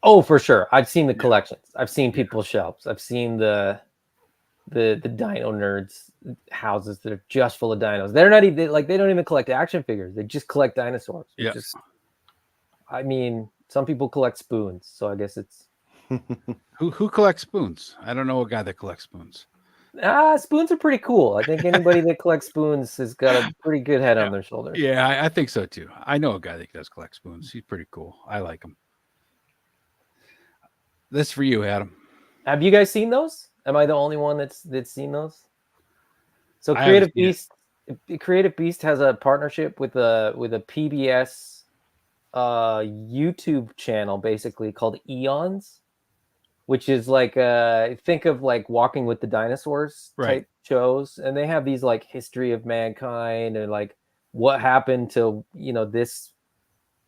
Oh, for sure. I've seen the collections. I've seen people's shelves. I've seen the dino nerds houses that are just full of dinos. They're not even they don't even collect action figures. They just collect dinosaurs. I mean, some people collect spoons, so I guess it's who collects spoons. I don't know a guy that collects spoons. Spoons are pretty cool. I think anybody that collects spoons has got a pretty good head on their shoulders. Yeah, I think so too. I know a guy that does collect spoons. He's pretty cool. I like him. This for you, Adam. Have you guys seen those? Am I the only one that's seen those? So Creative Beast has a partnership with a PBS YouTube channel basically called Eons, which is like think of like Walking with the Dinosaurs type shows, and they have these like history of mankind and like what happened to this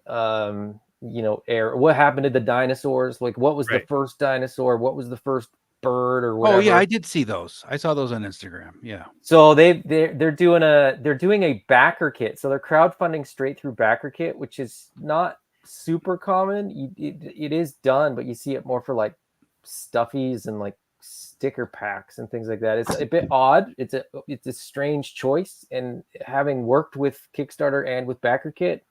era, what happened to the dinosaurs, like what was the first dinosaur, what was the first bird or whatever. Oh yeah, I did see those. I saw those on Instagram. Yeah. So they're doing a backer kit. So they're crowdfunding straight through backer kit, which is not super common. It is done, but you see it more for like stuffies and like sticker packs and things like that. It's a bit odd. It's a strange choice. And having worked with Kickstarter and with BackerKit,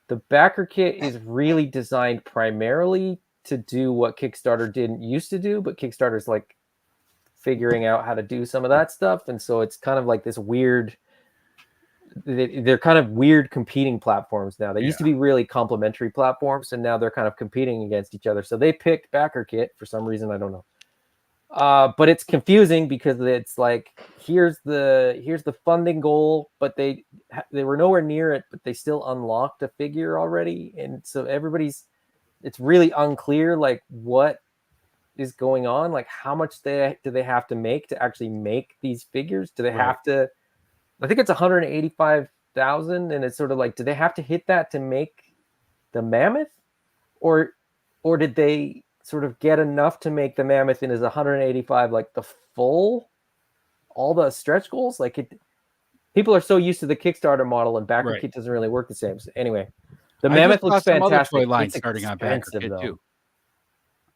the BackerKit is really designed primarily to do what Kickstarter didn't used to do, but Kickstarter's like figuring out how to do some of that stuff. And so it's kind of like this weird, they're kind of weird competing platforms now. They used to be really complementary platforms, and now they're kind of competing against each other. So they picked BackerKit for some reason, I don't know. But it's confusing because it's like, here's the funding goal, but they were nowhere near it, but they still unlocked a figure already. And so it's really unclear like what is going on, like how much do they have to make to actually make these figures? Do they have to, I think it's 185,000, and it's sort of like, do they have to hit that to make the mammoth, or did they sort of get enough to make the mammoth, and is 185 like the full, all the stretch goals? Like people are so used to the Kickstarter model, and BackerKit doesn't really work the same. So anyway, the mammoth looks fantastic. Line starting on BackerKit too.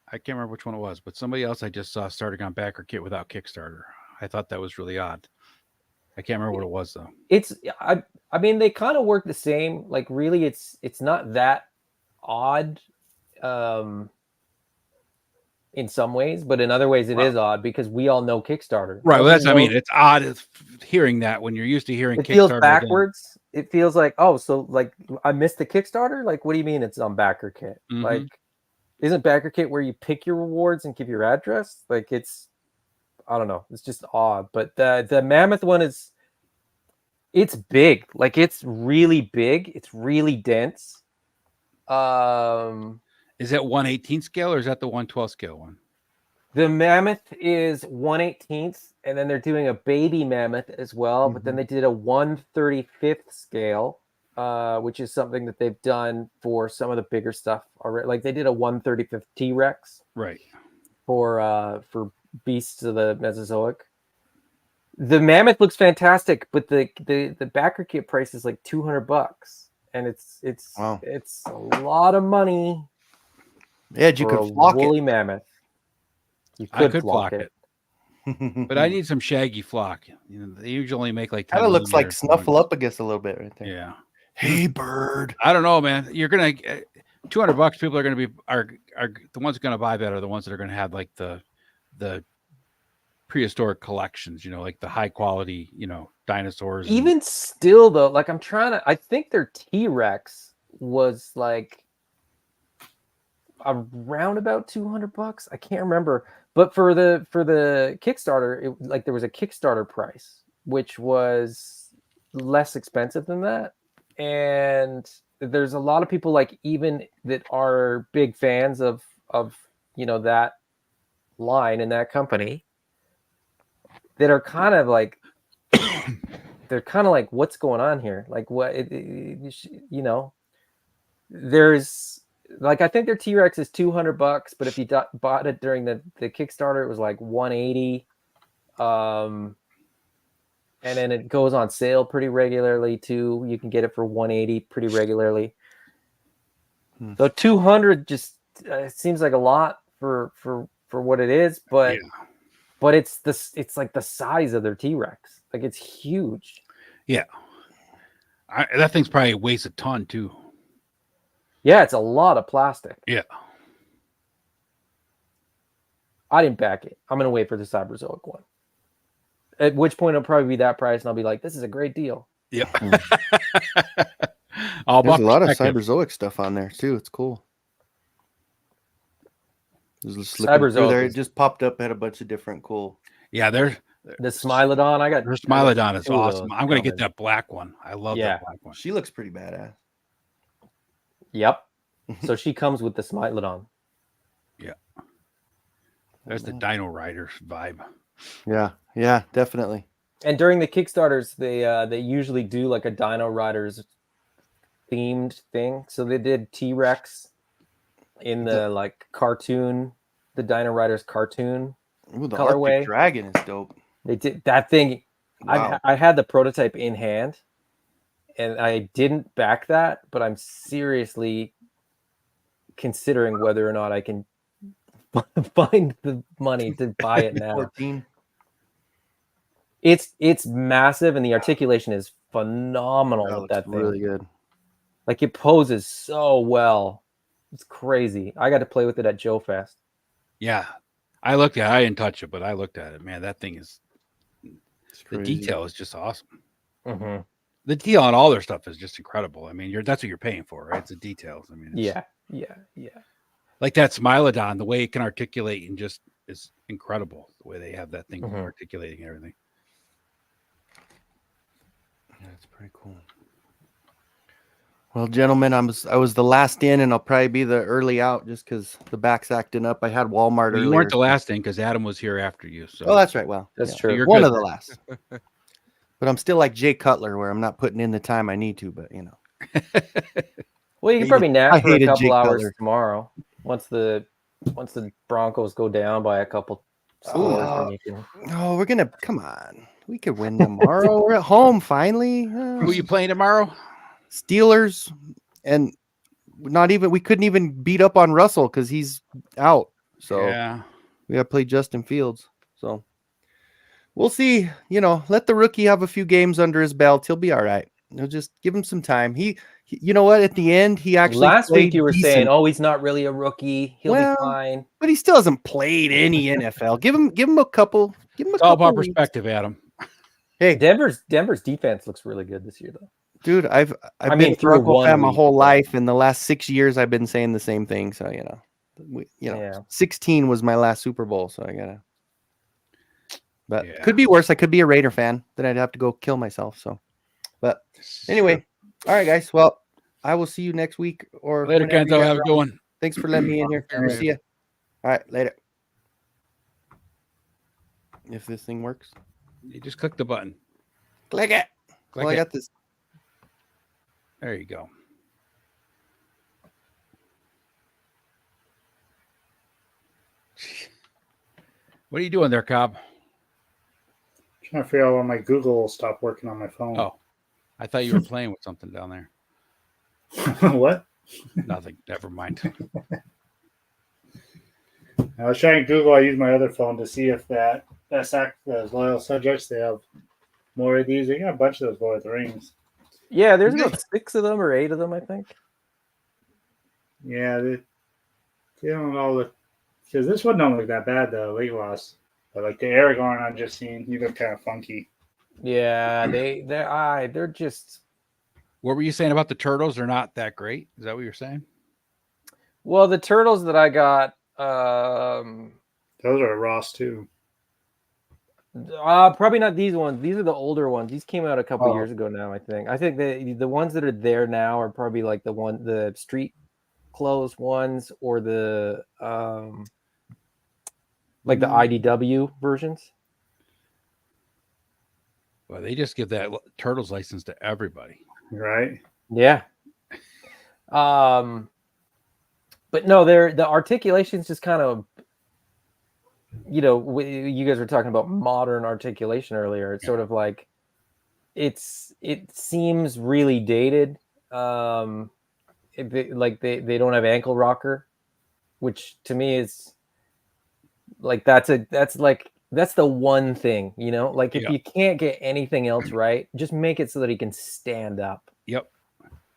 I can't remember which one it was, but somebody else I just saw starting on BackerKit without Kickstarter. I thought that was really odd. I can't remember what it was though. I mean, they kind of work the same. Like really, it's not that odd in some ways, but in other ways it is odd because we all know Kickstarter. Right. Well, that's, I mean, it's odd hearing that when you're used to hearing it Kickstarter. Feels backwards. It feels like, oh, so like I missed the Kickstarter? Like, what do you mean it's on BackerKit? Mm-hmm. Like, isn't BackerKit where you pick your rewards and give your address? Like I don't know. It's just odd. But the mammoth one it's big. Like it's really big. It's really dense. Is that 1/18 scale or is that the 1/12 scale one? The mammoth is 1/18, and then they're doing a baby mammoth as well. But then they did a 1/35 scale, which is something that they've done for some of the bigger stuff already. Like they did a 1/35 T-Rex, right? For beasts of the Mesozoic. The mammoth looks fantastic, but the BackerKit price is like $200, and it's a lot of money. Yeah, you could flock woolly it. Mammoth. You I could flock it. But I need some shaggy flock. You know, they usually make like kind of looks like Snuffleupagus a little bit right there. Yeah. Hey, bird. I don't know, man. You're gonna $200. People are gonna be are the ones gonna buy that are the ones that are gonna have like the prehistoric collections. You know, like the high quality, you know, dinosaurs. Even still, though, like I think their T-Rex was like around about $200. I can't remember, but for the Kickstarter, there was a Kickstarter price which was less expensive than that, and there's a lot of people like even that are big fans of you know that line and that company that are kind of like they're kind of like, what's going on here? Like what you know, there's like, I think their T-Rex is $200, but if you bought it during the Kickstarter, it was like $180. And then it goes on sale pretty regularly too. You can get it for $180 pretty regularly. So $200 just seems like a lot for what it is, but it's like the size of their T-Rex. Like it's huge. Yeah, that thing's probably weighs a ton too. Yeah, it's a lot of plastic. Yeah. I didn't back it. I'm going to wait for the Cyberzoic one. At which point it'll probably be that price, and I'll be like, this is a great deal. Yeah. There's a lot of Cyberzoic stuff on there, too. It's cool. Cyberzoic. There, it just popped up, had a bunch of different cool. Yeah, there's the Smilodon. Her Smilodon is awesome. I'm going to get that black one. I love that black one. She looks pretty badass. Yep. So she comes with the Smilodon. Yeah. There's the Dino Rider vibe. Yeah, definitely. And during the Kickstarters, they usually do like a Dino Riders themed thing. So they did T-Rex in the like cartoon, the Dino Riders cartoon colorway. Arctic Dragon is dope. They did that thing. Wow. I had the prototype in hand. And I didn't back that, but I'm seriously considering whether or not I can find the money to buy it now. 14. It's massive, and the articulation is phenomenal That with that thing. really good. Like it poses so well. It's crazy. I got to play with it at Joe Fest. Yeah. I looked at it. I didn't touch it, but I looked at it. Man, that thing is the detail is just awesome. Mm-hmm. The detail on all their stuff is just incredible. I mean, that's what you're paying for, right? It's the details. I mean, Yeah. Like that Smilodon, the way it can articulate and just is incredible. The way they have that thing articulating and everything. Yeah, it's pretty cool. Well, gentlemen, I was the last in, and I'll probably be the early out just because the back's acting up. I had Walmart earlier. You weren't the last in because Adam was here after you. So. Oh, that's right. Well, that's true. You're one good. of the last. But I'm still like Jay Cutler, where I'm not putting in the time I need to. But you know, well, you can probably nap for a hated couple Jay hours Cutler. tomorrow once the Broncos go down by a couple scores. Then you can... Oh, we're gonna come on. We could win tomorrow. We're at home finally. Who are you playing tomorrow? Steelers, and we couldn't even beat up on Russell because he's out. So yeah, we got to play Justin Fields. So we'll see. You know, let the rookie have a few games under his belt. He'll be all right. He'll just give him some time. He you know what? At the end, he actually last week you were decent. saying, "Oh, he's not really a rookie. He'll be fine." But he still hasn't played any NFL. Give him a couple. Give him a it's all couple about weeks. perspective, Adam. Hey, Denver's defense looks really good this year, though. Dude, I've been through Bronco fan my whole life, and the last 6 years I've been saying the same thing. So you know, 16 was my last Super Bowl, so I gotta. But could be worse. I could be a Raider fan. Then I'd have to go kill myself. So, but anyway, all right, guys. Well, I will see you next week or Later, Kenzo. Have a good one. Thanks for letting me in here. We'll see you. All right, later. If this thing works, you just click the button. Click it. Click well, it. I got this. There you go. What are you doing there, Cobb? Trying to figure out when my Google will stop working on my phone. Oh, I thought you were playing with something down there. What? Nothing. Never mind. I was trying to Google. I used my other phone to see if those loyal subjects, they have more of these. They got a bunch of those Lord of the Rings. Yeah, there's about 6 of them or 8 of them, I think. Yeah, they don't know because this one don't look that bad though. Weight loss, but like the Aragorn I've just seen, he looked kind of funky. Yeah, they're just. What were you saying about the turtles? They're not that great. Is that what you're saying? Well, the turtles that I got, those are Ross too. Probably not these ones. These are the older ones. These came out a couple years ago now, I think. I think the ones that are there now are probably like the street clothes ones or the like the IDW versions. Well, they just give that turtles license to everybody. Right. Yeah. But no, the articulation's just kind of, you know, you guys were talking about modern articulation earlier. It's sort of like it seems really dated. Like they don't have ankle rocker, which to me is like that's the one thing, you know, like if you can't get anything else right, just make it so that he can stand up. Yep.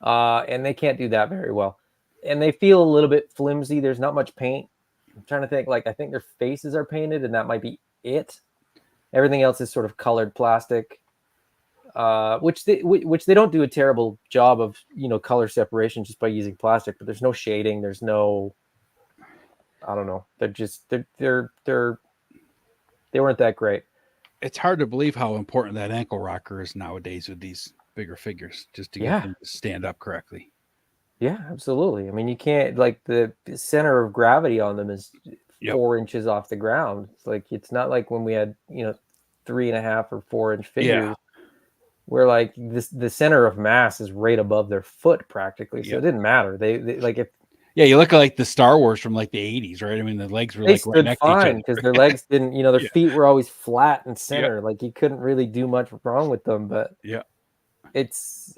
And they can't do that very well. And they feel a little bit flimsy. There's not much paint. I'm trying to think, like, I think their faces are painted and that might be it. Everything else is sort of colored plastic, which they don't do a terrible job of, you know, color separation just by using plastic, but there's no shading. There's no, I don't know. They're just, they weren't that great. It's hard to believe how important that ankle rocker is nowadays with these bigger figures, just to get them to stand up correctly. Yeah, absolutely. I mean, you can't, like, the center of gravity on them is 4 inches off the ground. It's like, it's not like when we had, you know, 3.5 or 4 inch figures where like the center of mass is right above their foot practically. So it didn't matter. They like if. Yeah, you look at like the Star Wars from like the 80s, right? I mean, the legs were they like stood right next to each fine other. because their legs didn't, you know, their feet were always flat and center. Like you couldn't really do much wrong with them, but it's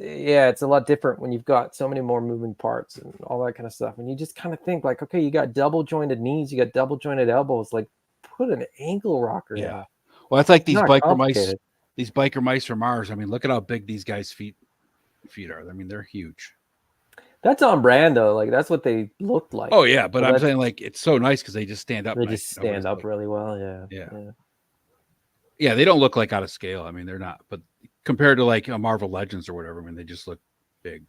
a lot different when you've got so many more moving parts and all that kind of stuff. And you just kind of think like, okay, you got double jointed knees, you got double jointed elbows, like put an ankle rocker down. Well, it's like these Not biker mice. complicated. These biker mice from Mars. I mean, look at how big these guys' feet are. I mean, they're huge. That's on brand though. Like that's what they looked like. Oh yeah, but So I'm that's- saying like it's so nice because they just stand up. they nice. just stand up really well. Yeah, they don't look like out of scale. I mean, they're not. But compared to like a Marvel Legends or whatever, I mean, they just look big.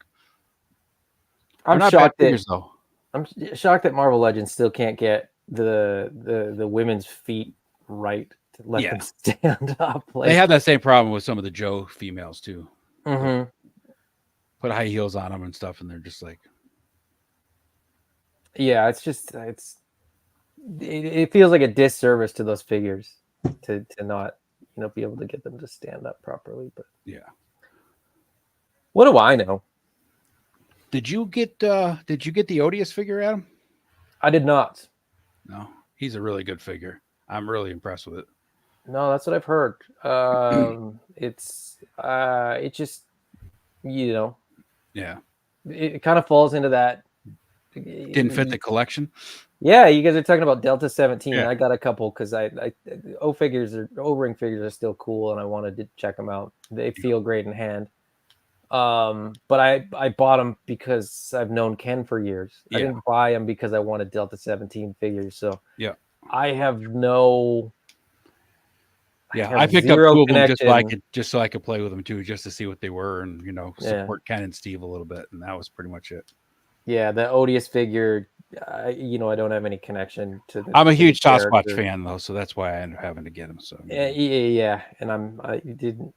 I'm not shocked bad figures, though. I'm shocked that Marvel Legends still can't get the women's feet right to let them stand up. Like, They have that same problem with some of the Joe females too. Mhm. Put high heels on them and stuff, and they're just like, yeah, it feels like a disservice to those figures to not be able to get them to stand up properly. But yeah, what do I know? Did you get the Odious figure, Adam? I did not. No, he's a really good figure. I'm really impressed with it. No, that's what I've heard. It just yeah, it kind of falls into that. Didn't fit the collection. Yeah, you guys are talking about Delta 17. Yeah. I got a couple because O ring figures are still cool, and I wanted to check them out. They feel great in hand. But I bought them because I've known Ken for years. I didn't buy them because I wanted Delta 17 figures. So yeah, I have no. I picked up two of them just so I could play with them too, just to see what they were and support Ken and Steve a little bit, and that was pretty much it. Yeah, the Odious figure, I don't have any connection to. I'm a huge Sasquatch fan though, so that's why I ended up having to get him. So yeah, and I didn't.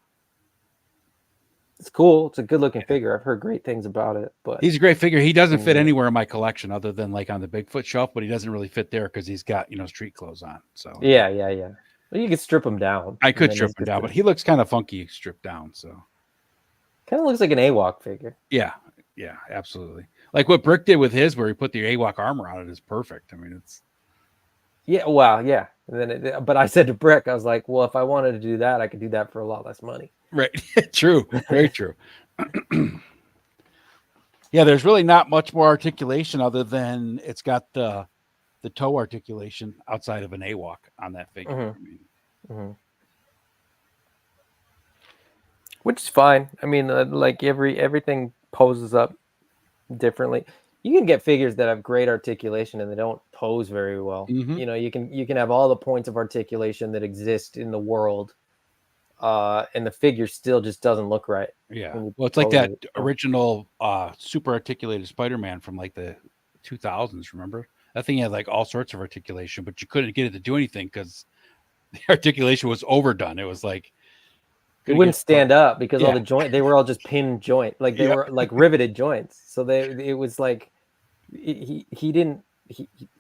It's cool. It's a good looking figure. I've heard great things about it, but he's a great figure. He doesn't fit anywhere in my collection other than like on the Bigfoot shelf, but he doesn't really fit there because he's got street clothes on. So yeah. Well, you could strip him down. I could strip him down, but he looks kind of funky stripped down. So kind of looks like an AWOC figure. Yeah, absolutely. Like what Brick did with his, where he put the AWOC armor on it, is perfect. I mean, it's yeah. And then, but I said to Brick, I was like, well, if I wanted to do that, I could do that for a lot less money. Right. True. Very true. Yeah, there's really not much more articulation other than it's got the toe articulation outside of an AWOC on that figure. Mm-hmm. I mean, which is fine. I mean, like everything poses up differently. You can get figures that have great articulation and they don't pose very well. Mm-hmm. You can have all the points of articulation that exist in the world, and the figure still just doesn't look right. Yeah, well, it's like that original super articulated Spider-Man from like the 2000s. Remember that thing had like all sorts of articulation, but you couldn't get it to do anything because the articulation was overdone. It was like it wouldn't stand up because all the they were all just pinned joint, like they were like riveted joints. So it was like he didn't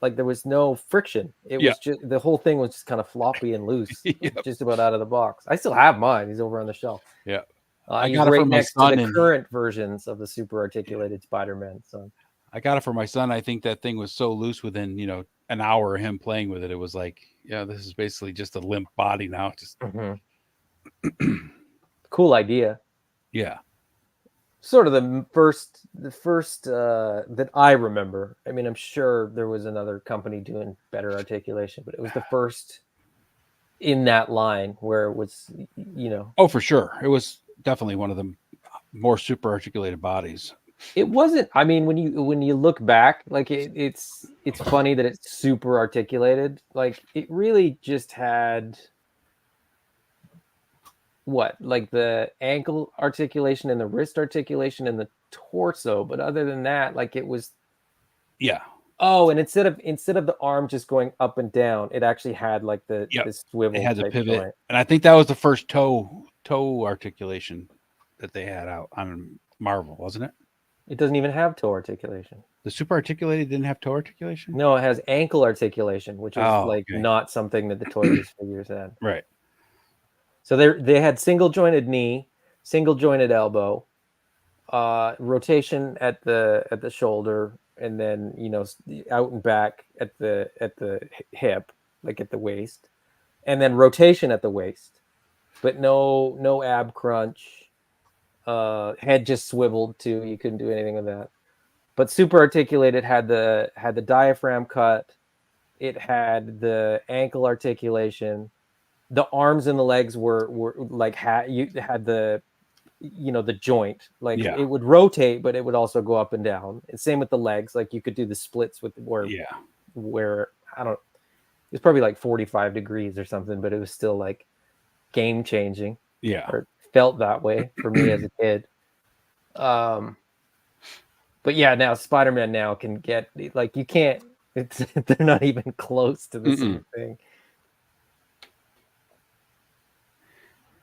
like there was no friction. It was just the whole thing was just kind of floppy and loose, just about out of the box. I still have mine. He's over on the shelf. Yeah, I got it right next to the current versions of the super articulated Spider-Man. So I got it for my son. I think that thing was so loose within an hour of him playing with it. It was like, this is basically just a limp body now. Just cool idea. Yeah. Sort of the first that I remember. I mean, I'm sure there was another company doing better articulation, but it was the first in that line where it was, Oh, for sure. It was definitely one of the more super articulated bodies. It wasn't. I mean, when you look back, like it's funny that it's super articulated. Like it really just had like the ankle articulation and the wrist articulation and the torso, but other than that, like it was. Yeah. Oh, and instead of the arm just going up and down, it actually had like the swivel. It had the pivot, joint. and I think that was the first toe articulation that they had out on Marvel, wasn't it? It doesn't even have toe articulation. The super articulated didn't have toe articulation? No, it has ankle articulation, which is not something that the Toys figures had. Right. So they had single jointed knee, single jointed elbow, rotation at the shoulder, and then out and back at the hip, like at the waist, and then rotation at the waist, but no ab crunch. Head just swiveled too. You couldn't do anything with that. But Super Articulated had the diaphragm cut. It had the ankle articulation. The arms and the legs were like you had the the joint, like it would rotate, but it would also go up and down. And same with the legs, like you could do the splits with where I don't. It's probably like 45 degrees or something, but it was still like game changing. Yeah, or felt that way for me as a kid. But yeah, now Spider-Man now can get like you can't. They're not even close to the same thing.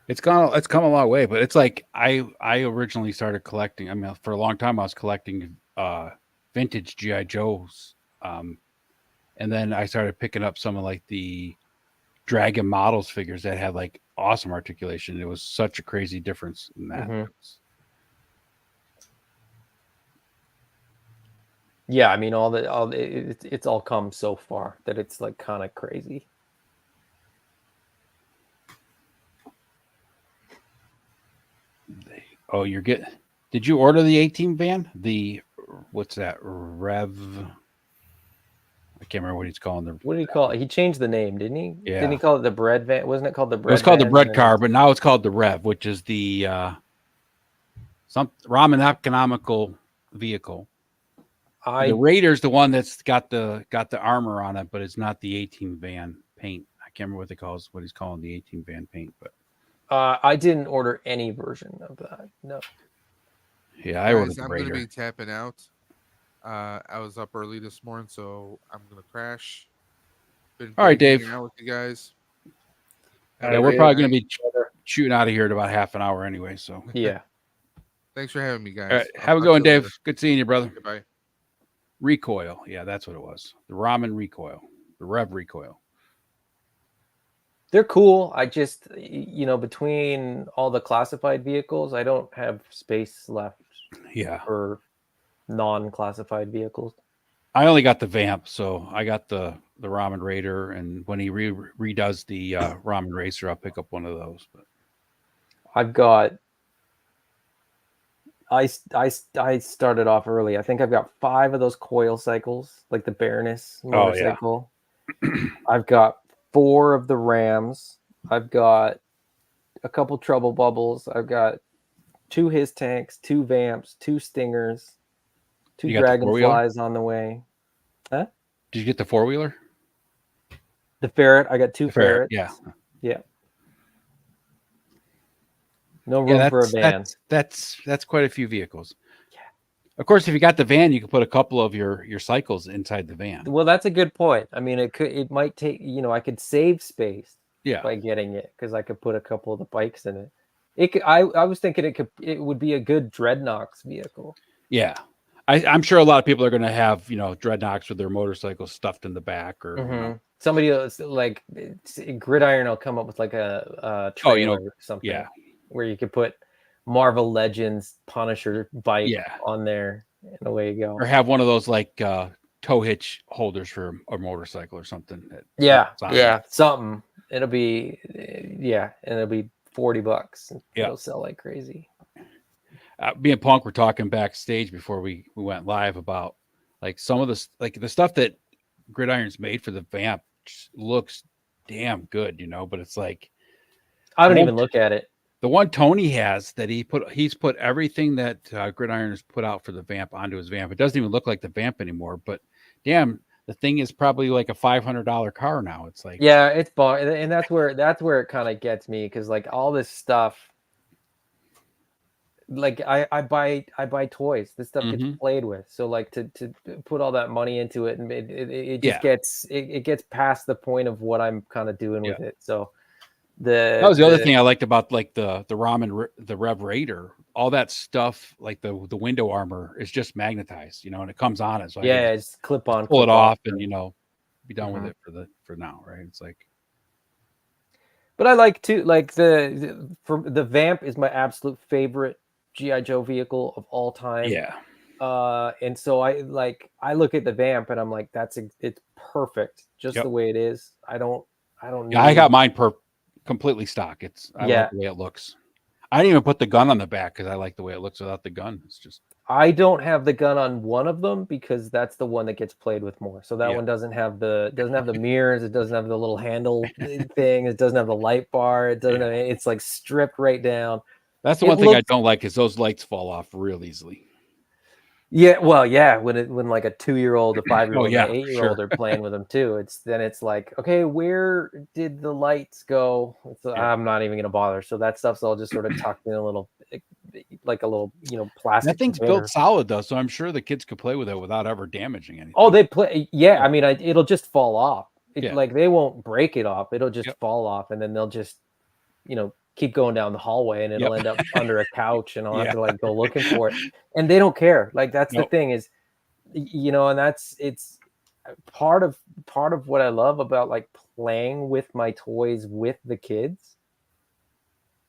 It's come a long way, but it's like I originally started collecting. I mean, for a long time I was collecting vintage GI Joes, and then I started picking up some of like the Dragon Models figures that had like awesome articulation. It was such a crazy difference in that. Yeah, I mean, it's all come so far that it's like kind of crazy. Oh, did you order the 18 van? What's that? Rev. I can't remember what he's calling the. What did he call it? He changed the name, didn't he? Yeah. Didn't he call it the bread van? Wasn't it called the bread? It was called the van? bread car, but now it's called the Rev, which is the ramen economical vehicle. The Raider's the one that's got the armor on it, but it's not the 18 van paint. I can't remember what he's calling the 18 van paint, but I didn't order any version of that. No. Yeah, I ordered the I'm Raider. going to be tapping out. I was up early this morning, so I'm going to crash. All right, Dave. Out with you guys. Yeah, we're probably going to be shooting out of here in about half an hour anyway. So yeah. Thanks for having me, guys. All right, have a good one, Dave. Good seeing you, brother. Goodbye. Recoil. Yeah, that's what it was. The ramen recoil. The Rev recoil. They're cool. I just, between all the classified vehicles, I don't have space left. Yeah. For non-classified vehicles. I only got the Vamp, so I got the Ramen Raider, and when he redoes the Ramen Racer, I'll pick up one of those. But I've got. I started off early. I think I've got 5 of those coil cycles, like the Baroness motorcycle. Oh, yeah. I've got 4 of the Rams. I've got a couple Trouble Bubbles. I've got 2 His Tanks, 2 Vamps, 2 Stingers, 2 Dragonflies on the way. Huh? Did you get the 4-wheeler? The Ferret. I got 2 Ferrets. Yeah. Yeah. No room for a van. That's quite a few vehicles. Yeah. Of course, if you got the van, you can put a couple of your cycles inside the van. Well, that's a good point. I mean, it might take, I could save space by getting it, because I could put a couple of the bikes in it. I was thinking it would be a good Dreadnoks vehicle. Yeah. I'm sure a lot of people are going to have, Dreadnoks with their motorcycles stuffed in the back, or somebody else, like Gridiron will come up with like a trailer or something. Yeah. Where you could put Marvel Legends Punisher bike on there, and away you go. Or have one of those like tow hitch holders for a motorcycle or something. Something. It'll be and it'll be $40. It'll sell like crazy. Me and Punk were talking backstage before we went live about like some of the stuff that Gridiron's made for the Vamp looks damn good, but it's like I don't even look at it. The one Tony has that he's put everything that Gridiron has put out for the Vamp onto his Vamp. It doesn't even look like the Vamp anymore, but damn, the thing is probably like a $500 car now. It's like, yeah, it's and that's where it kind of gets me, because like all this stuff, like I buy toys. This stuff gets played with, so like to put all that money into it, and it just gets past the point of what I'm kind of doing with it. So. That was the other thing I liked about like the Rev Raider. All that stuff, like the window armor, is just magnetized, and it comes on it. So it's clip on, pull it off, and be done with it for now, right? It's like. But I like to the Vamp is my absolute favorite GI Joe vehicle of all time. Yeah. And so I look at the Vamp and I'm like, it's perfect, just the way it is. I don't. Yeah, I got mine completely stock. I like the way it looks. I didn't even put the gun on the back because I like the way it looks without the gun. It's just I don't have the gun on one of them because that's the one that gets played with more. So that one doesn't have the mirrors. It doesn't have the little handle thing. It doesn't have the light bar. It doesn't have. It's like stripped right down. That's the one thing I don't like is those lights fall off real easily. Yeah, well, yeah. When like a 2-year-old, a 5-year-old, Oh, yeah, and an 8-year-old are playing with them too, it's like, okay, where did the lights go? I'm not even gonna bother. So that stuff's all just sort of tucked in a little, like a little, plastic. That thing's container. built solid though, so I'm sure the kids could play with it without ever damaging anything. Oh, they play. Yeah, I mean, it'll just fall off. Yeah. Like they won't break it off. It'll just fall off, and then they'll just, keep going down the hallway, and it'll end up under a couch, and I'll have to like go looking for it. And they don't care. Like that's the thing is, and it's part of what I love about like playing with my toys with the kids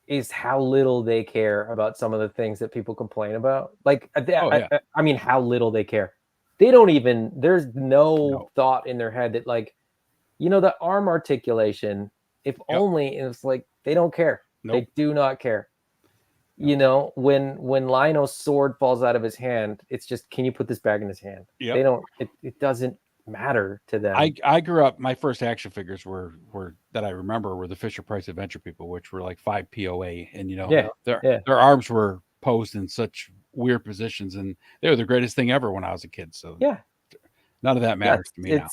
is how little they care about some of the things that people complain about. Like, I mean, how little they care. They don't even. There's no thought in their head that like, the arm articulation. If only it's like they don't care. Nope. They do not care. Nope. When Lionel's sword falls out of his hand, it's just, can you put this back in his hand? Yep. They don't. It doesn't matter to them. I grew up. My first action figures were that I remember were the Fisher Price Adventure People, which were like 5 POA, and their arms were posed in such weird positions, and they were the greatest thing ever when I was a kid. So none of that matters to me now.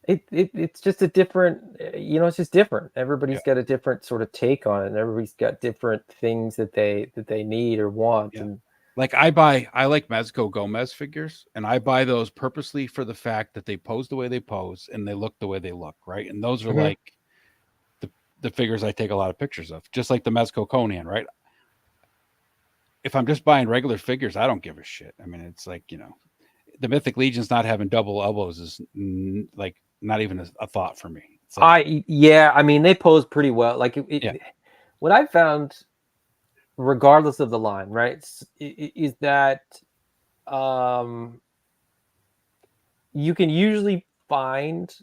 It's just a different, it's just different. Everybody's got a different sort of take on it, and everybody's got different things that they need or want. And like I like Mezco Gomez figures, and I buy those purposely for the fact that they pose the way they pose and they look the way they look, right? And those are like the figures I take a lot of pictures of, just like the Mezco Conan, right? If I'm just buying regular figures, I don't give a shit. I mean, it's like, the Mythic Legion's not having double elbows is like not even a thought for me. Like, I mean, they pose pretty well. Like what I found, regardless of the line, right, is that you can usually find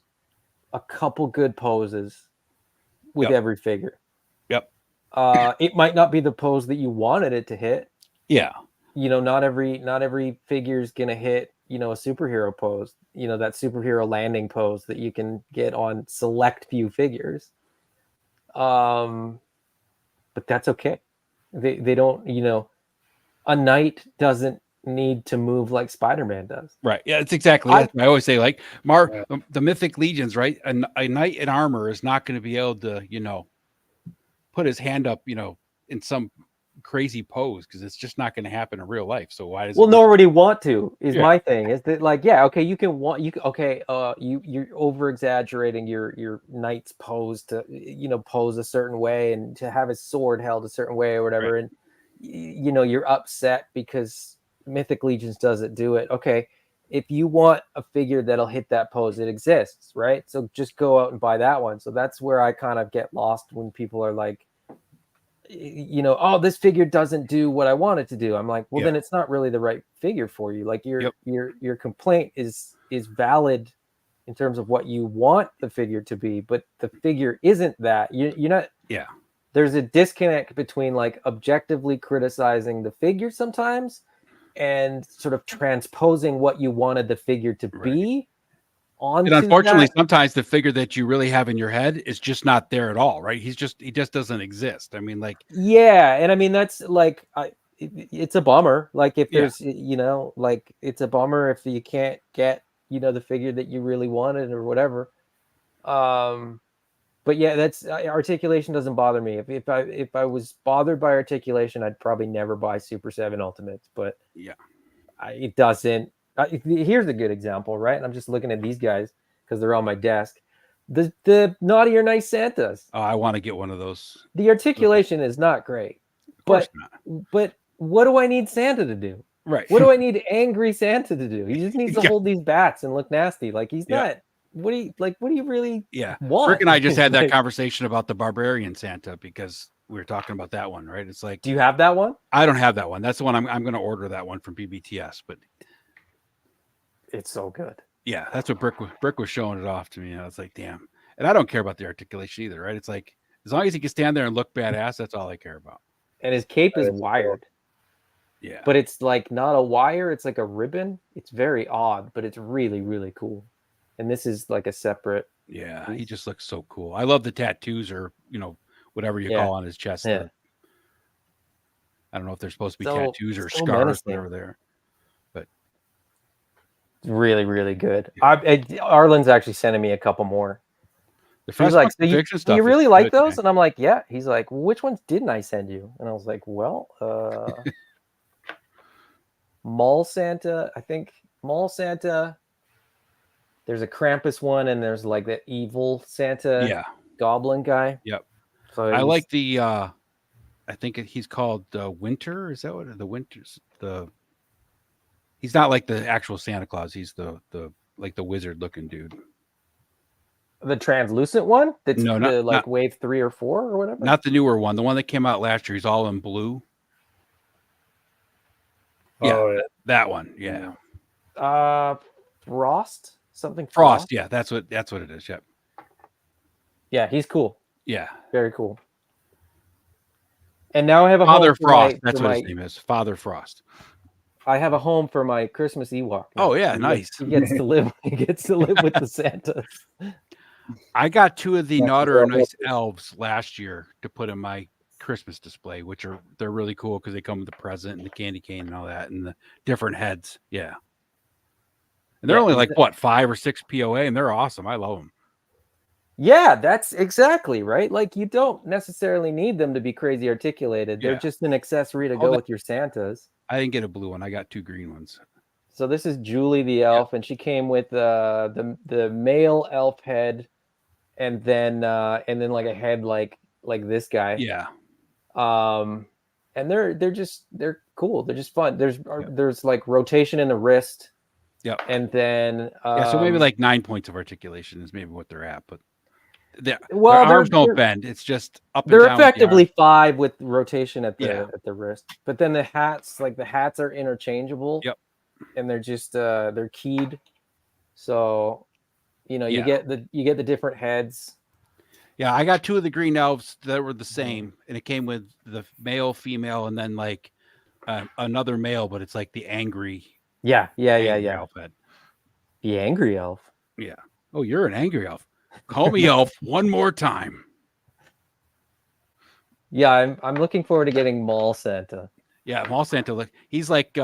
a couple good poses with every figure. Yep. It might not be the pose that you wanted it to hit. Yeah. Not every figure is gonna hit, a superhero pose, that superhero landing pose that you can get on select few figures. But that's okay. They don't, a knight doesn't need to move like Spider-Man does. Right. Yeah, it's exactly that. I always say, like, the Mythic Legions, right? A knight in armor is not going to be able to, put his hand up, in some crazy pose, because it's just not going to happen in real life. So why does nor would he want to, is my thing. Is that like, okay, you're over exaggerating your knight's pose to, pose a certain way and to have his sword held a certain way or whatever. Right. And you're upset because Mythic Legions doesn't do it. Okay, if you want a figure that'll hit that pose, it exists, right? So just go out and buy that one. So that's where I kind of get lost when people are like, oh, this figure doesn't do what I want it to do. I'm like, well, then it's not really the right figure for you. Like your complaint is valid in terms of what you want the figure to be, but the figure isn't that. You're not. Yeah. There's a disconnect between like objectively criticizing the figure sometimes and sort of transposing what you wanted the figure to be. And unfortunately, sometimes the figure that you really have in your head is just not there at all, right? He just doesn't exist. I mean, like, and I mean that's like, it's a bummer. Like if there's, like it's a bummer if you can't get, the figure that you really wanted or whatever. But that's articulation doesn't bother me. If I was bothered by articulation, I'd probably never buy Super 7 Ultimates. But it doesn't. Here's a good example, right? I'm just looking at these guys because they're on my desk. The Naughty or Nice Santas. Oh, I want to get one of those. The articulation is not great. Of course not. But what do I need Santa to do? Right. What do I need angry Santa to do? He just needs to hold these bats and look nasty. Like he's not. What do you really want? Rick and I just had that conversation about the Barbarian Santa because we were talking about that one, right? It's like, do you have that one? I don't have that one. That's the one I'm going to order that one from BBTS, but it's so good. Yeah, that's what Brick was showing it off to me. I was like, damn. And I don't care about the articulation either, right? It's like, As long as he can stand there and look badass, that's all I care about. And his cape is That is wired. Yeah. But it's like not a wire, it's like a ribbon. It's very odd, but it's really, really cool. And this is like a separate. Yeah, he just looks so cool. I love the tattoos or, whatever you call on his chest. Yeah. I don't know if they're supposed to be So- tattoos or so scars, menacing. whatever they're. But It's really, really good. Arlen's actually sending me a couple more. the He's like, French so fiction you stuff is really like good, those? man. And I'm like, yeah. He's like, well, which ones didn't I send you? And I was like, well, Mall Santa, I think Mall Santa. There's a Krampus one, and there's like the evil Santa Yeah. goblin guy. Yep. So I he's- like the. I think he's called Winter. Is that what the Winter's the? He's not like the actual Santa Claus. He's the like the wizard looking dude. the translucent one. That's No, the not wave 3 or 4 or whatever. not the newer one. The one that came out last year. He's all in blue. Yeah, Oh, yeah. that one. Yeah. Frost, something Frost. Yeah, that's what it is. Yep. Yeah, he's cool. Yeah. Very cool. And now I have a Father home for Frost. my- That's for what my- his name is. Father Frost. I have a home for my Christmas Ewok. Oh, yeah, He nice. He gets to live. He gets to live with the Santas. I got 2 of the That's Naughty or well Nice elves last year to put in my Christmas display, which they're really cool because they come with the present and the candy cane and all that and the different heads. Yeah. And they're Yeah, only is like it- what, 5 or 6 POA, and they're awesome. I love them. Yeah, that's exactly right. Like you don't necessarily need them to be crazy articulated. They're Yeah. just an accessory to Oh, go that- with your Santas. I didn't get a blue one. I got 2 green ones. So this is Julie the elf, and she came with the male elf head, and then like a head like this guy. Yeah. And they're cool. They're just fun. There's like rotation in the wrist. Yep. And then Yeah, so maybe like 9 points of articulation is maybe what they're at, but their they're- arms don't they're- bend. It's just up and They're down with the effectively arm. 5 with rotation at the Yeah. wrist. But then the hats are interchangeable. Yep. And they're just they're keyed. So you Yeah. get the different heads. Yeah, I got 2 of the green elves that were the same, and it came with the male, female, and then like another male, but it's like the angry. Yeah. angry elf head. The angry elf. Yeah. Oh, you're an angry elf. Call me elf one more time. Yeah, I'm looking forward to getting Mall Santa. Yeah, Mall Santa. He's like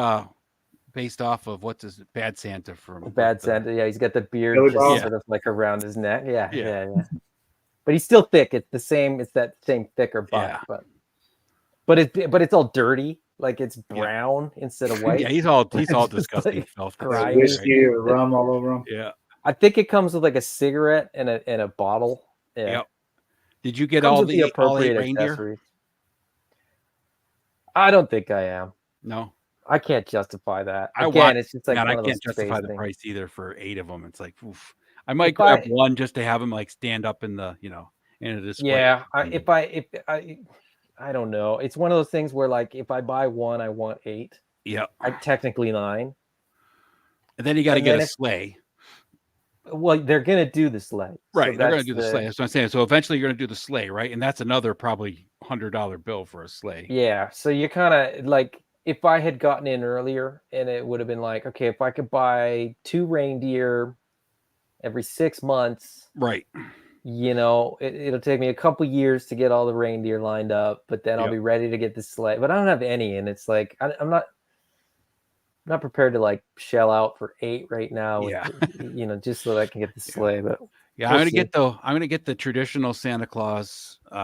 based off of what's his Bad Santa from Bad Santa. Yeah, he's got the beard Billy just Bob. sort of like around his neck. Yeah. Yeah. But he's still thick. It's the same. It's that same thicker butt. Yeah. But it's all dirty. Like it's brown instead of white. Yeah, he's all It's disgusting. like Self grimy. Whiskey or rum all over them. Yeah. I think it comes with like a cigarette and a bottle. Yeah. Yep. Did you get Comes all with the all 8 appropriate reindeer? accessories. I don't think I am. No. I can't justify that. I Again, want. it's just like Man, one I of can't those justify space the things. price either for 8 of them. It's like, oof. I might If grab I- one just to have him like stand up in the in a display. Yeah, I don't know. It's one of those things where like if I buy one, I want 8. Yep. I technically 9. And then you got to And get then a if- sleigh. Well, they're gonna do the sleigh. Right, So they're going that's to do the sleigh. That's what I'm saying. So eventually you're going to do the sleigh, right? And that's another probably $100 bill for a sleigh. Yeah. So you kind of like if I had gotten in earlier, and it would have been like, okay, if I could buy 2 reindeer every 6 months, Right. It'll take me a couple years to get all the reindeer lined up, but then I'll Yep. be ready to get the sleigh. But I don't have any, and it's like I'm not prepared to like shell out for 8 right now. with- Yeah. Just so that I can get the sleigh. But Yeah, we'll I'm see. going to get the traditional Santa Claus, and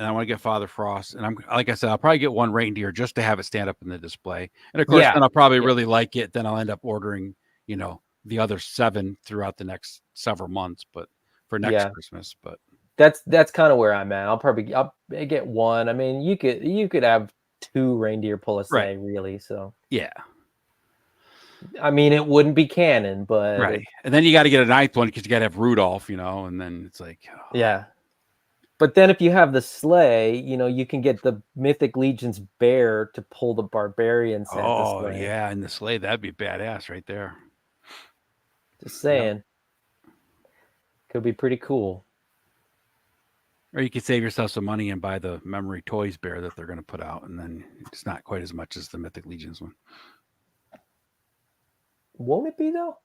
I want to get Father Frost, and I'm like I said, I'll probably get one reindeer just to have it stand up in the display, and of course, Yeah. then I'll probably really like it. Then I'll end up ordering, the other 7 throughout the next several months, but for next Yeah. Christmas. But that's kind of where I'm at. I'll get one. I mean, you could have 2 reindeer pull a sleigh, really. So yeah, I mean, it wouldn't be canon, but right. And then you got to get a 9th one because you got to have Rudolph, and then it's like, yeah. But then if you have the sleigh, you can get the Mythic Legion's bear to pull the barbarian Santa oh sleigh. yeah, and the sleigh, that'd be badass right there. Just saying. Could be pretty cool. Or you could save yourself some money and buy the Memory Toys bear that they're going to put out, and then it's not quite as much as the Mythic Legions one. Won't it be though?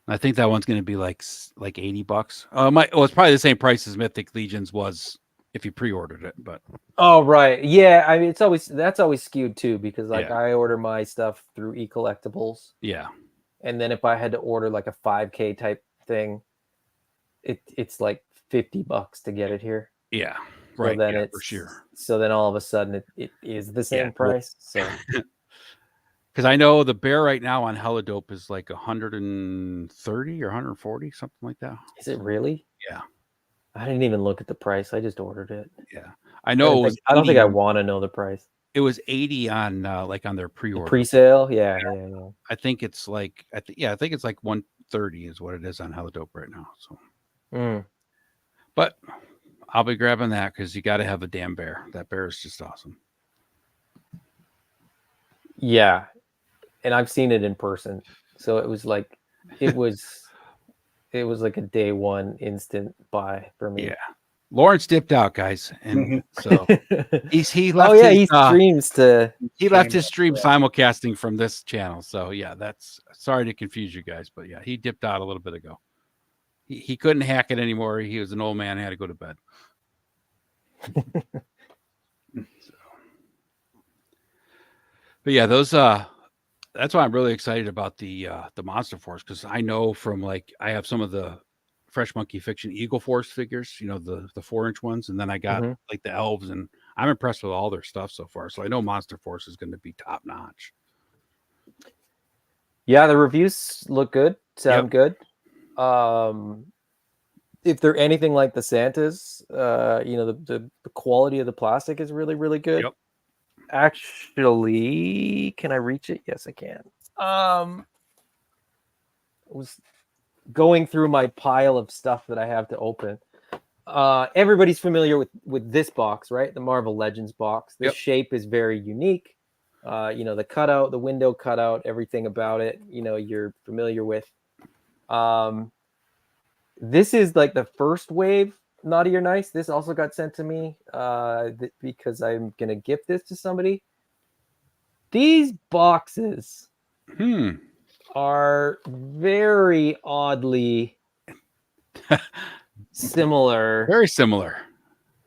I think that one's going to be like $80. It's probably the same price as Mythic Legions was if you pre-ordered it, but oh right, yeah. I mean, that's always skewed too, because like I order my stuff through eCollectibles. Yeah, and then if I had to order like a 5K type thing, it's like $50 to get it here. Yeah, so right. Then it's for sure. So then all of a sudden it is the same price. So because I know the bear right now on Helidope is like 130 or 140, something like that. Is it really? Yeah. I didn't even look at the price. I just ordered it. Yeah, I know. I don't think I want to know the price. It was 80 on like on their pre-order. Pre-sale, yeah. I think it's like I think it's like 130 is what it is on Helidope right now. So, but I'll be grabbing that because you got to have a damn bear. That bear is just awesome. Yeah, and I've seen it in person, so it was like it was like a day one instant buy for me. Yeah. Lawrence dipped out, guys, and so he left. Oh yeah, he streams he left his stream simulcasting from this channel. So yeah, that's sorry to confuse you guys, but yeah, he dipped out a little bit ago. He couldn't hack it anymore. He was an old man, had to go to bed. But yeah, those that's why I'm really excited about the Monster Force, because I know from like I have some of the Fresh Monkey Fiction Eagle Force figures, you know, the 4-inch ones, and then I got like the elves, and I'm impressed with all their stuff so far. So I know Monster Force is going to be top notch. Yeah, the reviews look good, sound good. If they're anything like the Santas, you know, the quality of the plastic is really, really good. Yep. Actually, can I reach it? Yes, I can. I was going through my pile of stuff that I have to open. Everybody's familiar with this box, right? The Marvel Legends box. The shape is very unique. You know, the cutout, the window cutout, everything about it, you know, you're familiar with. This is like the first wave Naughty or Nice. This also got sent to me because I'm going to gift this to somebody. These boxes are very oddly similar. Very similar.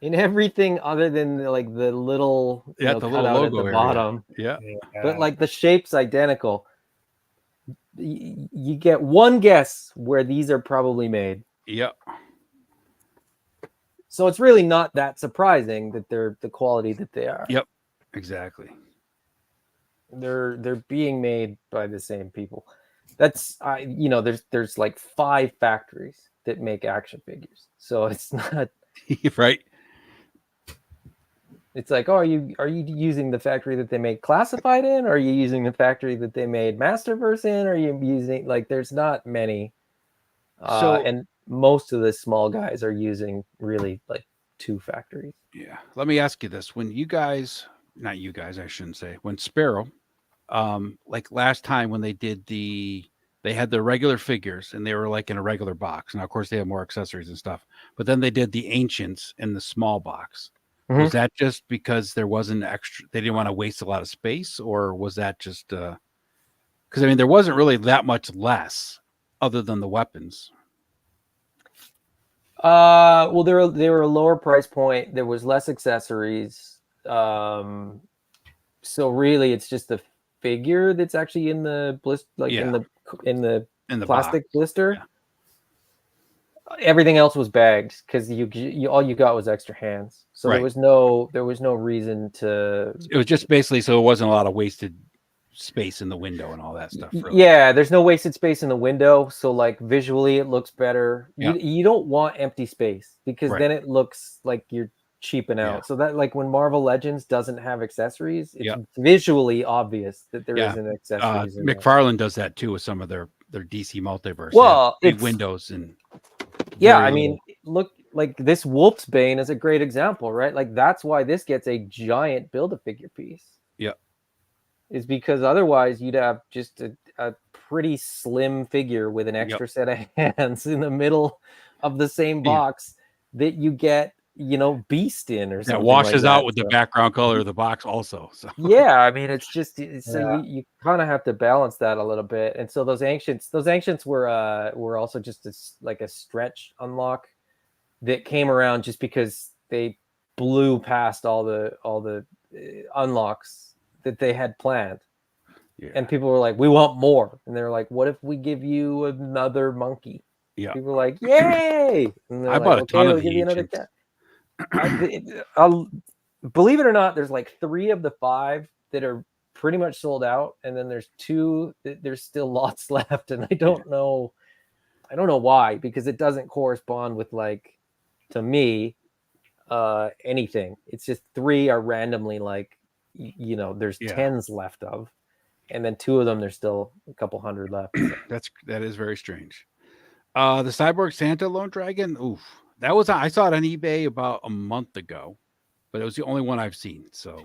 In everything other than like the little, the little logo at the area. bottom. Yeah. But like the shape's identical. You get one guess where these are probably made. Yep. So it's really not that surprising that they're the quality that they are. Yep. Exactly. They're being made by the same people. That's you know, there's like 5 factories that make action figures. So it's not right. It's like, oh, are you using the factory that they made Classified in? Or are you using the factory that they made Masterverse in? Or are you using, like, there's not many. And most of the small guys are using really like 2 factories. Yeah. Let me ask you this. When you guys, not you guys, I shouldn't say, when Sparrow, like last time when they did they had the regular figures and they were like in a regular box. Now, of course, they have more accessories and stuff. But then they did the Ancients in the small box. Was that just because there wasn't extra, they didn't want to waste a lot of space, or was that just because I mean there wasn't really that much less other than the weapons? Well, they were a lower price point. There was less accessories. So really it's just the figure that's actually in the blister, like in the plastic box. Blister. Yeah. Everything else was bagged because you all you got was extra hands. So there was no reason to. It was just basically so it wasn't a lot of wasted space in the window and all that stuff. Really. Yeah, there's no wasted space in the window. So like visually it looks better. Yeah. You don't want empty space because then it looks like you're cheaping out. So that like when Marvel Legends doesn't have accessories, it's visually obvious that there isn't accessories. McFarlane does that too with some of their DC multiverse. Well, big windows and. Yeah, I mean, look, like this Wolf's Bane is a great example, right? Like that's why this gets a giant Build-A-Figure piece. Yeah. Is because otherwise you'd have just a pretty slim figure with an extra set of hands in the middle of the same box that you get beast in or something that washes like out that, with so. the background color of the box also. So Yeah, I mean, it's just so you kind of have to balance that a little bit. And so those ancients were also just like a stretch unlock that came around just because they blew past all the unlocks that they had planned. yeah. And people were like, "We want more." And they're like, "What if we give you another monkey?" Yeah. People were like, "Yay!" And they're I like, bought a ton "Okay, of we'll give the you another ancients. cat." I'll believe it or not, there's like 3 of the 5 that are pretty much sold out, and then there's 2 that there's still lots left, and I don't know why, because it doesn't correspond with, like, to me, anything. It's just 3 are randomly, like, there's 10s left of, and then 2 of them there's still a couple hundred left. So. That is very strange. The Cyborg Santa Lone Dragon, oof, that was I saw it on eBay about a month ago, but it was the only one I've seen. So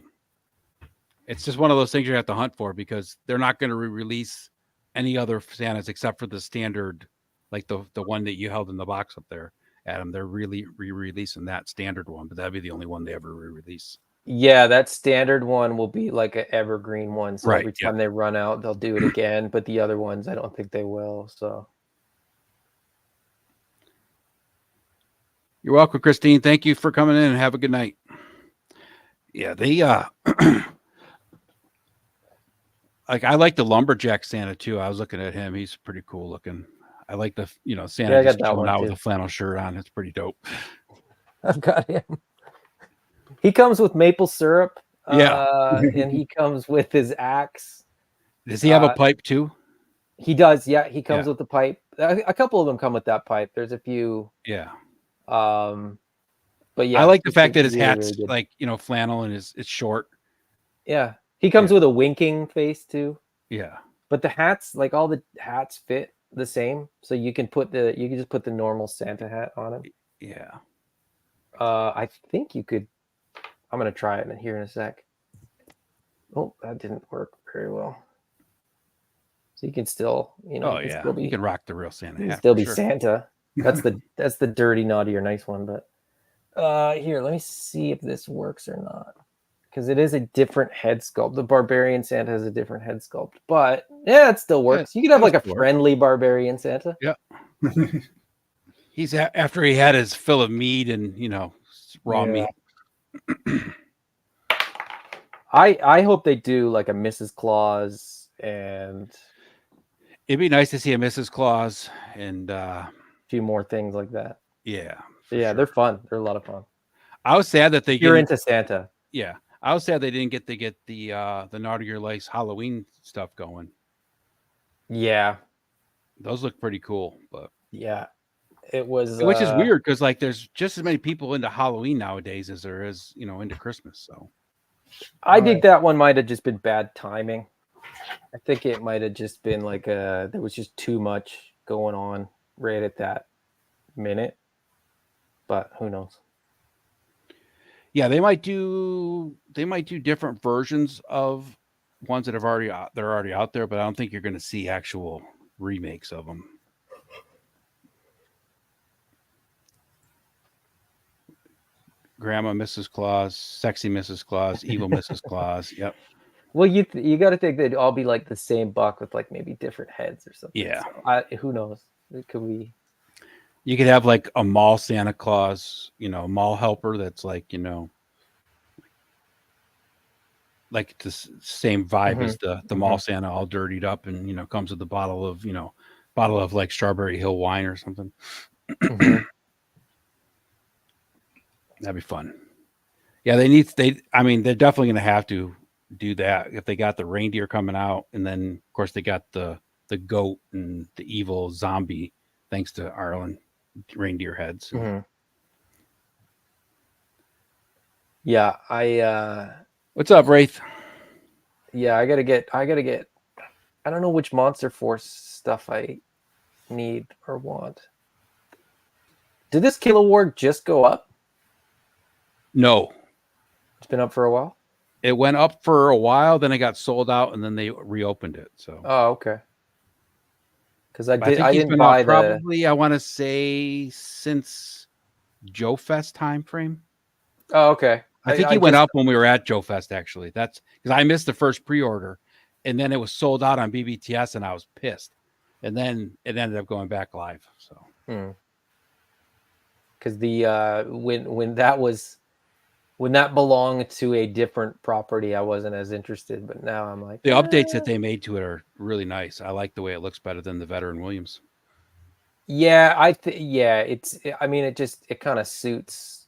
it's just one of those things you have to hunt for, because they're not going to release any other Santas except for the standard, like the one that you held in the box up there, Adam. They're really re-releasing that standard one, but that'd be the only one they ever re-release. Yeah, that standard one will be like an evergreen one. So Right, every time they run out, they'll do it again. But the other ones, I don't think they will. So you're welcome, Christine. Thank you for coming in, and have a good night. Yeah, they like, I like the lumberjack Santa too. I was looking at him; he's pretty cool looking. I like the Santa just chilling out with a flannel shirt on. It's pretty dope. I've got him. He comes with maple syrup. And he comes with his axe. Does he have a pipe too? He does. Yeah, he comes with the pipe. A couple of them come with that pipe. There's a few. Yeah. But yeah, I like the fact that his really, hat's really like flannel and it's short. Yeah, he comes with a winking face too. Yeah. But the hats, like all the hats, fit the same, so you can just put the normal Santa hat on him. Yeah. I think you could. I'm gonna try it here in a sec. Oh, that didn't work very well. So you can still, you can rock the real Santa hat. Still be Santa. That's the dirty, naughty, or nice one. But here, let me see if this works or not, because it is a different head sculpt. The barbarian Santa has a different head sculpt, but yeah, it still works. You could have like a friendly barbarian Santa. Yeah. He's after he had his fill of meat and raw meat. I hope they do like a Mrs. Claus, and it'd be nice to see a Mrs. Claus and a few more things like that. Yeah. Yeah, they're fun. They're a lot of fun. I was sad that you're into Santa. Yeah. I was sad they didn't get the Naughtier Lights Halloween stuff going. Yeah. Those look pretty cool, but yeah. It was, which is weird, because like there's just as many people into Halloween nowadays as there is, into Christmas. So I think that one might have just been bad timing. I think it might have just been like there was just too much going on right at that minute. But who knows? Yeah, they might do different versions of ones that they're already out there, but I don't think you're going to see actual remakes of them. Grandma Mrs. Claus, sexy Mrs. Claus, evil Mrs. Claus. Yep. Well, you got to think they'd all be like the same buck with like maybe different heads or something. Yeah. So who knows? It could be. You could have like a mall Santa Claus, mall helper that's like, like the same vibe as the mall Santa, all dirtied up and, comes with a bottle of like Strawberry Hill wine or something. That'd be fun. Yeah, they're definitely going to have to do that if they got the reindeer coming out, and then of course they got the goat and the evil zombie, thanks to Ireland reindeer heads. Yeah, what's up, Wraith? Yeah, I gotta get. I don't know which Monster Force stuff I need or want. Did this Kilo War just go up? No. It's been up for a while? It went up for a while, then it got sold out, and then they reopened it. So. Oh, okay. Because I didn't buy probably, I want to say, since Joe Fest time frame. Oh, okay. I think he went up when we were at Joe Fest, actually. That's because I missed the first pre-order, and then it was sold out on BBTS, and I was pissed. And then it ended up going back live. So, because the when that belonged to a different property, I wasn't as interested. But now I'm like, the updates that they made to it are really nice. I like the way it looks better than the Veteran Williams. Yeah, I mean, it kind of suits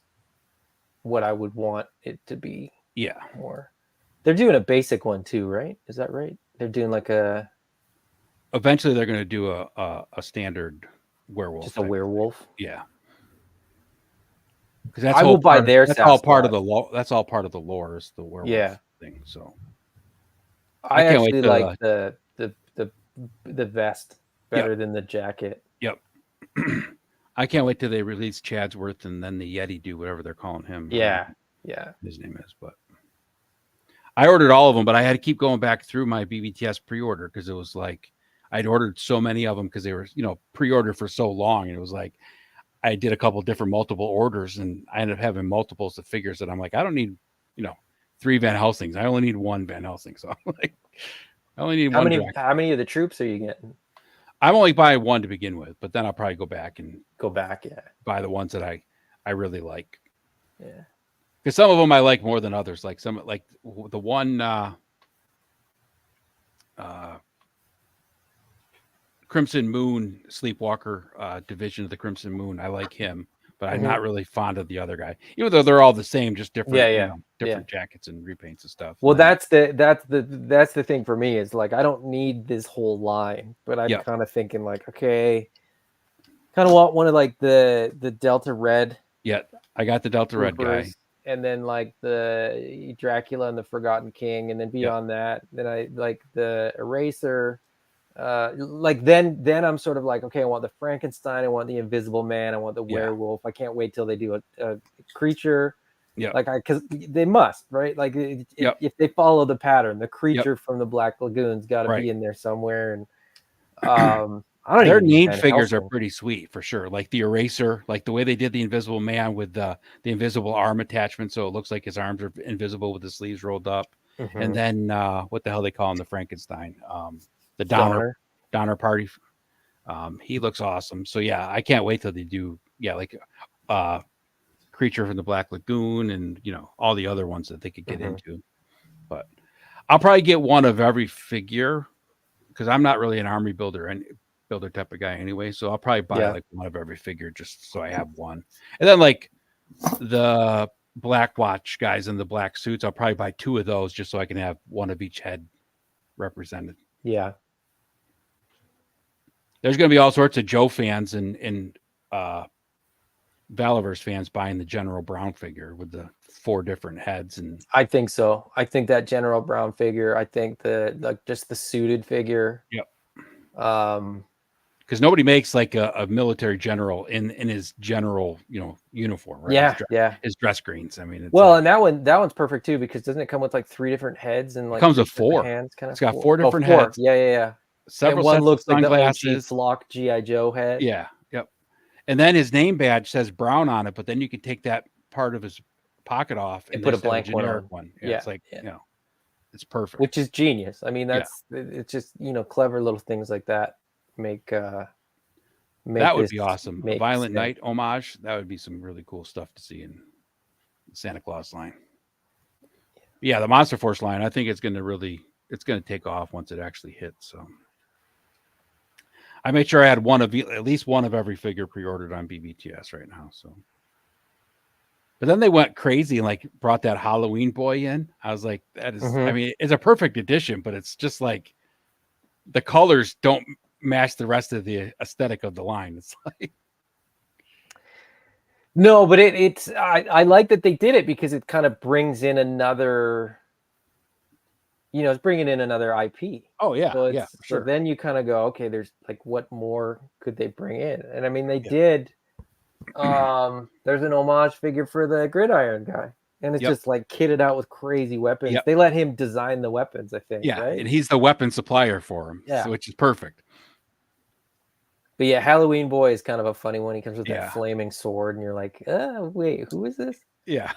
what I would want it to be. Yeah. More. They're doing a basic one too, right? Is that right? They're doing like a. Eventually, they're going to do a standard werewolf. Just a werewolf. Yeah. Because that's I will buy their. That's all part of the lore. That's all part of the lore. Is the werewolf thing. So. I actually like the vest better than the jacket. Yep. I can't wait till they release Chadsworth and then the Yeti do whatever they're calling him. Yeah. His name is, but I ordered all of them, but I had to keep going back through my BBTS pre-order because it was like I'd ordered so many of them because they were, pre-ordered for so long. And it was like I did a couple different multiple orders and I ended up having multiples of figures that I'm like, I don't need, 3 Van Helsings. I only need 1 Van Helsing. So I'm like, I only need one. How many of the troops are you getting? I'm only buying 1 to begin with, but then I'll probably go back. Yeah. Buy the ones that I really like. Yeah. Because some of them I like more than others. Like the one Crimson Moon Sleepwalker division of the Crimson Moon. I like him, but I'm not really fond of the other guy. Even though they're all the same, just different, different jackets and repaints and stuff. Well, that's the thing for me is like I don't need this whole line, but I'm kind of thinking like, okay, kind of want one of like the Delta Red. Yeah, I got the Delta Red guy. And then like the Dracula and the Forgotten King, and then beyond that, then I like the Eraser. Then I'm sort of like, okay, I want the Frankenstein, I want the Invisible Man, I want the werewolf. I can't wait till they do a creature. Yeah, like because they must, right? Like if they follow the pattern, the creature from the Black Lagoon's got to be in there somewhere. And I don't. Their name figures are pretty sweet for sure. Like the Eraser, like the way they did the Invisible Man with the invisible arm attachment, so it looks like his arms are invisible with the sleeves rolled up. And then what the hell they call him, the Frankenstein, the Donner Party. He looks awesome. So yeah, I can't wait till they do Creature from the Black Lagoon and all the other ones that they could get into. But I'll probably get one of every figure because I'm not really an army builder type of guy anyway. So I'll probably buy like one of every figure just so I have one. And then like the Black Watch guys in the black suits, I'll probably buy 2 of those just so I can have one of each head represented. Yeah. There's going to be all sorts of Joe fans and Valaverse fans buying the General Brown figure with the 4 different heads. And I think so. I think that General Brown figure, I think just the suited figure. Yep. Because nobody makes like a military general in his general, uniform, right? His dress greens. I mean, it's and that one's perfect too because doesn't it come with like 3 different heads and like it comes with 4 hands? It's got 4 different heads. Yeah. Several and one sets looks of sunglasses. Like the OG Flock GI Joe head. Yeah. Yep. And then his name badge says Brown on it, but then you can take that part of his pocket off and put a blank one. Yeah, it's like it's perfect. Which is genius. I mean, it's just clever little things like that make that would be awesome. Violent Night homage. That would be some really cool stuff to see in the Santa Claus line. Yeah, the Monster Force line. I think it's going to take off once it actually hits. So I made sure I had at least one of every figure pre-ordered on BBTS right now. So, but then they went crazy and like brought that Halloween boy in. I was like, that is. I mean, it's a perfect addition, but it's just like the colors don't match the rest of the aesthetic of the line. It's like no, but I like that they did it because it kind of brings in another. It's bringing in another IP. Oh yeah, so yeah. Sure. So then you kind of go, okay, there's like, what more could they bring in? And I mean, they did. There's an homage figure for the Gridiron guy, and it's just like kitted out with crazy weapons. Yep. They let him design the weapons, I think. Yeah, right? And he's the weapon supplier for him. Yeah, which is perfect. But yeah, Halloween Boy is kind of a funny one. He comes with Yeah. that flaming sword, and you're like, wait, who is this? Yeah.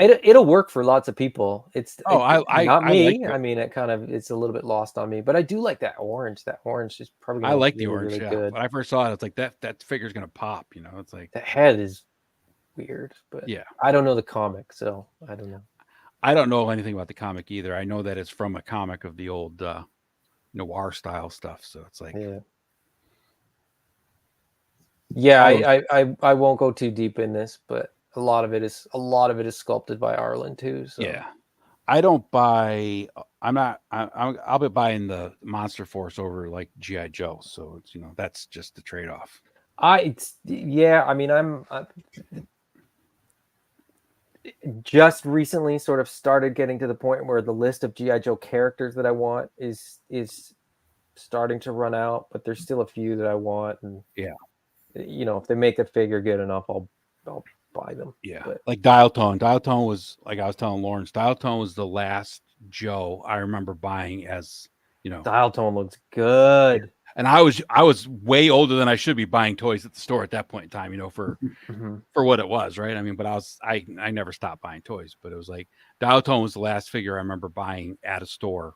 It'll work for lots of people. I not me. like it. I mean, it's a little bit lost on me, but I do like that orange. That orange is probably I gonna like look the really, orange. really Yeah. good. When I first saw it, it's like that figure's gonna pop. You know, it's like The head is weird, but yeah. I don't know the comic, so I don't know. I don't know anything about the comic either. I know that it's from a comic of the old noir style stuff. So it's like I won't go too deep in this, but a lot of it is sculpted by Arlen too. So yeah. I don't buy. I'll be buying the Monster Force over like GI Joe. So it's that's just the trade off. I mean I'm just recently sort of started getting to the point where the list of GI Joe characters that I want is starting to run out, but there's still a few that I want, and if they make the figure good enough, I'll buy them. Yeah, but like Dial Tone. Dial Tone was, like I was telling Lawrence, Dial Tone was the last Joe I remember buying as Dial Tone looks good. And I was way older than I should be buying toys at the store at that point in time, for what it was, right? I mean, but I never stopped buying toys, but it was like Dial Tone was the last figure I remember buying at a store.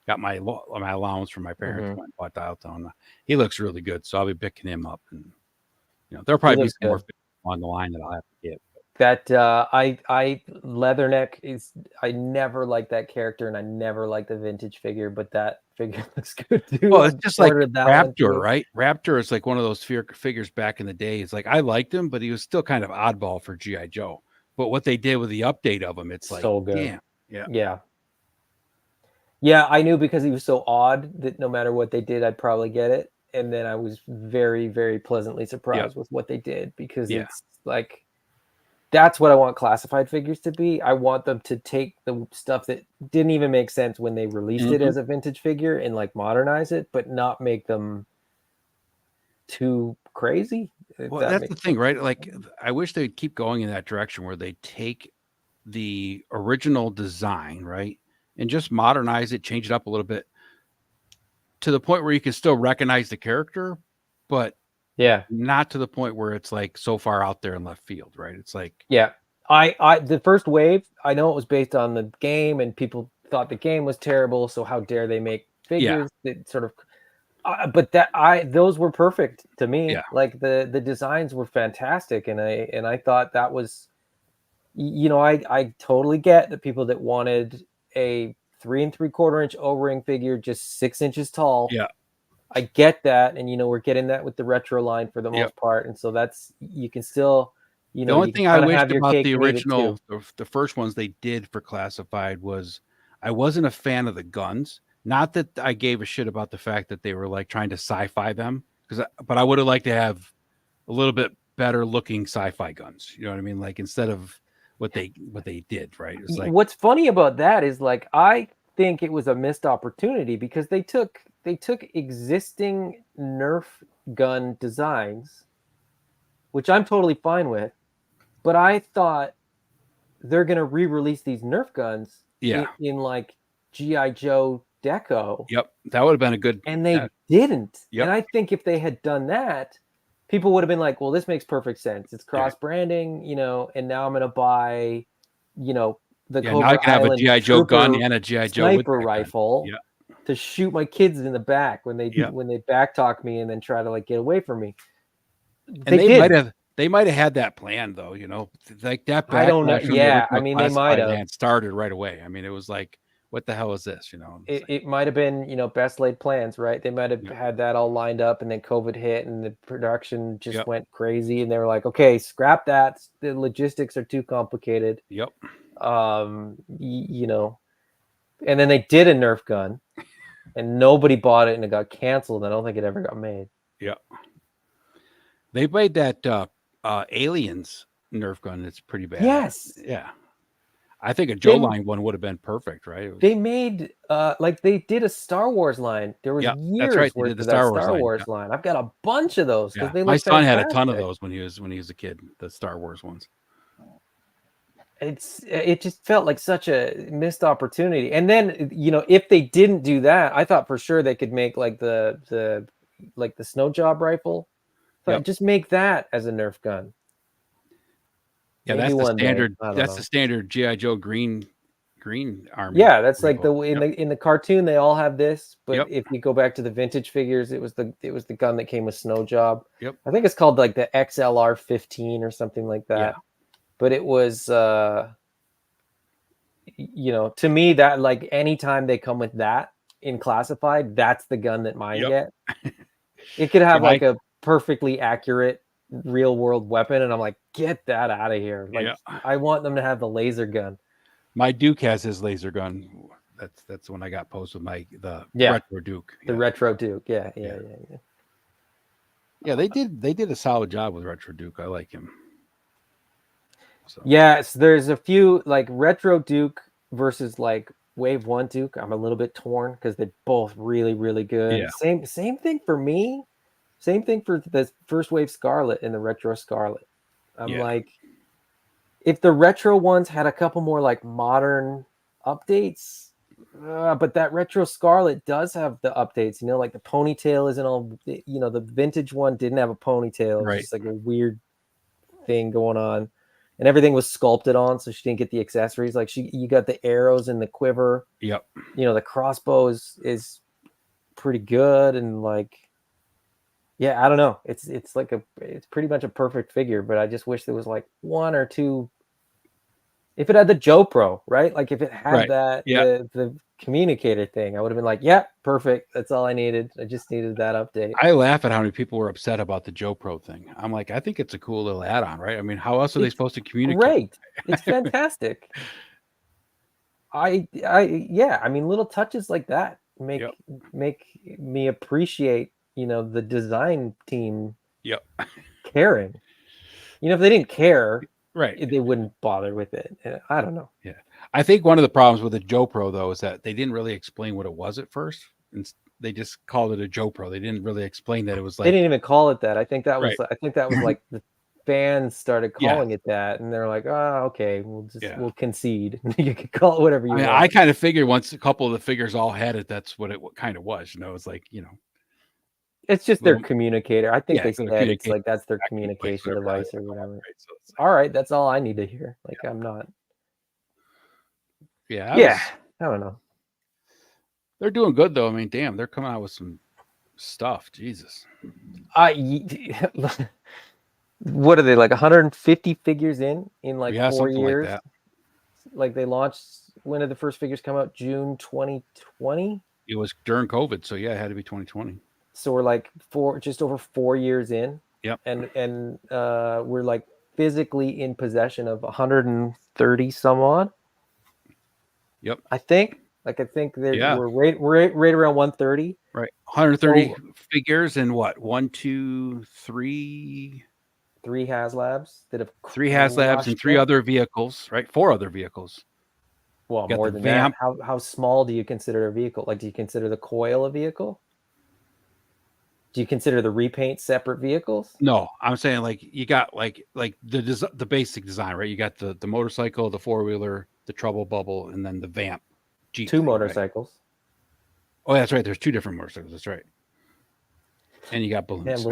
Got my allowance from my parents, went and bought Dial Tone. He looks really good, so I'll be picking him up, and there'll probably be some more on the line that I'll have to get. That I Leatherneck is, I never liked that character, and I never liked the vintage figure, but that figure looks good too. Well, it's just like Raptor, right? Raptor is like one of those figures back in the day. It's like I liked him, but he was still kind of oddball for GI Joe. But what they did with the update of him, it's like so good. Damn. Yeah. I knew because he was so odd that no matter what they did, I'd probably get it. And then I was very, very pleasantly surprised with what they did, because it's like, that's what I want classified figures to be. I want them to take the stuff that didn't even make sense when they released it as a vintage figure and like modernize it, but not make them too crazy. Well, that's the thing, right? Like, I wish they'd keep going in that direction where they take the original design, right, and just modernize it, change it up a little bit to the point where you can still recognize the character, but not to the point where it's like so far out there in left field, right? It's like I the first wave, I know it was based on the game, and people thought the game was terrible, so how dare they make figures that sort of but those were perfect to me. Like the designs were fantastic, and I thought that was, I totally get the people that wanted a 3 3/4 inch O-ring figure just 6 inches tall. I get that, and we're getting that with the retro line for the most part, and so that's, you can still, the only thing I wished about the original, the first ones they did for classified, was I wasn't a fan of the guns. Not that I gave a shit about the fact that they were like trying to sci-fi them, but I would have liked to have a little bit better looking sci-fi guns. You know what I mean? Like, instead of what they did, right? It's like, what's funny about that is, like, I think it was a missed opportunity, because they took existing Nerf gun designs, which I'm totally fine with, but I thought they're going to re-release these Nerf guns in like GI Joe deco. That would have been a good, and they didn't. And I think if they had done that, people would have been like, well, this makes perfect sense. It's cross branding, and now I'm going to buy, the now I can have a GI Joe gun and a GI Joe sniper rifle to shoot my kids in the back when they backtalk me and then try to like get away from me. And they might have had that plan, though, like that. I don't know. Yeah, I mean, they might have started right away. I mean, it was like, what the hell is this? It might have been, best laid plans, right? They might have had that all lined up, and then COVID hit, and the production just went crazy, and they were like, okay, scrap that. The logistics are too complicated. And then they did a Nerf gun, and nobody bought it, and it got canceled. I don't think it ever got made. They made that Aliens Nerf gun. It's pretty bad. Yes. I think a Joe line one would have been perfect, right? They made they did a Star Wars line. There was years worth of that Star Wars line. I've got a bunch of those because they look fantastic. My son had a ton of those when he was a kid. The Star Wars ones. It just felt like such a missed opportunity. And then if they didn't do that, I thought for sure they could make like the like the snow job rifle. So just make that as a Nerf gun. Yeah, Maybe that's the one day. standard. I don't That's know. the standard GI Joe green army. Yeah, that's like rifle. in the cartoon they all have this, but Yep. if you go back to the vintage figures, it was the gun that came with Snow Job. Yep. I think it's called like the XLR 15 or something like that. Yeah. But it was you know, to me that like anytime they come with that in classified, that's the gun that mine get. It could have like a perfectly accurate real world weapon, and I'm like, get that out of here. Like I want them to have the laser gun. My Duke has his laser gun. That's when I got posted with the retro Duke. The retro Duke. Yeah. Yeah, they did a solid job with retro Duke. I like him. So. Yes, there's a few like retro Duke versus like Wave 1 Duke. I'm a little bit torn because they're both really, really good. Yeah. Same thing for me. Same thing for the first Wave Scarlet and the retro Scarlet. I'm like, if the retro ones had a couple more like modern updates, but that retro Scarlet does have the updates. You know, like the ponytail isn't all. You know, the vintage one didn't have a ponytail. It's just like a weird thing going on. And everything was sculpted on, so she didn't get the accessories. Like you got the arrows and the quiver. Yep. You know, the crossbow is pretty good, and like, yeah, I don't know. It's pretty much a perfect figure, but I just wish there was like one or two. If it had the Joe Pro, right? Like if it had that the communicator thing, I would have been like, yeah, perfect. That's all I needed. I just needed that update. I laugh at how many people were upset about the Joe Pro thing. I'm like, I think it's a cool little add-on, right? I mean, how else are they supposed to communicate? Great. It's fantastic. I mean, little touches like that make me appreciate, you know, the design team caring. You know, if they didn't care, they wouldn't bother with it. I don't know. Yeah. I think one of the problems with the Joe Pro though is that they didn't really explain what it was at first. And they just called it a Joe Pro. They didn't really explain that it was like, they didn't even call it that. I think that was like the fans started calling it that, and they're like, oh, okay, we'll concede. You can call it whatever you want. I kind of figured once a couple of the figures all had it, that's what it kind of was. You know, it's like, you know, it's just their communicator. I think they said it's like that's their communication device or whatever. All right, that's all I need to hear. Like I'm not. Yeah. I don't know. They're doing good though. I mean, damn, they're coming out with some stuff. Jesus. What are they, like 150 figures in like 4 years? Like they launched. When did the first figures come out? June 2020. It was during COVID, so yeah, it had to be 2020. So we're like just over 4 years in. Yep. And we're like physically in possession of 130 some odd. Yep. I think we're right around 130. Right. 130 figures and what? 1, 2, 3. 3 HasLabs that have 3 HasLabs and 3 other vehicles, right? 4 other vehicles. Well, more than that. How small do you consider a vehicle? Like, do you consider the coil a vehicle? Do you consider the repaint separate vehicles? No, I'm saying like you got like the basic design, right? You got the motorcycle, the 4-wheeler, the trouble bubble, and then the vamp. Jeep 2 motorcycles. Right? Oh, that's right. There's 2 different motorcycles. That's right. And you got balloons.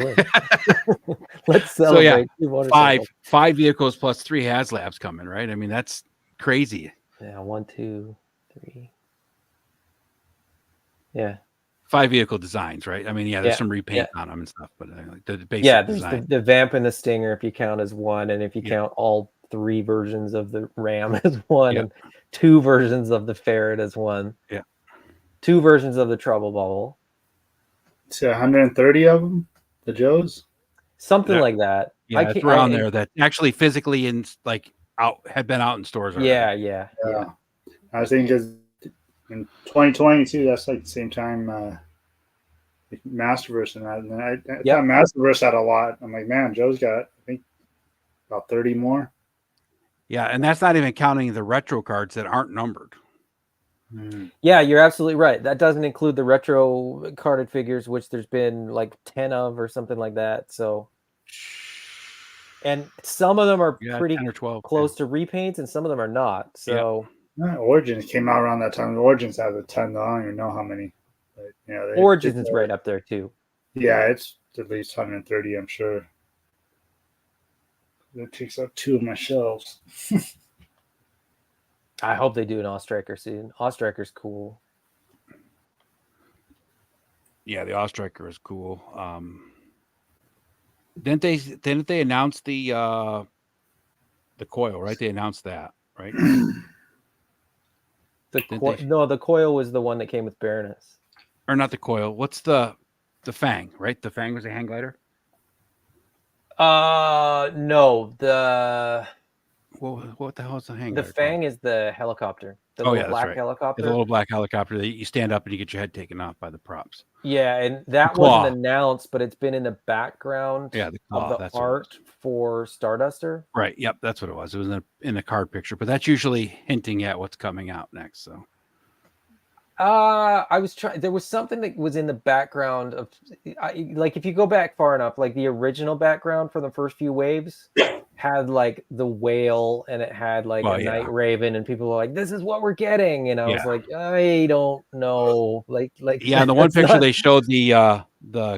Let's celebrate. So yeah, 5 vehicles plus 3 HasLabs coming, right? I mean, that's crazy. Yeah, 1, 2, 3. Yeah. 5 vehicle designs, right? I mean, there's some repaint on them and stuff, but like the basic design. There's the vamp and the Stinger if you count as one, and if you count all 3 versions of the Ram as one, and 2 versions of the Ferret as one. Yeah. 2 versions of the Trouble Bubble. So 130 of them, the Joes, something like that. Yeah, it's around there that actually physically had been out in stores already. Yeah. I was thinking because in 2022, that's like the same time Masterverse and that. And I thought Masterverse had a lot. I'm like, man, Joe's got I think about 30 more. Yeah, and that's not even counting the retro cards that aren't numbered. Yeah, you're absolutely right. That doesn't include the retro carded figures, which there's been like 10 of or something like that. So, and some of them are pretty 10 or 12, close to repaints, and some of them are not. So, Origins came out around that time. Origins has a ton. I don't even know how many. But, Origins is right up there too. Yeah, it's at least 130, I'm sure. It takes up 2 of my shelves. I hope they do an Ostriker soon. Ostriker's cool. Yeah, the Ostriker is cool. Didn't they announce the coil, right? They announced that, right? The coil was the one that came with Baroness. Or not the coil. What's the Fang, right? The Fang was a hang glider? No, the what the hell is the hang the glider Fang called? is the helicopter. The Oh, little yeah, black right. helicopter. The little black helicopter that you stand up and you get your head taken off by the props. Yeah, and that claw. wasn't announced, but it's been in the background Yeah, the claw, of the that's what it art for Starduster. Right. Yep, that's what it was. It was in the card picture, but that's usually hinting at what's coming out next. So I was trying. There was something that was in the background of, like, if you go back far enough, like the original background for the first few waves had like the whale and it had like a night raven, and people were like, "This is what we're getting," and I was like, "I don't know." Like yeah, in the one picture they showed the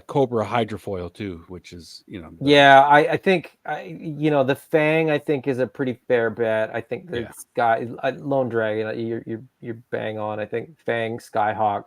Cobra hydrofoil too, which is Yeah, I think the Fang I think is a pretty fair bet. I think the Sky Lone Dragon, you're bang on. I think Fang, Skyhawk,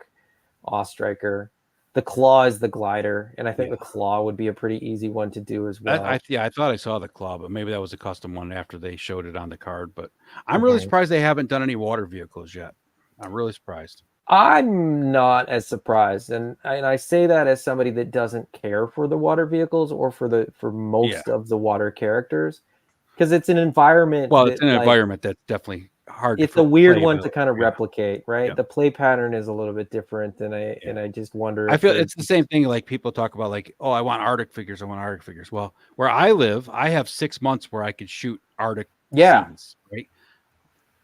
Ostriker. The Claw is the glider, and I think the Claw would be a pretty easy one to do as well. I thought I saw the Claw, but maybe that was a custom one after they showed it on the card. But I'm really surprised they haven't done any water vehicles yet. I'm really surprised. I'm not as surprised, and I say that as somebody that doesn't care for the water vehicles or for most of the water characters, because it's an environment. Well, it's an environment that's definitely hard. It's a weird one to kind of replicate, right? The play pattern is a little bit different, and I just wonder. I feel it's the same thing. Like people talk about, like, oh, I want Arctic figures. I want Arctic figures. Well, where I live, I have 6 months where I could shoot Arctic scenes, right?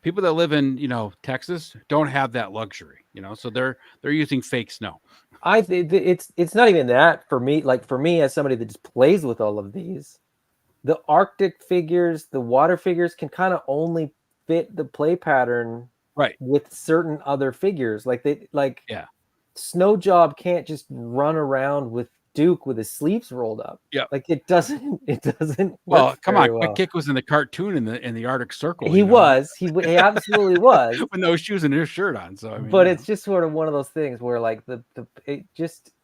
People that live in Texas don't have that luxury, so they're using fake snow. It's not even that for me. Like for me, as somebody that just plays with all of these, the Arctic figures, the water figures can kind of only fit the play pattern right with certain other figures. Snow Job can't just run around with Duke with his sleeves rolled up. Yeah, like it doesn't. Well, come on, Quick Kick was in the cartoon in the Arctic Circle. He was. He absolutely was with no shoes and his shirt on. So I mean, but it's just sort of one of those things where like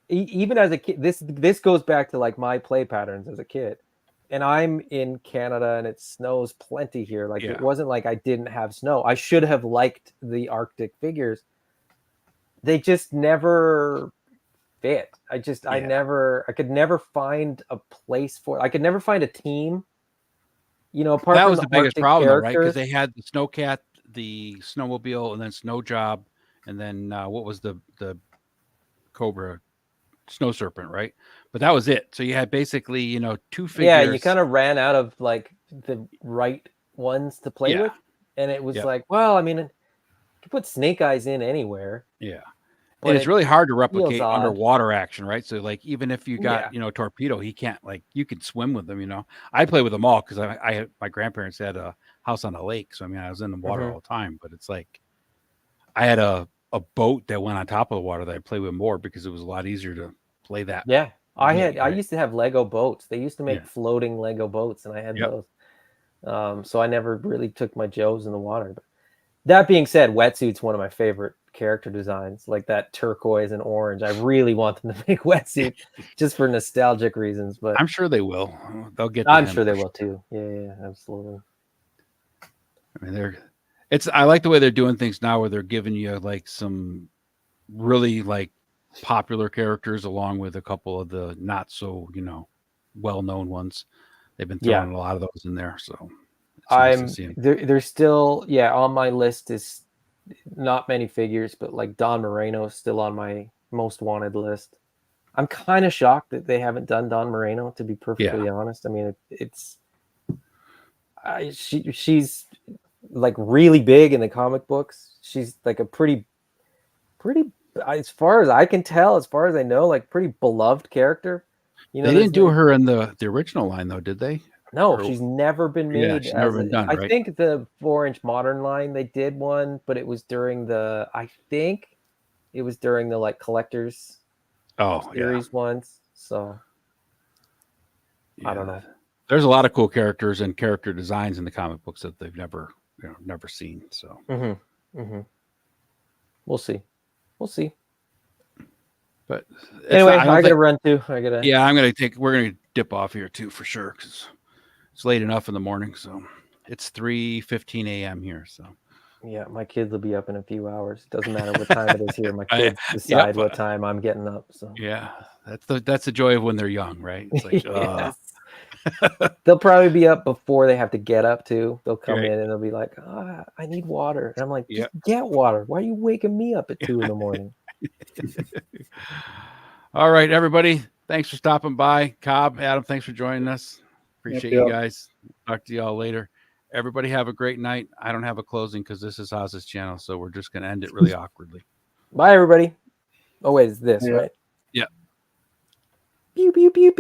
even as a kid, this goes back to like my play patterns as a kid. And I'm in Canada and it snows plenty here. Like it wasn't like I didn't have snow. I should have liked the Arctic figures. They just never fit. I could never find a place for. I could never find a team. Apart that from was the biggest Arctic problem, characters, right? Because they had the Snowcat, the Snowmobile, and then Snow Job, and then what was the Cobra? Snow Serpent, right? But that was it. So you had basically, 2 figures. Yeah, you kind of ran out of like the right ones to play with, and it was like, well, I mean, you could put Snake Eyes in anywhere. Yeah, and it's really hard to replicate odd. underwater action, right? So like, even if you got Torpedo, he can't, like, you can swim with them. I play with them all because my grandparents had a house on the lake, so I mean, I was in the water all the time. But it's like I had a boat that went on top of the water that I played with more because it was a lot easier to play that. Yeah, I used to have Lego boats. They used to make floating Lego boats, and I had those. So I never really took my Joes in the water. But that being said, Wetsuit's one of my favorite character designs, like that turquoise and orange. I really want them to make Wetsuit just for nostalgic reasons. But I'm sure they will. They'll get. I'm sure they will too. Yeah, absolutely. I mean, I like the way they're doing things now, where they're giving you like some really like popular characters along with a couple of the not so well-known ones. They've been throwing a lot of those in there, so there's still on my list is not many figures, but like Don Moreno is still on my most wanted list. I'm kind of shocked that they haven't done Don Moreno, to be perfectly honest. I mean, she's like really big in the comic books. She's like a pretty, as far as I can tell, as far as I know, like pretty beloved character. They didn't do her in the original line though, did they? No, she's never been made. Yeah, she's never been done. I think the 4-inch modern line they did one, but it was during the like collectors series once. So I don't know. There's a lot of cool characters and character designs in the comic books that they've never seen. So we'll see. But anyway, I gotta run too. Yeah, we're gonna dip off here too for sure because it's late enough in the morning. So it's 3:15 a.m. here. So yeah, my kids will be up in a few hours. It doesn't matter what time it is here. My kids decide what time I'm getting up. So yeah, that's the joy of when they're young, right? It's like, yes. They'll probably be up before they have to get up too. They'll come in and they'll be like, I need water. And I'm like, just get water. Why are you waking me up at 2 a.m? All right, everybody. Thanks for stopping by. Cobb, Adam, thanks for joining us. Appreciate you guys. Talk to y'all later. Everybody have a great night. I don't have a closing because this is Oz's channel, so we're just going to end it really awkwardly. Bye, everybody. Oh, wait, it's this, right? Yeah. Pew, pew, pew, pew.